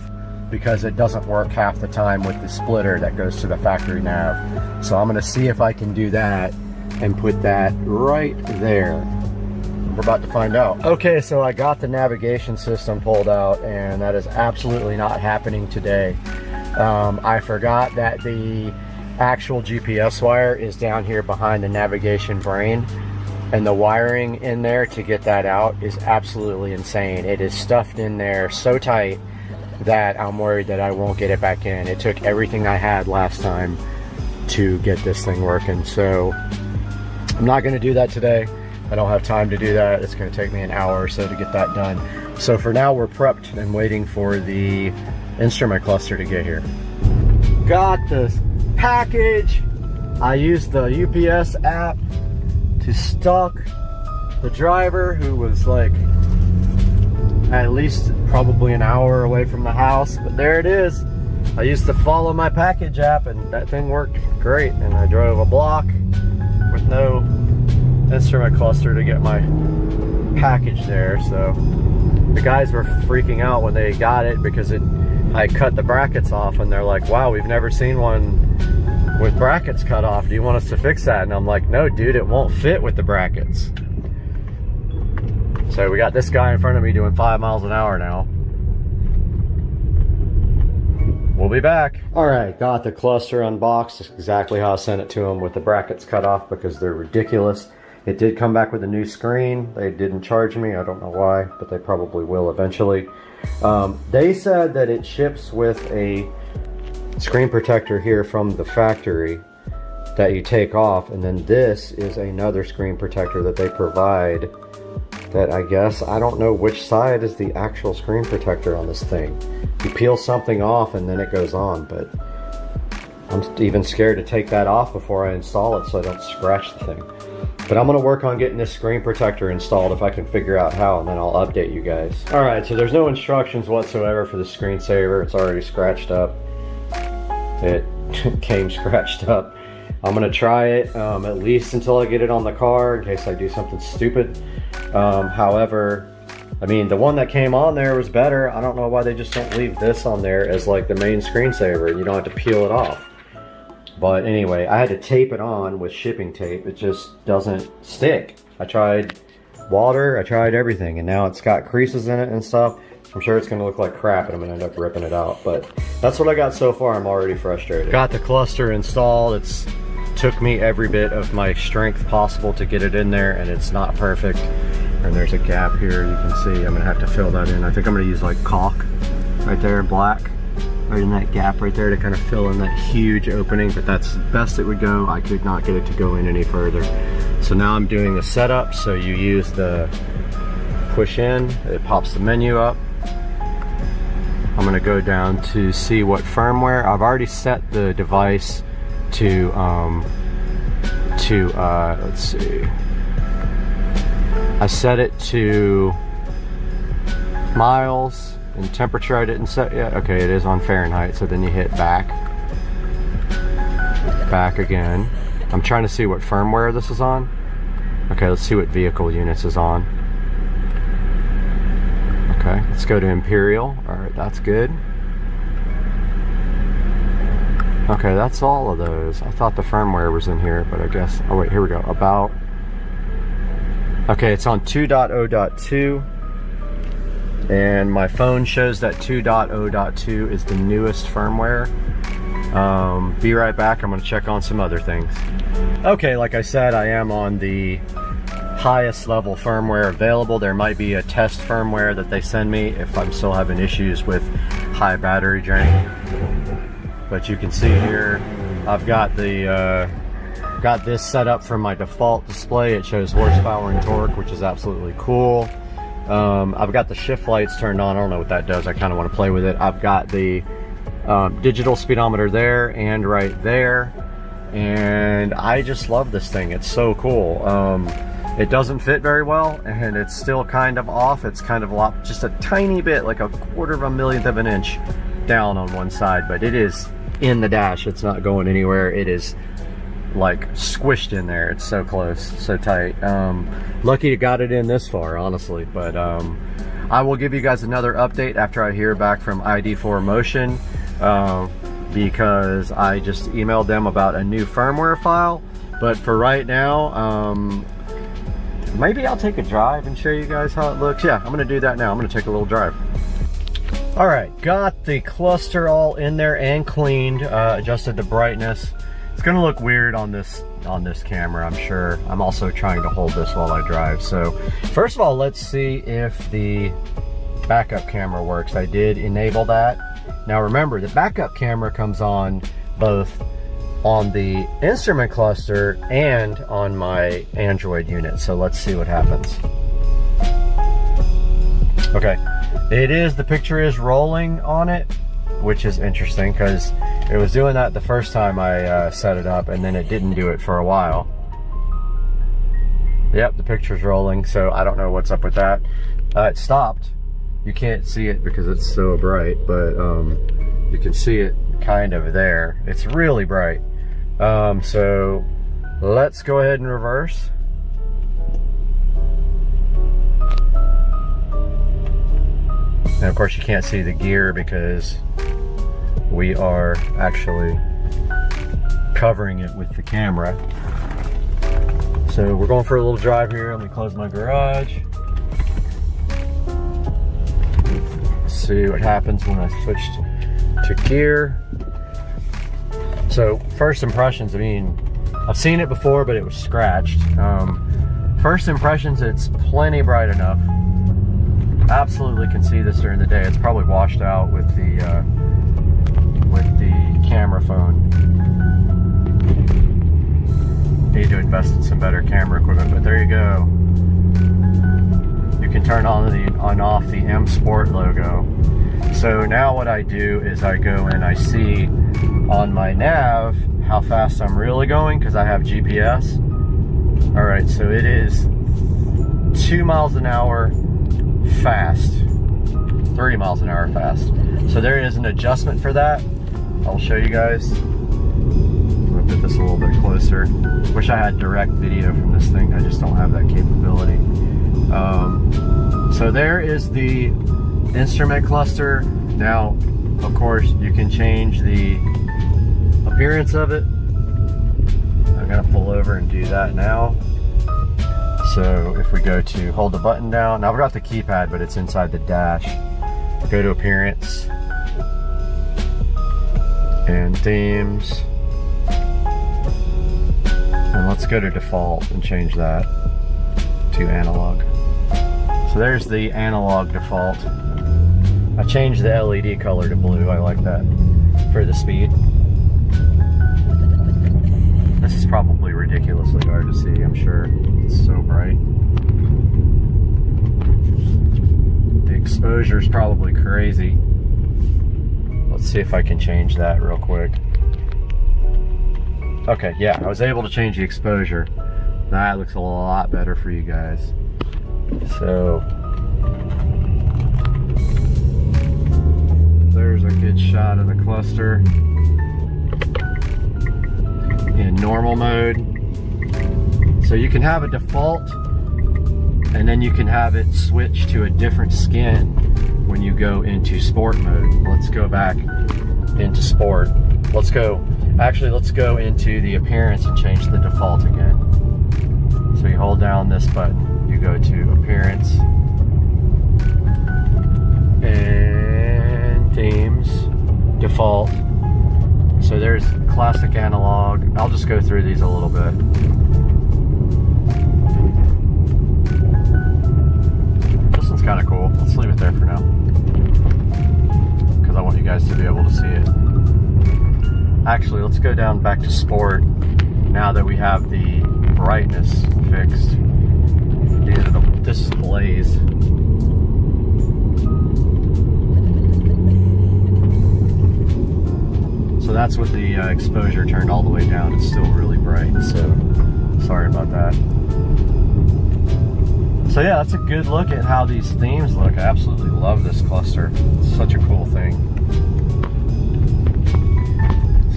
S1: because it doesn't work half the time with the splitter that goes to the factory nav. So I'm going to see if I can do that and put that right there. We're about to find out. Okay, so I got the navigation system pulled out, and that is absolutely not happening today. I forgot that the actual GPS wire is down here behind the navigation brain, and the wiring in there to get that out is absolutely insane. It is stuffed in there so tight that I'm worried that I won't get it back in. It took everything I had last time to get this thing working, so I'm not going to do that today. I don't have time to do that. It's going to take me an hour or so to get that done. So for now, we're prepped and waiting for the instrument cluster to get here. Got the package. I used the UPS app to stalk the driver, who was like at least probably an hour away from the house, but there it is. I used to follow my package app and that thing worked great, and I drove a block with no instrument cluster to get my package there. So the guys were freaking out when they got it because I cut the brackets off, and they're like, wow, we've never seen one with brackets cut off. Do you want us to fix that? And I'm like, no dude, it won't fit with the brackets. So we got this guy in front of me doing 5 miles an hour now. We'll be back. All right, got the cluster unboxed. It's exactly how I sent it to them, with the brackets cut off because they're ridiculous. It did come back with a new screen. They didn't charge me. I don't know why, but they probably will eventually. They said that it ships with a screen protector here from the factory that you take off, and then this is another screen protector that they provide
S8: that I guess, I don't know which side is the actual screen protector on this thing. You peel something off and then it goes on, but I'm even scared to take that off before I install it so I don't scratch the thing. But I'm gonna work on getting this screen protector installed if I can figure out how, and then I'll update you guys. All right, so there's no instructions whatsoever for the screensaver. It's already scratched up. It came scratched up. I'm gonna try it at least until I get it on the car in case I do something stupid. However, I mean, the one that came on there was better. I don't know why they just don't leave this on there as like the main screensaver and you don't have to peel it off. But anyway, I had to tape it on with shipping tape. It just doesn't stick. I tried water, I tried everything, and now it's got creases in it and stuff. I'm sure it's gonna look like crap and I'm gonna end up ripping it out, but that's what I got so far. I'm already frustrated. Got the cluster installed. It's took me every bit of my strength possible to get it in there, and it's not perfect. And there's a gap here, you can see. I'm gonna have to fill that in. I think I'm gonna use like caulk right there, black, right in that gap right there to kind of fill in that huge opening, but that's the best it would go. I could not get it to go in any further. So now I'm doing the setup. So you use the push in, it pops the menu up. I'm gonna go down to see what firmware. I've already set the device to let's see. I set it to miles. And temperature I didn't set yet. Okay, it is on Fahrenheit, so then you hit back. Back again. I'm trying to see what firmware this is on. Okay, let's see what vehicle units is on. Okay, let's go to Imperial. Alright, that's good. Okay, that's all of those. I thought the firmware was in here, but I guess... Oh wait, here we go. About... Okay, it's on 2.0.2. And my phone shows that 2.0.2 is the newest firmware. Be right back. I'm going to check on some other things. Okay, like I said, I am on the highest level firmware available. There might be a test firmware that they send me if I'm still having issues with high battery drain. But you can see here, I've got the got this set up from my default display. It shows horsepower and torque, which is absolutely cool. I've got the shift lights turned on. I don't know what that does. I kind of want to play with it. I've got the digital speedometer there and right there, and I just love this thing. It's so cool. It doesn't fit very well, and it's still kind of off. It's kind of just a tiny bit, like a 1/4 millionth of an inch down on one side, but it is in the dash. It's not going anywhere. It is like squished in there. It's so close, so tight. Lucky to got it in this far, honestly. But I will give you guys another update after I hear back from ID4 Motion, because I just emailed them about a new firmware file. But for right now, maybe I'll take a drive and show you guys how it looks. Yeah, I'm gonna do that now. I'm gonna take a little drive. All right, got the cluster all in there and cleaned, adjusted the brightness. It's gonna look weird on this camera, I'm sure. I'm also trying to hold this while I drive. So first of all, let's see if the backup camera works. I did enable that. Now remember, the backup camera comes on both on the instrument cluster and on my Android unit. So let's see what happens. Okay, the picture is rolling on it, which is interesting because it was doing that the first time I set it up, and then it didn't do it for a while. Yep, the picture's rolling, so I don't know what's up with that. It stopped. You can't see it because it's so bright, but you can see it kind of there. It's really bright. So let's go ahead and reverse. And of course you can't see the gear because we are actually covering it with the camera. So we're going for a little drive here. Let me close my garage. See what happens when I switch to gear. So first impressions, I mean, I've seen it before, but it was scratched. First impressions, it's plenty bright enough. Absolutely can see this during the day. It's probably washed out with the camera phone. Need to invest in some better camera equipment, but there you go. can turn on and off the M Sport logo. So now what I do is I go and I see on my nav how fast I'm really going because I have GPS. All right, so it is 2 miles an hour fast, 3 miles an hour fast. So there is an adjustment for that. I'll show you guys. I'm gonna put this a little bit closer. Wish I had direct video from this thing. I just don't have that capability. So there is the instrument cluster. Now, of course, you can change the appearance of it. I'm gonna pull over and do that now. So if we go to hold the button down, now I've got the keypad, but it's inside the dash. Go to appearance and themes. And let's go to default and change that to analog. So there's the analog default. I changed the LED color to blue. I like that for the speed. This is probably ridiculously hard to see, I'm sure. It's so bright. The exposure is probably crazy. Let's see if I can change that real quick. Okay, yeah, I was able to change the exposure. That looks a lot better for you guys. So, there's a good shot of the cluster in normal mode. So you can have a default and then you can have it switch to a different skin when you go into sport mode. Let's go back into sport. Let's go into the appearance and change the default again. So you hold down this button, you go to appearance and themes, default. So there's classic analog. I'll just go through these a little bit. This one's kind of cool. Let's leave it there for now, because I want you guys to be able to see it. Actually, let's go down back to sport now that we have the brightness fixed. This is blaze. So that's with the exposure turned all the way down. It's still really bright, so sorry about that. So yeah, that's a good look at how these themes look. I absolutely love this cluster. It's such a cool thing.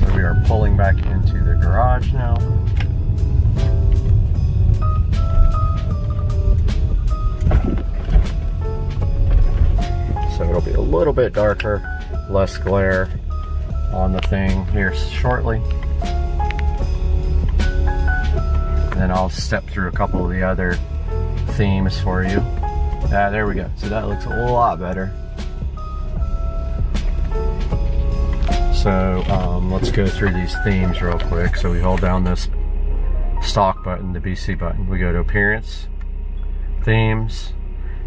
S8: So we are pulling back into the garage now. So it'll be a little bit darker, less glare on the thing here shortly. And then I'll step through a couple of the other themes for you. There we go. So that looks a lot better. So let's go through these themes real quick. So we hold down this stock button, the BC button. We go to appearance, themes.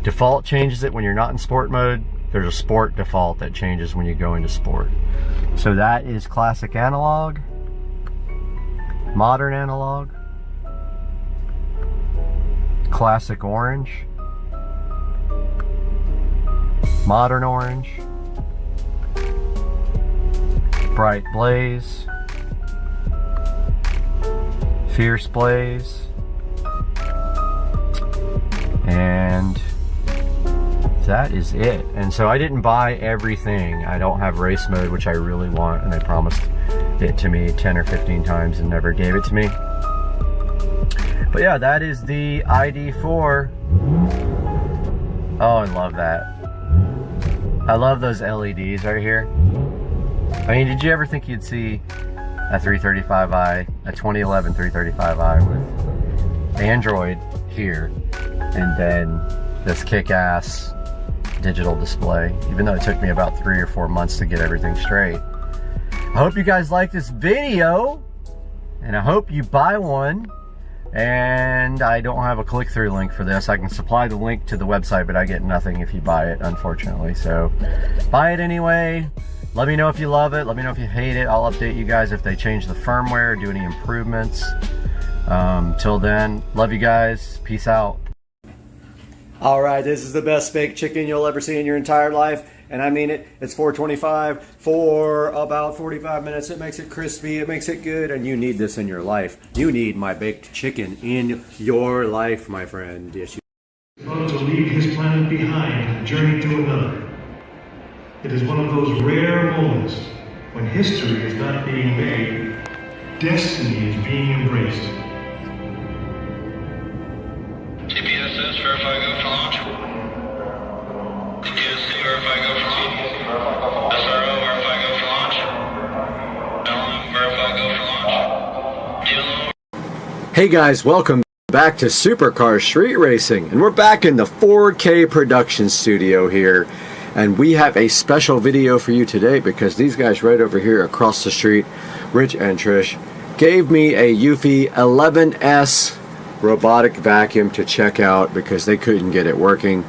S8: Default changes it when you're not in sport mode. There's a sport default that changes when you go into sport. So that is classic analog, modern analog, classic orange, modern orange, bright blaze, fierce blaze, and that is it. And so I didn't buy everything. I don't have race mode, which I really want, and they promised it to me 10 or 15 times and never gave it to me. But yeah, that is the ID4. Oh, I love that. I love those LEDs right here. I mean, did you ever think you'd see a 335i, a 2011 335i with Android here, and then this kick-ass digital display, even though it took me about 3 or 4 months to get everything straight. I hope you guys like this video, and I hope you buy one. And I don't have a click-through link for this. I can supply the link to the website, but I get nothing if you buy it, unfortunately. So buy it anyway. Let me know if you love it. Let me know if you hate it. I'll update you guys if they change the firmware, do any improvements. Till then, love you guys. Peace out. All right, this is the best baked chicken you'll ever see in your entire life. And I mean it. It's $4.25 for about 45 minutes. It makes it crispy. It makes it good. And you need this in your life. You need my baked chicken in your life, my friend. Yes, you.
S18: About to leave his planet behind and journey to another. It is one of those rare moments when history is not being made, destiny is being embraced.
S19: TPSS, verify go for launch. TPSC, verify go for launch. SRO, verify go for launch. LM, verify go for launch. DLO.
S8: Hey guys, welcome back to Supercar Street Racing. And we're back in the 4K production studio here. And we have a special video for you today because these guys right over here across the street, Rich and Trish, gave me a Eufy 11S robotic vacuum to check out because they couldn't get it working.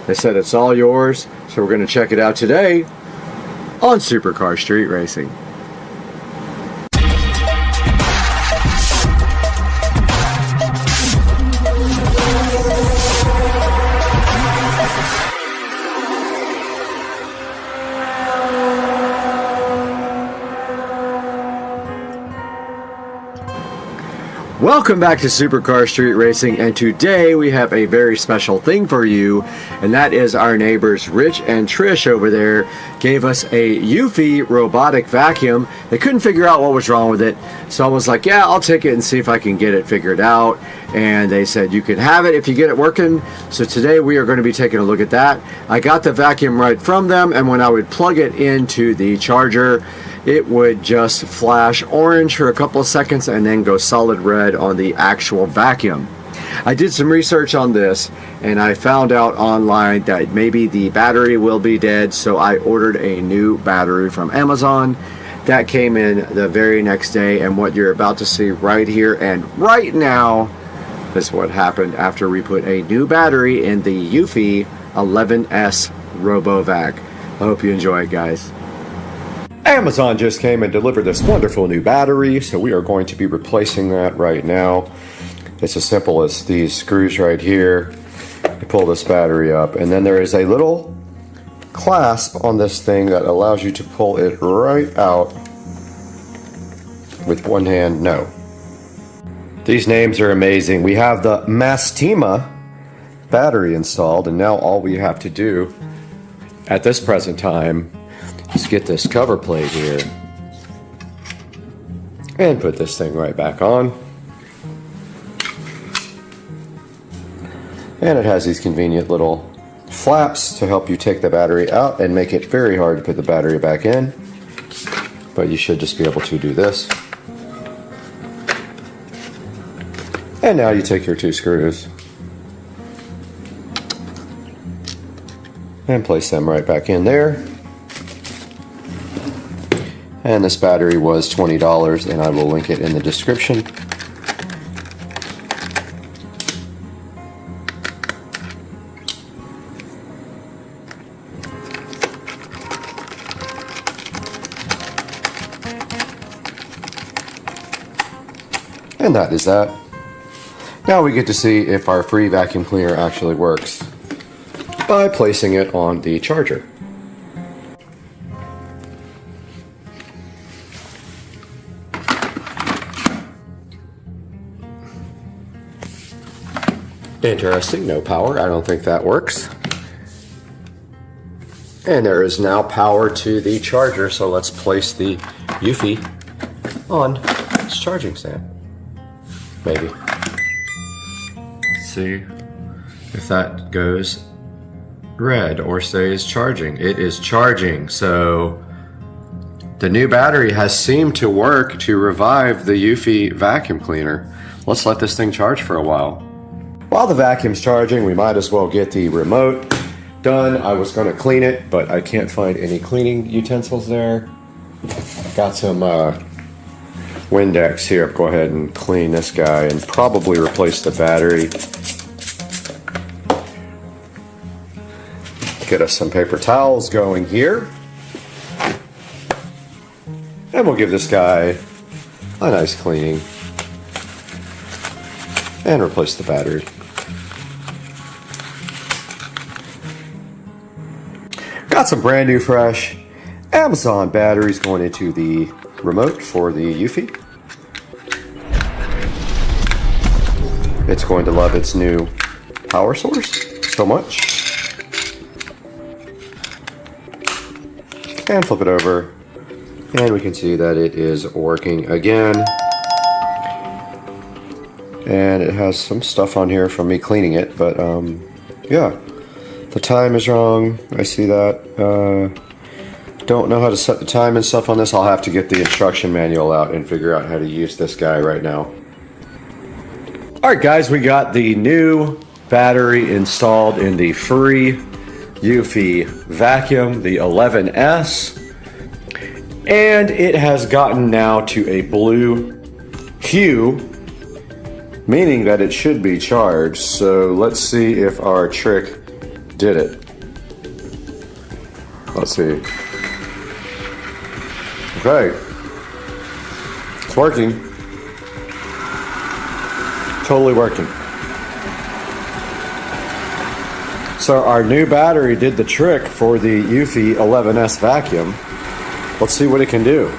S8: They said it's all yours, so we're going to check it out today on Supercar Street Racing. Welcome back to Supercar Street Racing, and today we have a very special thing for you, and that is our neighbors Rich and Trish over there gave us a Eufy robotic vacuum. They couldn't figure out what was wrong with it, so I was like, yeah, I'll take it and see if I can get it figured out. And they said you can have it if you get it working. So today we are going to be taking a look at that. I got the vacuum right from them, and when I would plug it into the charger, it would just flash orange for a couple of seconds and then go solid red on the actual vacuum. I did some research on this and I found out online that maybe the battery will be dead, so I ordered a new battery from Amazon. That came in the very next day, and what you're about to see right here and right now is what happened after we put a new battery in the Eufy 11S RoboVac. I hope you enjoy it, guys. Amazon just came and delivered this wonderful new battery, so we are going to be replacing that right now. It's as simple as these screws right here. You pull this battery up, and then there is a little clasp on this thing that allows you to pull it right out with one hand. No. These names are amazing. We have the Mastima battery installed, and now all we have to do at this present time is get this cover plate here and put this thing right back on. And it has these convenient little flaps to help you take the battery out and make it very hard to put the battery back in. But you should just be able to do this. And now you take your two screws and place them right back in there. And this battery was $20, and I will link it in the description. And that is that. Now we get to see if our free vacuum cleaner actually works by placing it on the charger. Interesting, no power. I don't think that works. And there is now power to the charger, so let's place the Eufy on its charging stand. Maybe. Let's see if that goes red or stays charging. It is charging, so the new battery has seemed to work to revive the Eufy vacuum cleaner. Let's let this thing charge for a while. While the vacuum's charging, we might as well get the remote done. I was going to clean it, but I can't find any cleaning utensils there. Got some Windex here. Go ahead and clean this guy and probably replace the battery. Get us some paper towels going here. And we'll give this guy a nice cleaning and replace the battery. Got some brand new fresh Amazon batteries going into the remote for the Eufy. It's going to love its new power source so much. And flip it over, and we can see that it is working again. And it has some stuff on here from me cleaning it, but yeah, the time is wrong. I see that. Don't know how to set the time and stuff on this. I'll have to get the instruction manual out and figure out how to use this guy right now. Alright guys, we got the new battery installed in the free Eufy vacuum, the 11S. And it has gotten now to a blue hue, meaning that it should be charged. So let's see if our trick did it. Let's see. Okay. It's working. Totally working. So our new battery did the trick for the Eufy 11S vacuum. Let's see what it can do.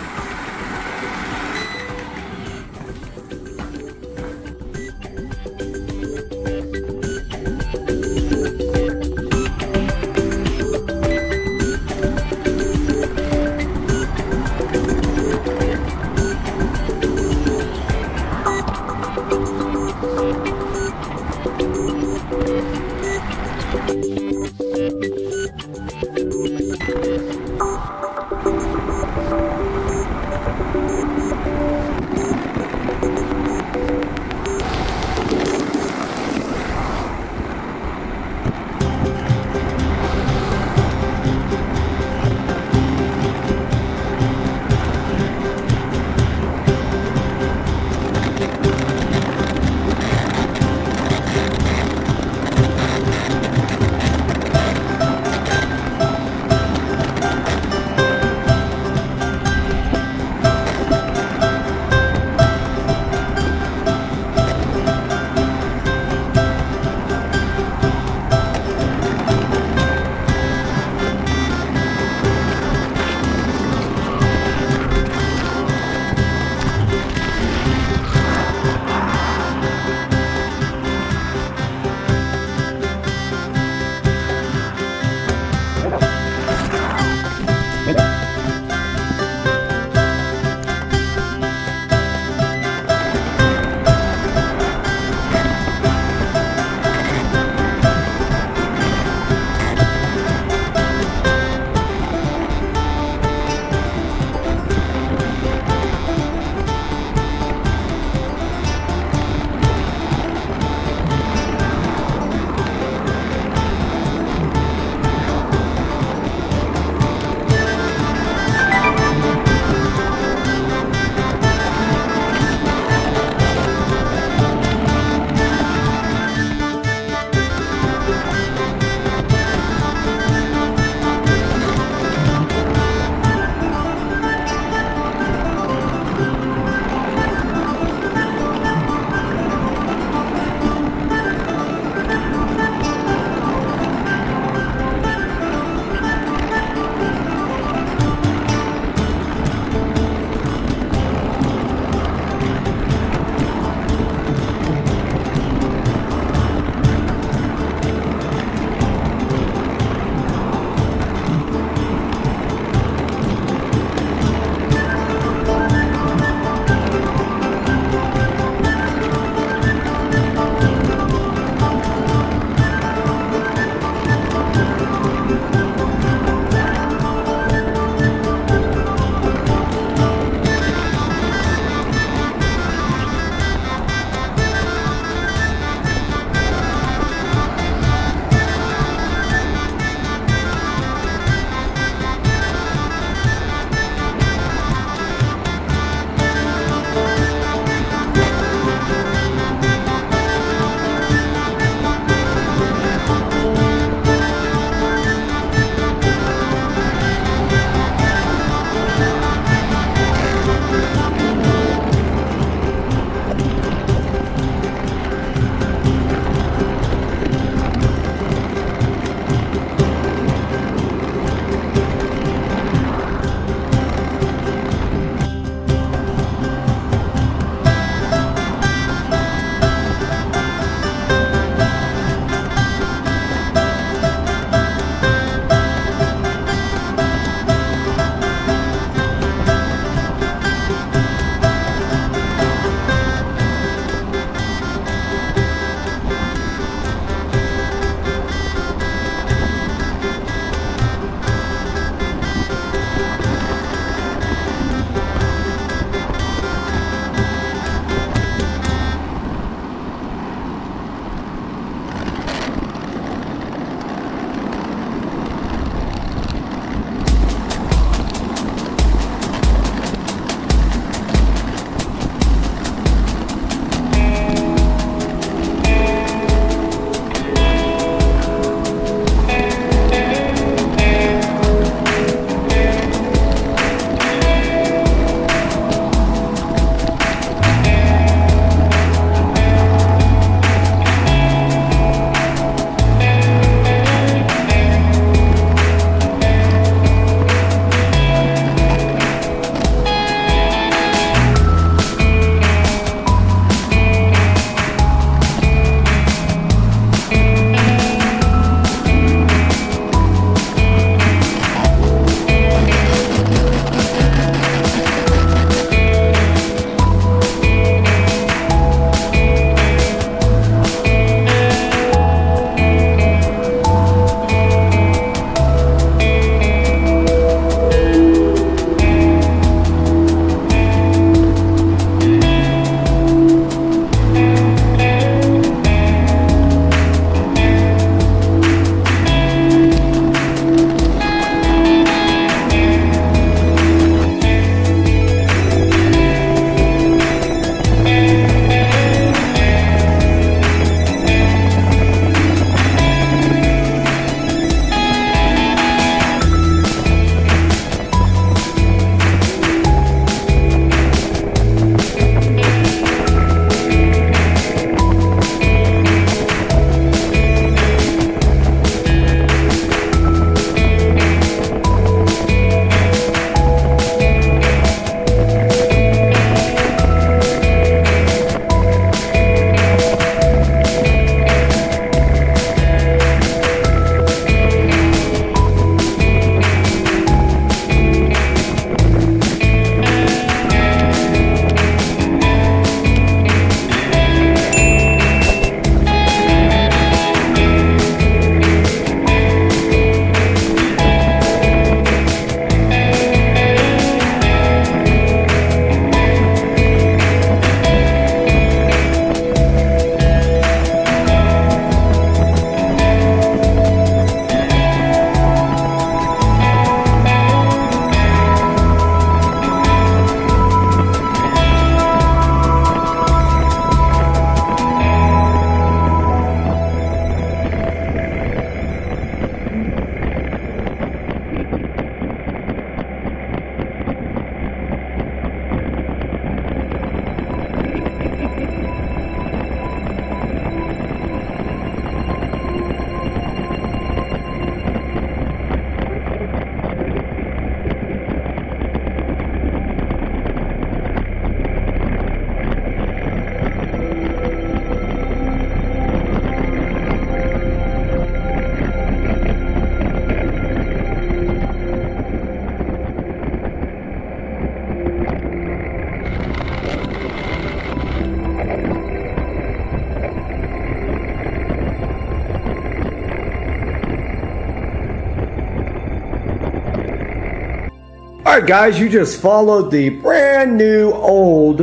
S8: right, guys, you just followed the brand new old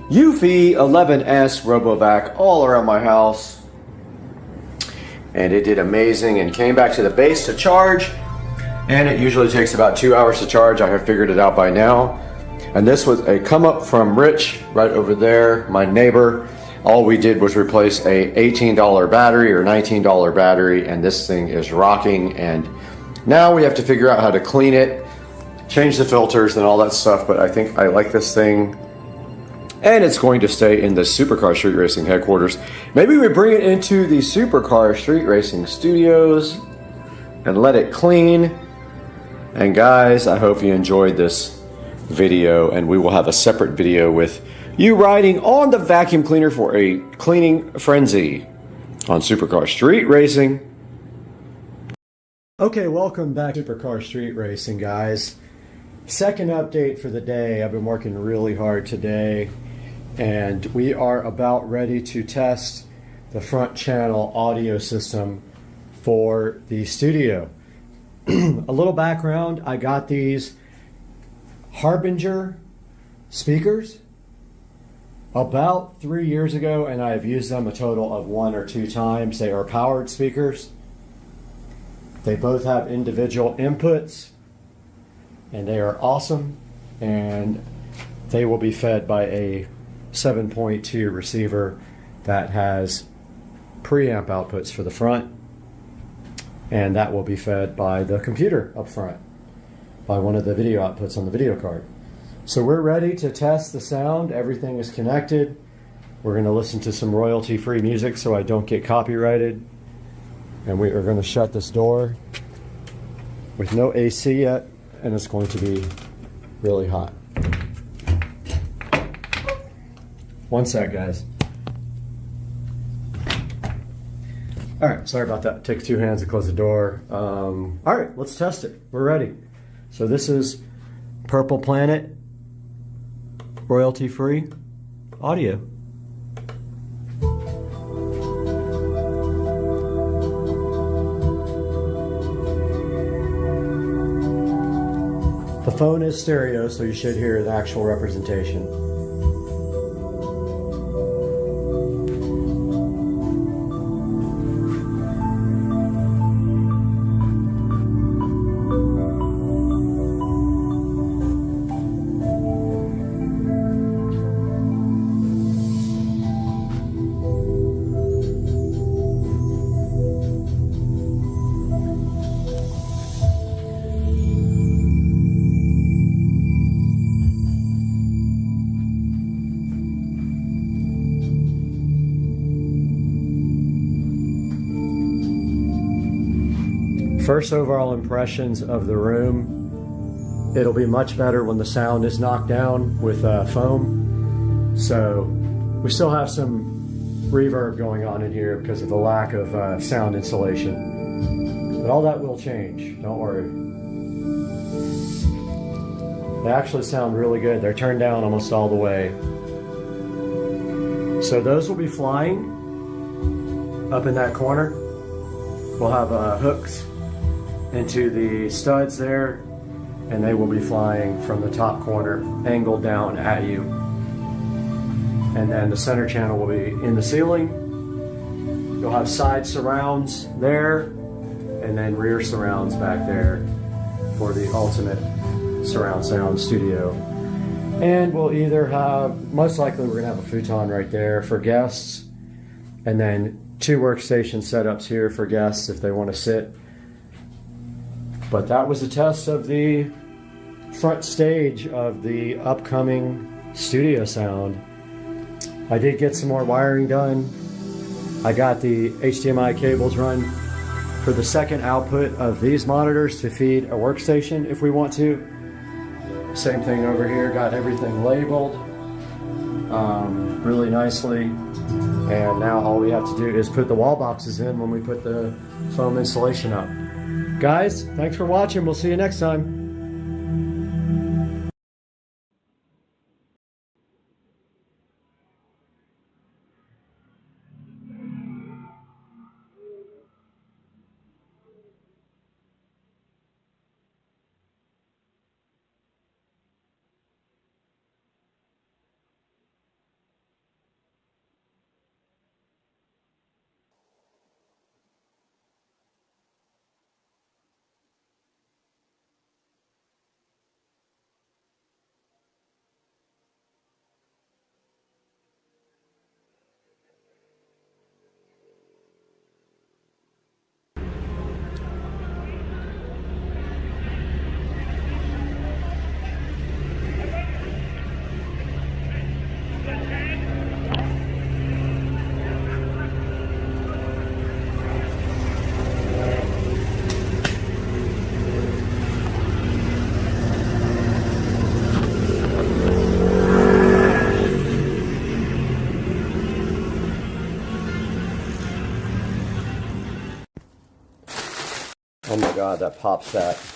S8: Eufy 11S RoboVac all around my house. And it did amazing and came back to the base to charge. And it usually takes about 2 hours to charge. I have figured it out by now. And this was a come up from Rich right over there, my neighbor. All we did was replace a $18 battery or $19 battery, and this thing is rocking. And now we have to figure out how to clean it, change the filters and all that stuff, but I think I like this thing. And it's going to stay in the Supercar Street Racing headquarters. Maybe we bring it into the Supercar Street Racing studios and let it clean. And guys, I hope you enjoyed this video, and we will have a separate video with you riding on the vacuum cleaner for a cleaning frenzy on Supercar Street Racing. Okay, welcome back to Supercar Street Racing, guys. Second update for the day. I've been working really hard today, and we are about ready to test the front channel audio system for the studio. A little background, I got these Harbinger speakers about 3 years ago, and I've used them a total of 1 or 2 times. They are powered speakers. They both have individual inputs, and they are awesome, and they will be fed by a 7.2 receiver that has preamp outputs for the front, and that will be fed by the computer up front, by one of the video outputs on the video card. So we're ready to test the sound. Everything is connected. We're going to listen to some royalty-free music so I don't get copyrighted. And we are going to shut this door with no AC yet, and it's going to be really hot. One sec, guys. All right, sorry about that. It takes 2 hands to close the door. All right, let's test it. We're ready. So this is Purple Planet royalty-free audio. The phone is stereo, so you should hear the actual representation. First overall impressions of the room. It'll be much better when the sound is knocked down with foam. So we still have some reverb going on in here because of the lack of sound insulation. But all that will change, don't worry. They actually sound really good. They're turned down almost all the way. So those will be flying up in that corner. We'll have hooks into the studs there, and they will be flying from the top corner, angled down at you. And then the center channel will be in the ceiling. You'll have side surrounds there, and then rear surrounds back there for the ultimate surround sound studio. And we'll either have, most likely we're gonna have a futon right there for guests, and then 2 workstation setups here for guests if they want to sit. But that was a test of the front stage of the upcoming studio sound. I did get some more wiring done. I got the HDMI cables run for the second output of these monitors to feed a workstation if we want to. Same thing over here, got everything labeled really nicely. And now all we have to do is put the wall boxes in when we put the foam insulation up. Guys, thanks for watching. We'll see you next time. Oh my god, that pop stat.